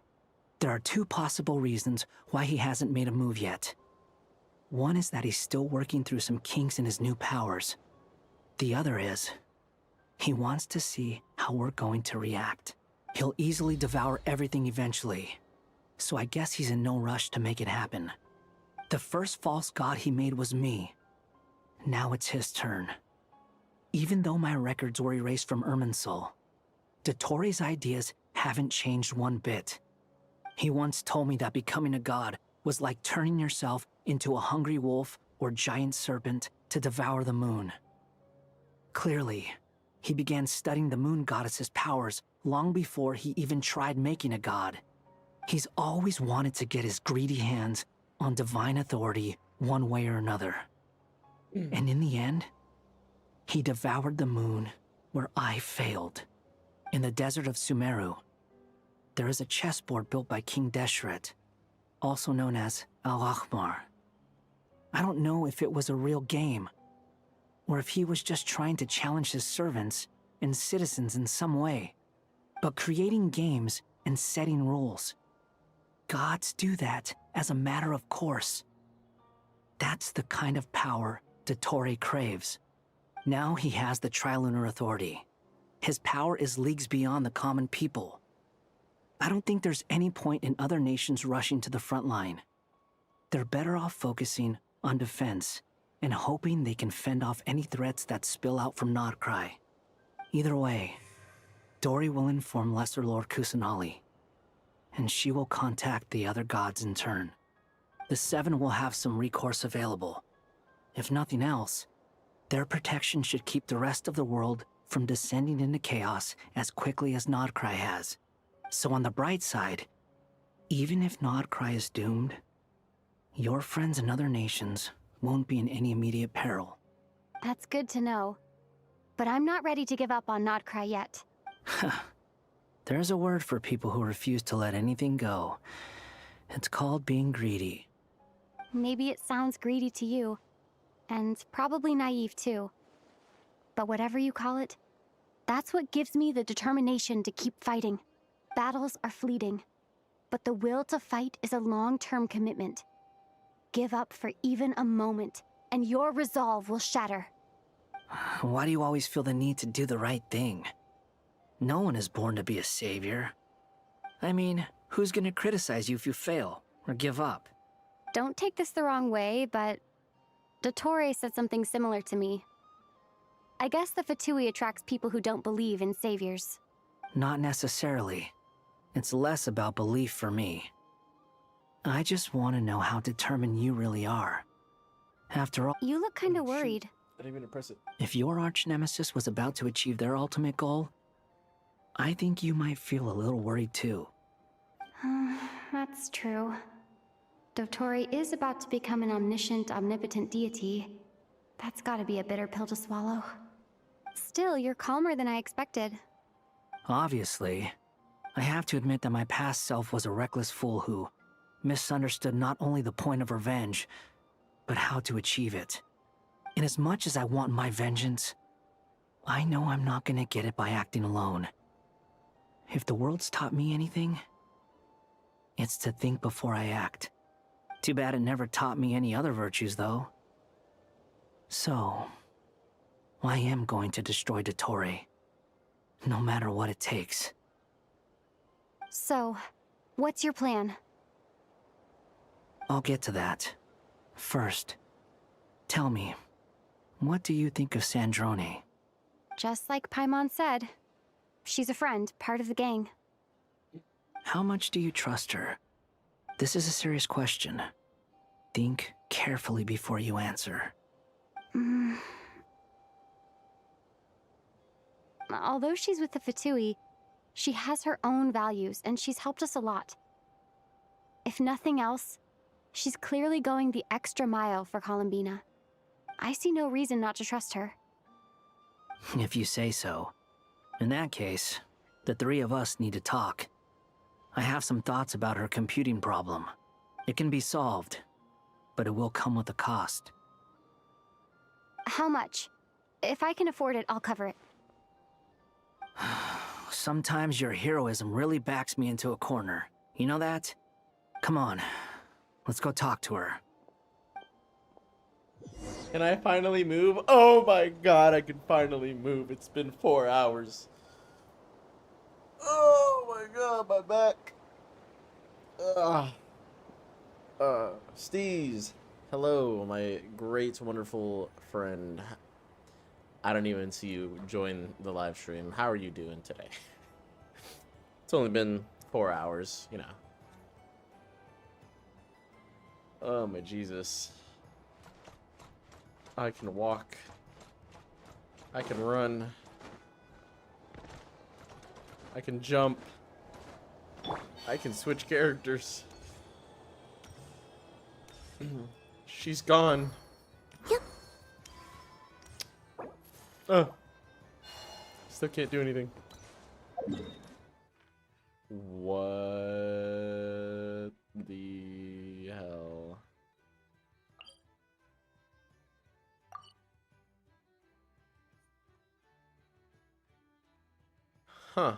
there are two possible reasons why he hasn't made a move yet. One is that he's still working through some kinks in his new powers. The other is, he wants to see how we're going to react. He'll easily devour everything eventually, so I guess he's in no rush to make it happen. The first false god he made was me. Now it's his turn. Even though my records were erased from Irminsul, Dottore's ideas haven't changed one bit. He once told me that becoming a god was like turning yourself into a hungry wolf or giant serpent to devour the moon. Clearly, he began studying the moon goddess's powers long before he even tried making a god. He's always wanted to get his greedy hands on divine authority one way or another. And in the end, he devoured the moon where I failed. In the desert of Sumeru, there is a chessboard built by King Deshret, also known as Al-Ahmar. I don't know if it was a real game, or if he was just trying to challenge his servants and citizens in some way. But creating games and setting rules, gods do that as a matter of course. That's the kind of power Dottore craves. Now he has the Trilunar Authority. His power is leagues beyond the common people. I don't think there's any point in other nations rushing to the front line. They're better off focusing on defense and hoping they can fend off any threats that spill out from Krai. Either way, Dory will inform Lesser Lord Kusanali, and she will contact the other gods in turn. The Seven will have some recourse available. If nothing else, their protection should keep the rest of the world from descending into chaos as quickly as Krai has. So on the bright side, even if Krai is doomed, your friends in other nations won't be in any immediate peril. That's good to know. But I'm not ready to give up on Krai yet. There's a word for people who refuse to let anything go. It's called being greedy. Maybe it sounds greedy to you, and probably naive too. But whatever you call it, that's what gives me the determination to keep fighting. Battles are fleeting, but the will to fight is a long-term commitment. Give up for even a moment, and your resolve will shatter. Why do you always feel the need to do the right thing? No one is born to be a savior. I mean, who's gonna criticize you if you fail or give up? Don't take this the wrong way, but Dottore said something similar to me. I guess the Fatui attracts people who don't believe in saviors. Not necessarily. It's less about belief for me. I just want to know how determined you really are. After all, you look kinda worried. I didn't even press it. If your arch-nemesis was about to achieve their ultimate goal, I think you might feel a little worried too. That's true. Dottore is about to become an omniscient, omnipotent deity. That's gotta be a bitter pill to swallow. Still, you're calmer than I expected. Obviously. I have to admit that my past self was a reckless fool who misunderstood not only the point of revenge, but how to achieve it. And as much as I want my vengeance, I know I'm not gonna get it by acting alone. If the world's taught me anything, it's to think before I act. Too bad it never taught me any other virtues, though. So, I am going to destroy Dottore, no matter what it takes. So, what's your plan? I'll get to that. First, tell me, what do you think of Sandrone? Just like Paimon said, she's a friend, part of the gang. How much do you trust her? This is a serious question. Think carefully before you answer. Although she's with the Fatui, she has her own values, and she's helped us a lot. If nothing else, she's clearly going the extra mile for Columbina. I see no reason not to trust her. If you say so. In that case, the three of us need to talk. I have some thoughts about her computing problem. It can be solved, but it will come with a cost. How much? If I can afford it, I'll cover it. Sometimes your heroism really backs me into a corner. You know that? Come on, let's go talk to her. Can I finally move? Oh my god, I can finally move. It's been 4 hours. Oh my god, my back. Steez. Hello, my great, wonderful friend. I don't even see you join the live stream. How are you doing today? It's only been 4 hours, you know. Oh my Jesus. I can walk. I can run. I can jump. I can switch characters. She's gone. Oh. Still can't do anything. What the hell? Huh.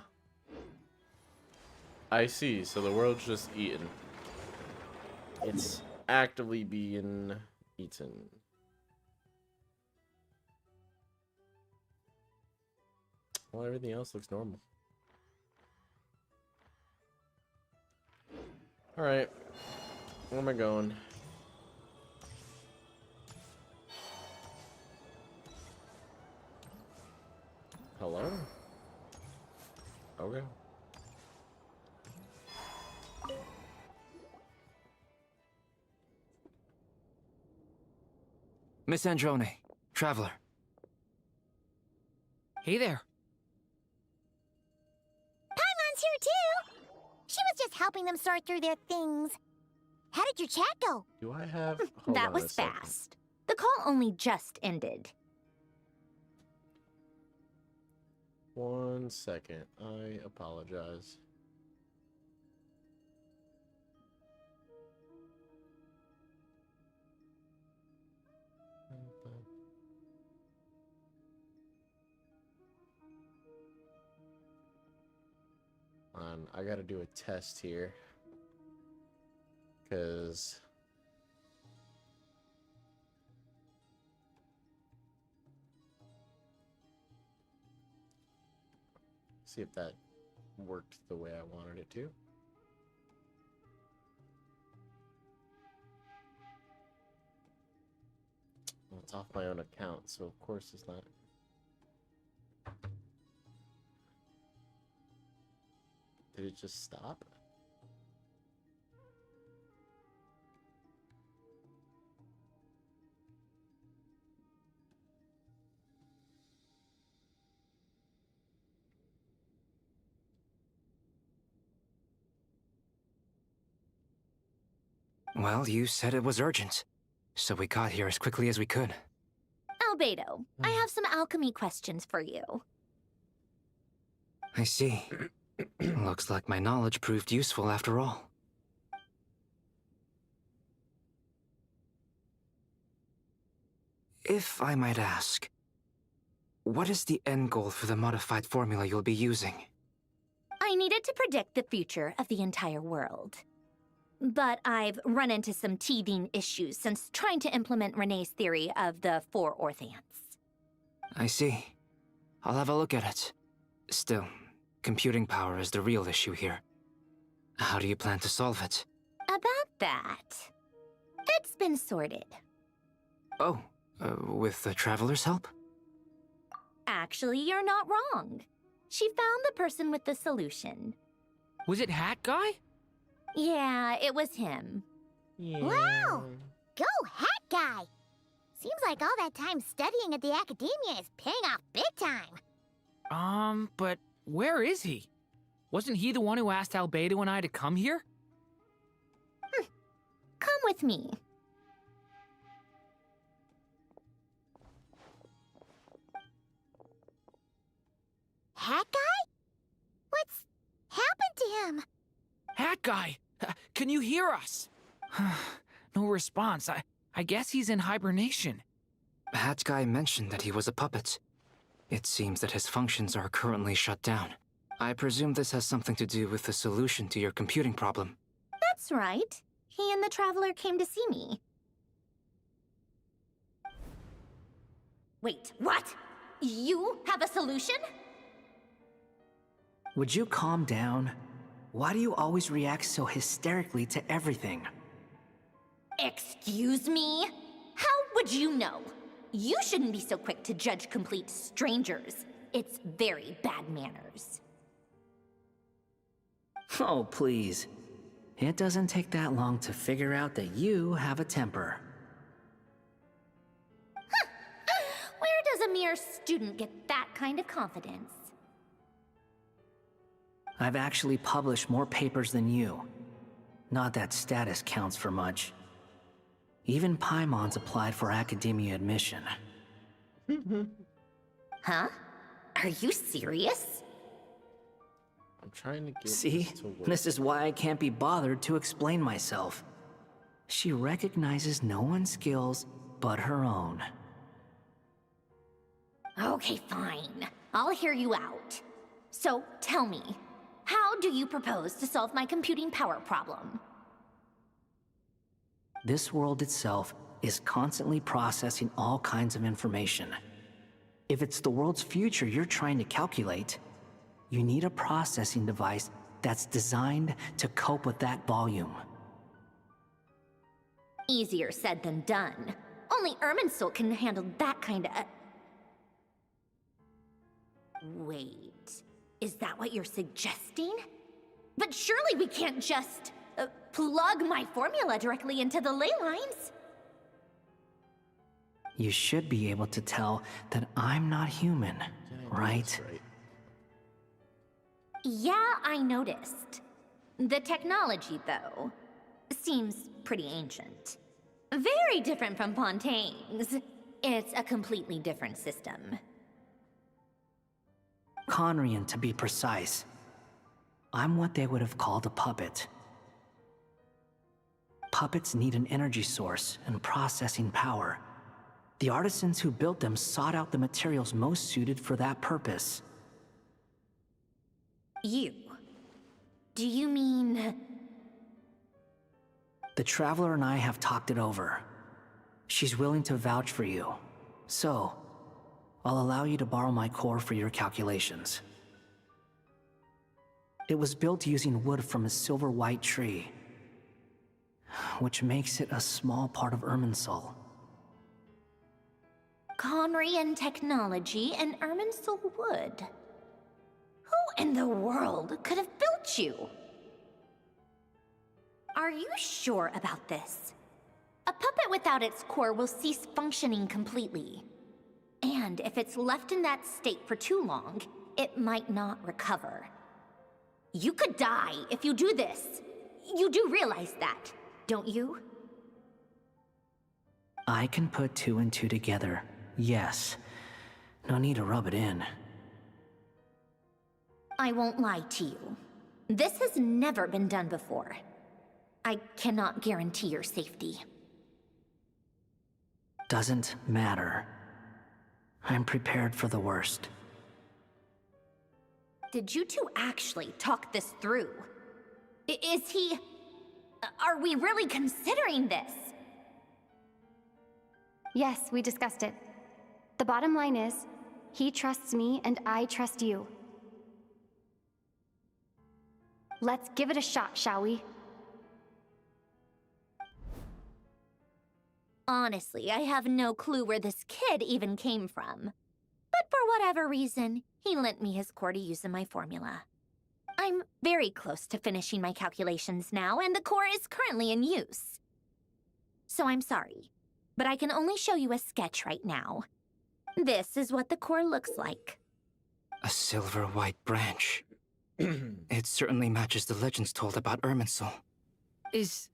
I see. So the world's just eaten. It's actively being eaten. Well, everything else looks normal. Alright. Where am I going? Hello? Okay. Miss Androne, Traveler. Hey there. Paimon's here too! She was just helping them sort through their things. How did your chat go? Do I have... That was fast. The call only just ended. 1 second. I apologize. I gotta do a test here. Because... see if that worked the way I wanted it to. Well, it's off my own account, so of course it's not. Did it just stop? Well, you said it was urgent, so we got here as quickly as we could. Albedo, I have some alchemy questions for you. I see. Looks like my knowledge proved useful after all. If I might ask, what is the end goal for the modified formula you'll be using? I needed to predict the future of the entire world. But I've run into some teething issues since trying to implement Renee's theory of the 4 Orthants. I see. I'll have a look at it. Still, computing power is the real issue here. How do you plan to solve it? About that, it's been sorted. Oh, with the Traveler's help? Actually, you're not wrong. She found the person with the solution. Was it Hat Guy? Yeah, it was him. Wow! Go Hat Guy! Seems like all that time studying at the academia is paying off big time. But where is he? Wasn't he the one who asked Albedo and I to come here? Come with me. Hat Guy? What's happened to him? Hat Guy! Can you hear us? No response. I guess he's in hibernation. Hat Guy mentioned that he was a puppet. It seems that his functions are currently shut down. I presume this has something to do with the solution to your computing problem. That's right. He and the Traveler came to see me. Wait, what? You have a solution? Would you calm down? Why do you always react so hysterically to everything? Excuse me? How would you know? You shouldn't be so quick to judge complete strangers. It's very bad manners. Oh, please. It doesn't take that long to figure out that you have a temper. Where does a mere student get that kind of confidence? I've actually published more papers than you. Not that status counts for much. Even Paimon's applied for academia admission. Huh? Are you serious? I'm trying to get See? this to work. This is why I can't be bothered to explain myself. She recognizes no one's skills but her own. Okay, fine. I'll hear you out. So, tell me, how do you propose to solve my computing power problem? This world itself is constantly processing all kinds of information. If it's the world's future you're trying to calculate, you need a processing device that's designed to cope with that volume. Easier said than done. Only Irminsul can handle that kind of... Wait, is that what you're suggesting? But surely we can't just plug my formula directly into the ley lines. You should be able to tell that I'm not human, right? Yeah, I noticed. The technology, though, seems pretty ancient. Very different from Fontaine's. It's a completely different system. Conrian, to be precise. I'm what they would have called a puppet. Puppets need an energy source and processing power. The artisans who built them sought out the materials most suited for that purpose. You? Do you mean... The Traveler and I have talked it over. She's willing to vouch for you. So, I'll allow you to borrow my core for your calculations. It was built using wood from a silver-white tree, which makes it a small part of Irminsul. Conrian technology and Irminsul wood. Who in the world could have built you? Are you sure about this? A puppet without its core will cease functioning completely. And if it's left in that state for too long, it might not recover. You could die if you do this. You do realize that, don't you? I can put 2 and 2 together, yes. No need to rub it in. I won't lie to you. This has never been done before. I cannot guarantee your safety. Doesn't matter. I'm prepared for the worst. Did you two actually talk this through? Is he... Are we really considering this? Yes, we discussed it. The bottom line is, he trusts me and I trust you. Let's give it a shot, shall we? Honestly, I have no clue where this kid even came from. But for whatever reason, he lent me his core to use in my formula. I'm very close to finishing my calculations now, and the core is currently in use. So I'm sorry, but I can only show you a sketch right now. This is what the core looks like. A silver-white branch. It certainly matches the legends told about Irminsul. Is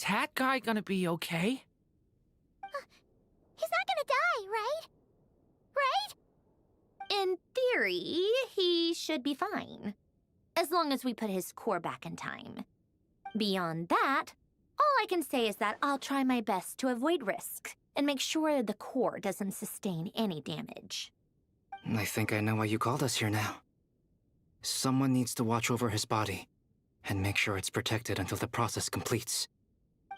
Hat Guy gonna be okay? He's not gonna die, right? Right? In theory, he should be fine. As long as we put his core back in time. Beyond that, all I can say is that I'll try my best to avoid risk and make sure the core doesn't sustain any damage. I think I know why you called us here now. Someone needs to watch over his body and make sure it's protected until the process completes.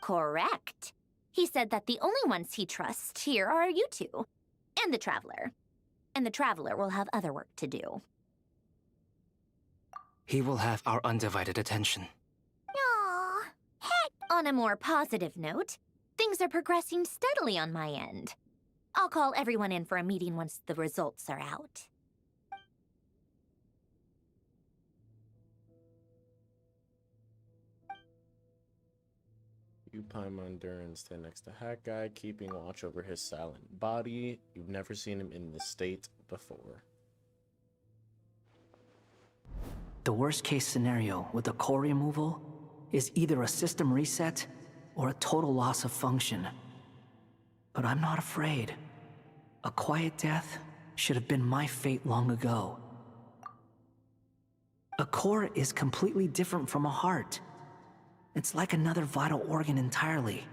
Correct. He said that the only ones he trusts here are you two, and the Traveler. And the Traveler will have other work to do. He will have our undivided attention. Aww. Heck! On a more positive note, things are progressing steadily on my end. I'll call everyone in for a meeting once the results are out. You Paimon Durin stand next to Hat Guy, keeping watch over his silent body. You've never seen him in this state before. The worst case scenario with the core removal is either a system reset or a total loss of function. But I'm not afraid. A quiet death should have been my fate long ago. A core is completely different from a heart. It's like another vital organ entirely.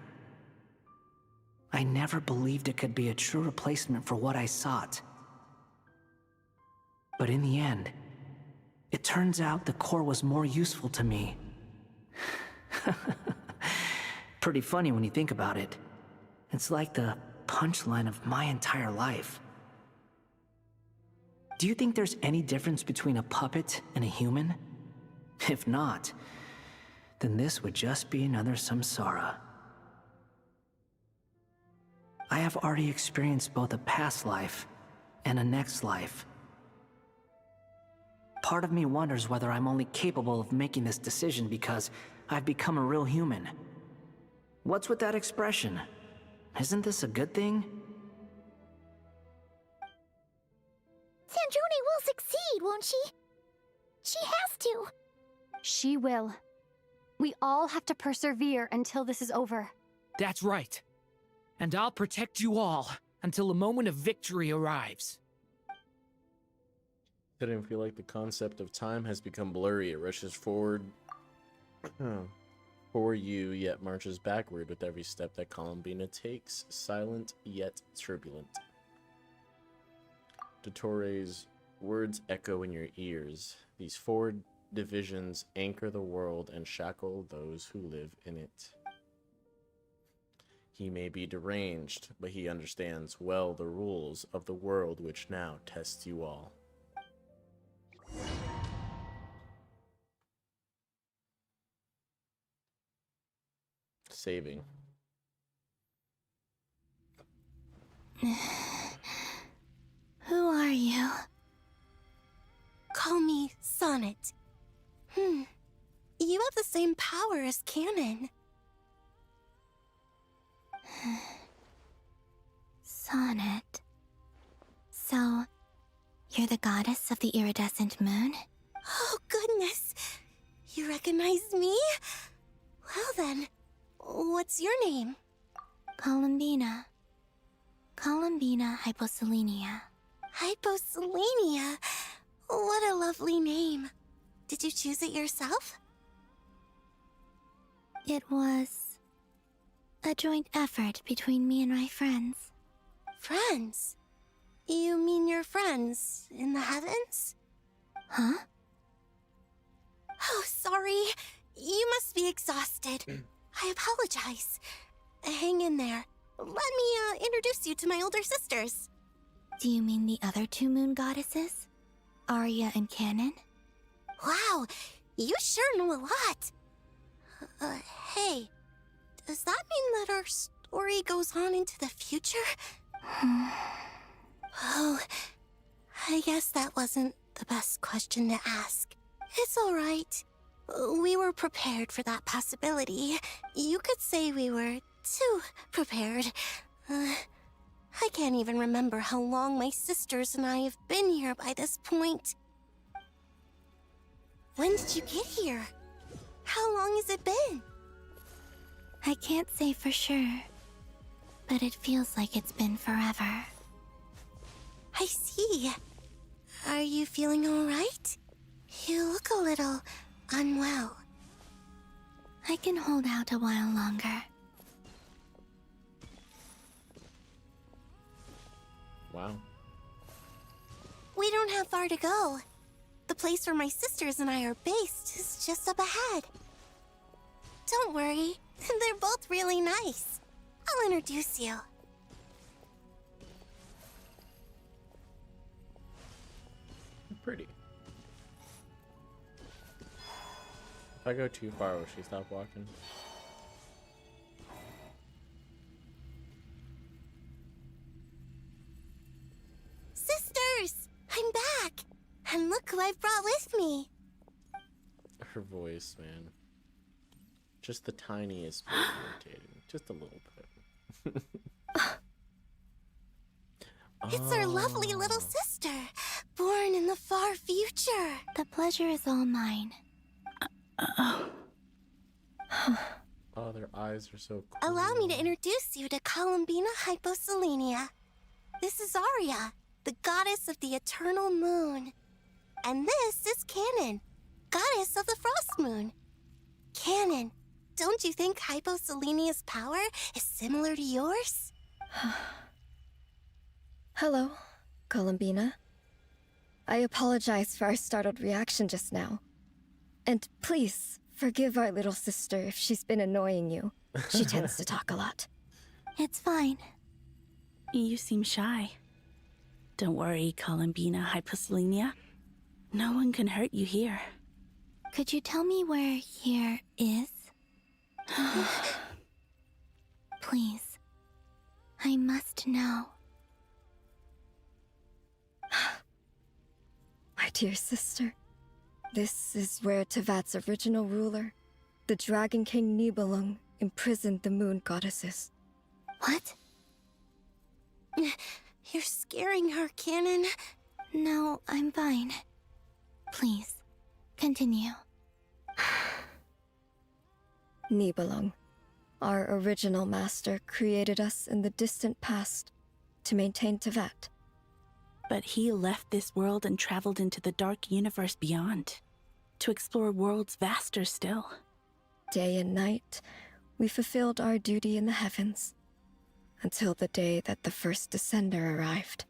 I never believed it could be a true replacement for what I sought. But in the end, it turns out the core was more useful to me. Pretty funny when you think about it. It's like the punchline of my entire life. Do you think there's any difference between a puppet and a human? If not, then this would just be another samsara. I have already experienced both a past life and a next life. Part of me wonders whether I'm only capable of making this decision because I've become a real human. What's with that expression? Isn't this a good thing? Sandrone will succeed, won't she? She has to. She will. We all have to persevere until this is over. That's right. And I'll protect you all until a moment of victory arrives. Didn't feel like the concept of time has become blurry. It rushes forward for you, yet marches backward with every step that Columbina takes, silent yet turbulent. Dottoro's words echo in your ears. These four divisions anchor the world and shackle those who live in it. He may be deranged, but he understands well the rules of the world which now tests you all. Saving. Who are you? Call me Sonnet. You have the same power as Canon. Sonnet. So, you're the goddess of the iridescent moon? Oh, goodness. You recognize me? Well then, what's your name? Columbina. Columbina Hyoplenenia. Hyoplenenia? What a lovely name. Did you choose it yourself? It was a joint effort between me and my friends. Friends? You mean your friends in the heavens? Huh? Oh, sorry. You must be exhausted. I apologize. Hang in there. Let me introduce you to my older sisters. Do you mean the other two moon goddesses? Arya and Canon? Wow, you sure know a lot. Hey, does that mean that our story goes on into the future? Oh, I guess that wasn't the best question to ask. It's all right. We were prepared for that possibility. You could say we were too prepared. I can't even remember how long my sisters and I have been here by this point. When did you get here? How long has it been? I can't say for sure, but it feels like it's been forever. I see. Are you feeling all right? You look a little unwell. I can hold out a while longer. Wow. We don't have far to go. The place where my sisters and I are based is just up ahead. Don't worry, they're both really nice. I'll introduce you. Pretty. If I go too far, will she stop walking? Sisters! I'm back! And look who I've brought with me! Her voice, man. Just the tiniest bit irritating. Just a little bit. It's our lovely little sister, born in the far future. The pleasure is all mine. Oh, their eyes are so cool. Allow me to introduce you to Columbina Hyoplenenia. This is Arya, the goddess of the eternal moon. And this is Canon, goddess of the frost moon. Canon, don't you think Hyoplenenia's power is similar to yours? Hello, Columbina. I apologize for our startled reaction just now. And please, forgive our little sister if she's been annoying you. She tends to talk a lot. It's fine. You seem shy. Don't worry, Columbina Hyoplenenia. No one can hurt you here. Could you tell me where here is? Please. I must know. My dear sister, this is where Tevat's original ruler, the Dragon King Nibelung, imprisoned the moon goddesses. What? You're scaring her, Canon. No, I'm fine. Please, continue. Nibelung, our original master, created us in the distant past to maintain Tevat. But he left this world and traveled into the dark universe beyond, to explore worlds vaster still. Day and night, we fulfilled our duty in the heavens, until the day that the first Descender arrived.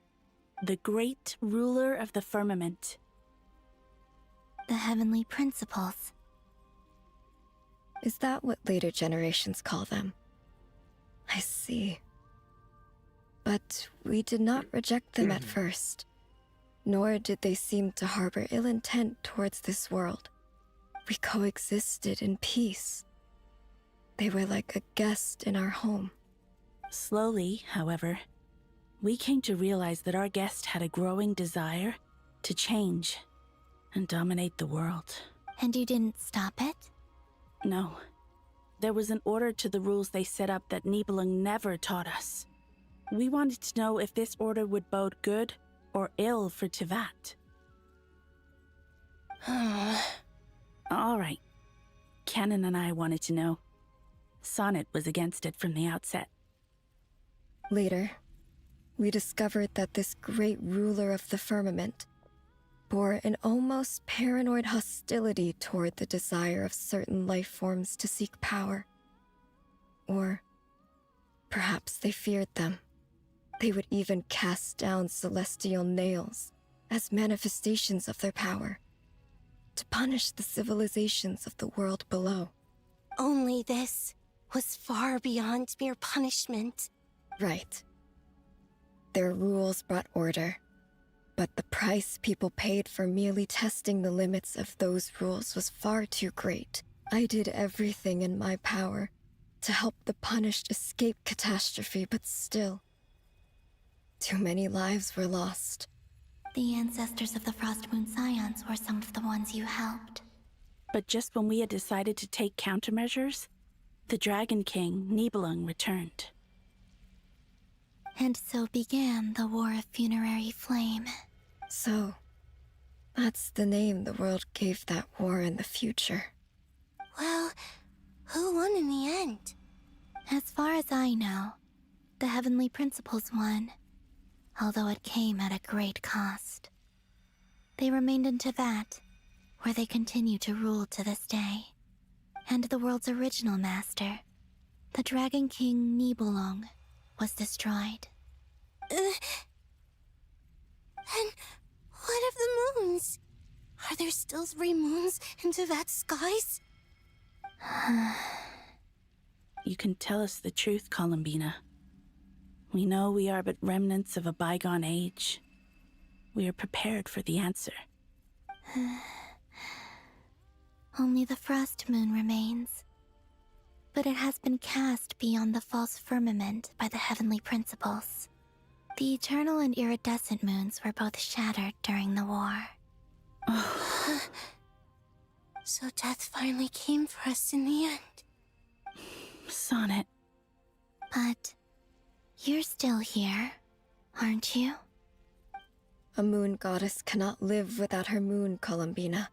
The great ruler of the firmament. The heavenly principles. Is that what later generations call them? I see. But we did not reject them at first, nor did they seem to harbor ill intent towards this world. We coexisted in peace. They were like a guest in our home. Slowly, however, we came to realize that our guest had a growing desire to change and dominate the world. And you didn't stop it? No. There was an order to the rules they set up that Nibelung never taught us. We wanted to know if this order would bode good or ill for Tevat. All right. Canon and I wanted to know. Sonnet was against it from the outset. Later, we discovered that this great ruler of the firmament bore an almost paranoid hostility toward the desire of certain life forms to seek power. Or perhaps they feared them. They would even cast down celestial nails as manifestations of their power. to punish the civilizations of the world below. Only this was far beyond mere punishment. Right. Their rules brought order, but the price people paid for merely testing the limits of those rules was far too great. I did everything in my power to help the punished escape catastrophe, but still, too many lives were lost. The ancestors of the Frost Moon Scions were some of the ones you helped. But just when we had decided to take countermeasures, the Dragon King, Nibelung, returned. And so began the War of Funerary Flame. So, that's the name the world gave that war in the future. Well, who won in the end? As far as I know, the Heavenly Principles won, although it came at a great cost. They remained in Teyvat, where they continue to rule to this day. And the world's original master, the Dragon King Nibelung, was destroyed. And what of the moons? Are there still 3 moons in Teyvat's skies? You can tell us the truth, Columbina. We know we are but remnants of a bygone age. We are prepared for the answer. Only the Frost Moon remains. But it has been cast beyond the false firmament by the Heavenly Principles. The eternal and iridescent moons were both shattered during the war. So death finally came for us in the end. Sonnet. But you're still here, aren't you? A moon goddess cannot live without her moon, Columbina.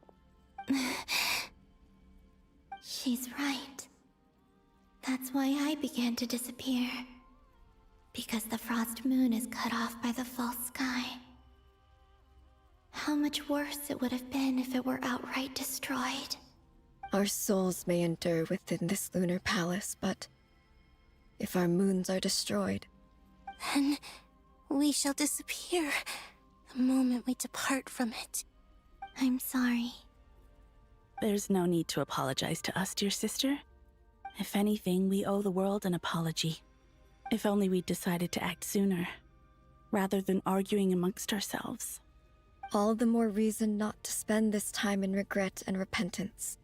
She's right. That's why I began to disappear. Because the Frost Moon is cut off by the false sky. How much worse it would have been if it were outright destroyed. Our souls may endure within this lunar palace, but if our moons are destroyed, then we shall disappear the moment we depart from it. I'm sorry. There's no need to apologize to us, dear sister. If anything, we owe the world an apology. If only we'd decided to act sooner, rather than arguing amongst ourselves. all the more reason not to spend this time in regret and repentance.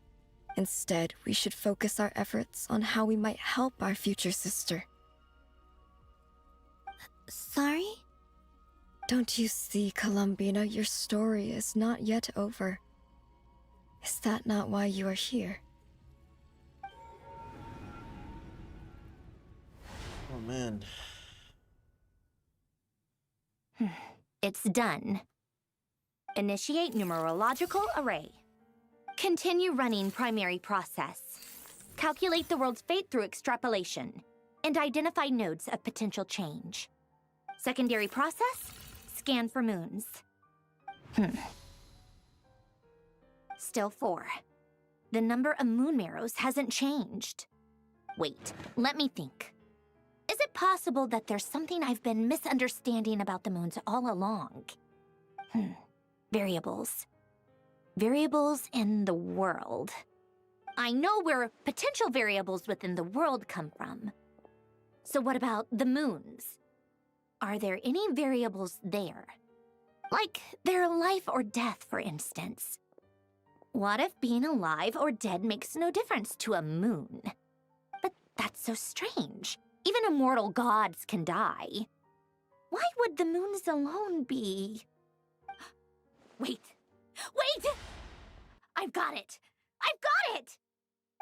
Instead, we should focus our efforts on how we might help our future sister. Sorry? Don't you see, Columbina, your story is not yet over. Is that not why you are here? Oh, man. It's done. Initiate numerological array. Continue running primary process. Calculate the world's fate through extrapolation. And identify nodes of potential change. Secondary process, scan for moons. Still 4. The number of moon marrows hasn't changed. Wait, let me think. Is it possible that there's something I've been misunderstanding about the moons all along? Variables. Variables in the world. I know where potential variables within the world come from. So what about the moons? Are there any variables there? Like their life or death, for instance. What if being alive or dead makes no difference to a moon? But that's so strange. Even immortal gods can die. Why would the moons alone be? Wait! Wait! I've got it! I've got it!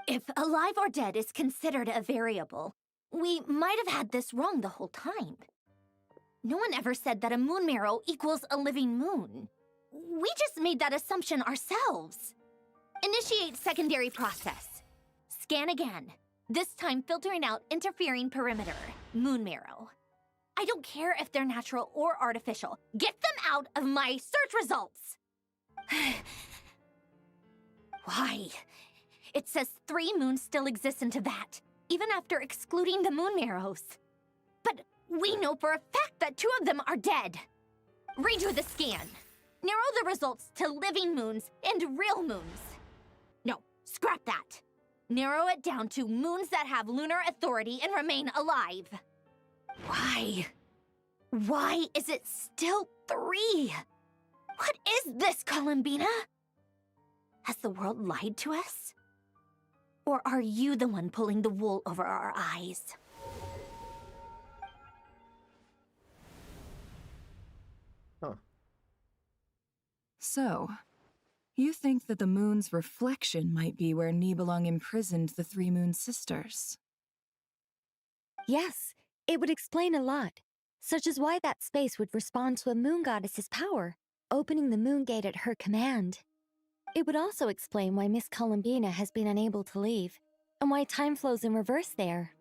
If alive or dead is considered a variable, we might have had this wrong the whole time. No one ever said that a moon marrow equals a living moon. We just made that assumption ourselves. Initiate secondary process. Scan again. This time filtering out interfering perimeter, moon marrow. I don't care if they're natural or artificial. Get them out of my search results! Why? It says 3 moons still exist in Teyvat, even after excluding the moon marrows. But we know for a fact that 2 of them are dead. Redo the scan. narrow the results to living moons and real moons. No, scrap that. Narrow it down to moons that have lunar authority and remain alive. Why? Why is it still 3? What is this, Columbina? Has the world lied to us? Or are you the one pulling the wool over our eyes? Huh. So, you think that the moon's reflection might be where Nibelung imprisoned the 3 Moon Sisters? Yes, it would explain a lot, such as why that space would respond to a moon goddess's power, opening the moon gate at her command. It would also explain why Miss Columbina has been unable to leave, and why time flows in reverse there.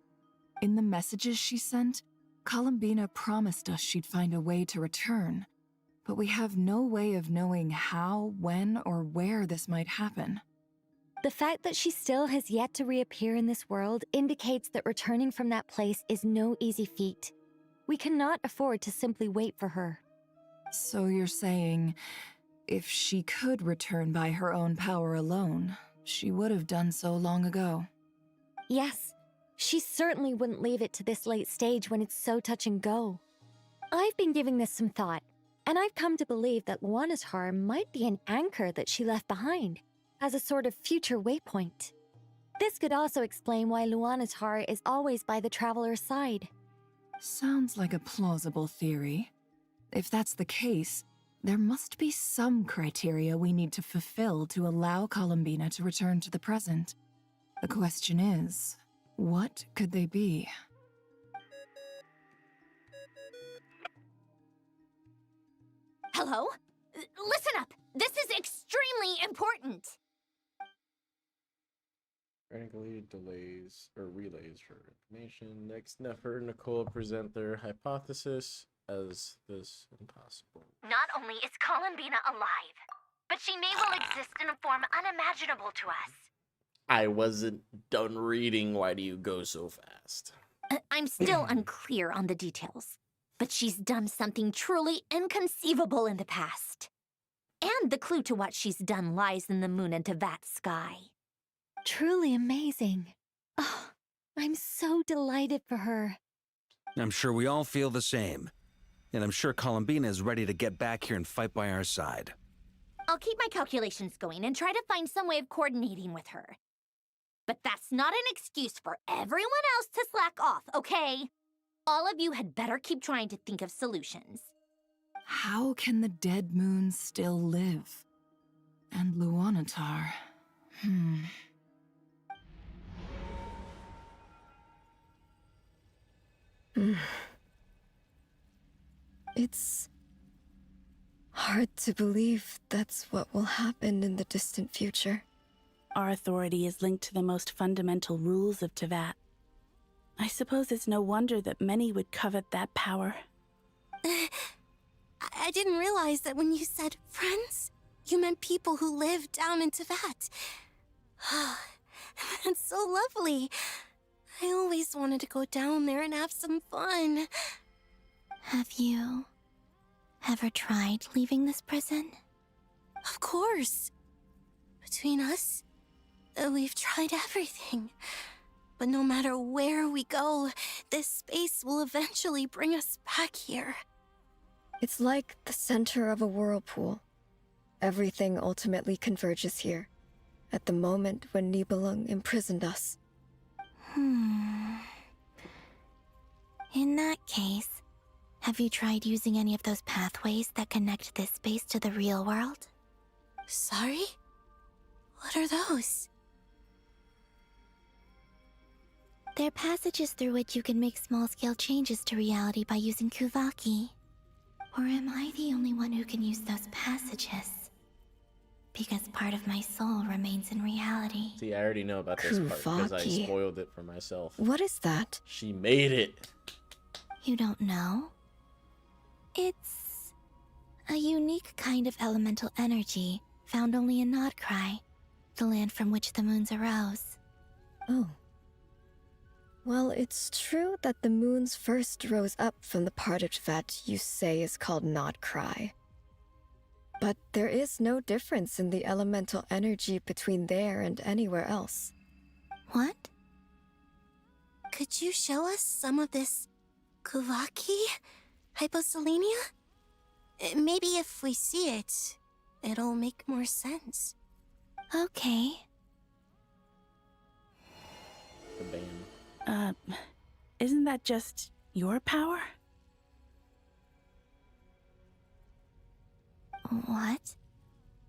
In the messages she sent, Columbina promised us she'd find a way to return, but we have no way of knowing how, when, or where this might happen. The fact that she still has yet to reappear in this world indicates that returning from that place is no easy feat. We cannot afford to simply wait for her. So you're saying, if she could return by her own power alone, she would have done so long ago? Yes, she certainly wouldn't leave it to this late stage when it's so touch and go. I've been giving this some thought, and I've come to believe that Luanatar might be an anchor that she left behind, as a sort of future waypoint. This could also explain why Luanatar is always by the Traveler's side. Sounds like a plausible theory. If that's the case, there must be some criteria we need to fulfill to allow Columbina to return to the present. The question is, what could they be? Hello? Listen up! This is extremely important! Frantically delays or relays her information. Next, Nefer and Nicole present their hypothesis as this impossible. Not only is Columbina alive, but she may well exist in a form unimaginable to us. I wasn't done reading. Why do you go so fast? I'm still unclear on the details, but she's done something truly inconceivable in the past. And the clue to what she's done lies in the moon and Tevat sky. Truly amazing. Oh, I'm so delighted for her. I'm sure we all feel the same. And I'm sure Columbina is ready to get back here and fight by our side. I'll keep my calculations going and try to find some way of coordinating with her. But that's not an excuse for everyone else to slack off, okay? All of you had better keep trying to think of solutions. How can the dead moon still live? And Luanatar... It's hard to believe that's what will happen in the distant future. Our authority is linked to the most fundamental rules of Tevat. I suppose it's no wonder that many would covet that power. I didn't realize that when you said friends, you meant people who live down in Tevat. That's so lovely. I always wanted to go down there and have some fun. Have you ever tried leaving this prison? Of course. Between us, we've tried everything. But no matter where we go, this space will eventually bring us back here. It's like the center of a whirlpool. Everything ultimately converges here, at the moment when Nibelung imprisoned us. In that case, have you tried using any of those pathways that connect this space to the real world? Sorry? What are those? They're passages through which you can make small-scale changes to reality by using Kuvaki. Or am I the only one who can use those passages? Because part of my soul remains in reality. See, I already know about this part because I Kuvaki. spoiled it for myself. What is that? She made it. You don't know? It's a unique kind of elemental energy found only in Krai, the land from which the moons arose. Oh. Well, it's true that the moons first rose up from the part of Tevat you say is called Krai. But there is no difference in the elemental energy between there and anywhere else. What? Could you show us some of this Kuvaki Hyoplenenia? Maybe if we see it, it'll make more sense. Okay. The band. Isn't that just your power? What?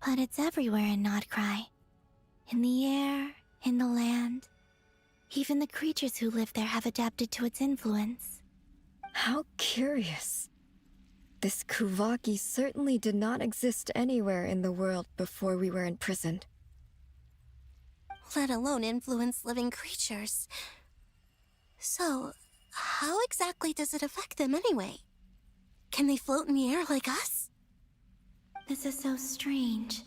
But it's everywhere in Krai. In the air, in the land. Even the creatures who live there have adapted to its influence. How curious. This Kuvaki certainly did not exist anywhere in the world before we were imprisoned. Let alone influence living creatures. So, how exactly does it affect them anyway? Can they float in the air like us? This is so strange.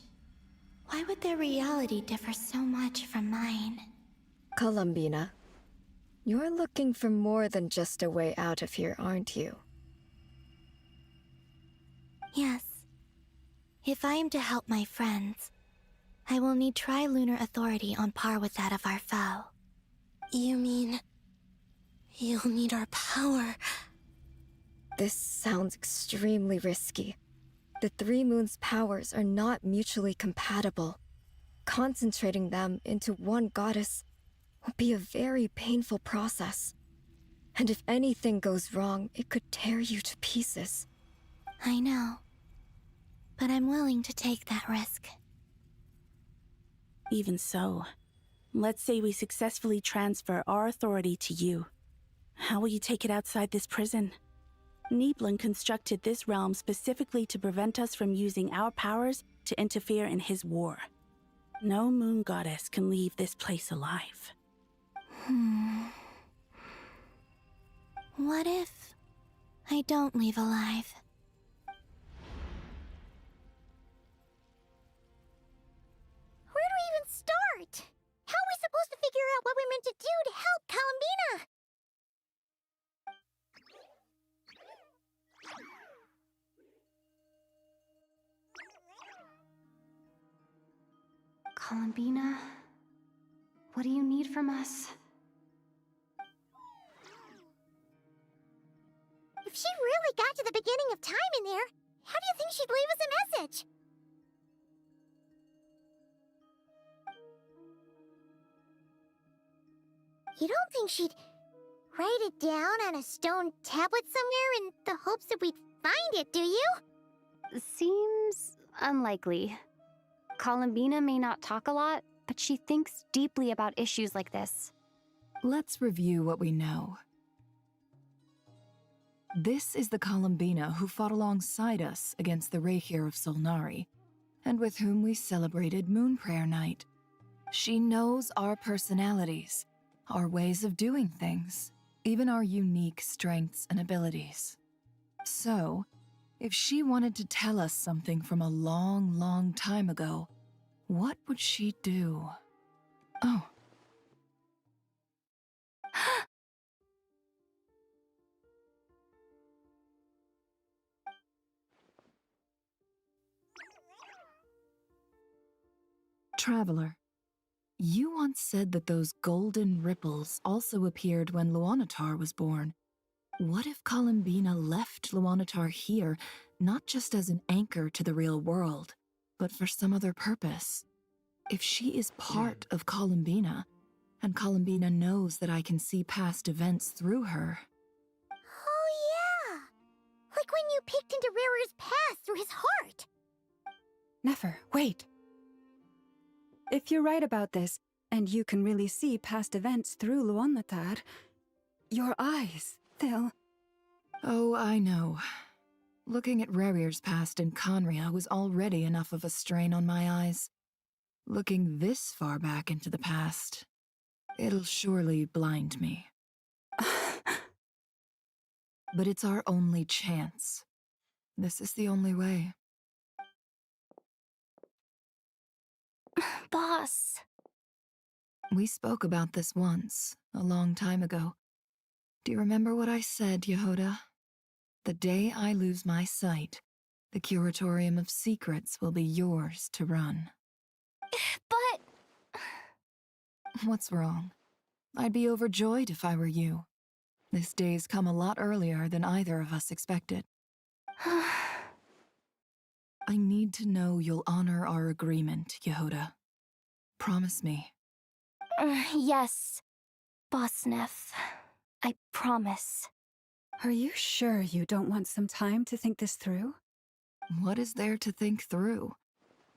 Why would their reality differ so much from mine? Columbina, you're looking for more than just a way out of here, aren't you? Yes. If I am to help my friends, I will need tri-lunar authority on par with that of our foe. You mean... you'll need our power? This sounds extremely risky. The Three Moons' powers are not mutually compatible. Concentrating them into one goddess will be a very painful process. And if anything goes wrong, it could tear you to pieces. I know. But I'm willing to take that risk. Even so, let's say we successfully transfer our authority to you. How will you take it outside this prison? Niblin constructed this realm specifically to prevent us from using our powers to interfere in his war. No moon goddess can leave this place alive. What if I don't leave alive? Where do we even start? How are we supposed to figure out what we're meant to do to help Columbina? Columbina, what do you need from us? If she really got to the beginning of time in there, how do you think she'd leave us a message? You don't think she'd write it down on a stone tablet somewhere in the hopes that we'd find it, do you? Seems unlikely. Columbina may not talk a lot, but she thinks deeply about issues like this. Let's review what we know. This is the Columbina who fought alongside us against the Rahir of Solnari, and with whom we celebrated Moon Prayer Night. She knows our personalities, our ways of doing things, even our unique strengths and abilities. So, if she wanted to tell us something from a long, long time ago, what would she do? Oh. Traveler, you once said that those golden ripples also appeared when Luanatar was born. What if Columbina left Luanatar here, not just as an anchor to the real world, but for some other purpose? If she is part of Columbina, and Columbina knows that I can see past events through her... Oh yeah! Like when you peeked into Rarer's past through his heart! Nefer, wait! If you're right about this, and you can really see past events through Luanatar, your eyes, they'll... Oh, I know. Looking at Rarir's past in Conria was already enough of a strain on my eyes. Looking this far back into the past, it'll surely blind me. But it's our only chance. This is the only way. Boss. We spoke about this once, a long time ago. Do you remember what I said, Yehoda? The day I lose my sight, The Curatorium of Secrets will be yours to run. But... What's wrong? I'd be overjoyed if I were you. This day's come a lot earlier than either of us expected. I need to know you'll honor our agreement, Yehuda. Promise me. Yes, Boss Neff. I promise. Are you sure you don't want some time to think this through? What is there to think through?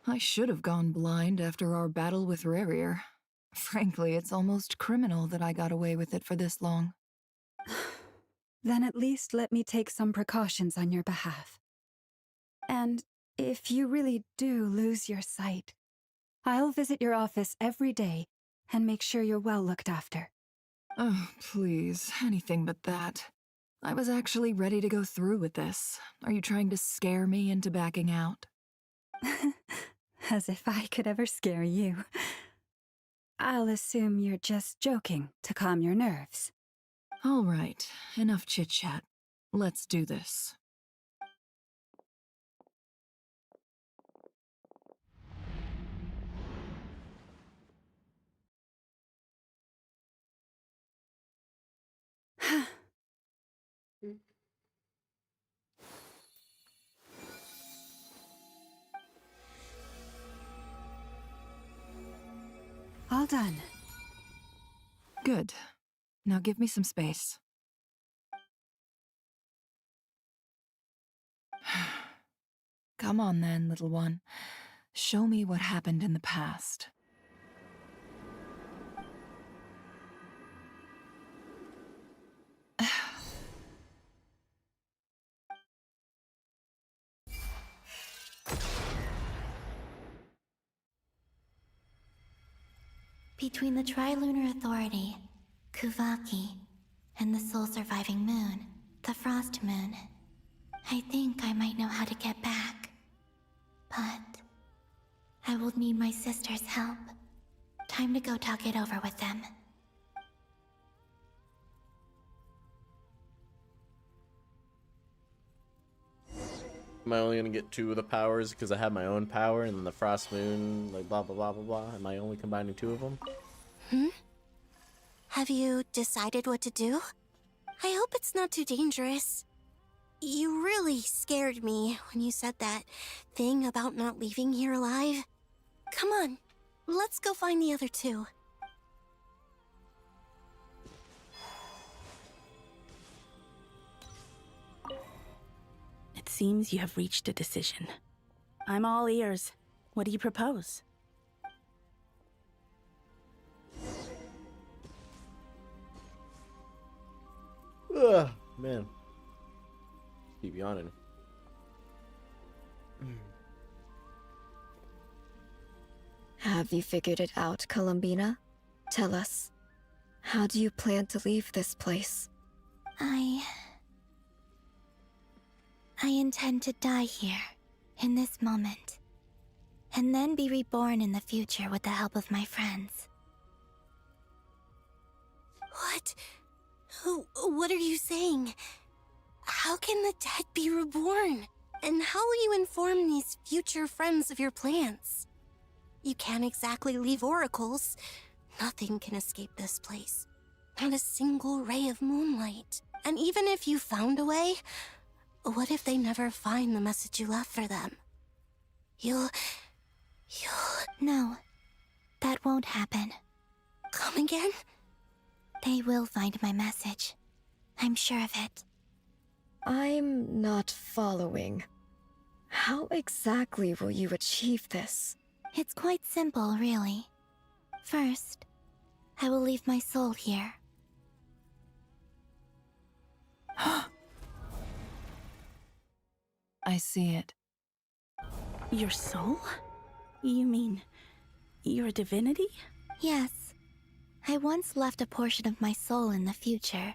I should have gone blind after our battle with Rarier. Frankly, it's almost criminal that I got away with it for this long. Then at least let me take some precautions on your behalf. And if you really do lose your sight, I'll visit your office every day and make sure you're well looked after. Oh, please, anything but that. I was actually ready to go through with this. Are you trying to scare me into backing out? As if I could ever scare you. I'll assume you're just joking to calm your nerves. All right, enough chit-chat. Let's do this. All done. Good. Now give me some space. Come on then, little one. Show me what happened in the past. Between the Trilunar Authority, Kuvaki, and the sole-surviving moon, the Frost Moon, I think I might know how to get back. But I will need my sister's help. Time to go talk it over with them. Am I only gonna get 2 of the powers because I have my own power and then the Frost Moon, like blah blah blah blah blah? Am I only combining 2 of them? Have you decided what to do? I hope it's not too dangerous. You really scared me when you said that thing about not leaving here alive. Come on, let's go find the other 2. It seems you have reached a decision. I'm all ears. What do you propose? Ugh, man. Keep yawning. Have you figured it out, Columbina? Tell us. How do you plan to leave this place? I intend to die here, in this moment, and then be reborn in the future with the help of my friends. What? What are you saying? How can the dead be reborn? And how will you inform these future friends of your plans? You can't exactly leave oracles. Nothing can escape this place. Not a single ray of moonlight. And even if you found a way, what if they never find the message you left for them? You'll... No, that won't happen. Come again? They will find my message. I'm sure of it. I'm not following. How exactly will you achieve this? It's quite simple, really. First, I will leave my soul here. I see it. Your soul? You mean your divinity? Yes. I once left a portion of my soul in the future.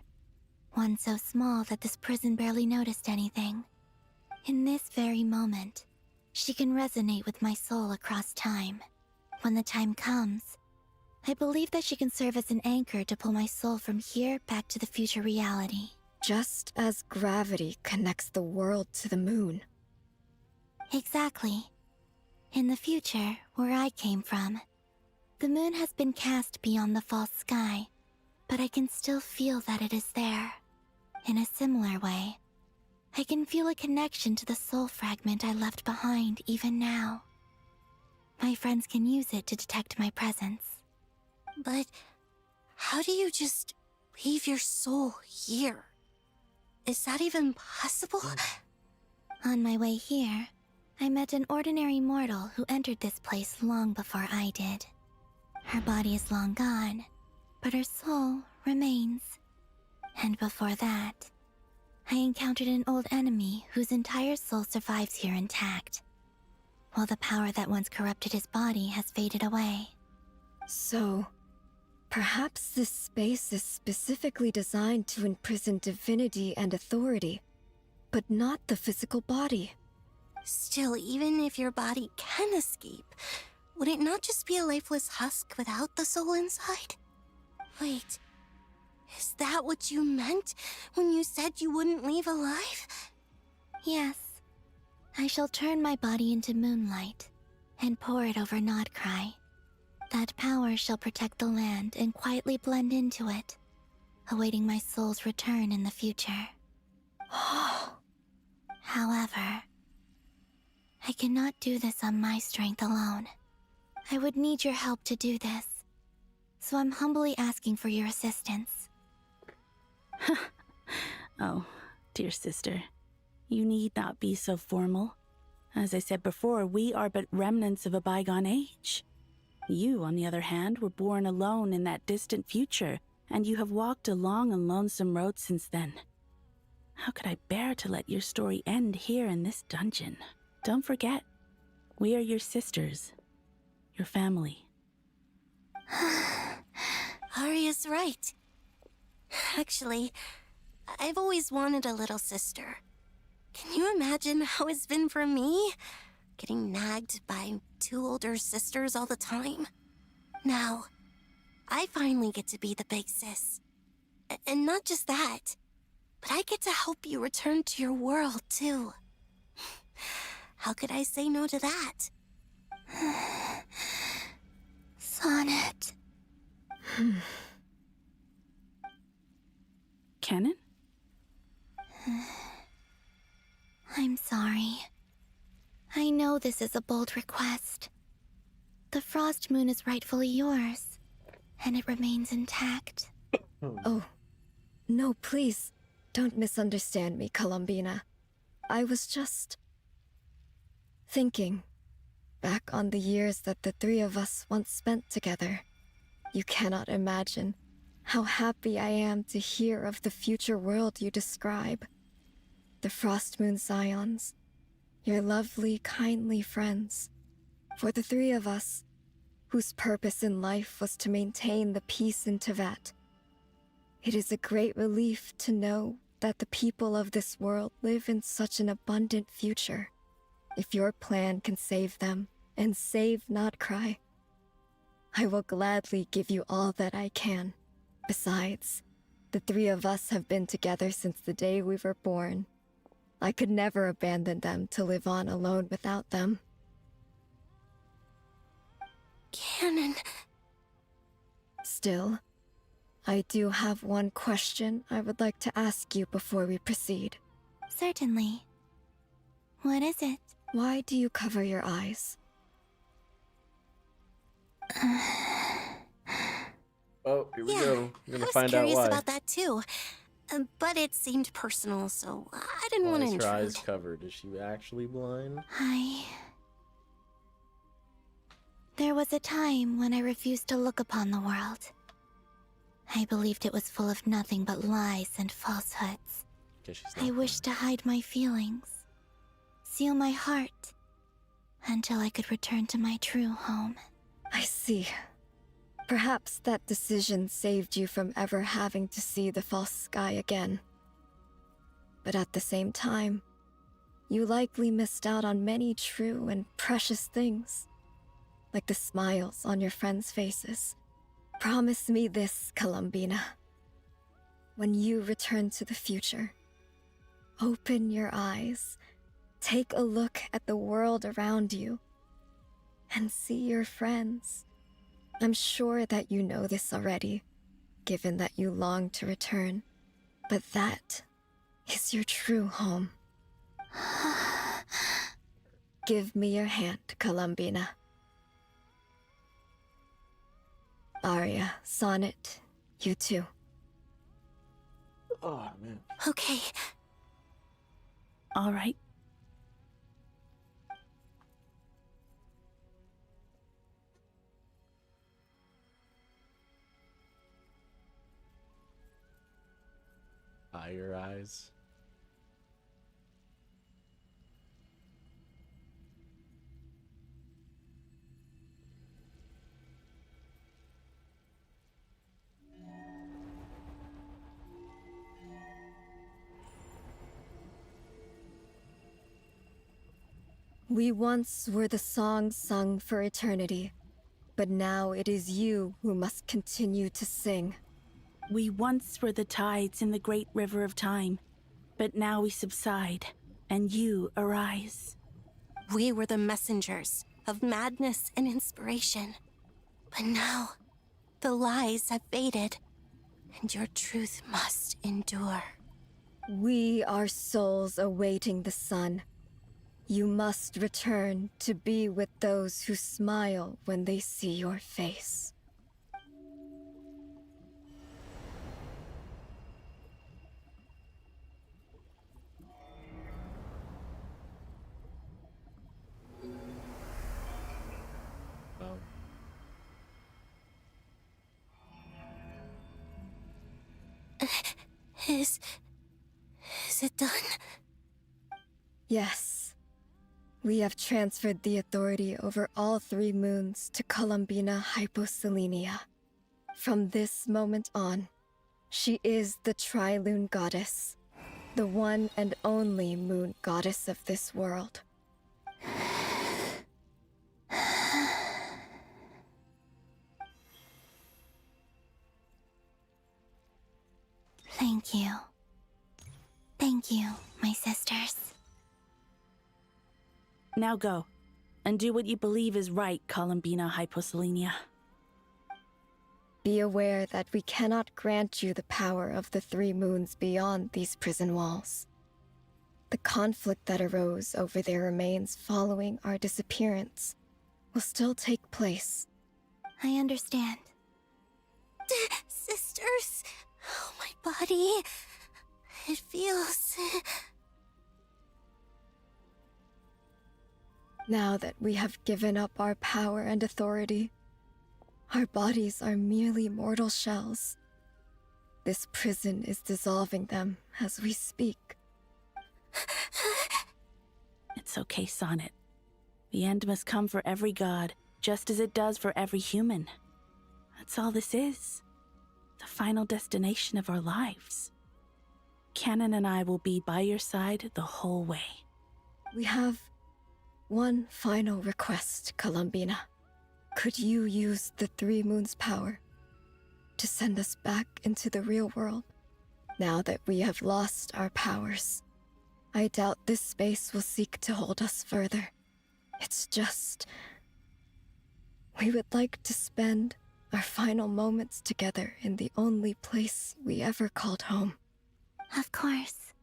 One so small that this prison barely noticed anything. In this very moment, she can resonate with my soul across time. When the time comes, I believe that she can serve as an anchor to pull my soul from here back to the future reality. Just as gravity connects the world to the moon. Exactly. In the future, where I came from, the moon has been cast beyond the false sky, but I can still feel that it is there. In a similar way, I can feel a connection to the soul fragment I left behind even now. My friends can use it to detect my presence. But how do you just leave your soul here? Is that even possible? On my way here, I met an ordinary mortal who entered this place long before I did. Her body is long gone, but her soul remains. And before that, I encountered an old enemy whose entire soul survives here intact, while the power that once corrupted his body has faded away. So, perhaps this space is specifically designed to imprison divinity and authority, but not the physical body. Still, even if your body can escape, would it not just be a lifeless husk without the soul inside? Wait, is that what you meant when you said you wouldn't leave alive? Yes. I shall turn my body into moonlight and pour it over Krai. That power shall protect the land and quietly blend into it, awaiting my soul's return in the future. However, I cannot do this on my strength alone. I would need your help to do this, so I'm humbly asking for your assistance. Oh, dear sister, you need not be so formal. As I said before, we are but remnants of a bygone age. You, on the other hand, were born alone in that distant future, and you have walked a long and lonesome road since then. How could I bear to let your story end here in this dungeon? Don't forget, we are your sisters, your family. Arya's right. Actually, I've always wanted a little sister. Can you imagine how it's been for me? Getting nagged by 2 older sisters all the time. Now, I finally get to be the big sis. And not just that, but I get to help you return to your world, too. How could I say no to that? Sonnet. Canon? I'm sorry. I know this is a bold request. The Frost Moon is rightfully yours, and it remains intact. Oh, no, please, don't misunderstand me, Columbina. I was just thinking back on the years that the 3 of us once spent together. You cannot imagine how happy I am to hear of the future world you describe. The Frost Moon Scions, your lovely, kindly friends. For the 3 of us, whose purpose in life was to maintain the peace in Teyvat. It is a great relief to know that the people of this world live in such an abundant future. If your plan can save them, and save Krai, I will gladly give you all that I can. Besides, the 3 of us have been together since the day we were born. I could never abandon them to live on alone without them. Canon. Still, I do have one question I would like to ask you before we proceed. Certainly. What is it? Why do you cover your eyes? Oh, here we go. We're gonna I find was out curious why. about that too. But it seemed personal, so I didn't want to Why is her intrude. eyes covered? Is she actually blind? There was a time when I refused to look upon the world. I believed it was full of nothing but lies and falsehoods. I wished to hide my feelings, seal my heart, until I could return to my true home. I see. Perhaps that decision saved you from ever having to see the false sky again. But at the same time, you likely missed out on many true and precious things, like the smiles on your friends' faces. Promise me this, Columbina. When you return to the future, open your eyes Take a look at the world around you and see your friends. I'm sure that you know this already, given that you long to return, but that is your true home. Give me your hand, Columbina. Arya, Sonnet, you too. Oh, man. Okay. All right. Fire eyes. We once were the songs sung for eternity, but now it is you who must continue to sing. We once were the tides in the great river of time, but now we subside, and you arise. We were the messengers of madness and inspiration. But now, the lies have faded, and your truth must endure. We are souls awaiting the sun. You must return to be with those who smile when they see your face. Oh. Is it done? Yes. We have transferred the authority over all 3 moons to Columbina Hyoplenenia. From this moment on, she is the Tri-Lune Goddess, the one and only moon goddess of this world. Thank you. Thank you, my sisters. Now go, and do what you believe is right, Columbina Hyoplenenia. Be aware that we cannot grant you the power of the 3 moons beyond these prison walls. The conflict that arose over their remains following our disappearance will still take place. I understand. Sisters, oh, my body. It feels... Now that we have given up our power and authority, our bodies are merely mortal shells. This prison is dissolving them as we speak. It's okay, Sonnet. The end must come for every god, just as it does for every human. That's all this is. The final destination of our lives. Canon and I will be by your side the whole way. We have one final request, Columbina. Could you use the 3 moons' power to send us back into the real world? Now that we have lost our powers, I doubt this space will seek to hold us further. It's just... we would like to spend our final moments together in the only place we ever called home. Of course.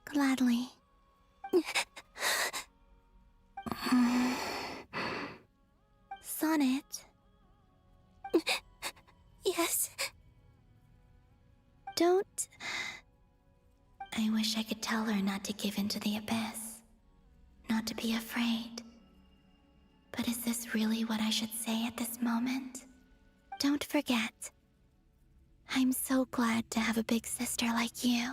Gladly. Sonnet? Yes? Don't... I wish I could tell her not to give in to the abyss. Not to be afraid. But is this really what I should say at this moment? Don't forget. I'm so glad to have a big sister like you.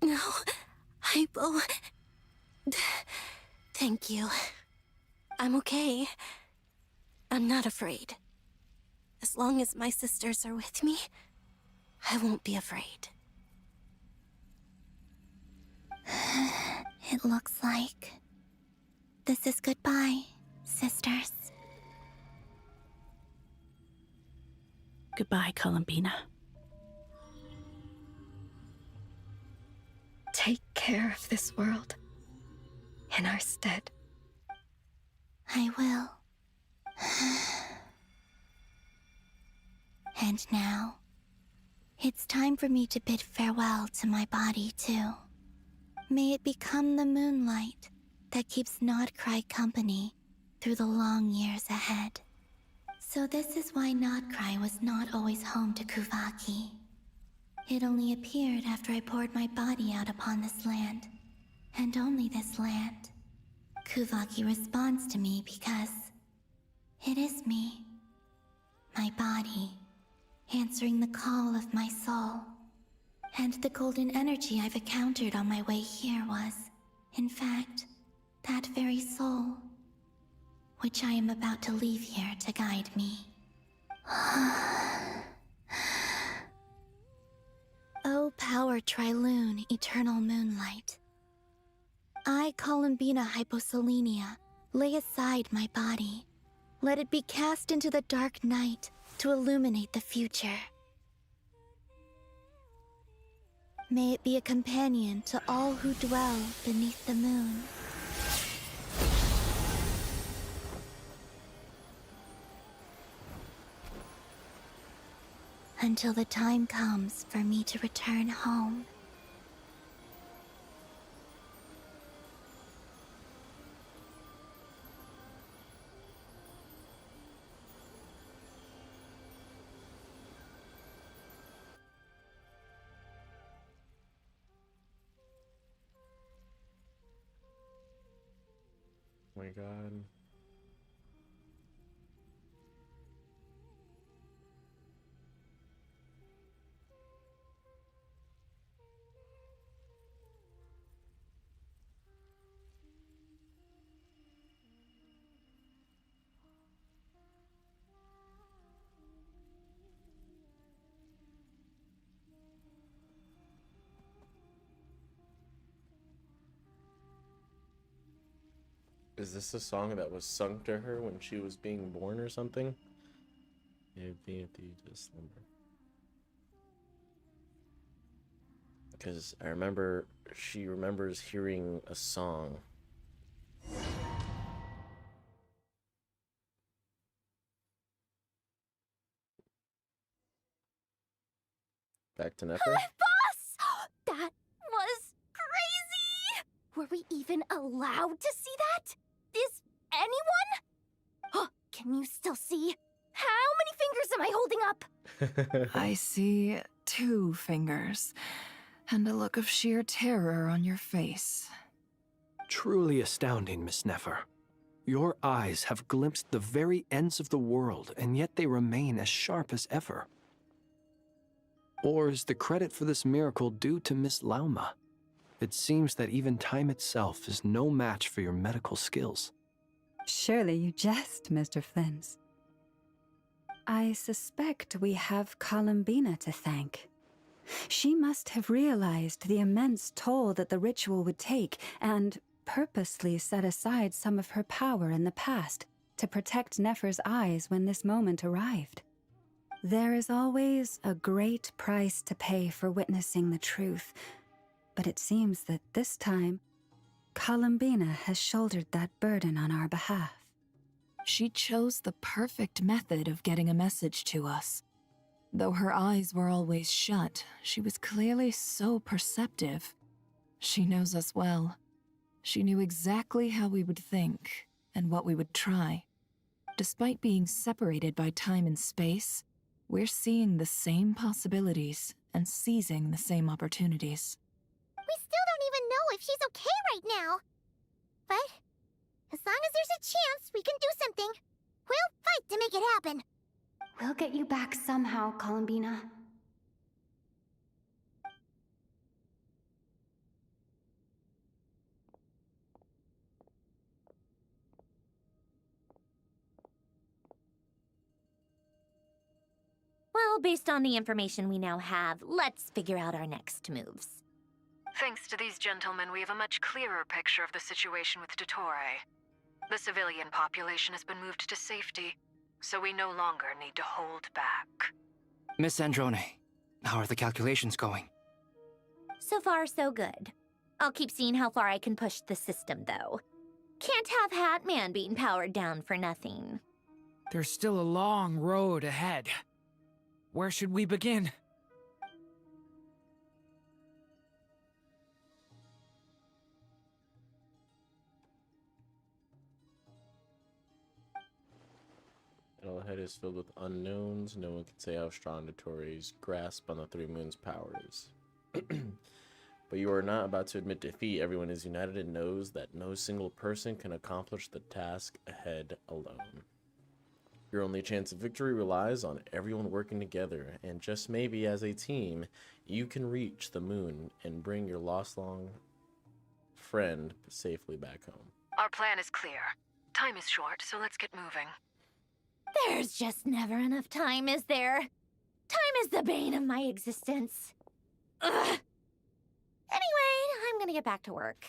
No, Hypo... Thank you. I'm okay. I'm not afraid. As long as my sisters are with me, I won't be afraid. It looks like this is goodbye, sisters. Goodbye, Columbina. take care of this world in our stead. I will. And now, it's time for me to bid farewell to my body, too. May it become the moonlight that keeps Not Krai company through the long years ahead. So this is why Not Krai was not always home to Kuvaki. It only appeared after I poured my body out upon this land, and only this land. Kuvaki responds to me because it is me, my body, answering the call of my soul. And the golden energy I've encountered on my way here was, in fact, that very soul, which I am about to leave here to guide me. O power Trilune, eternal moonlight. I, Columbina Hyoplenenia, lay aside my body. Let it be cast into the dark night to illuminate the future. May it be a companion to all who dwell beneath the moon. Until the time comes for me to return home. Oh my god. Is this a song that was sung to her when she was being born or something? Maybe just slumber. Because I remember she remembers hearing a song. Back to Nefer? Boss! That was crazy! Were we even allowed to see that? Is anyone? Oh, can you still see? How many fingers am I holding up? I see 2 fingers, and a look of sheer terror on your face. Truly astounding, Miss Nefer. Your eyes have glimpsed the very ends of the world, and yet they remain as sharp as ever. Or is the credit for this miracle due to Miss Lauma? It seems that even time itself is no match for your medical skills. Surely you jest, Mr. Flins. I suspect we have Columbina to thank. She must have realized the immense toll that the ritual would take and purposely set aside some of her power in the past to protect Nefer's eyes when this moment arrived. There is always a great price to pay for witnessing the truth, but it seems that this time, Columbina has shouldered that burden on our behalf. She chose the perfect method of getting a message to us. Though her eyes were always shut, she was clearly so perceptive. She knows us well. She knew exactly how we would think and what we would try. Despite being separated by time and space, we're seeing the same possibilities and seizing the same opportunities. We still don't even know if she's okay right now. But as long as there's a chance we can do something, we'll fight to make it happen. We'll get you back somehow, Columbina. Well, based on the information we now have, let's figure out our next moves. Thanks to these gentlemen, we have a much clearer picture of the situation with Dottore. The civilian population has been moved to safety, so we no longer need to hold back. Miss Androne, how are the calculations going? So far, so good. I'll keep seeing how far I can push the system, though. Can't have Hatman being powered down for nothing. There's still a long road ahead. Where should we begin? Battle ahead is filled with unknowns. No one can say how strong Dotori's grasp on the Three Moons' power is. But you are not about to admit defeat. Everyone is united and knows that no single person can accomplish the task ahead alone. Your only chance of victory relies on everyone working together, and just maybe as a team, you can reach the moon and bring your lost-long friend safely back home. Our plan is clear. Time is short, so let's get moving. There's just never enough time, is there? Time is the bane of my existence. Ugh. Anyway, I'm gonna get back to work.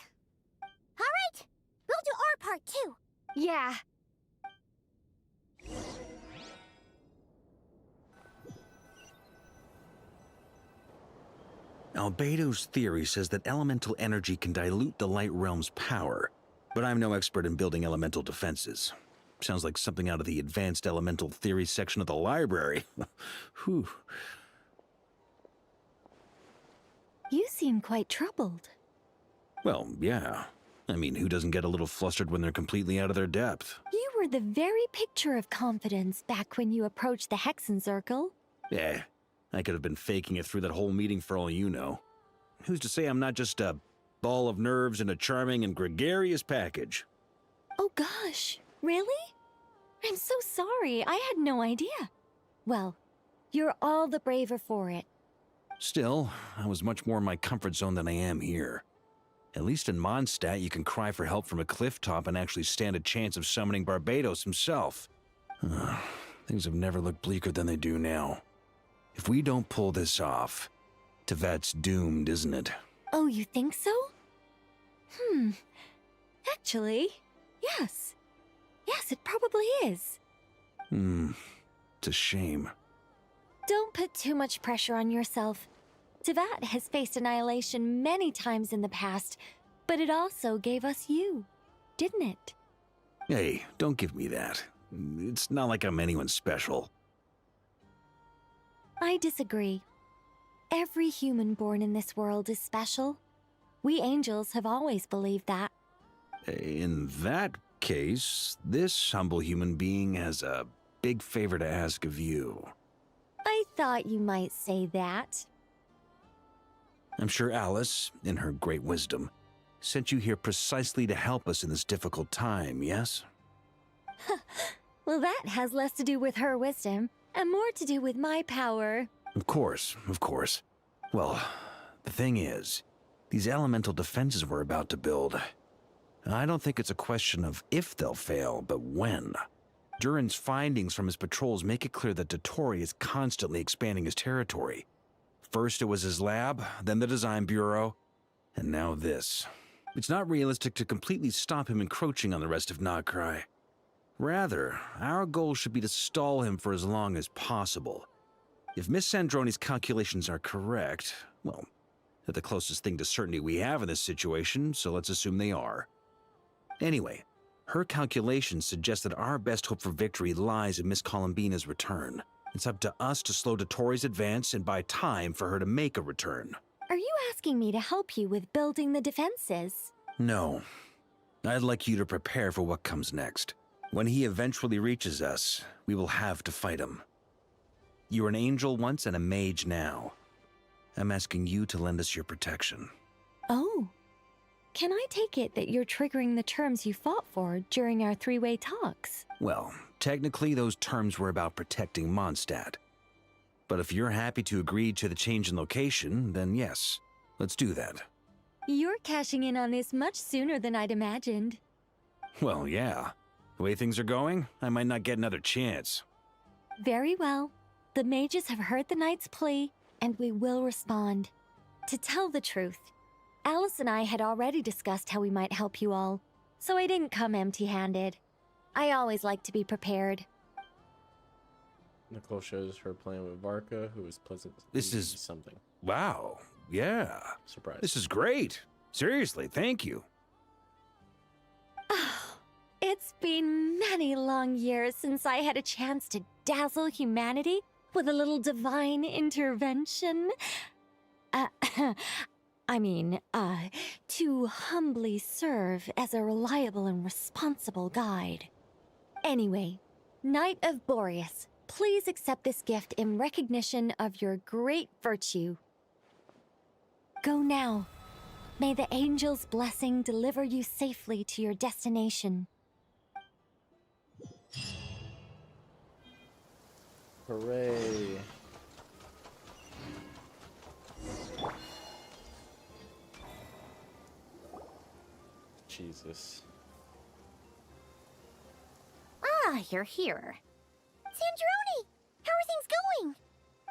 All right, we'll do our part too. Yeah. Albedo's theory says that elemental energy can dilute the light realm's power, but I'm no expert in building elemental defenses. Sounds like something out of the advanced elemental theory section of the library. Whew. You seem quite troubled. Well, yeah. I mean, who doesn't get a little flustered when they're completely out of their depth? You were the very picture of confidence back when you approached the Hexen Circle. Yeah, I could have been faking it through that whole meeting for all you know. Who's to say I'm not just a ball of nerves in a charming and gregarious package? Oh gosh, really? I'm so sorry, I had no idea. Well, you're all the braver for it. Still, I was much more in my comfort zone than I am here. At least in Mondstadt, you can cry for help from a cliff top and actually stand a chance of summoning Barbados himself. Things have never looked bleaker than they do now. If we don't pull this off, Tevat's doomed, isn't it? Oh, you think so? Actually, yes. Yes, it probably is. It's a shame. Don't put too much pressure on yourself. Tevat has faced annihilation many times in the past, but it also gave us you, didn't it? Hey, don't give me that. It's not like I'm anyone special. I disagree. Every human born in this world is special. We angels have always believed that. In that case, this humble human being has a big favor to ask of you. I thought you might say that. I'm sure Alice, in her great wisdom, sent you here precisely to help us in this difficult time, yes? Well, that has less to do with her wisdom and more to do with my power. Of course, of course. Well, the thing is, these elemental defenses we're about to build, I don't think it's a question of if they'll fail, but when. Durin's findings from his patrols make it clear that Dotori is constantly expanding his territory. First it was his lab, then the design bureau, and now this. It's not realistic to completely stop him encroaching on the rest of Krai. Rather, our goal should be to stall him for as long as possible. If Miss Sandroni's calculations are correct, well, they're the closest thing to certainty we have in this situation, so let's assume they are. Anyway, her calculations suggest that our best hope for victory lies in Miss Columbina's return. It's up to us to slow Dotori's advance and buy time for her to make a return. Are you asking me to help you with building the defenses? No. I'd like you to prepare for what comes next. When he eventually reaches us, we will have to fight him. You were an angel once and a mage now. I'm asking you to lend us your protection. Oh. Can I take it that you're triggering the terms you fought for during our three-way talks? Well, technically those terms were about protecting Mondstadt. But if you're happy to agree to the change in location, then yes, let's do that. You're cashing in on this much sooner than I'd imagined. Well, yeah. The way things are going, I might not get another chance. Very well. The mages have heard the knight's plea, and we will respond. To tell the truth, Alice and I had already discussed how we might help you all, so I didn't come empty-handed. I always like to be prepared. Nicole shows her playing with Varka, who is pleasant. This is something. Wow. Yeah. Surprise. This is great. Seriously, thank you. Oh, it's been many long years since I had a chance to dazzle humanity with a little divine intervention. To humbly serve as a reliable and responsible guide. Anyway, Knight of Boreas, please accept this gift in recognition of your great virtue. Go now. May the angel's blessing deliver you safely to your destination. Hooray. Jesus. Ah, you're here. Sandrone! How are things going?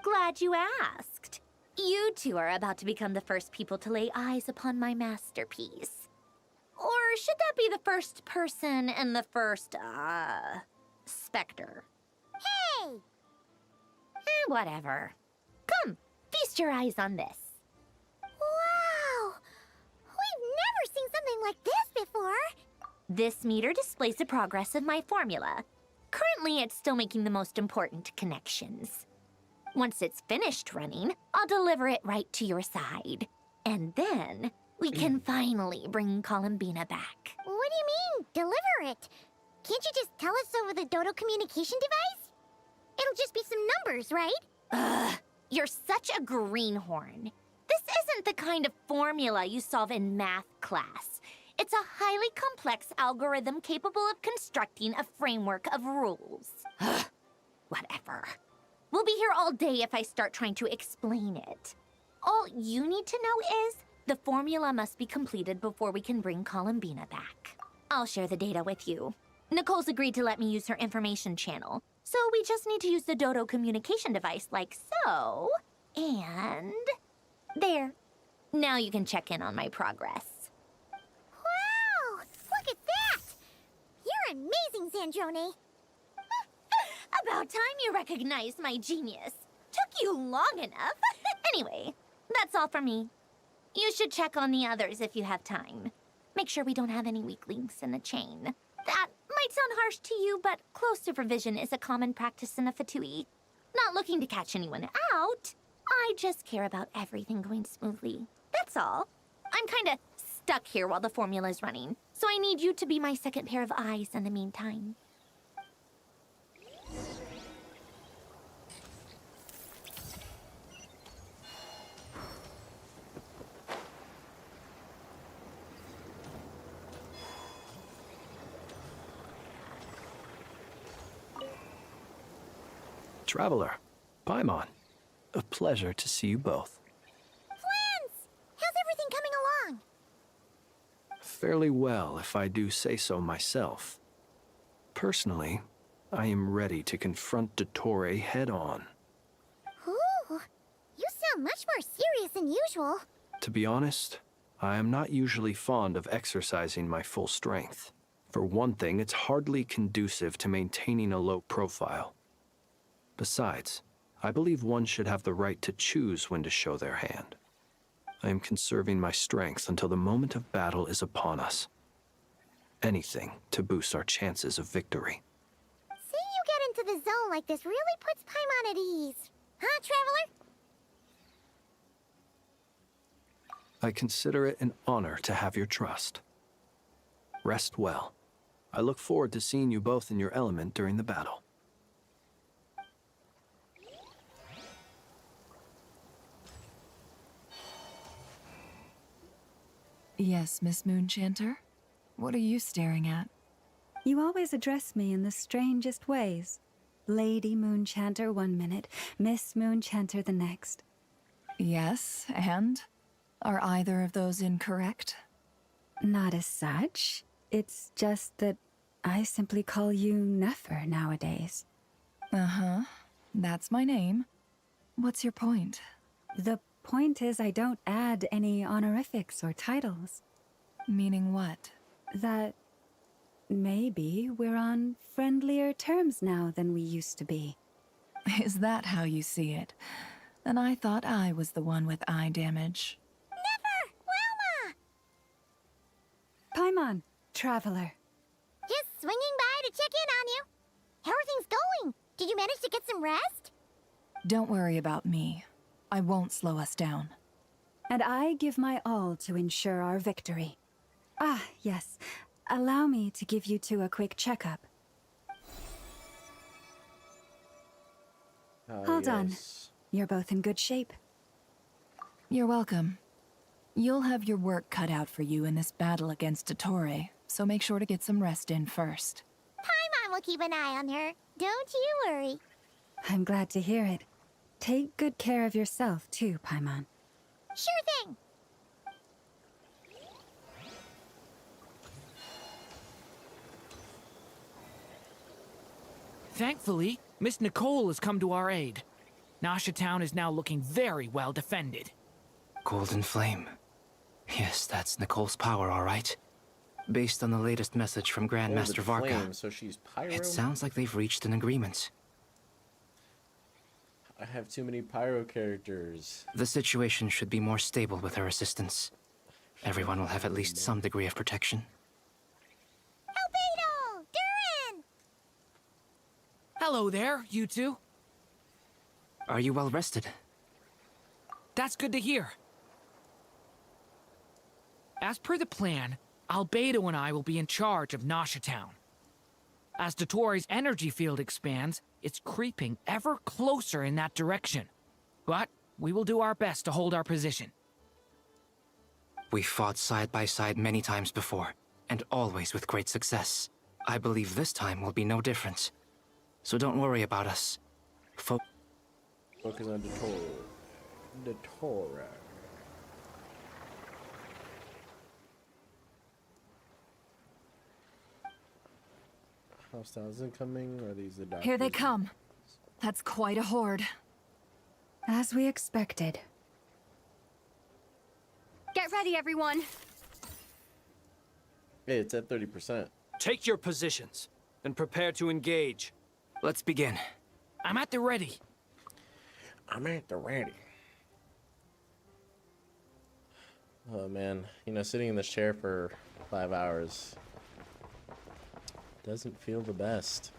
Glad you asked. You two are about to become the first people to lay eyes upon my masterpiece. Or should that be the first person and the first, specter? Hey! Whatever. Come, feast your eyes on this. Wow! We've never seen something like this before. This meter displays the progress of my formula. Currently, it's still making the most important connections. Once it's finished running, I'll deliver it right to your side. And then, we can finally bring Columbina back. What do you mean, deliver it? Can't you just tell us over the Dodo communication device? It'll just be some numbers, right? Ugh, you're such a greenhorn. This isn't the kind of formula you solve in math class. It's a highly complex algorithm capable of constructing a framework of rules. Ugh, whatever. We'll be here all day if I start trying to explain it. All you need to know is the formula must be completed before we can bring Columbina back. I'll share the data with you. Nicole's agreed to let me use her information channel, so we just need to use the Dodo communication device like so. And there. Now you can check in on my progress. Wow! Look at that! You're amazing, Sandrone. About time you recognized my genius. Took you long enough. Anyway, that's all for me. You should check on the others if you have time. Make sure we don't have any weak links in the chain. That might sound harsh to you, but close supervision is a common practice in a Fatui. Not looking to catch anyone out. I just care about everything going smoothly. That's all. I'm kinda stuck here while the formula's running, so I need you to be my second pair of eyes in the meantime. Traveler, Paimon, a pleasure to see you both. Twins! How's everything coming along? Fairly well, if I do say so myself. Personally, I am ready to confront Dottore head-on. Ooh, you sound much more serious than usual. To be honest, I am not usually fond of exercising my full strength. For one thing, it's hardly conducive to maintaining a low profile. Besides, I believe one should have the right to choose when to show their hand. I am conserving my strength until the moment of battle is upon us. Anything to boost our chances of victory. Seeing you get into the zone like this really puts Paimon at ease. Huh, Traveler? I consider it an honor to have your trust. Rest well. I look forward to seeing you both in your element during the battle. Yes, Miss Moonchanter? What are you staring at? You always address me in the strangest ways. Lady Moonchanter 1 minute, Miss Moonchanter the next. Yes, and? Are either of those incorrect? Not as such. It's just that I simply call you Nefer nowadays. Uh-huh. That's my name. What's your point? The point is I don't add any honorifics or titles. Meaning what? That maybe we're on friendlier terms now than we used to be. Is that how you see it? Then I thought I was the one with eye damage. Never! Wilma! Paimon, traveler. Just swinging by to check in on you. How are things going? Did you manage to get some rest? Don't worry about me. I won't slow us down. And I give my all to ensure our victory. Ah, yes. Allow me to give you two a quick checkup. Hold on. You're both in good shape. You're welcome. You'll have your work cut out for you in this battle against Dottore, so make sure to get some rest in first. Paimon will keep an eye on her. Don't you worry. I'm glad to hear it. Take good care of yourself, too, Paimon. Sure thing. Thankfully, Miss Nicole has come to our aid. Nasha Town is now looking very well defended. Golden Flame. Yes, that's Nicole's power, all right. Based on the latest message from Grandmaster Varka, Flame, so she's pyro? it sounds like they've reached an agreement. I have too many pyro characters. The situation should be more stable with her assistance. Everyone will have at least some degree of protection. Albedo! Durin! Hello there, you two. Are you well rested? That's good to hear. As per the plan, Albedo and I will be in charge of Nasha Town. As Dottore's energy field expands, it's creeping ever closer in that direction. But we will do our best to hold our position. We've fought side by side many times before, and always with great success. I believe this time will be no different. So don't worry about us. Focus on Dottore. Hostiles incoming, or are these the doctors? Here they come. That's quite a horde. As we expected. Get ready, everyone. Hey, it's at 30%. Take your positions and prepare to engage. Let's begin. I'm at the ready. I'm at the ready. Oh man, you know, sitting in this chair for 5 hours doesn't feel the best.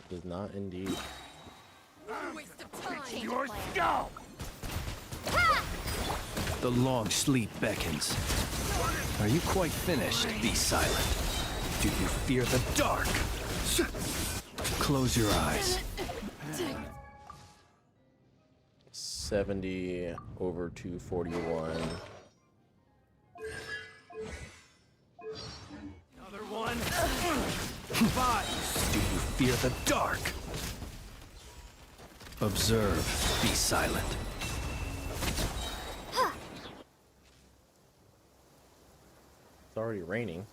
Does not indeed. Your skull! The long sleep beckons. Are you quite finished? Be silent. Do you fear the dark? Close your eyes. 70 over 241. Another one. 5. Do you fear the dark? Observe. Be silent. It's already raining.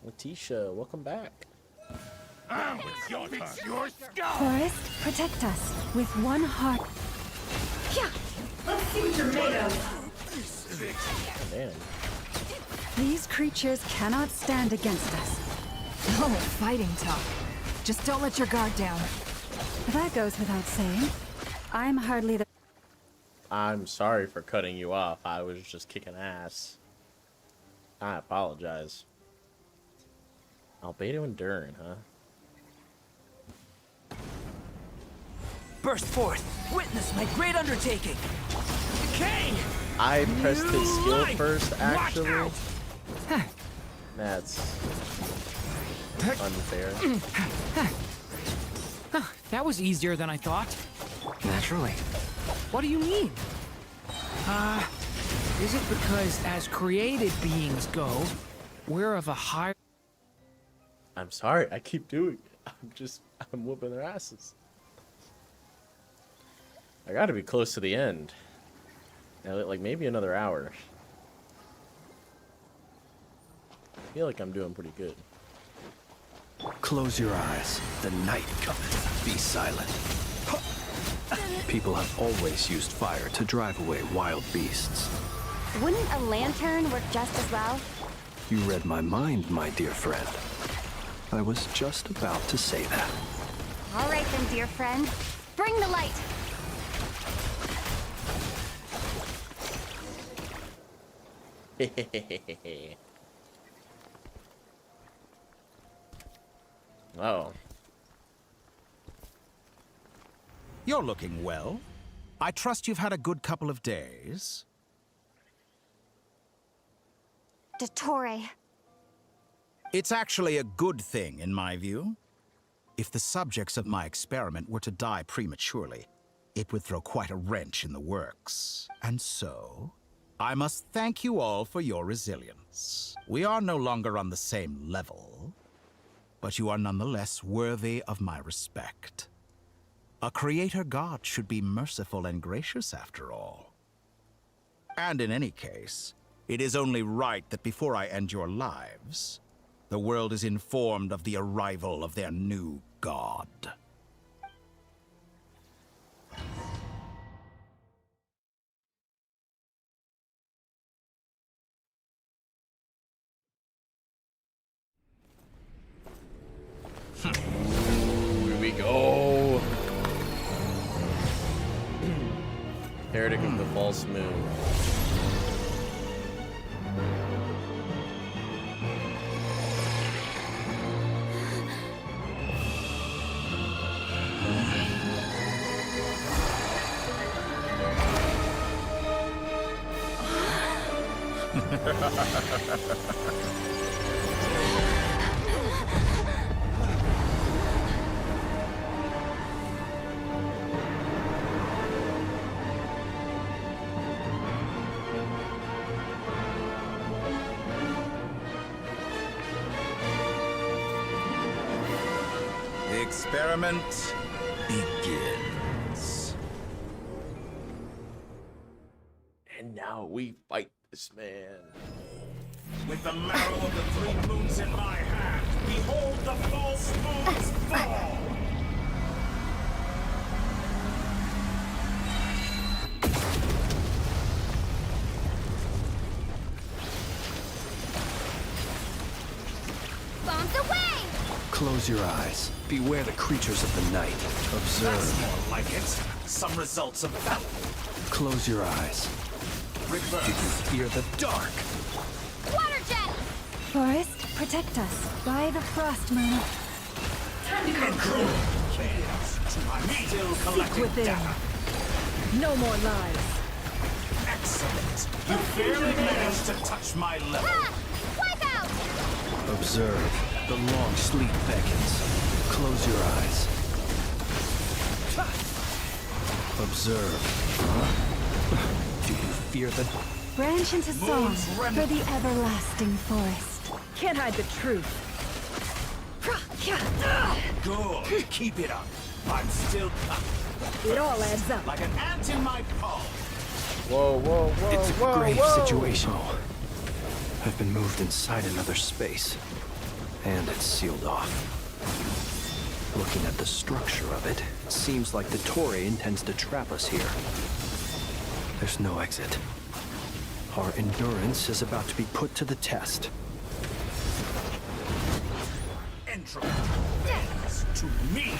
Letitia, welcome back. It's your skull! Forest, protect us with one heart. Yeah. Let's see what you're made of. Damn. These creatures cannot stand against us. No fighting talk. Just don't let your guard down. That goes without saying. I'm hardly the... I'm sorry for cutting you off. I was just kicking ass. I apologize. Albedo and Durin, huh? Burst forth! Witness my great undertaking! King! I pressed his skill life! first, actually. Watch out! That's unfair. That was easier than I thought. Naturally. What do you mean? Is it because as created beings go, we're of a higher... I'm sorry, I keep doing it. I'm whooping their asses. I gotta be close to the end. Like maybe another hour. I feel like I'm doing pretty good. Close your eyes. The night cometh. Be silent. People have always used fire to drive away wild beasts. Wouldn't a lantern work just as well? You read my mind, my dear friend. I was just about to say that. All right then, dear friend. Bring the light! Oh. You're looking well. I trust you've had a good couple of days. Dottore. It's actually a good thing, in my view. If the subjects of my experiment were to die prematurely, it would throw quite a wrench in the works. And so, I must thank you all for your resilience. We are no longer on the same level, but you are nonetheless worthy of my respect. A creator god should be merciful and gracious after all. And in any case, it is only right that before I end your lives, the world is informed of the arrival of their new god. Here we go. Heretic of the False Moon. The experiment begins. And now we fight this man. With the marrow of the three moons in my hand, behold the false moons fall! Bombs away! Close your eyes. Beware the creatures of the night. Observe. That's more like it. Some results of valor. Close your eyes. Reverse. Do you fear the dark? Water jet! Forest, protect us by the frost moon. Control. Still collecting within. data. No more lies. Excellent. You barely managed to touch my level. Ah! Wipe out! Observe. The long sleep beckons. Close your eyes. Observe. Do you fear the... Branch into song for the everlasting forest. Can't hide the truth. Good. Keep it up. I'm still coming. It all adds up. Like an ant in my palm. Whoa, whoa, whoa, It's a whoa, grave whoa. situation. I've been moved inside another space, and it's sealed off. Looking at the structure of it, it seems like the Torre intends to trap us here. There's no exit. Our endurance is about to be put to the test. Entropy bends to me.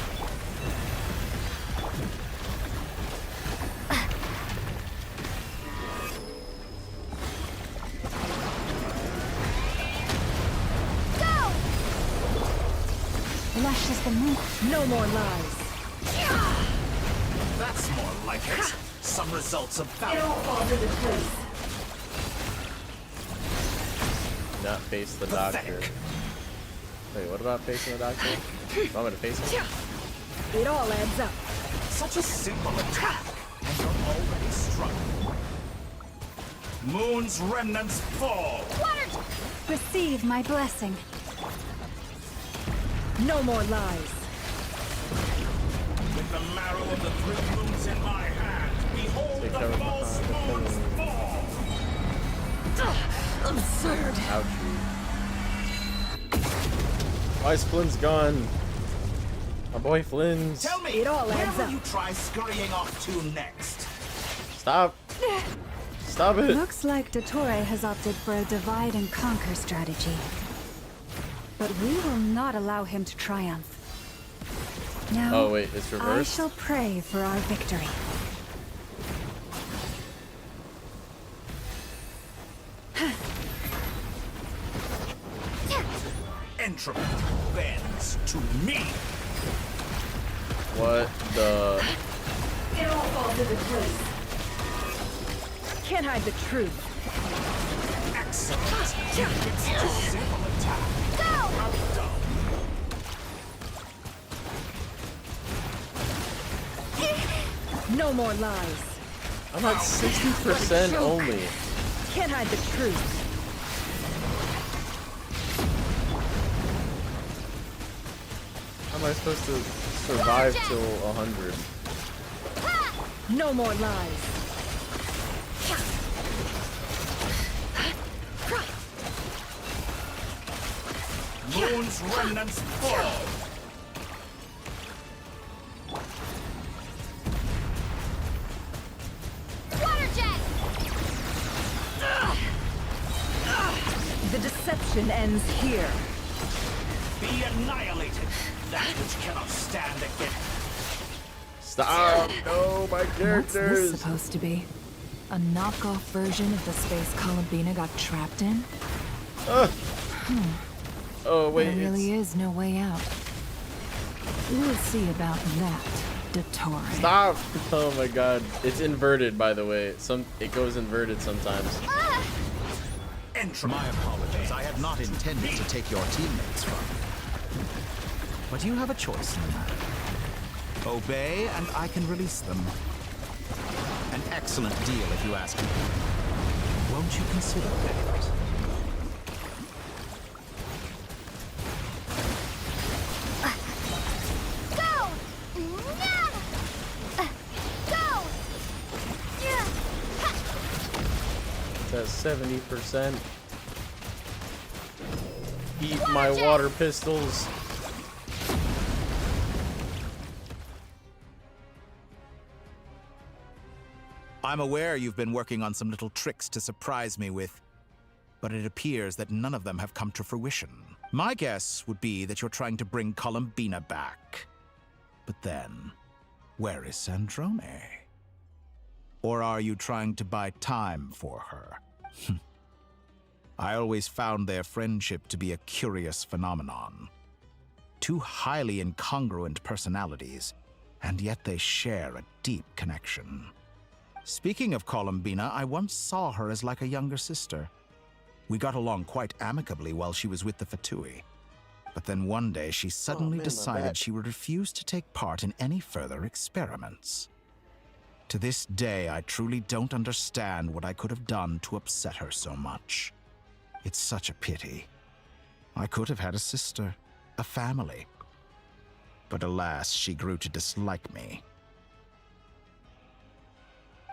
Lush as the moon. No more lies. That's more like it. Some results of valor. Not face the doctor. Wait, what about facing the doctor? I'm gonna face him. It all adds up. Such a simple attack, and you're already struggling. Moon's remnants fall. Water! Receive my blessing. No more lies. With the marrow of the three moons in my hand, behold Take the cover false behind the moons fall. Absurd. Ouchie. Why is Flynn's gone? My boy Flynn's. Tell me, It all where adds will up. you try scurrying off to next? Stop. Stop it. Looks like Dottore has opted for a divide and conquer strategy. But we will not allow him to triumph. Now, Oh wait, it's I reversed. shall pray for our victory. Entropy bends to me. What the? It all falls into place. Can't hide the truth. Excellent. It's a simple attack. No more lies. I'm at 60% only. Can't hide the truth. How am I supposed to survive till 100? No more lies. Moon's remnants fall. Water jet! The deception ends here. Be annihilated. That which cannot stand again. Stop! No, my What's characters! this supposed to be? A knockoff version of the space Columbina got trapped in? Oh wait, There really it's... is no way out. We'll see about that, Dottore. Stop! Oh my god. It's inverted, by the way. It goes inverted sometimes. My apologies. I had not intended to take your teammates from you. But you have a choice in the matter. Obey, and I can release them. An excellent deal, if you ask me. Won't you consider it? Go! Go! It's at 70%. Eat my water pistols. I'm aware you've been working on some little tricks to surprise me with, but it appears that none of them have come to fruition. My guess would be that you're trying to bring Columbina back. But then, where is Sandrone? Or are you trying to buy time for her? I always found their friendship to be a curious phenomenon. Two highly incongruent personalities, and yet they share a deep connection. Speaking of Columbina, I once saw her as like a younger sister. We got along quite amicably while she was with the Fatui. But then one day she suddenly decided she would refuse to take part in any further experiments. To this day, I truly don't understand what I could have done to upset her so much. It's such a pity. I could have had a sister, a family. But alas, she grew to dislike me.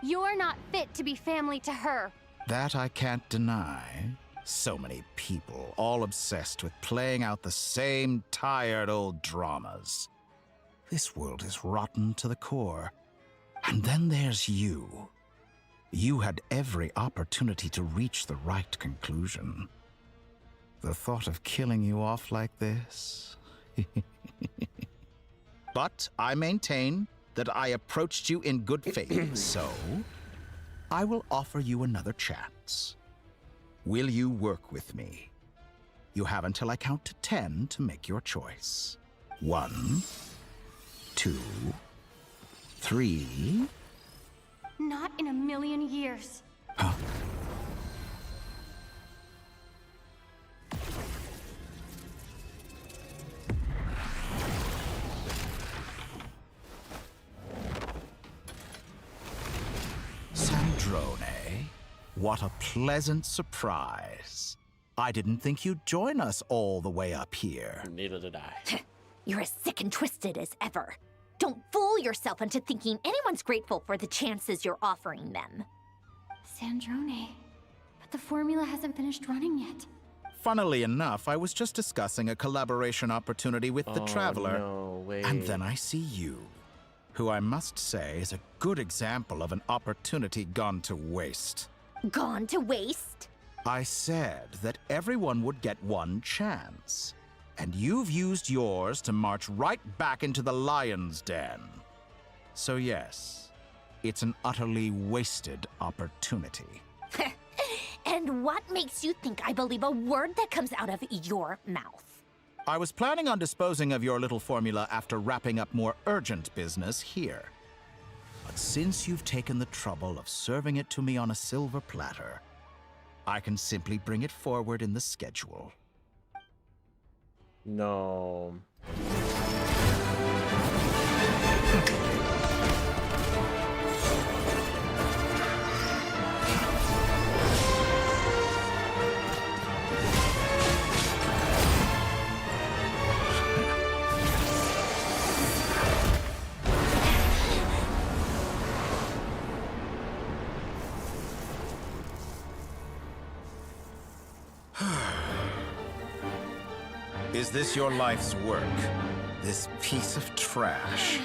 You're not fit to be family to her. That I can't deny. So many people, all obsessed with playing out the same tired old dramas. This world is rotten to the core. And then there's you. You had every opportunity to reach the right conclusion. The thought of killing you off like this? But I maintain that I approached you in good faith, so I will offer you another chance. Will you work with me? You have until I count to 10 to make your choice. 1, 2, 3. Not in a million years. Huh? Sandrone, what a pleasant surprise. I didn't think you'd join us all the way up here. Neither did I. You're as sick and twisted as ever. Don't fool yourself into thinking anyone's grateful for the chances you're offering them. Sandrone. But the formula hasn't finished running yet. Funnily enough, I was just discussing a collaboration opportunity with the Traveler. No way. And then I see you, who I must say is a good example of an opportunity gone to waste. Gone to waste? I said that everyone would get one chance. And you've used yours to march right back into the lion's den. So yes, it's an utterly wasted opportunity. And what makes you think I believe a word that comes out of your mouth? I was planning on disposing of your little formula after wrapping up more urgent business here. But since you've taken the trouble of serving it to me on a silver platter, I can simply bring it forward in the schedule. No. Is this your life's work? This piece of trash?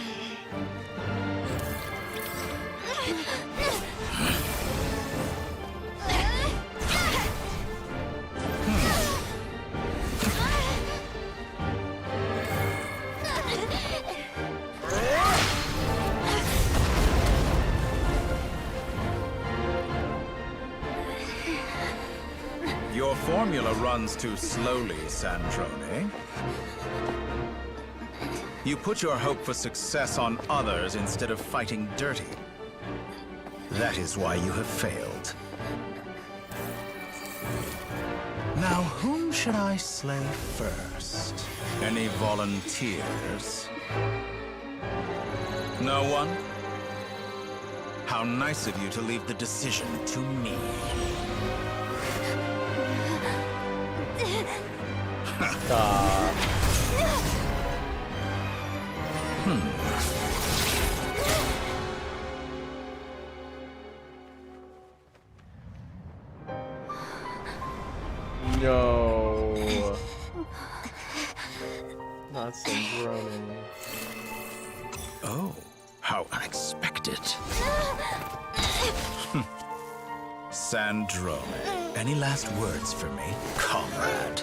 Your formula runs too slowly, Sandrone. You put your hope for success on others instead of fighting dirty. That is why you have failed. Now, whom should I slay first? Any volunteers? No one? How nice of you to leave the decision to me. No. Not Sandrone. Oh, how unexpected. Sandrone, any last words for me, comrade?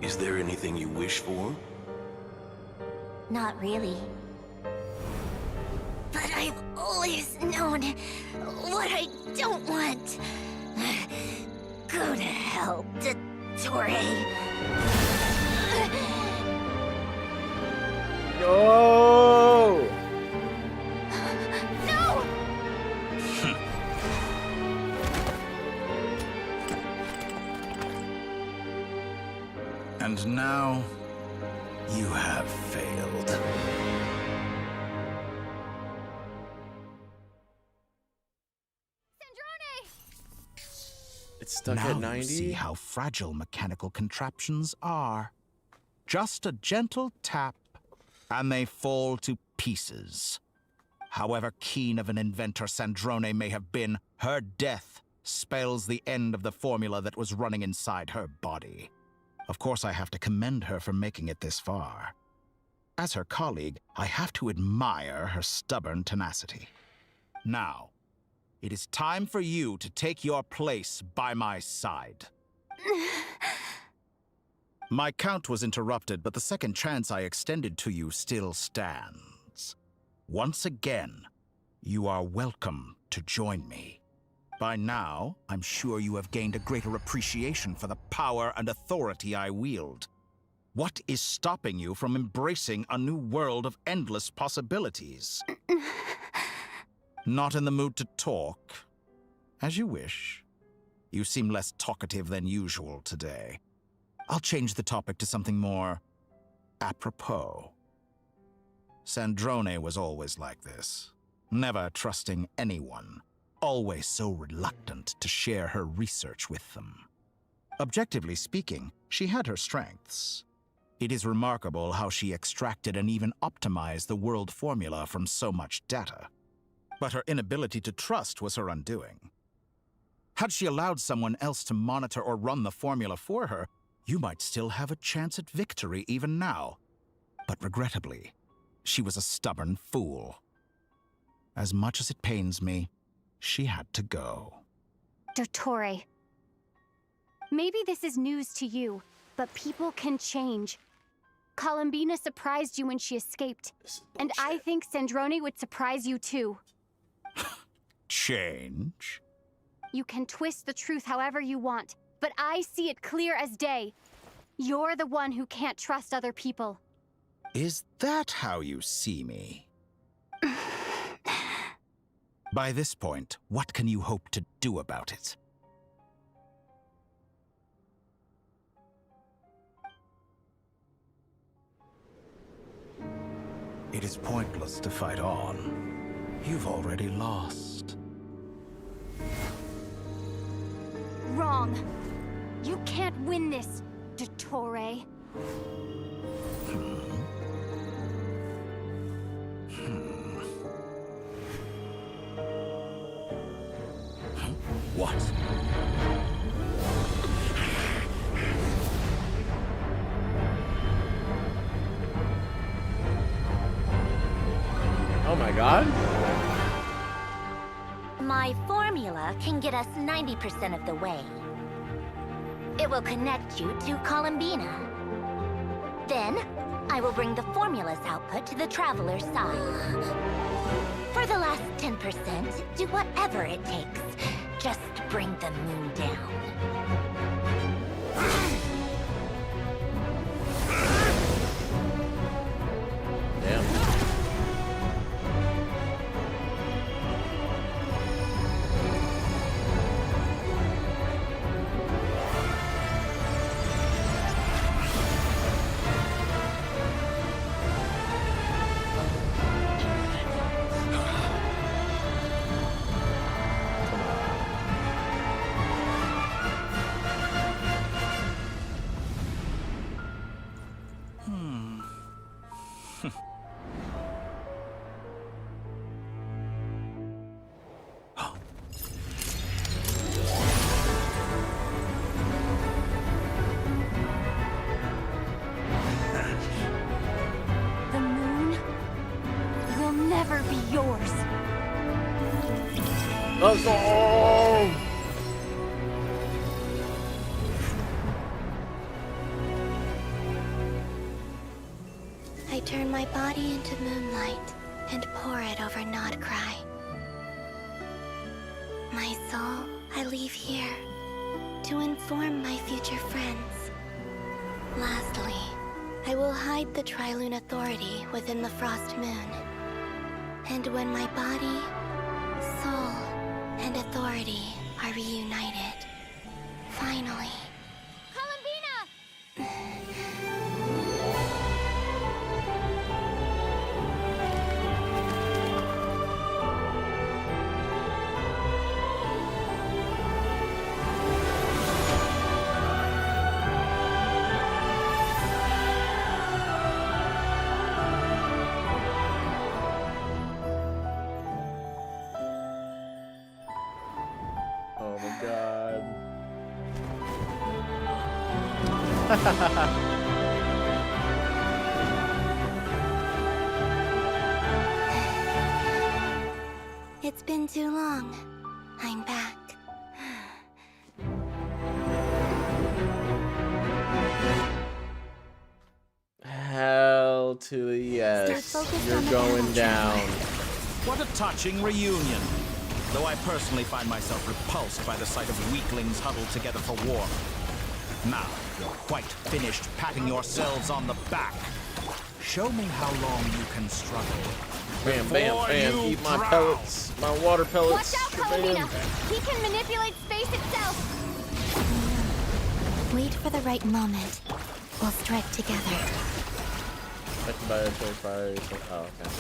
Is there anything you wish for? Not really. But I've always known what I don't want. Go to hell, Dottore. No! No! And now, you have failed. It's stuck now at 90? You see how fragile mechanical contraptions are. Just a gentle tap, and they fall to pieces. However keen of an inventor Sandrone may have been, her death spells the end of the formula that was running inside her body. Of course, I have to commend her for making it this far. As her colleague, I have to admire her stubborn tenacity. Now, it is time for you to take your place by my side. My count was interrupted, but the second chance I extended to you still stands. Once again, you are welcome to join me. By now, I'm sure you have gained a greater appreciation for the power and authority I wield. What is stopping you from embracing a new world of endless possibilities? Not in the mood to talk? As you wish. You seem less talkative than usual today. I'll change the topic to something more apropos. Sandrone was always like this, never trusting anyone, always so reluctant to share her research with them. Objectively speaking, she had her strengths. It is remarkable how she extracted and even optimized the world formula from so much data. But her inability to trust was her undoing. Had she allowed someone else to monitor or run the formula for her, you might still have a chance at victory even now. But regrettably, she was a stubborn fool. As much as it pains me, she had to go. Dottore, Maybe this is news to you, but people can change. Columbina surprised you when she escaped. And I think Sandrone would surprise you too. Change? You can twist the truth however you want, but I see it clear as day. You're the one who can't trust other people. Is that how you see me? By this point, what can you hope to do about it? It is pointless to fight on. You've already lost. Wrong. You can't win this, Dottore. What? Oh my god. My formula can get us 90% of the way. It will connect you to Columbina. Then, I will bring the formula's output to the Traveler's side. For the last 10%, do whatever it takes. Just bring the moon down. The moon will never be yours. Let's go! I turn my body into moonlight and pour it over Krai. My soul, I leave here to inform my future friends. Lastly, I will hide the Trilune Authority within the Frost Moon. And when my body, soul, and authority are reunited, finally... Oh my god. It's been too long. I'm back. Hell to the yes. You're going down. What a touching reunion. Though I personally find myself repulsed by the sight of weaklings huddled together for war. Now, you're quite finished patting yourselves on the back. Show me how long you can struggle. Bam, bam, bam. Eat my pellets. My water pellets. Watch out, Columbina! He can manipulate space itself! Wait for the right moment. We'll strike together. Affected by the fire. Oh, okay.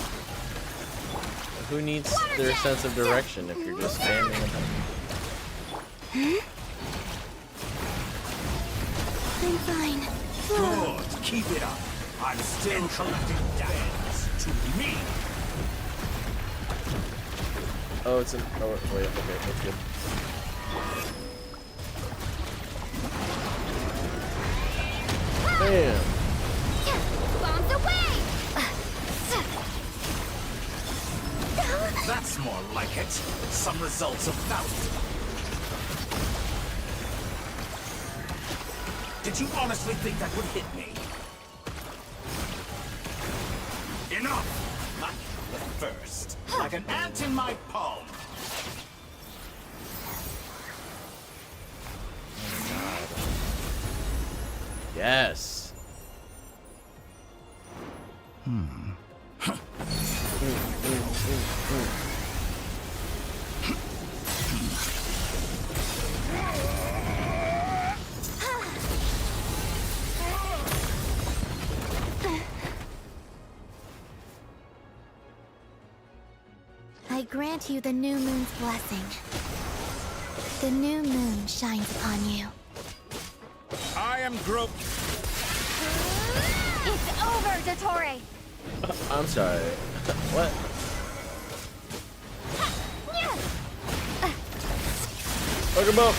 Who needs their sense of direction if you're just standing in them? I'm fine. Good, keep it up. I'm still collecting dance to me. Oh, it's an. Oh, wait, okay, that's good. Bam! Bombs away! That's more like it. Some results of value. Did you honestly think that would hit me? Enough! Not the first. Like an ant in my palm. Yes. I grant you the new moon's blessing. The new moon shines upon you. I am groped. It's over, Dottore! I'm sorry. What? Fuck him up.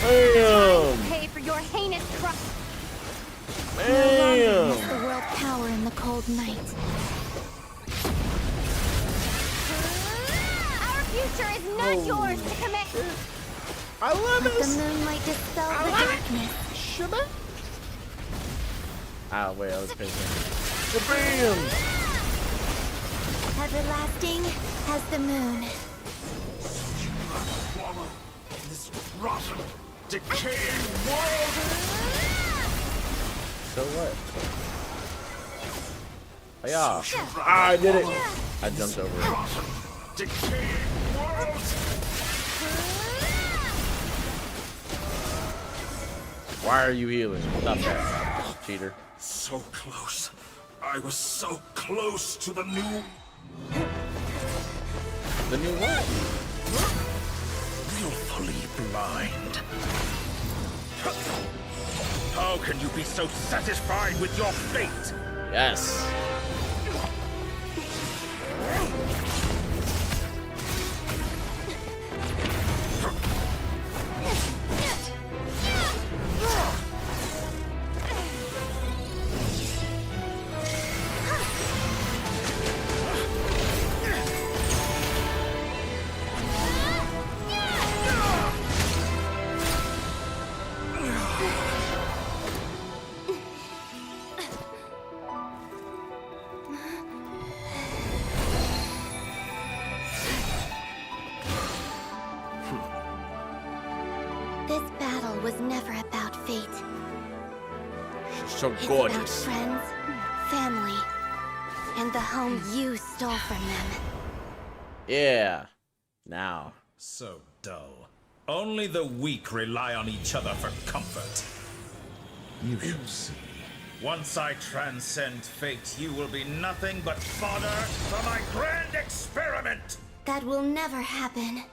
Bam! Pay for your heinous crime. No longer Bam! has the world power in the cold night. Our future is not yours to commit. I love Let this. the moonlight dispel the darkness. Ah, wait, I was paying attention. Bam! Everlasting as the moon. This rotten, decaying world! So what? Oh, yeah. Ah, I did it. I jumped over it. Rotten, decaying world! Why are you healing? Stop that, cheater. So close. I was so close to the new... The new what? Willfully blind. How can you be so satisfied with your fate? Yes. This battle was never about fate. She's so It's gorgeous. about friends, family, and the home you stole from them. Yeah. Now. So dull. Only the weak rely on each other for comfort. You shall see. Once I transcend fate, you will be nothing but fodder for my grand experiment! That will never happen.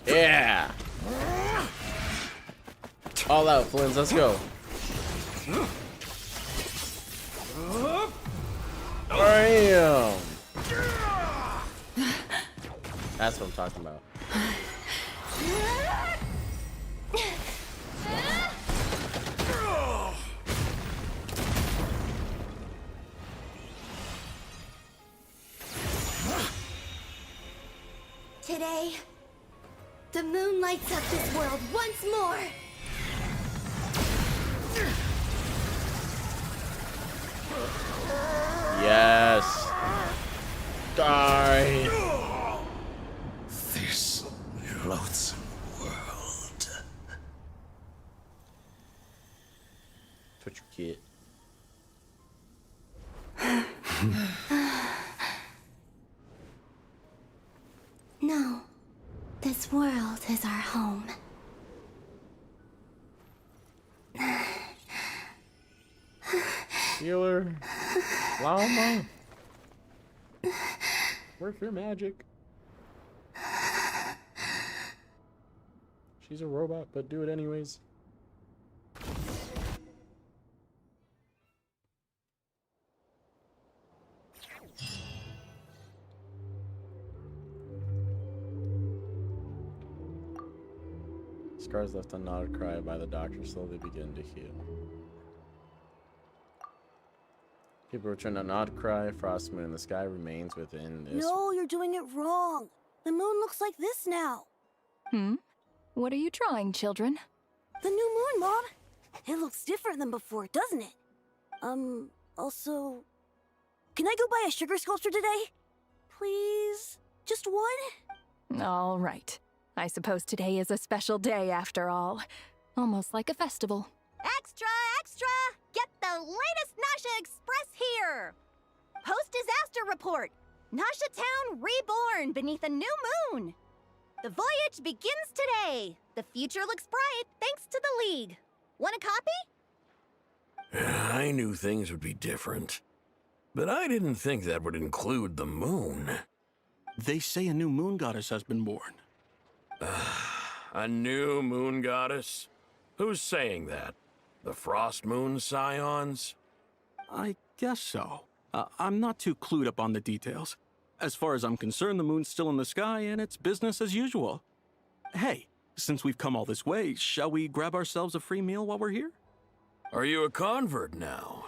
Yeah. All out, Flins. Let's go. Bam. That's what I'm talking about. Today, the moon lights up this world once more. Yes. Die. This loathsome world. Twitch your kid. No, this world is our home. Healer. Llama. Where's your magic? She's a robot, but do it anyways. Scars left on Nod Cry by the doctor slowly begin to heal. People return to Nod Cry. Frost moon in the sky remains within this. No, you're doing it wrong. The moon looks like this now. What are you drawing, children? The new moon, Mom. It looks different than before, doesn't it? Also... Can I go buy a sugar sculpture today? Please? Just one? All right. I suppose today is a special day after all. Almost like a festival. Extra, extra! Get the latest Nasha Express here! Post-disaster report! Nasha Town reborn beneath a new moon! The voyage begins today! The future looks bright thanks to the League. Want a copy? I knew things would be different, but I didn't think that would include the moon. They say a new moon goddess has been born. A new moon goddess? Who's saying that? The Frost Moon Scions? I guess so. I'm not too clued up on the details. As far as I'm concerned, the moon's still in the sky and it's business as usual. Hey, since we've come all this way, shall we grab ourselves a free meal while we're here? Are you a convert now?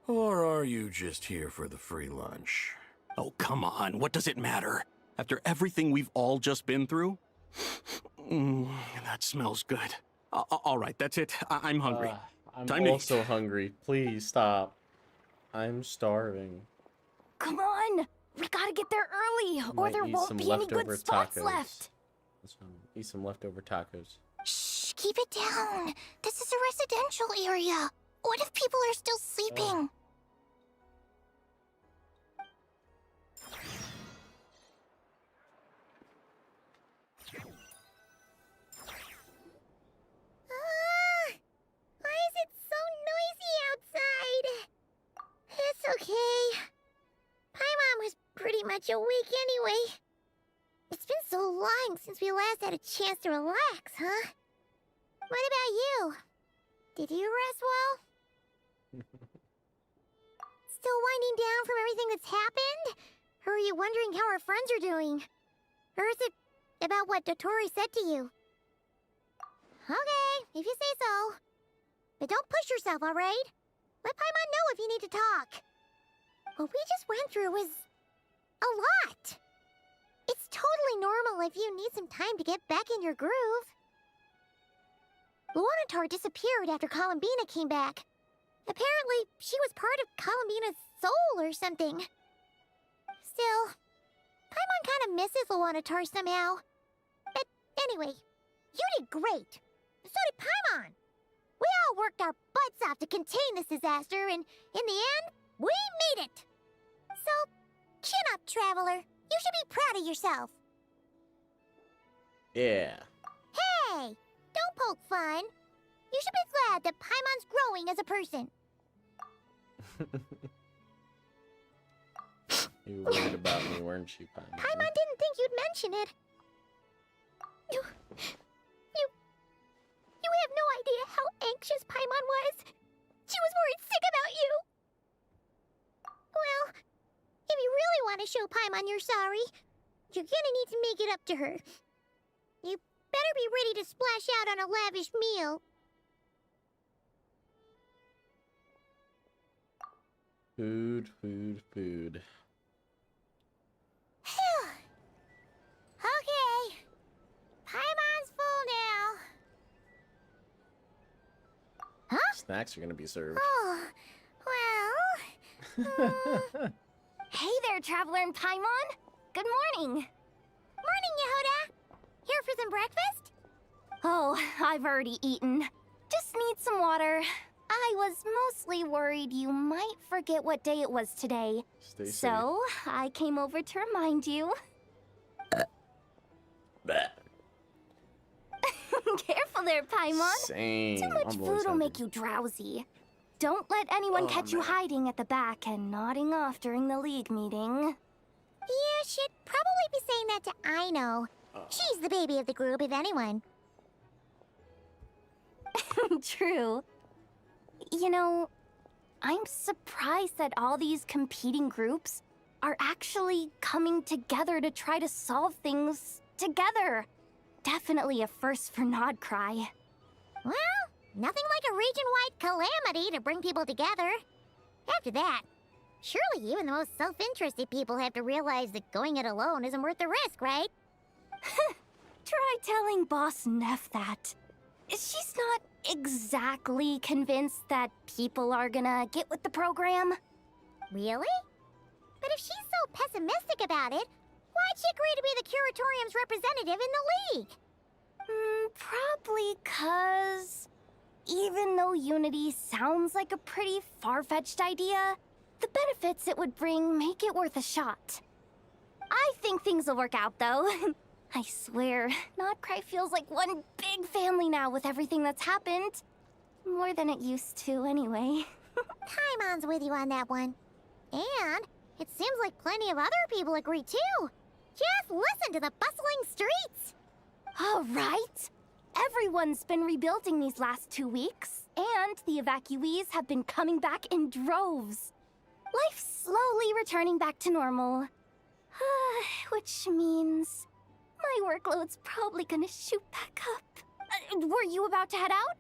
Or are you just here for the free lunch? Oh, come on. What does it matter? After everything we've all just been through? That smells good. All right, that's it. I'm hungry. I'm Time to also hungry. Please stop. I'm starving. Come on! We gotta get there early, or there won't be any good spots left. Eat some leftover tacos. Shh, keep it down. This is a residential area. What if people are still sleeping? Why is it so noisy outside? It's okay. Paimon was pretty much awake anyway. It's been so long since we last had a chance to relax, huh? What about you? Did you rest well? Still winding down from everything that's happened? Or are you wondering how our friends are doing? Or is it about what Dotori said to you? Okay, if you say so. But don't push yourself, alright? Let Paimon know if you need to talk. What we just went through was a lot. It's totally normal if you need some time to get back in your groove. Luanatar disappeared after Columbina came back. Apparently, she was part of Columbina's soul or something. Still, Paimon kind of misses Luanatar somehow. But anyway, you did great. So did Paimon. We all worked our butts off to contain this disaster, and in the end, we made it. So, chin up, Traveler. You should be proud of yourself. Yeah. Hey, don't poke fun. You should be glad that Paimon's growing as a person. You were worried about me, weren't you, Paimon? Paimon didn't think you'd mention it. You have no idea how anxious Paimon was. She was worried sick about you. Well, if you really want to show Paimon you're sorry, you're gonna need to make it up to her. You better be ready to splash out on a lavish meal. Food, food, food. Phew. Okay. Paimon's full now. Huh? Snacks are gonna be served. Oh, well... Hey there, Traveler and Paimon. Good morning. Morning, Yehoda. Here for some breakfast? Oh, I've already eaten. Just need some water. I was mostly worried you might forget what day it was today. Stay safe. So, I came over to remind you. Careful there, Paimon. Same. Too much I'm always food will hungry. make you drowsy. Don't let anyone catch you hiding at the back and nodding off during the League meeting. Yeah, she'd probably be saying that to Aino. She's the baby of the group, if anyone. True. You know, I'm surprised that all these competing groups are actually coming together to try to solve things together. definitely a first for Nod Cry. Well, nothing like a region-wide calamity to bring people together. After that, surely even the most self-interested people have to realize that going it alone isn't worth the risk, right? Try telling Boss Neff that. She's not exactly convinced that people are gonna get with the program. Really? But if she's so pessimistic about it, why'd she agree to be the Curatorium's representative in the League? Probably 'cause even though Unity sounds like a pretty far-fetched idea, the benefits it would bring make it worth a shot. I think things will work out, though. I swear, Nod Cry feels like one big family now with everything that's happened. More than it used to, anyway. Paimon's with you on that one. And it seems like plenty of other people agree, too. Just listen to the bustling streets. All right. Everyone's been rebuilding these last 2 weeks, and the evacuees have been coming back in droves. Life's slowly returning back to normal. Which means my workload's probably gonna shoot back up. Were you about to head out?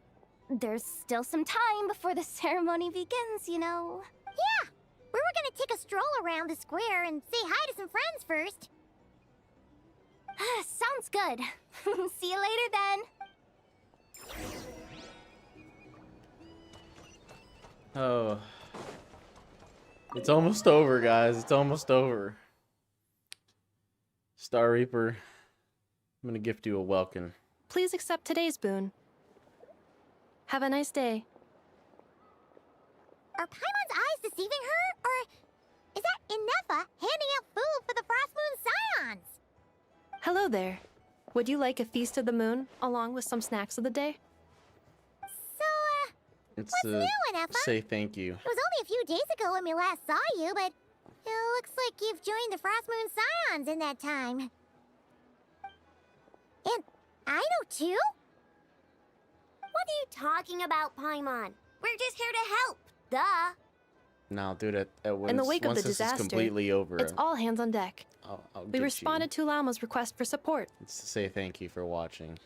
There's still some time before the ceremony begins, you know. Yeah, we were gonna take a stroll around the square and say hi to some friends first. Sounds good. See you later then. Oh. It's almost over, guys. It's almost over. Star Reaper, I'm gonna gift you a welcome. Please accept today's boon. Have a nice day. Are Paimon's eyes deceiving her? Or is that Inefa handing out food for the Frost Moon Scions? Hello there. Would you like a feast of the moon, along with some snacks of the day? It's what's new, Inefa? Say thank you. It was only a few days ago when we last saw you, but it looks like you've joined the Frost Moon Scions in that time. And I know too? What are you talking about, Paimon? We're just here to help. Duh. No, dude, In the wake of the this disaster, is completely over, it's all hands on deck. I'll We get responded to Llama's request for support. It's to say thank you for watching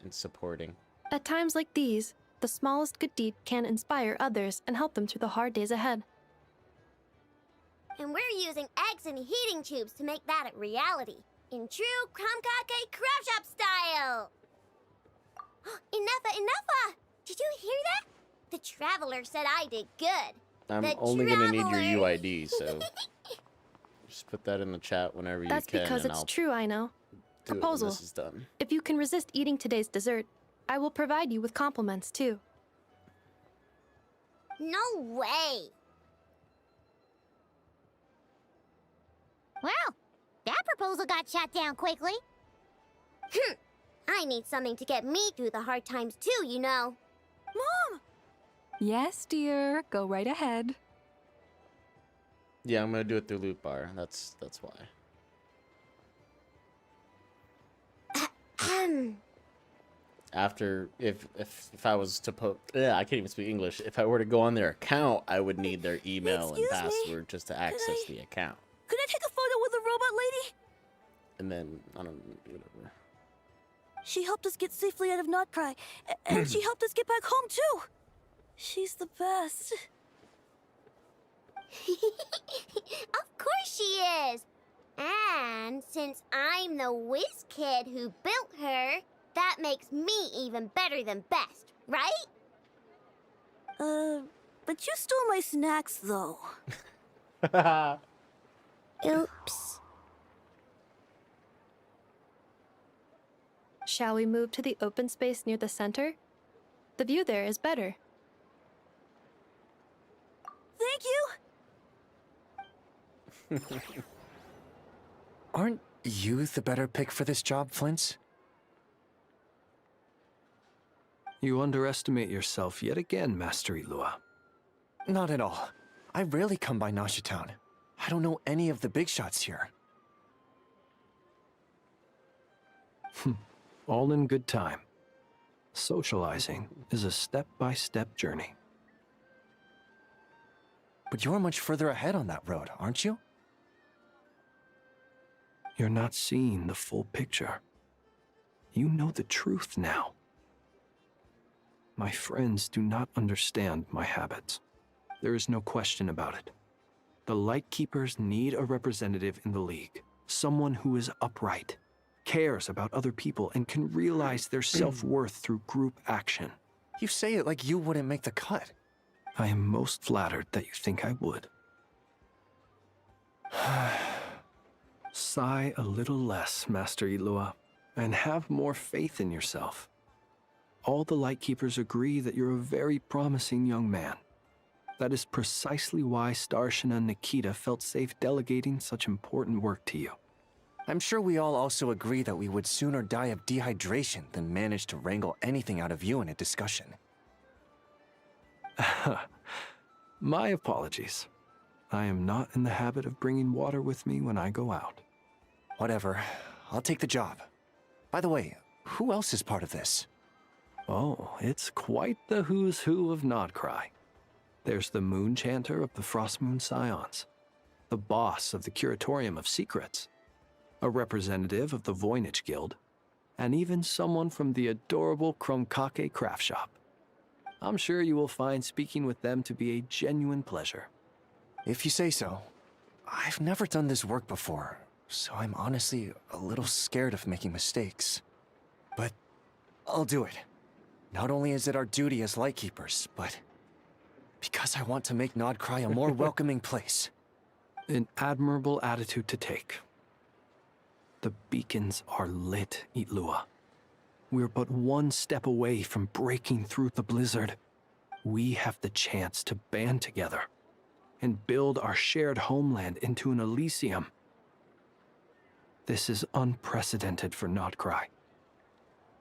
and supporting. At times like these, the smallest good deed can inspire others and help them through the hard days ahead. And we're using eggs and heating tubes to make that a reality. In true Kromkake Crab Shop style! Enough! Did you hear that? The Traveler said I did good. I'm The only gonna need Traveler. your UID, so just put that in the chat whenever you can. That's because and it's I'll true, I know. do it when Proposal. this is done. If you can resist eating today's dessert, I will provide you with compliments too. No way! Well, that proposal got shot down quickly. I need something to get me through the hard times too, you know. Mom! Yes, dear. Go right ahead. Yeah, I'm gonna do it through loot bar. That's why. After if I was to put, I can't even speak English. If I were to go on their account, I would need their email and Excuse me? password just to access the account. Could I take a photo with the robot lady? And then I don't know, whatever. She helped us get safely out of Nod Cry, and she helped us get back home too. She's the best. Of course she is! And since I'm the whiz kid who built her, that makes me even better than best, right? But you stole my snacks though. Oops. Shall we move to the open space near the center? The view there is better. Thank you! Aren't you the better pick for this job, Flint's? You underestimate yourself yet again, Master Ilua. Not at all. I rarely come by Nasha Town. I don't know any of the big shots here. All in good time. Socializing is a step-by-step journey. But you're much further ahead on that road, aren't you? You're not seeing the full picture. You know the truth now. My friends do not understand my habits. There is no question about it. The Lightkeepers need a representative in the League. Someone who is upright, cares about other people, and can realize their self-worth through group action. You say it like you wouldn't make the cut. I am most flattered that you think I would. Sigh a little less, Master Ilua, and have more faith in yourself. All the Lightkeepers agree that you're a very promising young man. That is precisely why Starshina and Nikita felt safe delegating such important work to you. I'm sure we all also agree that we would sooner die of dehydration than manage to wrangle anything out of you in a discussion. My apologies. I am not in the habit of bringing water with me when I go out. Whatever. I'll take the job. By the way, who else is part of this? Oh, it's quite the who's who of Nodcry. There's the Moon Chanter of the Frostmoon Scions, the boss of the Curatorium of Secrets, a representative of the Voynich Guild, and even someone from the adorable Kromkake craft shop. I'm sure you will find speaking with them to be a genuine pleasure. If you say so. I've never done this work before, so I'm honestly a little scared of making mistakes. But I'll do it. Not only is it our duty as Lightkeepers, but because I want to make Nodcry a more welcoming place. An admirable attitude to take. The beacons are lit, Itlua. We're but one step away from breaking through the blizzard. We have the chance to band together and build our shared homeland into an Elysium. This is unprecedented for Nodcry.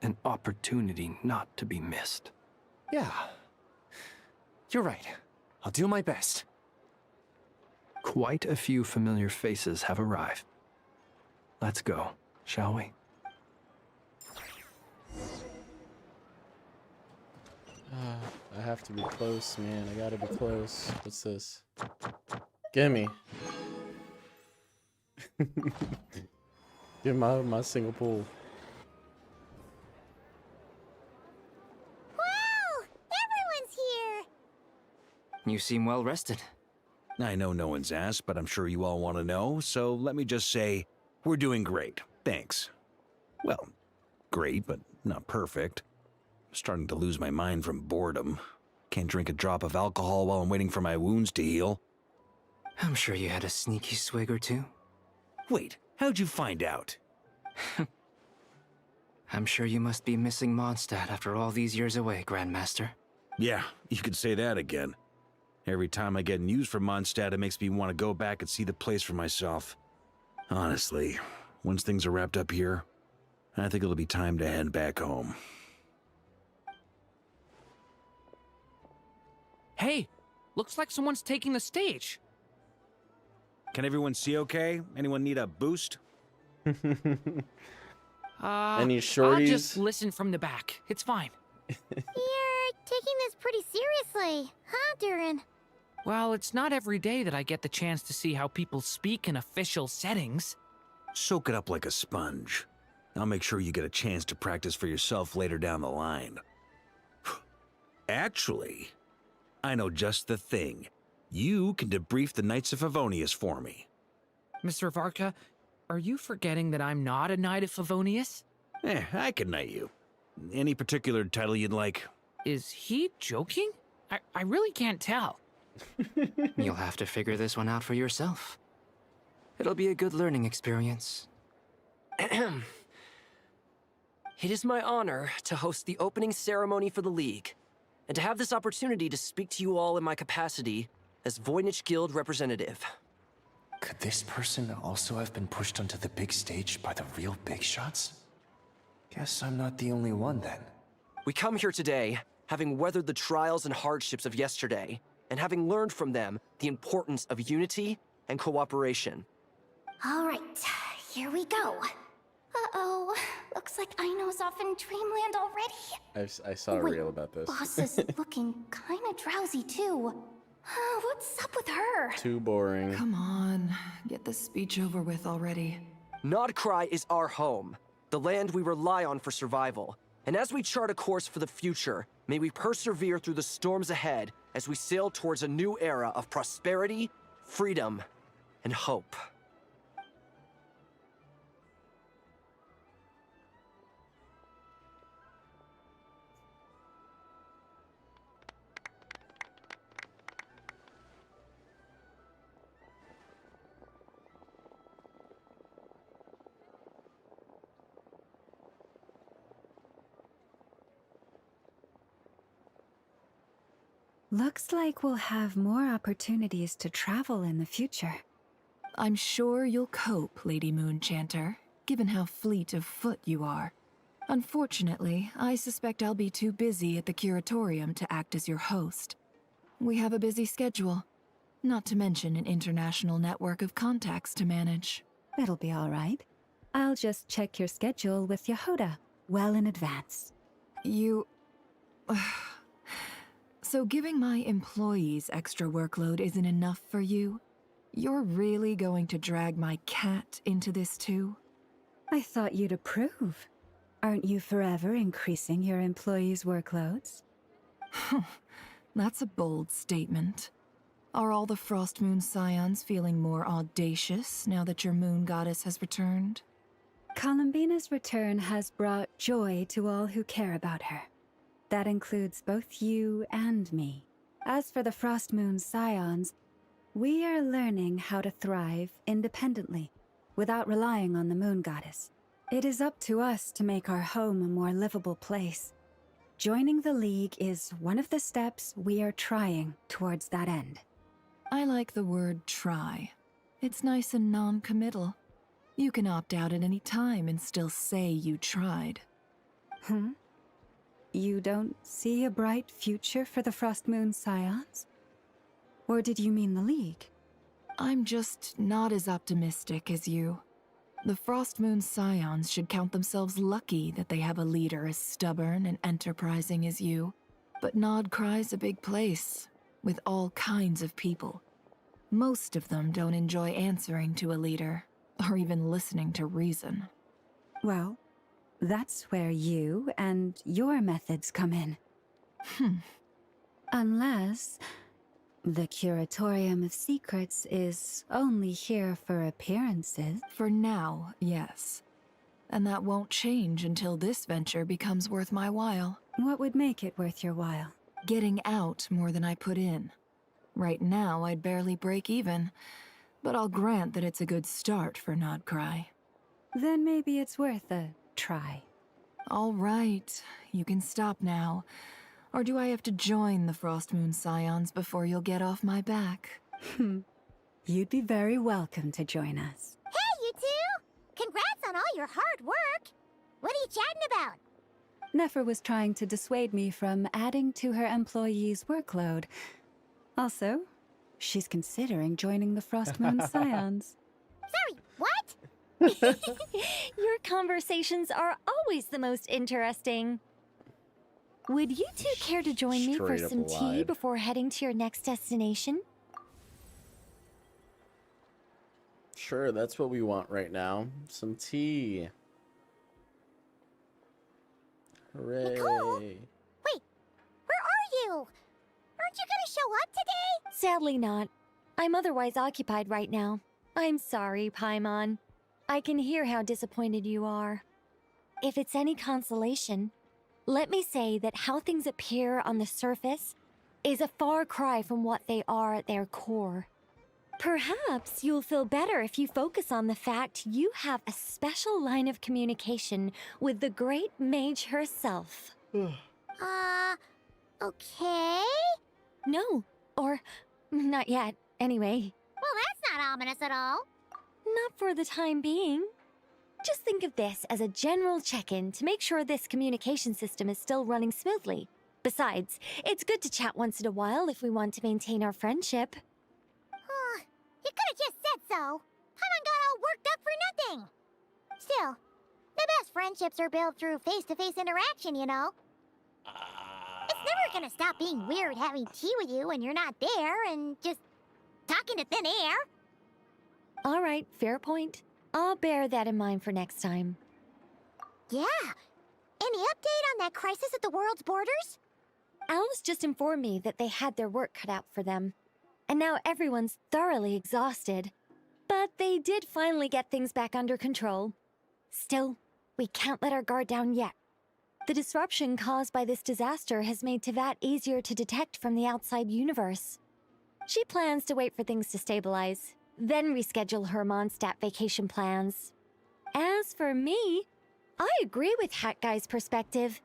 An opportunity not to be missed. Yeah. You're right. I'll do my best. Quite a few familiar faces have arrived. Let's go, shall we? I have to be close, man. I gotta be close. What's this? Gimme. Give my single pool. Wow! Everyone's here! You seem well rested. I know no one's asked, but I'm sure you all want to know, so let me just say, we're doing great. Thanks. Well, great, but not perfect. I'm starting to lose my mind from boredom. Can't drink a drop of alcohol while I'm waiting for my wounds to heal. I'm sure you had a sneaky swig or two. Wait, how'd you find out? I'm sure you must be missing Mondstadt after all these years away, Grandmaster. Yeah, you could say that again. Every time I get news from Mondstadt, it makes me want to go back and see the place for myself. Honestly, once things are wrapped up here, I think it'll be time to head back home. Hey, looks like someone's taking the stage. Can everyone see okay? Anyone need a boost? Any shorties? I'll just listen from the back. It's fine. You're taking this pretty seriously, huh, Durin? Well, it's not every day that I get the chance to see how people speak in official settings. Soak it up like a sponge. I'll make sure you get a chance to practice for yourself later down the line. Actually, I know just the thing. You can debrief the Knights of Favonius for me. Mr. Varka, are you forgetting that I'm not a Knight of Favonius? I can knight you. Any particular title you'd like? Is he joking? I really can't tell. You'll have to figure this one out for yourself. It'll be a good learning experience. It is my honor to host the opening ceremony for the League, and to have this opportunity to speak to you all in my capacity as Voynich Guild representative. Could this person also have been pushed onto the big stage by the real big shots? Guess I'm not the only one then. We come here today, having weathered the trials and hardships of yesterday, and having learned from them the importance of unity and cooperation. All right, here we go. Uh-oh, looks like Aino's off in Dreamland already. I saw a reel about this. Boss is looking kinda drowsy too. What's up with her? Too boring. Come on, get this speech over with already. Nodcry is our home. the land we rely on for survival. And as we chart a course for the future, may we persevere through the storms ahead as we sail towards a new era of prosperity, freedom, and hope. Looks like we'll have more opportunities to travel in the future. I'm sure you'll cope, Lady Moonchanter, given how fleet of foot you are. Unfortunately, I suspect I'll be too busy at the curatorium to act as your host. We have a busy schedule, not to mention an international network of contacts to manage. That'll be all right. I'll just check your schedule with Yehoda well in advance. You... So giving my employees extra workload isn't enough for you? You're really going to drag my cat into this too? I thought you'd approve. Aren't you forever increasing your employees' workloads? That's a bold statement. Are all the Frost Moon Scions feeling more audacious now that your moon goddess has returned? Columbina's return has brought joy to all who care about her. That includes both you and me. As for the Frost Moon Scions, we are learning how to thrive independently, without relying on the moon goddess. It is up to us to make our home a more livable place. Joining the League is one of the steps we are trying towards that end. I like the word try. It's nice and non-committal. You can opt out at any time and still say you tried. You don't see a bright future for the Frost Moon Scions? Or did you mean the League? I'm just not as optimistic as you. The Frost Moon Scions should count themselves lucky that they have a leader as stubborn and enterprising as you. But Nod Krai's a big place, with all kinds of people. Most of them don't enjoy answering to a leader, or even listening to reason. Well, that's where you and your methods come in. Unless the Curatorium of Secrets is only here for appearances. For now, yes. And that won't change until this venture becomes worth my while. What would make it worth your while? Getting out more than I put in. Right now, I'd barely break even, but I'll grant that it's a good start for Nod Krai. Then maybe it's worth a try. All right, you can stop now. Or do I have to join the Frost Moon Scions before you'll get off my back? You'd be very welcome to join us. Hey, you two! Congrats on all your hard work! What are you chatting about? Nefer was trying to dissuade me from adding to her employees' workload. Also, she's considering joining the Frost Moon Scions. Sorry, what? Your conversations are always the most interesting. Would you two care to join me for Straight up some tea lied. before heading to your next destination? Sure, that's what we want right now. Some tea. Hooray. Nicole? Wait, where are you? Aren't you gonna show up today? Sadly not. I'm otherwise occupied right now. I'm sorry, Paimon. I can hear how disappointed you are. If it's any consolation, let me say that how things appear on the surface is a far cry from what they are at their core. Perhaps you'll feel better if you focus on the fact you have a special line of communication with the great mage herself. Okay? No, or not yet, anyway. Well, that's not ominous at all. Not for the time being. Just think of this as a general check-in to make sure this communication system is still running smoothly. Besides, it's good to chat once in a while if we want to maintain our friendship. You could have just said so. Paimon got all worked up for nothing. Still, the best friendships are built through face-to-face interaction, you know. It's never gonna stop being weird having tea with you when you're not there and just talking to thin air. All right, fair point. I'll bear that in mind for next time. Yeah. Any update on that crisis at the world's borders? Alice just informed me that they had their work cut out for them. And now everyone's thoroughly exhausted. But they did finally get things back under control. Still, we can't let our guard down yet. The disruption caused by this disaster has made Teyvat easier to detect from the outside universe. She plans to wait for things to stabilize, then reschedule her Mondstadt vacation plans. As for me, I agree with Hat Guy's perspective.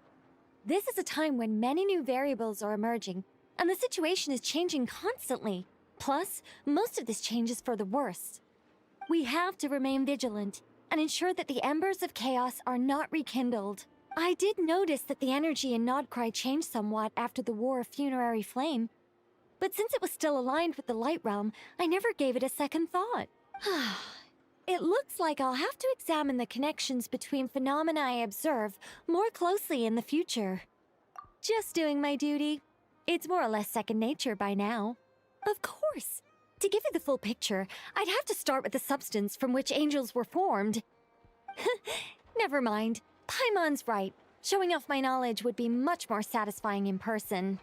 This is a time when many new variables are emerging, and the situation is changing constantly. Plus, most of this change is for the worse. We have to remain vigilant and ensure that the embers of chaos are not rekindled. I did notice that the energy in Nodcry changed somewhat after the War of Funerary Flame, but since it was still aligned with the Light Realm, I never gave it a second thought. It looks like I'll have to examine the connections between phenomena I observe more closely in the future. Just doing my duty. It's more or less second nature by now. Of course. To give you the full picture, I'd have to start with the substance from which angels were formed. Never mind. Paimon's right. Showing off my knowledge would be much more satisfying in person.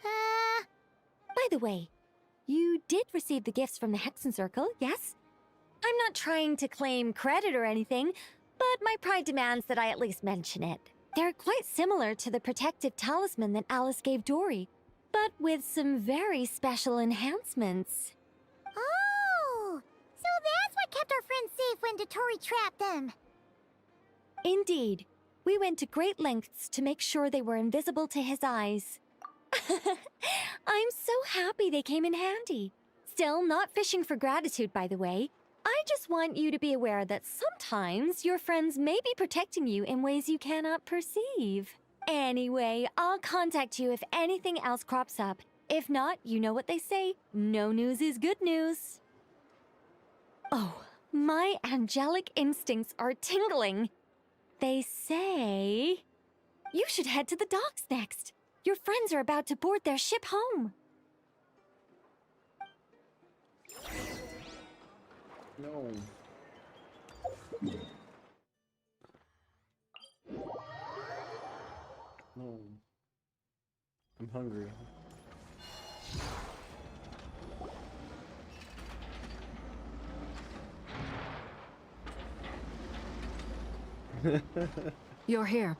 By the way, you did receive the gifts from the Hexen Circle, yes? I'm not trying to claim credit or anything, but my pride demands that I at least mention it. They're quite similar to the protective talisman that Alice gave Dory, but with some very special enhancements. Oh! So that's what kept our friends safe when Dotori trapped them. Indeed. We went to great lengths to make sure they were invisible to his eyes. I'm so happy they came in handy. Still, not fishing for gratitude, by the way. I just want you to be aware that sometimes your friends may be protecting you in ways you cannot perceive. Anyway, I'll contact you if anything else crops up. If not, you know what they say, no news is good news. Oh, my angelic instincts are tingling. They say you should head to the docks next. Your friends are about to board their ship home. No. No. I'm hungry. You're here.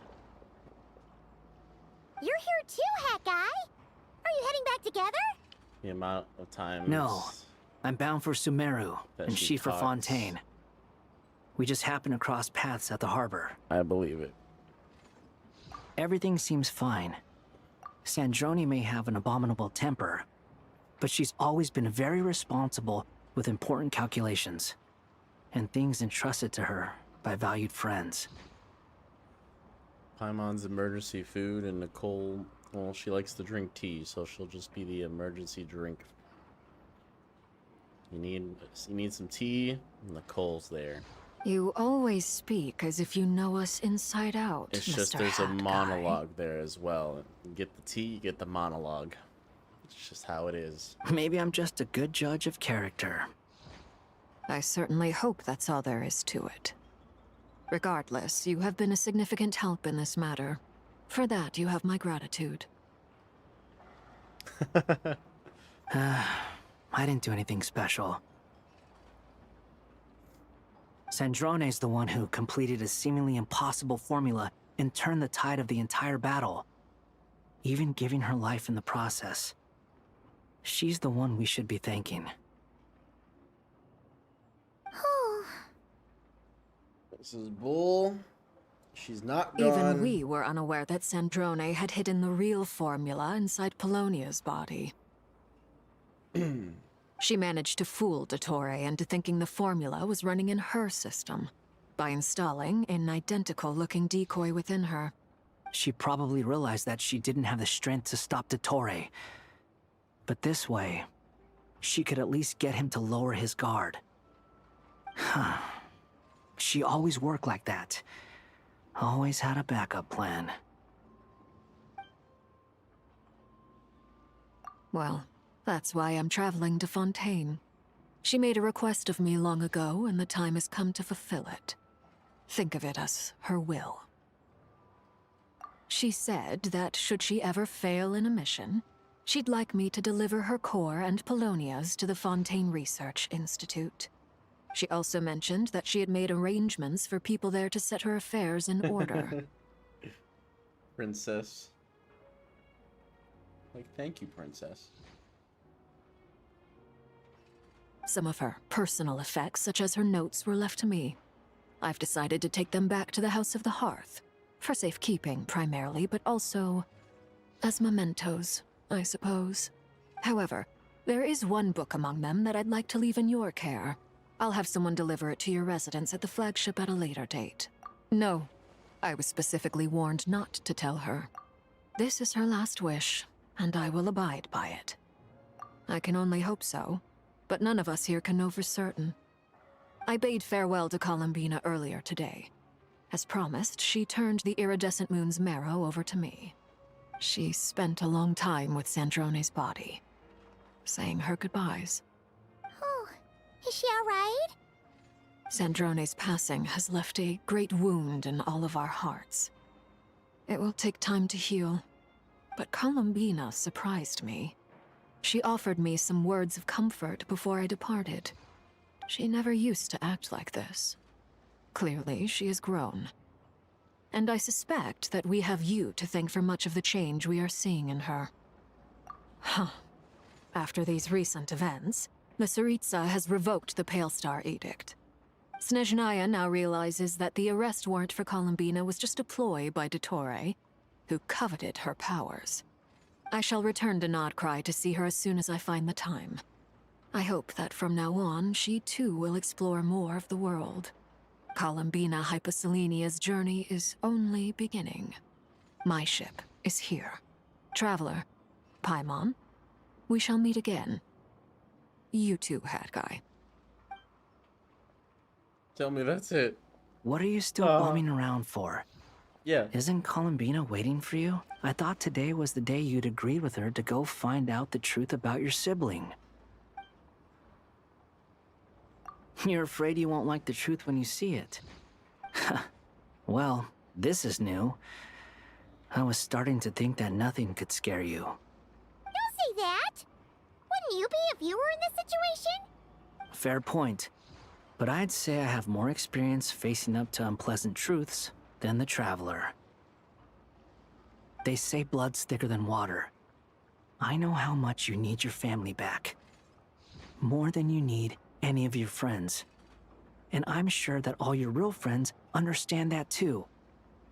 You're here too, Hat Guy. Are you heading back together? The amount of time. No. I'm bound for Sumeru, that and she she for talks. Fontaine. We just happened to cross paths at the harbor. I believe it. Everything seems fine. Sandrone may have an abominable temper, but she's always been very responsible with important calculations, and things entrusted to her by valued friends. Paimon's emergency food, and Nicole, well, she likes to drink tea, so she'll just be the emergency drink. You need some tea, and Nicole's there. You always speak as if you know us inside out, It's Mr. just there's a Hat Guy. monologue there as well. You get the tea, you get the monologue. It's just how it is. Maybe I'm just a good judge of character. I certainly hope that's all there is to it. Regardless, you have been a significant help in this matter. For that, you have my gratitude. I didn't do anything special. Sandrone's the one who completed a seemingly impossible formula and turned the tide of the entire battle, even giving her life in the process. She's the one we should be thanking. This is bull. She's not gone. Even we were unaware that Sandrone had hidden the real formula inside Polonia's body. She managed to fool Dottore into thinking the formula was running in her system by installing an identical-looking decoy within her. She probably realized that she didn't have the strength to stop Dottore. But this way, she could at least get him to lower his guard. She always worked like that. Always had a backup plan. Well, that's why I'm traveling to Fontaine. She made a request of me long ago, and the time has come to fulfill it. Think of it as her will. She said that should she ever fail in a mission, she'd like me to deliver her core and Polonia's to the Fontaine Research Institute. She also mentioned that she had made arrangements for people there to set her affairs in order. Princess. Like, thank you, princess. Some of her personal effects, such as her notes, were left to me. I've decided to take them back to the House of the Hearth. For safekeeping, primarily, but also as mementos, I suppose. However, there is one book among them that I'd like to leave in your care. I'll have someone deliver it to your residence at the flagship at a later date. No, I was specifically warned not to tell her. This is her last wish, and I will abide by it. I can only hope so, but none of us here can know for certain. I bade farewell to Columbina earlier today. As promised, she turned the iridescent moon's marrow over to me. She spent a long time with Sandrone's body, saying her goodbyes. Oh, is she alright? Sandrone's passing has left a great wound in all of our hearts. It will take time to heal, but Columbina surprised me. She offered me some words of comfort before I departed. She never used to act like this. Clearly, she has grown. And I suspect that we have you to thank for much of the change we are seeing in her. Huh. After these recent events, the Tsaritsa has revoked the Pale Star Edict. Snezhnaya now realizes that the arrest warrant for Columbina was just a ploy by Dottore, who coveted her powers. I shall return to Krai to see her as soon as I find the time. I hope that from now on, she too will explore more of the world. Columbina Hyoplenenia's journey is only beginning. My ship is here. Traveler, Paimon, we shall meet again. You too, Hat Guy. Tell me that's it. What are you still bumming around for? Yeah. Isn't Columbina waiting for you? I thought today was the day you'd agreed with her to go find out the truth about your sibling. You're afraid you won't like the truth when you see it. Well, this is new. I was starting to think that nothing could scare you. Don't say that! Wouldn't you be if you were in this situation? Fair point. But I'd say I have more experience facing up to unpleasant truths than the Traveler. They say blood's thicker than water. I know how much you need your family back. More than you need any of your friends. And I'm sure that all your real friends understand that too.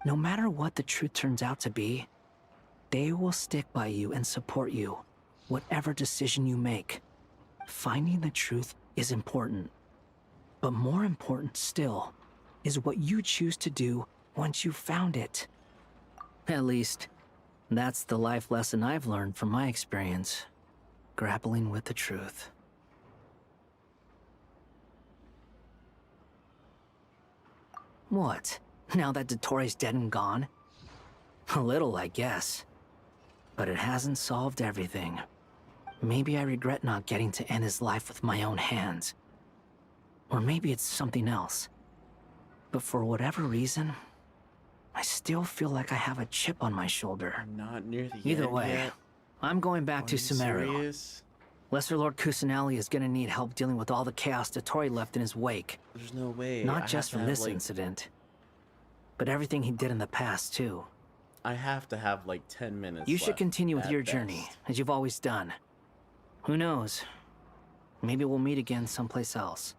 No matter what the truth turns out to be, they will stick by you and support you, whatever decision you make. Finding the truth is important. But more important still is what you choose to do once you've found it. At least, that's the life lesson I've learned from my experience, grappling with the truth. What? Now that Dottore's dead and gone? A little, I guess. But it hasn't solved everything. Maybe I regret not getting to end his life with my own hands. Or maybe it's something else. But for whatever reason, I still feel like I have a chip on my shoulder. I'm not near the Either end way, yet. I'm going back to you Sumeru. serious? Lesser Lord Kusanali is gonna need help dealing with all the chaos Dottore left in his wake. There's no way. I Not have just to from have, this like, incident, but everything he did in the past, too. I have to have like 10 minutes. You should left continue with at your best. journey, as you've always done. Who knows? Maybe we'll meet again someplace else.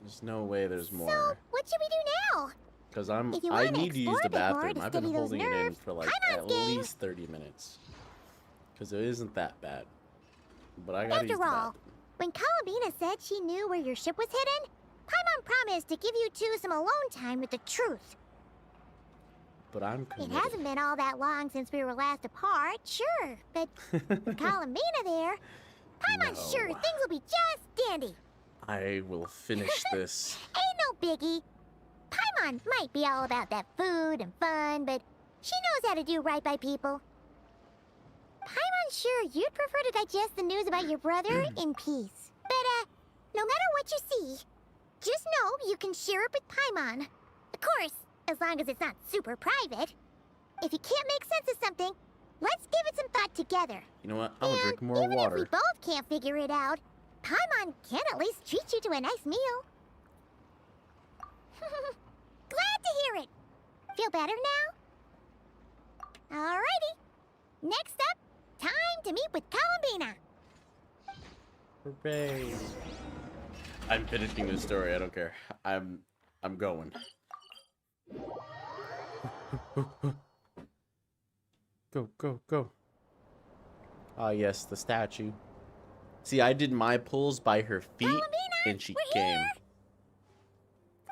There's no way there's So, more. what should we do now? Because If you I wanna need to use the explore a bit more bathroom. to I've been steady those holding it in nerves, for like Paimon's at game. least 30 minutes. Because it isn't that bad. But I gotta use After the all, bathroom. when Columbina said she knew where your ship was hidden, Paimon promised to give you two some alone time with the truth. But I'm It committed. hasn't been all that long since we were last apart, sure, but with Columbina there, Paimon's sure No. things will be just dandy. I will finish this. Ain't no biggie. Paimon might be all about that food and fun, but she knows how to do right by people. Paimon's sure you'd prefer to digest the news about your brother in peace. But, no matter what you see, Just know you can share it with Paimon. Of course, as long as it's not super private. If you can't make sense of something, let's give it some thought together. You know what? I'm gonna drink more Even if we water. both can't figure it out, Paimon can at least treat you to a nice meal. Glad to hear it. Feel better now? Alrighty. Next up, time to meet with Columbina. Hooray. I'm finishing this story, I don't care. I'm going. Go, go, go. Ah, yes, the statue. See, I did my pulls by her feet, and she came.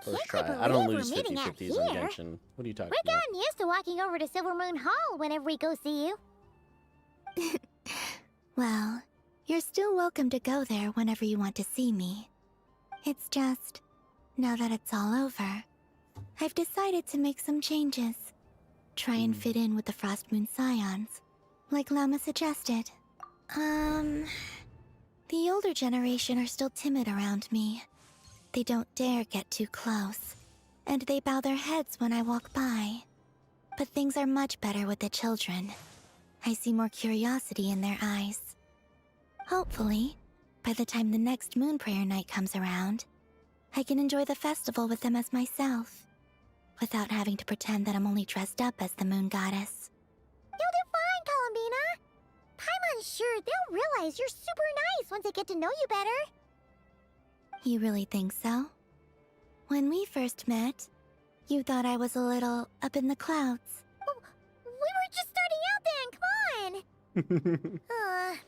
First try. I don't lose 50/50s on Genshin. What are you talking We're about? gotten used to walking over to Silver Moon Hall whenever we go see you. Well, you're still welcome to go there whenever you want to see me. It's just, now that it's all over, I've decided to make some changes. Try and fit in with the Frost Moon Scions, like Llama suggested. The older generation are still timid around me. They don't dare get too close, and they bow their heads when I walk by. But things are much better with the children. I see more curiosity in their eyes. Hopefully, by the time the next Moon Prayer night comes around, I can enjoy the festival with them as myself, without having to pretend that I'm only dressed up as the Moon Goddess. You'll do fine, Columbina. Paimon's sure they'll realize you're super nice once they get to know you better. You really think so? When we first met, you thought I was a little up in the clouds. We were just starting out then, come on.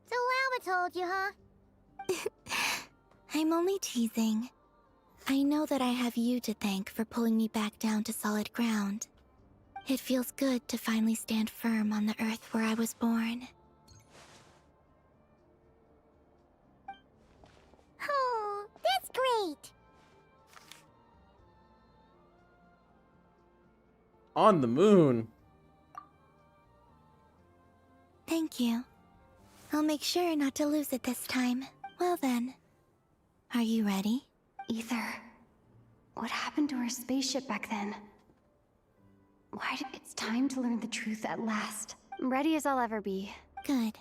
So Llama told you, huh? I'm only teasing. I know that I have you to thank for pulling me back down to solid ground. It feels good to finally stand firm on the earth where I was born. Oh, that's great. On the moon. Thank you. I'll make sure not to lose it this time. Well then, are you ready? Ether, what happened to our spaceship back then? It's time to learn the truth at last. I'm ready as I'll ever be. Good.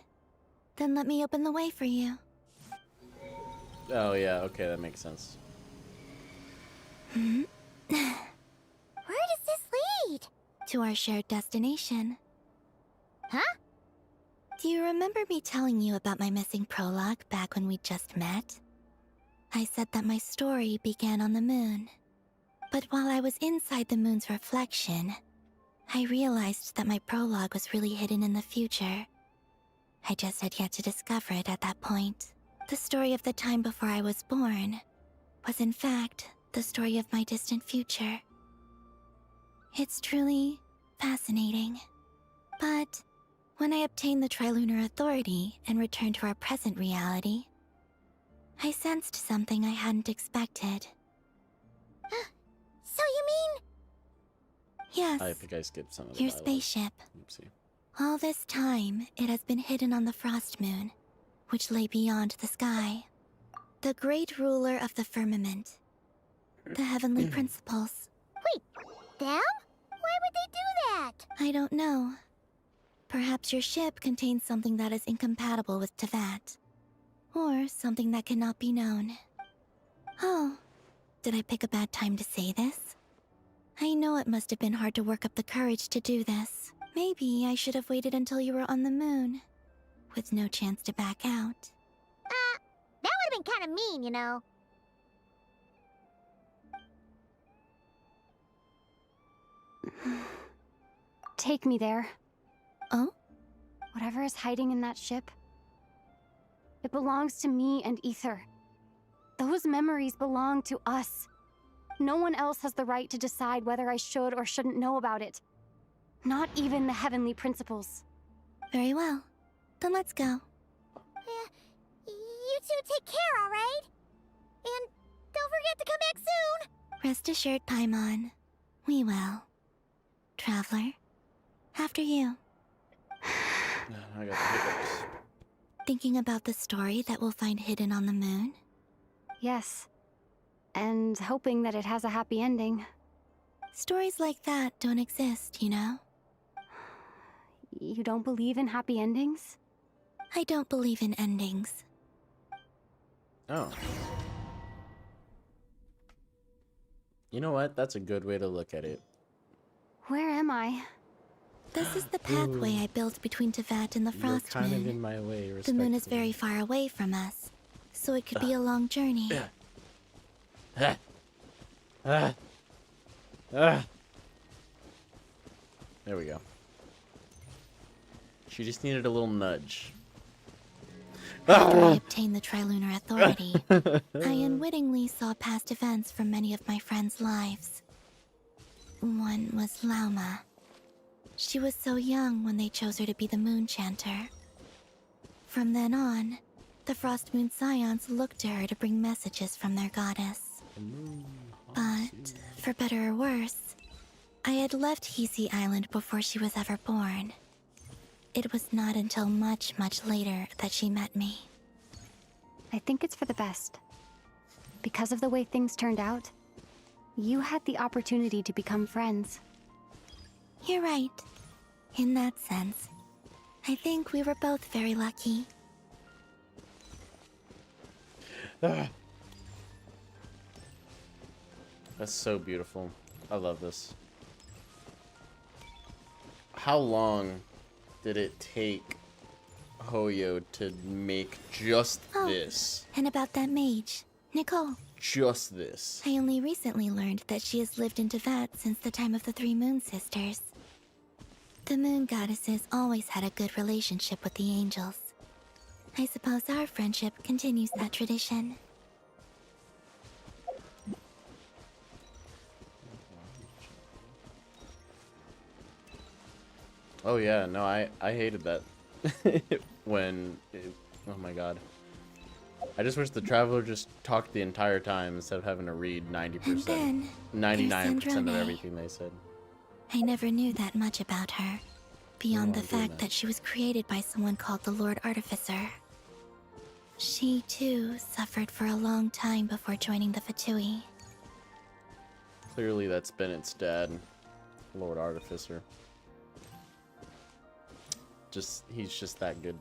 Then let me open the way for you. Oh yeah, okay, that makes sense. Where does this lead? To our shared destination. Huh? Do you remember me telling you about my missing prologue back when we just met? I said that my story began on the moon. But while I was inside the moon's reflection, I realized that my prologue was really hidden in the future. I just had yet to discover it at that point. The story of the time before I was born was in fact the story of my distant future. It's truly fascinating. But when I obtained the Trilunar Authority and returned to our present reality, I sensed something I hadn't expected. So you mean... Yes, I think I skipped some of the your dialogue. spaceship. Oopsie. All this time, it has been hidden on the Frost Moon, which lay beyond the sky. The great ruler of the firmament. The heavenly principles. Wait, them? Why would they do that? I don't know. Perhaps your ship contains something that is incompatible with Tevat. Or something that cannot be known. Oh, did I pick a bad time to say this? I know it must have been hard to work up the courage to do this. Maybe I should have waited until you were on the moon, with no chance to back out. That would have been kind of mean, you know. Take me there. Oh? Whatever is hiding in that ship, it belongs to me and Ether. Those memories belong to us. No one else has the right to decide whether I should or shouldn't know about it. Not even the heavenly principles. Very well. Then let's go. You two take care, alright? And don't forget to come back soon! Rest assured, Paimon. We will. Traveler, after you. I got the hiccups. Thinking about the story that we'll find hidden on the moon? Yes. and hoping that it has a happy ending. Stories like that don't exist, you know? You don't believe in happy endings? I don't believe in endings. Oh. You know what? That's a good way to look at it. Where am I? This is the pathway I built between Tevat and the You're Frost kind Moon. of in my way, The moon is respectfully. very far away from us, so it could be a long journey. There we go. She just needed a little nudge. After I obtained the Trilunar Authority, I unwittingly saw past events from many of my friends' lives. One was Lauma. She was so young when they chose her to be the Moon Chanter. From then on, the Frost Moon Scions looked to her to bring messages from their goddess. But, for better or worse, I had left Hisi Island before she was ever born. It was not until much, much later that she met me. I think it's for the best. Because of the way things turned out, you had the opportunity to become friends. You're right. In that sense, I think we were both very lucky. That's so beautiful. I love this. How long did it take Hoyo to make just this? And about that mage, Nicole. Just this. I only recently learned that she has lived in Tevat since the time of the Three Moon Sisters. The Moon Goddesses always had a good relationship with the angels. I suppose our friendship continues that tradition. Oh yeah, no, I hated that. Oh my god. I just wish the Traveler just talked the entire time instead of having to read 90%. 99% of everything they said. I never knew that much about her, beyond the I'm doing fact that she was created by someone called the Lord Artificer. She, too, suffered for a long time before joining the Fatui. Clearly that's Bennett's dad, Lord Artificer. He's just that good.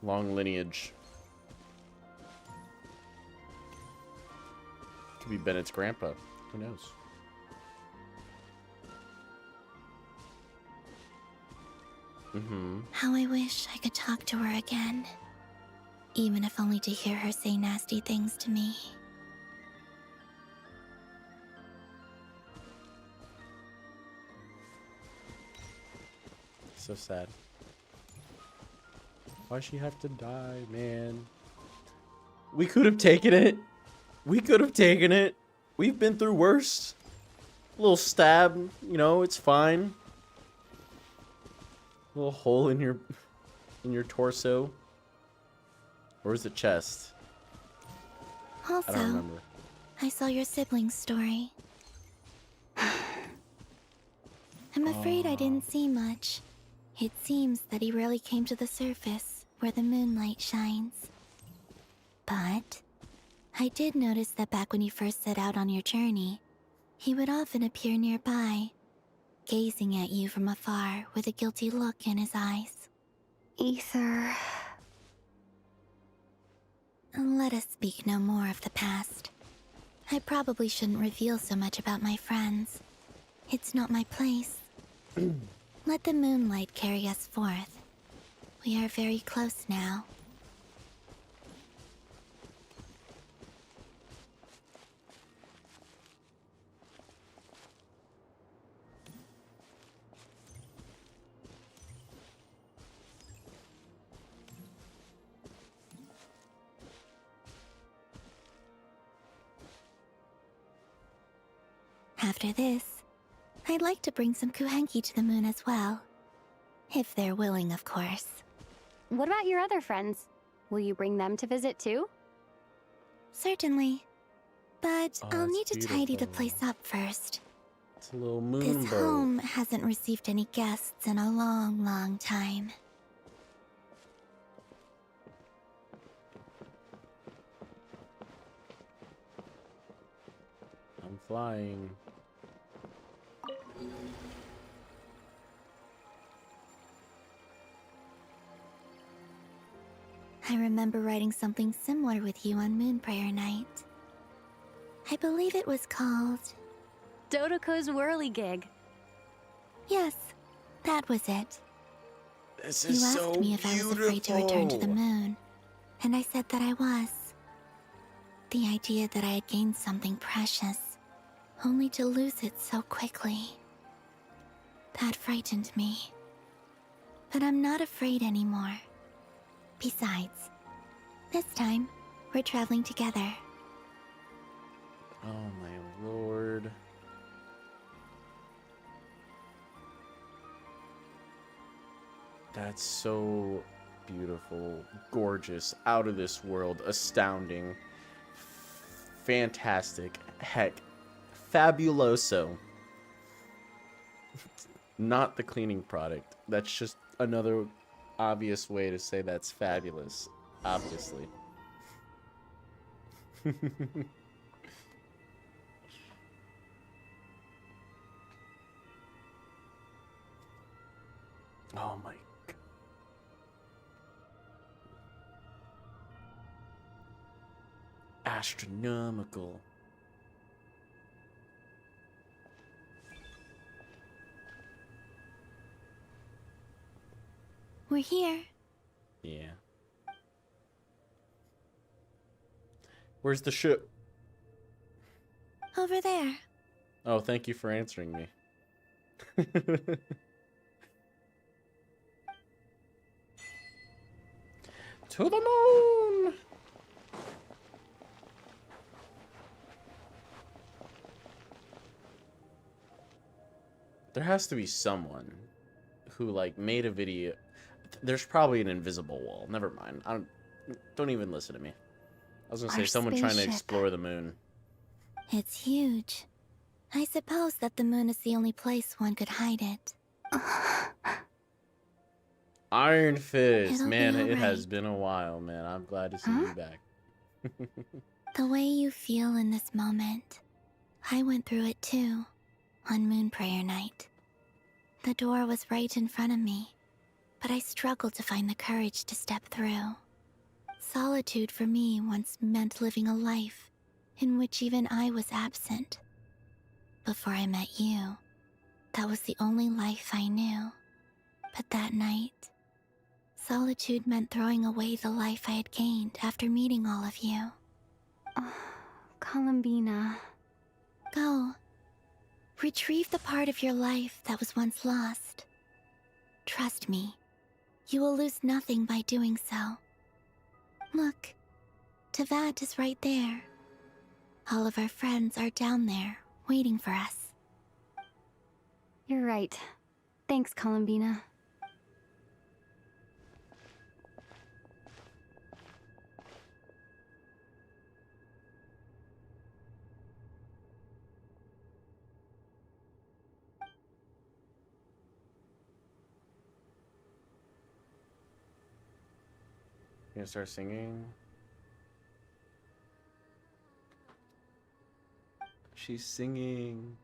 Long lineage. Could be Bennett's grandpa. Who knows? How I wish I could talk to her again. Even if only to hear her say nasty things to me. So sad. Why'd she have to die, man? We could have taken it. We could have taken it. We've been through worse. A little stab, you know, it's fine. A little hole in your torso. Or is it chest? Also, I don't remember. I saw your sibling's story. I'm afraid I didn't see much. It seems that he rarely came to the surface, where the moonlight shines. But I did notice that back when you first set out on your journey, he would often appear nearby, gazing at you from afar with a guilty look in his eyes. Ether. Let us speak no more of the past. I probably shouldn't reveal so much about my friends. It's not my place. Let the moonlight carry us forth. We are very close now. After this, I'd like to bring some Kuhenki to the moon as well. If they're willing, of course. What about your other friends? Will you bring them to visit too? Certainly. But I'll that's need to tidy the beautiful. place up first. It's a little moon This boat. home hasn't received any guests in a long, long time. flying. I remember writing something similar with you on Moonprayer Night. I believe it was called... Dodoko's Whirligig. Yes, that was it. This You is asked so me if I was afraid to return to the moon, and I said that I was. The idea that I had gained something precious, only to lose it so quickly. That frightened me. But I'm not afraid anymore. Besides, this time, we're traveling together. Oh my lord. That's so beautiful, gorgeous, out of this world, astounding, fantastic, heck, fabuloso. Not the cleaning product. That's just another obvious way to say that's fabulous, obviously. Oh my god. Astronomical. We're here. Yeah. Where's the ship? Over there. Oh, thank you for answering me. To the moon! There has to be someone who, like, made a video. There's probably an invisible wall. Never mind. Don't even listen to me. I was gonna say Our someone trying to spaceship. explore the moon. It's huge. I suppose that the moon is the only place one could hide it. Iron Fist, It'll man, be it has alright. been a while, man. I'm glad to see you back. The way you feel in this moment, I went through it too, on Moonprayer Night. The door was right in front of me, but I struggled to find the courage to step through. Solitude for me once meant living a life in which even I was absent. Before I met you, that was the only life I knew. But that night, solitude meant throwing away the life I had gained after meeting all of you. Columbina. Go. Retrieve the part of your life that was once lost. Trust me, you will lose nothing by doing so. Look, Tavad is right there. All of our friends are down there, waiting for us. You're right. Thanks, Columbina. You gonna start singing? She's singing.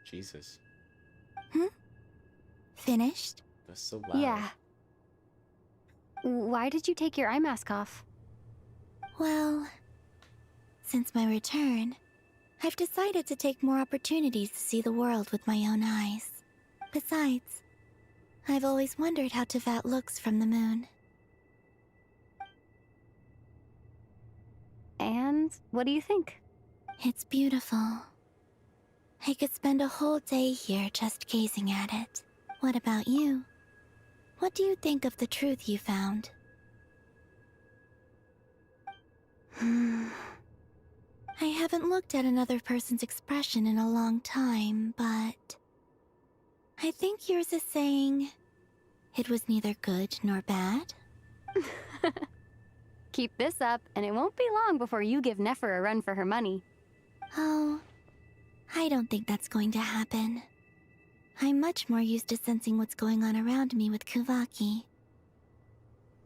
Jesus. Finished? That's so loud. Yeah. Why did you take your eye mask off? Well, since my return, I've decided to take more opportunities to see the world with my own eyes. Besides, I've always wondered how Teyvat looks from the moon. And what do you think? It's beautiful. I could spend a whole day here just gazing at it. What about you? What do you think of the truth you found? I haven't looked at another person's expression in a long time, but I think yours is saying it was neither good nor bad. Keep this up, and it won't be long before you give Nefer a run for her money. Oh, I don't think that's going to happen. I'm much more used to sensing what's going on around me with Kuvaki.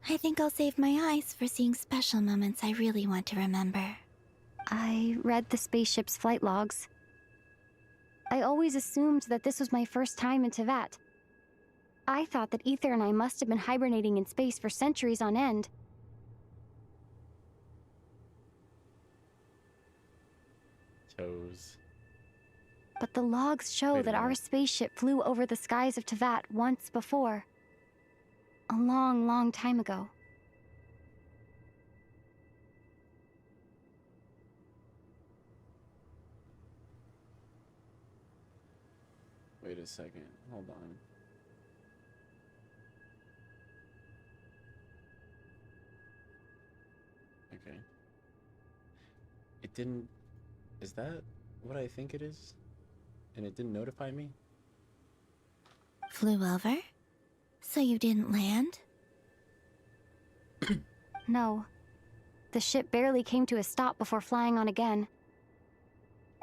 I think I'll save my eyes for seeing special moments I really want to remember. I read the spaceship's flight logs. I always assumed that this was my first time in Tevat. I thought that Ether and I must have been hibernating in space for centuries on end. Toes. But the logs show Wait a that our minute. spaceship flew over the skies of Tevat once before. A long, long time ago. Wait a second. Hold on. Okay. It didn't... Is that what I think it is? And it didn't notify me? Flew over? So you didn't land? No. The ship barely came to a stop before flying on again.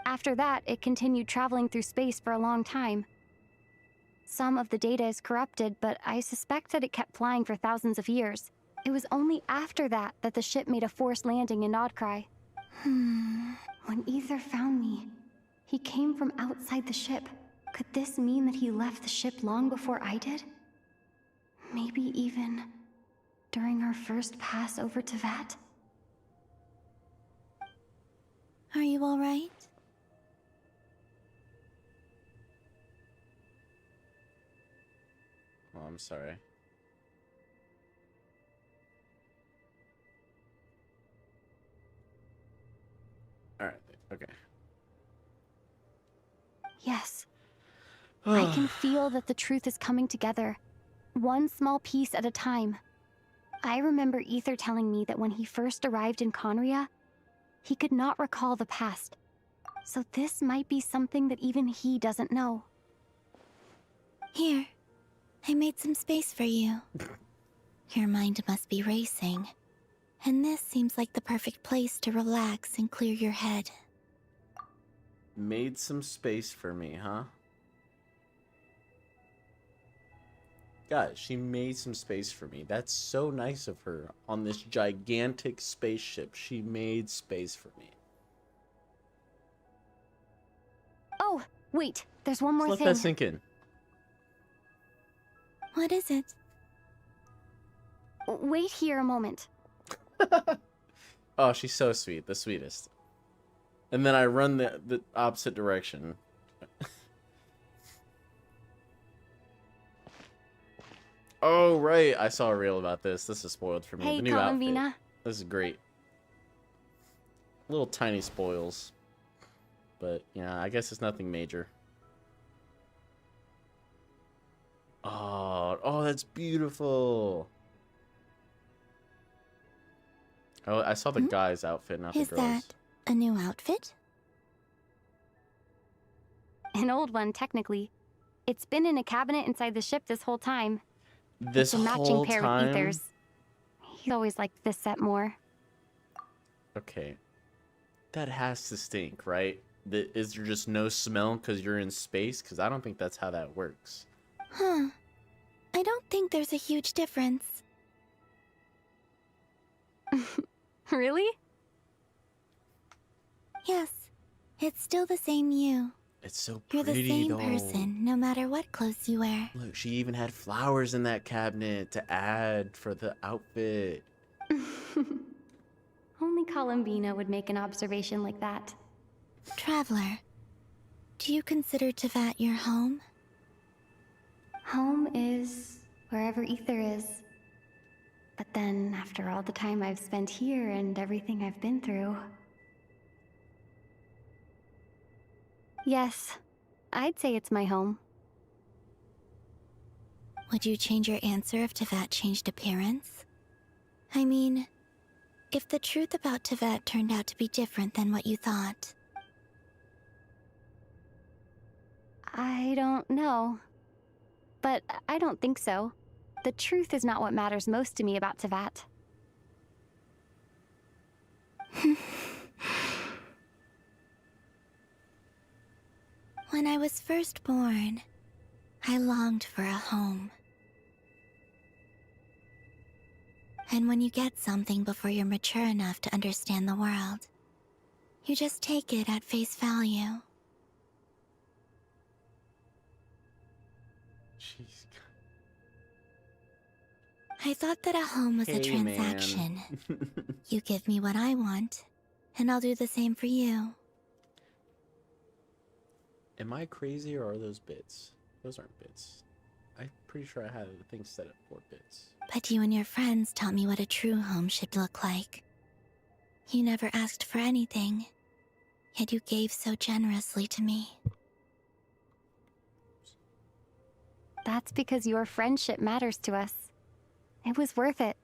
After that, it continued traveling through space for a long time. Some of the data is corrupted, but I suspect that it kept flying for thousands of years. It was only after that that the ship made a forced landing in Krai. When Ether found me, he came from outside the ship. Could this mean that he left the ship long before I did? Maybe even during our first pass over Tevat? Are you alright? Oh, I'm sorry. Alright, okay. Yes. I can feel that the truth is coming together, one small piece at a time. I remember Ether telling me that when he first arrived in Conria, he could not recall the past. So this might be something that even he doesn't know. Here, I made some space for you. Your mind must be racing, and this seems like the perfect place to relax and clear your head. Made some space for me, huh? Guys, she made some space for me. That's so nice of her. On this gigantic spaceship, she made space for me. Oh, wait, there's one more Let thing. that sink in. What is it? Wait here a moment. Oh, she's so sweet. The sweetest. And then I run the opposite direction. Oh, right. I saw a reel about this. This is spoiled for me. Hey, The new Columbina. outfit. This is great. Little tiny spoils. But, yeah, I guess it's nothing major. Oh, that's beautiful. Oh, I saw the guy's outfit, not the Is girl's. that a new outfit? An old one, technically. It's been in a cabinet inside the ship this whole time. This It's a matching whole pair time? with Ether's. He always liked this set more. Okay. That has to stink, right? Is there just no smell because you're in space? Because I don't think that's how that works. Huh. I don't think there's a huge difference. Really? Yes. It's still the same you. It's so You're pretty, the same though. person, no matter what clothes you wear. Look, she even had flowers in that cabinet to add for the outfit. Only Columbina would make an observation like that. Traveler, do you consider Tevat your home? Home is wherever Ether is. But then, after all the time I've spent here and everything I've been through... Yes, I'd say it's my home. Would you change your answer if Tevat changed appearance? I mean, if the truth about Tevat turned out to be different than what you thought. I don't know. But I don't think so. The truth is not what matters most to me about Tevat. When I was first born, I longed for a home. And when you get something before you're mature enough to understand the world, you just take it at face value. Jeez. I thought that a home was a Hey, man. transaction. You give me what I want, and I'll do the same for you. Am I crazy or are those bits? Those aren't bits. I'm pretty sure I had the thing set at 4 bits. But you and your friends taught me what a true home should look like. You never asked for anything, yet you gave so generously to me. That's because your friendship matters to us. It was worth it.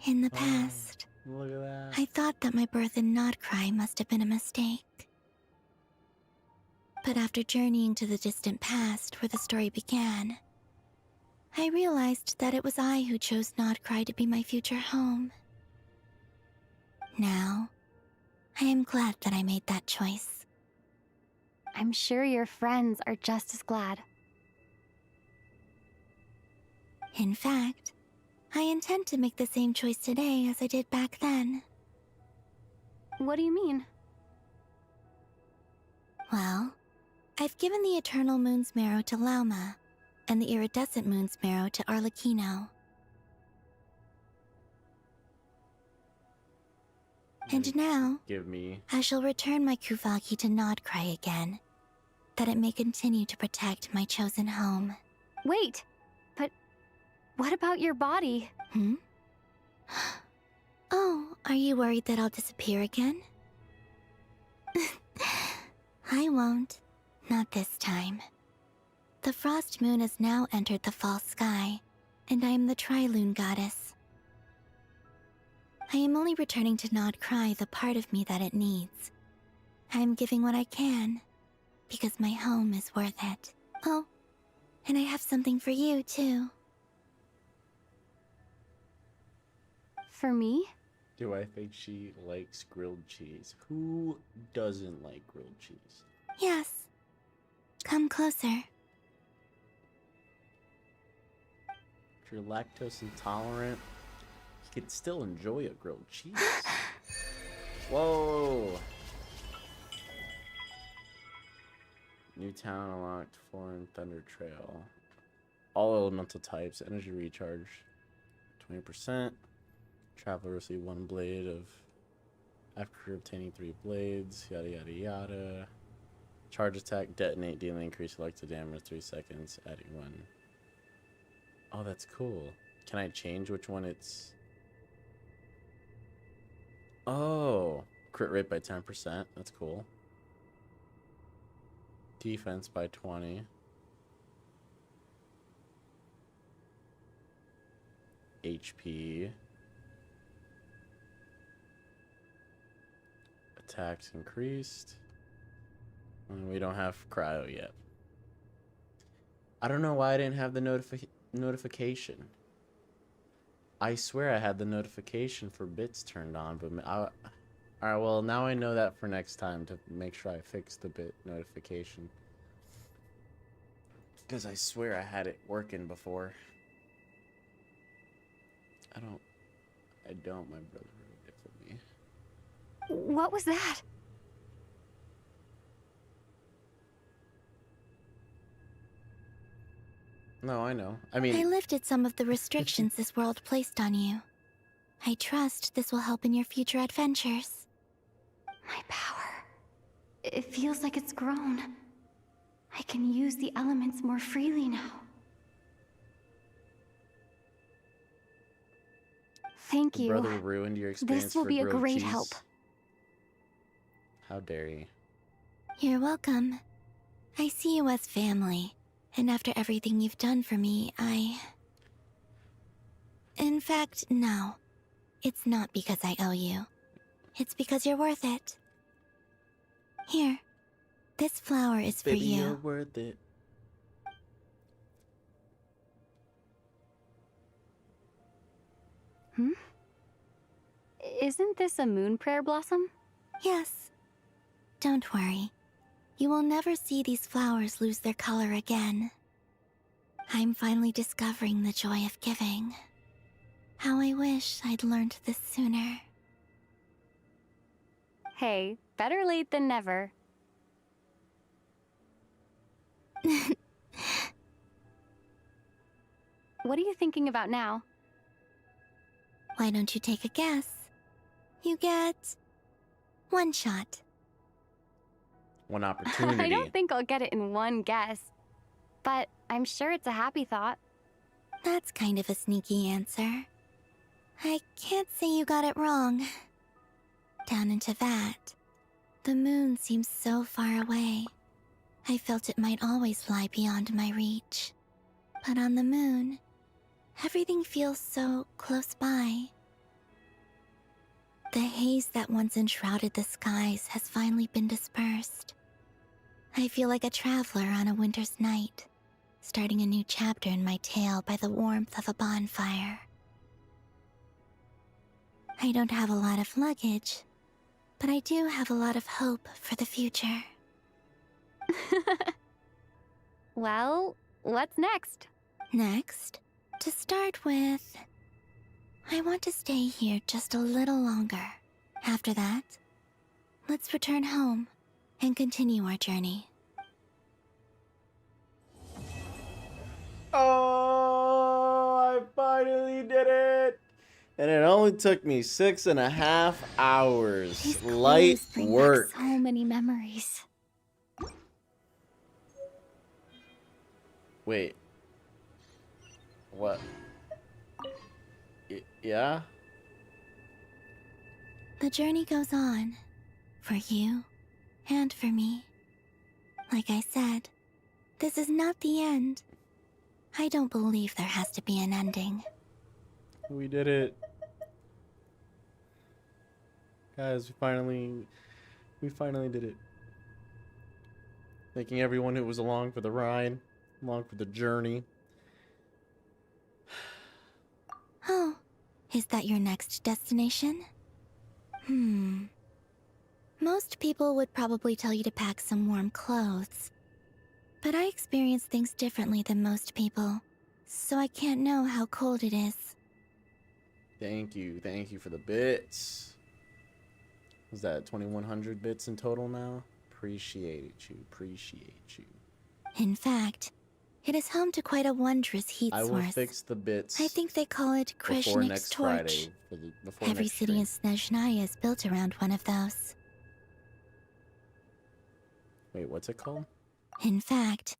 In the past, Look at that. I thought that my birth in Krai must have been a mistake. But after journeying to the distant past where the story began, I realized that it was I who chose Krai to be my future home. Now, I am glad that I made that choice. I'm sure your friends are just as glad. In fact, I intend to make the same choice today as I did back then. What do you mean? Well, I've given the Eternal Moon's Marrow to Lauma, and the Iridescent Moon's Marrow to Arlecchino. And now, Give me. I shall return my Kuvaki to Krai again, that it may continue to protect my chosen home. Wait, but what about your body? Oh, are you worried that I'll disappear again? I won't. Not this time. The Frost Moon has now entered the false sky, and I am the Trilune Goddess. I am only returning to Krai the part of me that it needs. I am giving what I can, because my home is worth it. Oh, and I have something for you, too. For me? Do I think she likes grilled cheese? Who doesn't like grilled cheese? Yes. Come closer. If you're lactose intolerant, you can still enjoy a grilled cheese. Whoa! New town unlocked, Foreign Thunder Trail. All elemental types, energy recharge 20%. Traveler receive 1 blade of after obtaining 3 blades, yada yada yada. Charge attack, detonate, dealing increased selected damage 3 seconds, adding 1. Oh, that's cool. Can I change which one it's... Oh, crit rate by 10%. That's cool. Defense by 20. HP. Attacks increased. And we don't have cryo yet. I don't know why I didn't have the notification. I swear I had the notification for bits turned on, but alright, well, now I know that for next time to make sure I fix the bit notification. Because I swear I had it working before. I don't, my brother ruined it for me. What was that? No, I know. I mean... I lifted some of the restrictions this world placed on you. I trust this will help in your future adventures. My power. It feels like it's grown. I can use the elements more freely now. Thank you. Your brother ruined your experience. This will be a great help. How dare you? You're welcome. I see you as family, and after everything you've done for me, In fact, no. It's not because I owe you. It's because you're worth it. Here. This flower is for Baby, you. you're worth it. Hmm? Isn't this a moon prayer blossom? Yes. Don't worry. You will never see these flowers lose their color again. I'm finally discovering the joy of giving. How I wish I'd learned this sooner. Hey, better late than never. What are you thinking about now? Why don't you take a guess? You get one shot. One opportunity. I don't think I'll get it in one guess. But I'm sure it's a happy thought. That's kind of a sneaky answer. I can't say you got it wrong. Down into that, the moon seems so far away. I felt it might always lie beyond my reach. But on the moon, everything feels so close by. The haze that once enshrouded the skies has finally been dispersed. I feel like a traveler on a winter's night, starting a new chapter in my tale by the warmth of a bonfire. I don't have a lot of luggage, but I do have a lot of hope for the future. Well, what's next? Next, to start with, I want to stay here just a little longer. After that, let's return home and continue our journey. Oh, I finally did it! And it only took me 6.5 hours. Light work. So many memories. Wait. What? Yeah? The journey goes on, for you and for me. Like I said, this is not the end. I don't believe there has to be an ending. We did it. Guys, we finally did it. Thanking everyone who was along for the ride, along for the journey. Oh, is that your next destination? Most people would probably tell you to pack some warm clothes. But I experience things differently than most people, so I can't know how cold it is. Thank you for the bits. Was that 2,100 bits in total now? Appreciate you. In fact, it is home to quite a wondrous heat I source. will fix the bits. I think they call it before Krishnik's next torch. Friday. Before Every next city stream. in Snezhnaya is built around one of those. Wait, what's it called? In fact,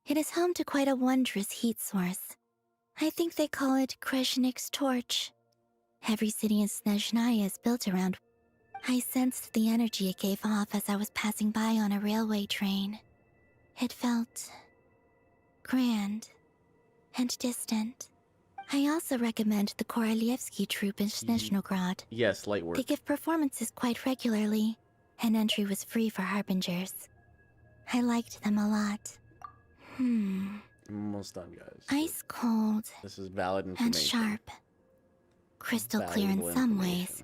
it is home to quite a wondrous heat source. I think they call it Krishnik's torch. Every city in Snezhnaya is built around. I sensed the energy it gave off as I was passing by on a railway train. It felt grand and distant. I also recommend the Korolievsky troupe in Snezhnograd. Yes, light work. They give performances quite regularly, and entry was free for harbingers. I liked them a lot. I'm almost done, guys. Ice cold This is valid information. and sharp. Crystal clear in Valuable some information. ways,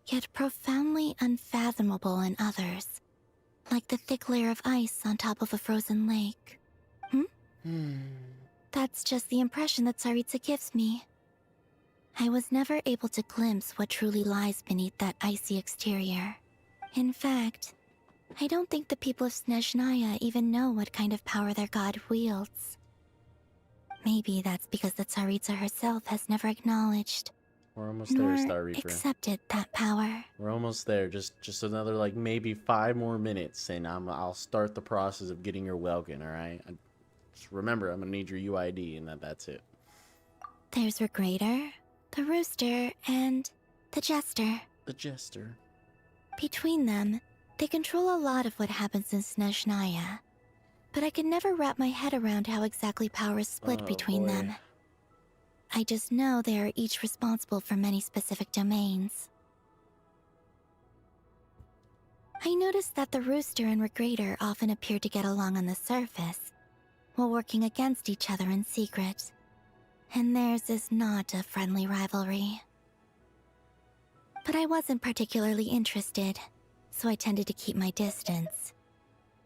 yet profoundly unfathomable in others. Like the thick layer of ice on top of a frozen lake. That's just the impression that Tsaritsa gives me. I was never able to glimpse what truly lies beneath that icy exterior. In fact, I don't think the people of Snezhnaya even know what kind of power their god wields. Maybe that's because the Tsaritsa herself has never acknowledged We're almost nor there, Star Reaper. accepted that power. We're almost there. Just another like maybe 5 more minutes, and I'll start the process of getting your Welkin. All right. Just remember, I'm gonna need your UID, and that's it. There's Regrator, the Rooster, and the Jester. The Jester. Between them, they control a lot of what happens in Snezhnaya. But I can never wrap my head around how exactly power is split between them. I just know they are each responsible for many specific domains. I noticed that the Rooster and Regrator often appear to get along on the surface, while working against each other in secret. And theirs is not a friendly rivalry. I wasn't particularly interested, so I tended to keep my distance.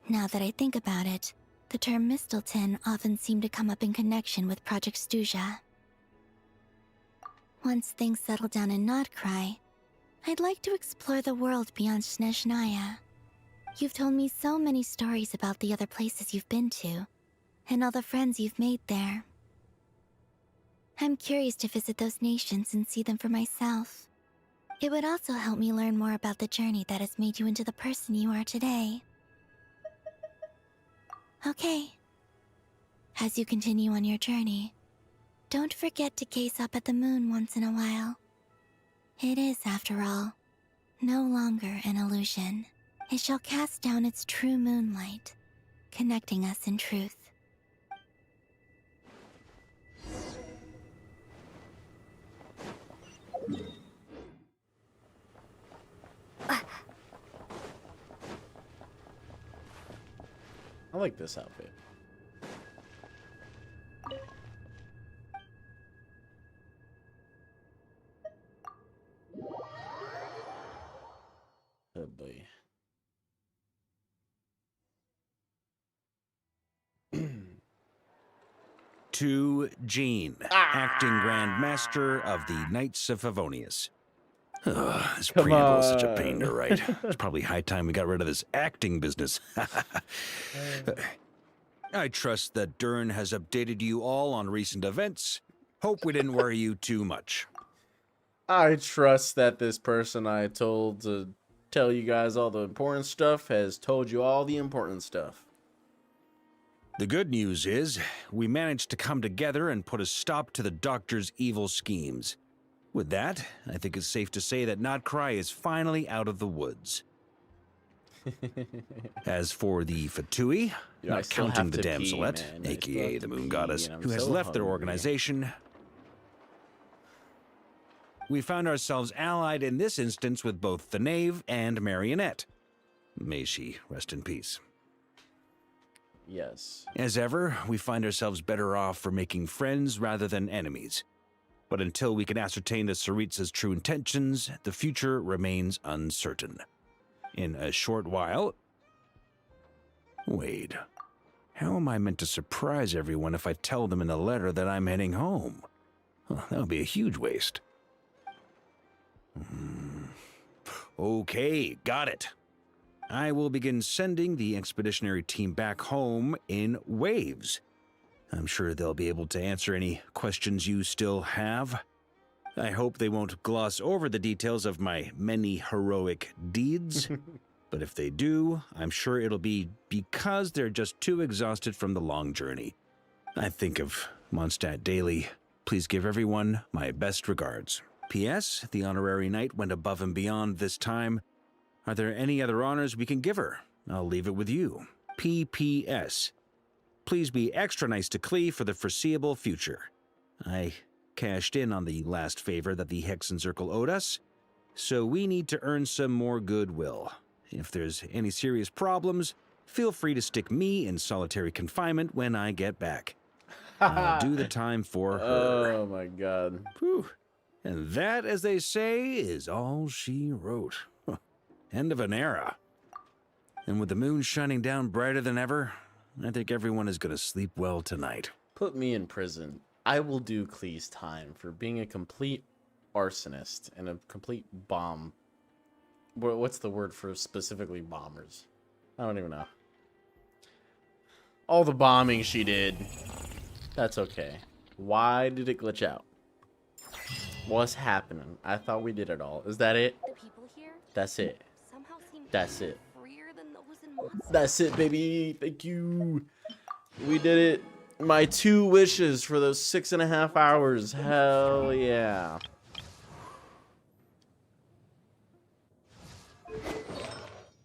Now that I think about it, the term Mistelton often seemed to come up in connection with Project Stuja. Once things settle down in Krai, I'd like to explore the world beyond Snezhnaya. You've told me so many stories about the other places you've been to, and all the friends you've made there. I'm curious to visit those nations and see them for myself. It would also help me learn more about the journey that has made you into the person you are today. Okay. As you continue on your journey, don't forget to gaze up at the moon once in a while. It is, after all, no longer an illusion. It shall cast down its true moonlight, connecting us in truth. I like this outfit. Oh boy. To Jean, acting Grand Master of the Knights of Favonius. Ugh, this Come preamble is such a pain on. to write. It's probably high time we got rid of this acting business. I trust that Dern has updated you all on recent events. Hope we didn't worry you too much. I trust that this person I told to tell you guys all the important stuff has told you all the important stuff. The good news is, we managed to come together and put a stop to the Doctor's evil schemes. With that, I think it's safe to say that Krai is finally out of the woods. As for the Fatui, Yeah, I not still counting have the to pee, damselette, man. I still aka have the to moon pee, goddess, and I'm who has so left their hungry. organization, we found ourselves allied in this instance with both the Knave and Marionette. May she rest in peace. Yes. As ever, we find ourselves better off for making friends rather than enemies. But until we can ascertain the Tsaritsa's true intentions, the future remains uncertain. In a short while... Wait. How am I meant to surprise everyone if I tell them in the letter that I'm heading home? Well, that would be a huge waste. Okay, got it. I will begin sending the expeditionary team back home in waves. I'm sure they'll be able to answer any questions you still have. I hope they won't gloss over the details of my many heroic deeds. But if they do, I'm sure it'll be because they're just too exhausted from the long journey. I think of Mondstadt daily. Please give everyone my best regards. P.S. The honorary knight went above and beyond this time. Are there any other honors we can give her? I'll leave it with you. P.P.S. Please be extra nice to Klee for the foreseeable future. I cashed in on the last favor that the Hexen Circle owed us, so we need to earn some more goodwill. If there's any serious problems, feel free to stick me in solitary confinement when I get back. I'll do the time for her. Oh my god. Whew. And that, as they say, is all she wrote. End of an era. And with the moon shining down brighter than ever, I think everyone is going to sleep well tonight. Put me in prison. I will do Klee's time for being a complete arsonist and a complete bomb. What's the word for specifically bombers? I don't even know. All the bombing she did. That's okay. Why did it glitch out? What's happening? I thought we did it all. Is that it? The people here That's it. somehow seem That's it. freer than those in Mondstadt. That's it, baby. Thank you. We did it. My 2 wishes for those 6.5 hours. Hell yeah.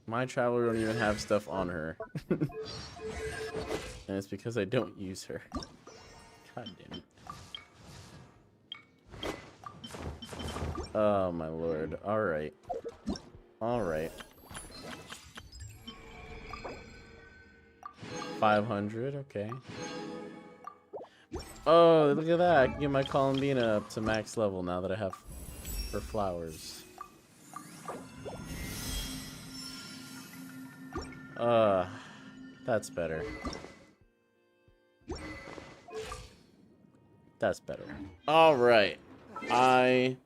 My traveler don't even have stuff on her. And it's because I don't use her. God damn it. Oh my lord. Alright. Alright. 500, okay. Oh, look at that. I can get my Columbina up to max level now that I have her flowers. That's better. That's better. All right. I'm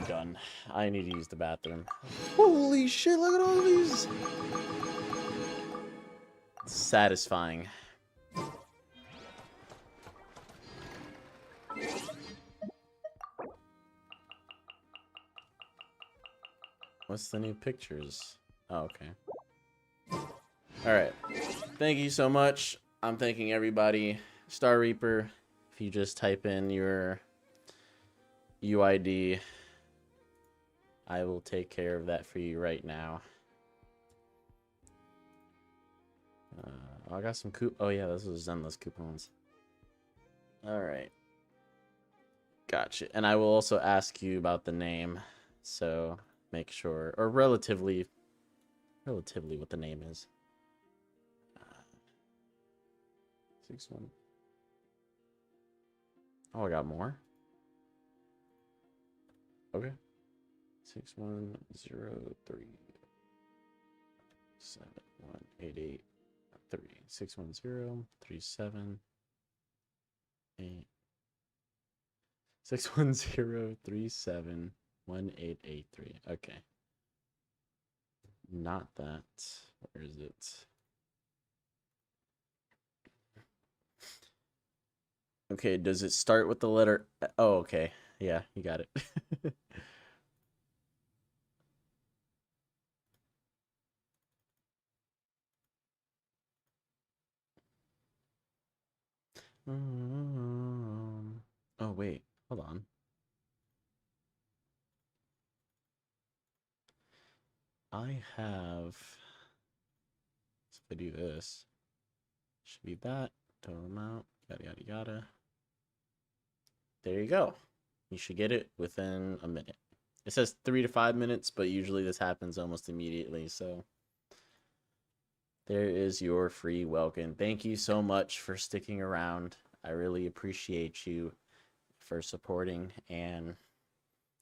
done. I need to use the bathroom. Holy shit, look at all these. Satisfying. What's the new pictures? Oh, okay. Alright. Thank you so much. I'm thanking everybody. Star Reaper, if you just type in your UID, I will take care of that for you right now. I got some oh yeah, those are Zenless coupons. Alright. Gotcha. And I will also ask you about the name. So make sure, or relatively what the name is. 6-1. Oh, I got more. Okay. 6103 7188 3 610 37 8 610 37 1883. Okay. Not that. Where is it? Okay, does it start with the letter? Oh, okay. Yeah, you got it. Oh, wait. Hold on. I have... If I do this, should be that. Total amount. Yada, yada, yada. There you go. You should get it within a minute. It says 3 to 5 minutes, but usually this happens almost immediately, so... There is your free welcome. Thank you so much for sticking around. I really appreciate you for supporting and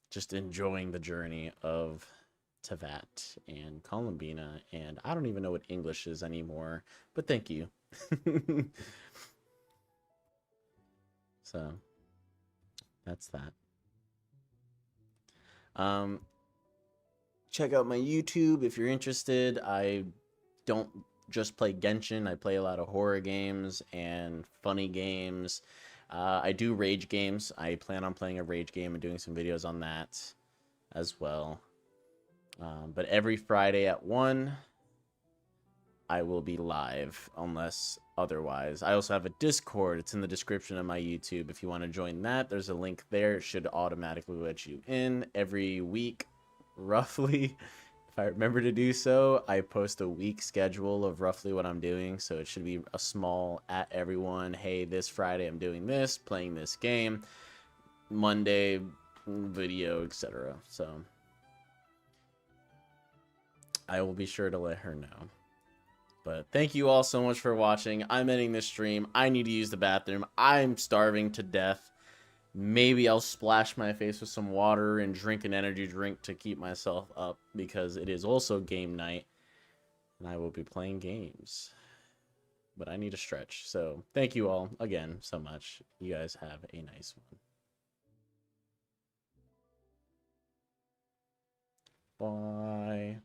just enjoying the journey of Tevat and Columbina. And I don't even know what English is anymore, but thank you. So that's that. Check out my YouTube if you're interested. I don't just play Genshin. I play a lot of horror games and funny games. I do rage games. I plan on playing a rage game and doing some videos on that as well. But every Friday at 1, I will be live unless otherwise. I also have a Discord. It's in the description of my YouTube. If you want to join that, there's a link there. It should automatically let you in every week, roughly. If I remember to do so, I post a week schedule of roughly what I'm doing. So it should be a small at everyone. Hey, this Friday I'm doing this, playing this game. Monday, video, etc. So I will be sure to let her know. But thank you all so much for watching. I'm ending this stream. I need to use the bathroom. I'm starving to death. Maybe I'll splash my face with some water and drink an energy drink to keep myself up, because it is also game night and I will be playing games. But I need a stretch. So thank you all again so much. You guys have a nice one. Bye.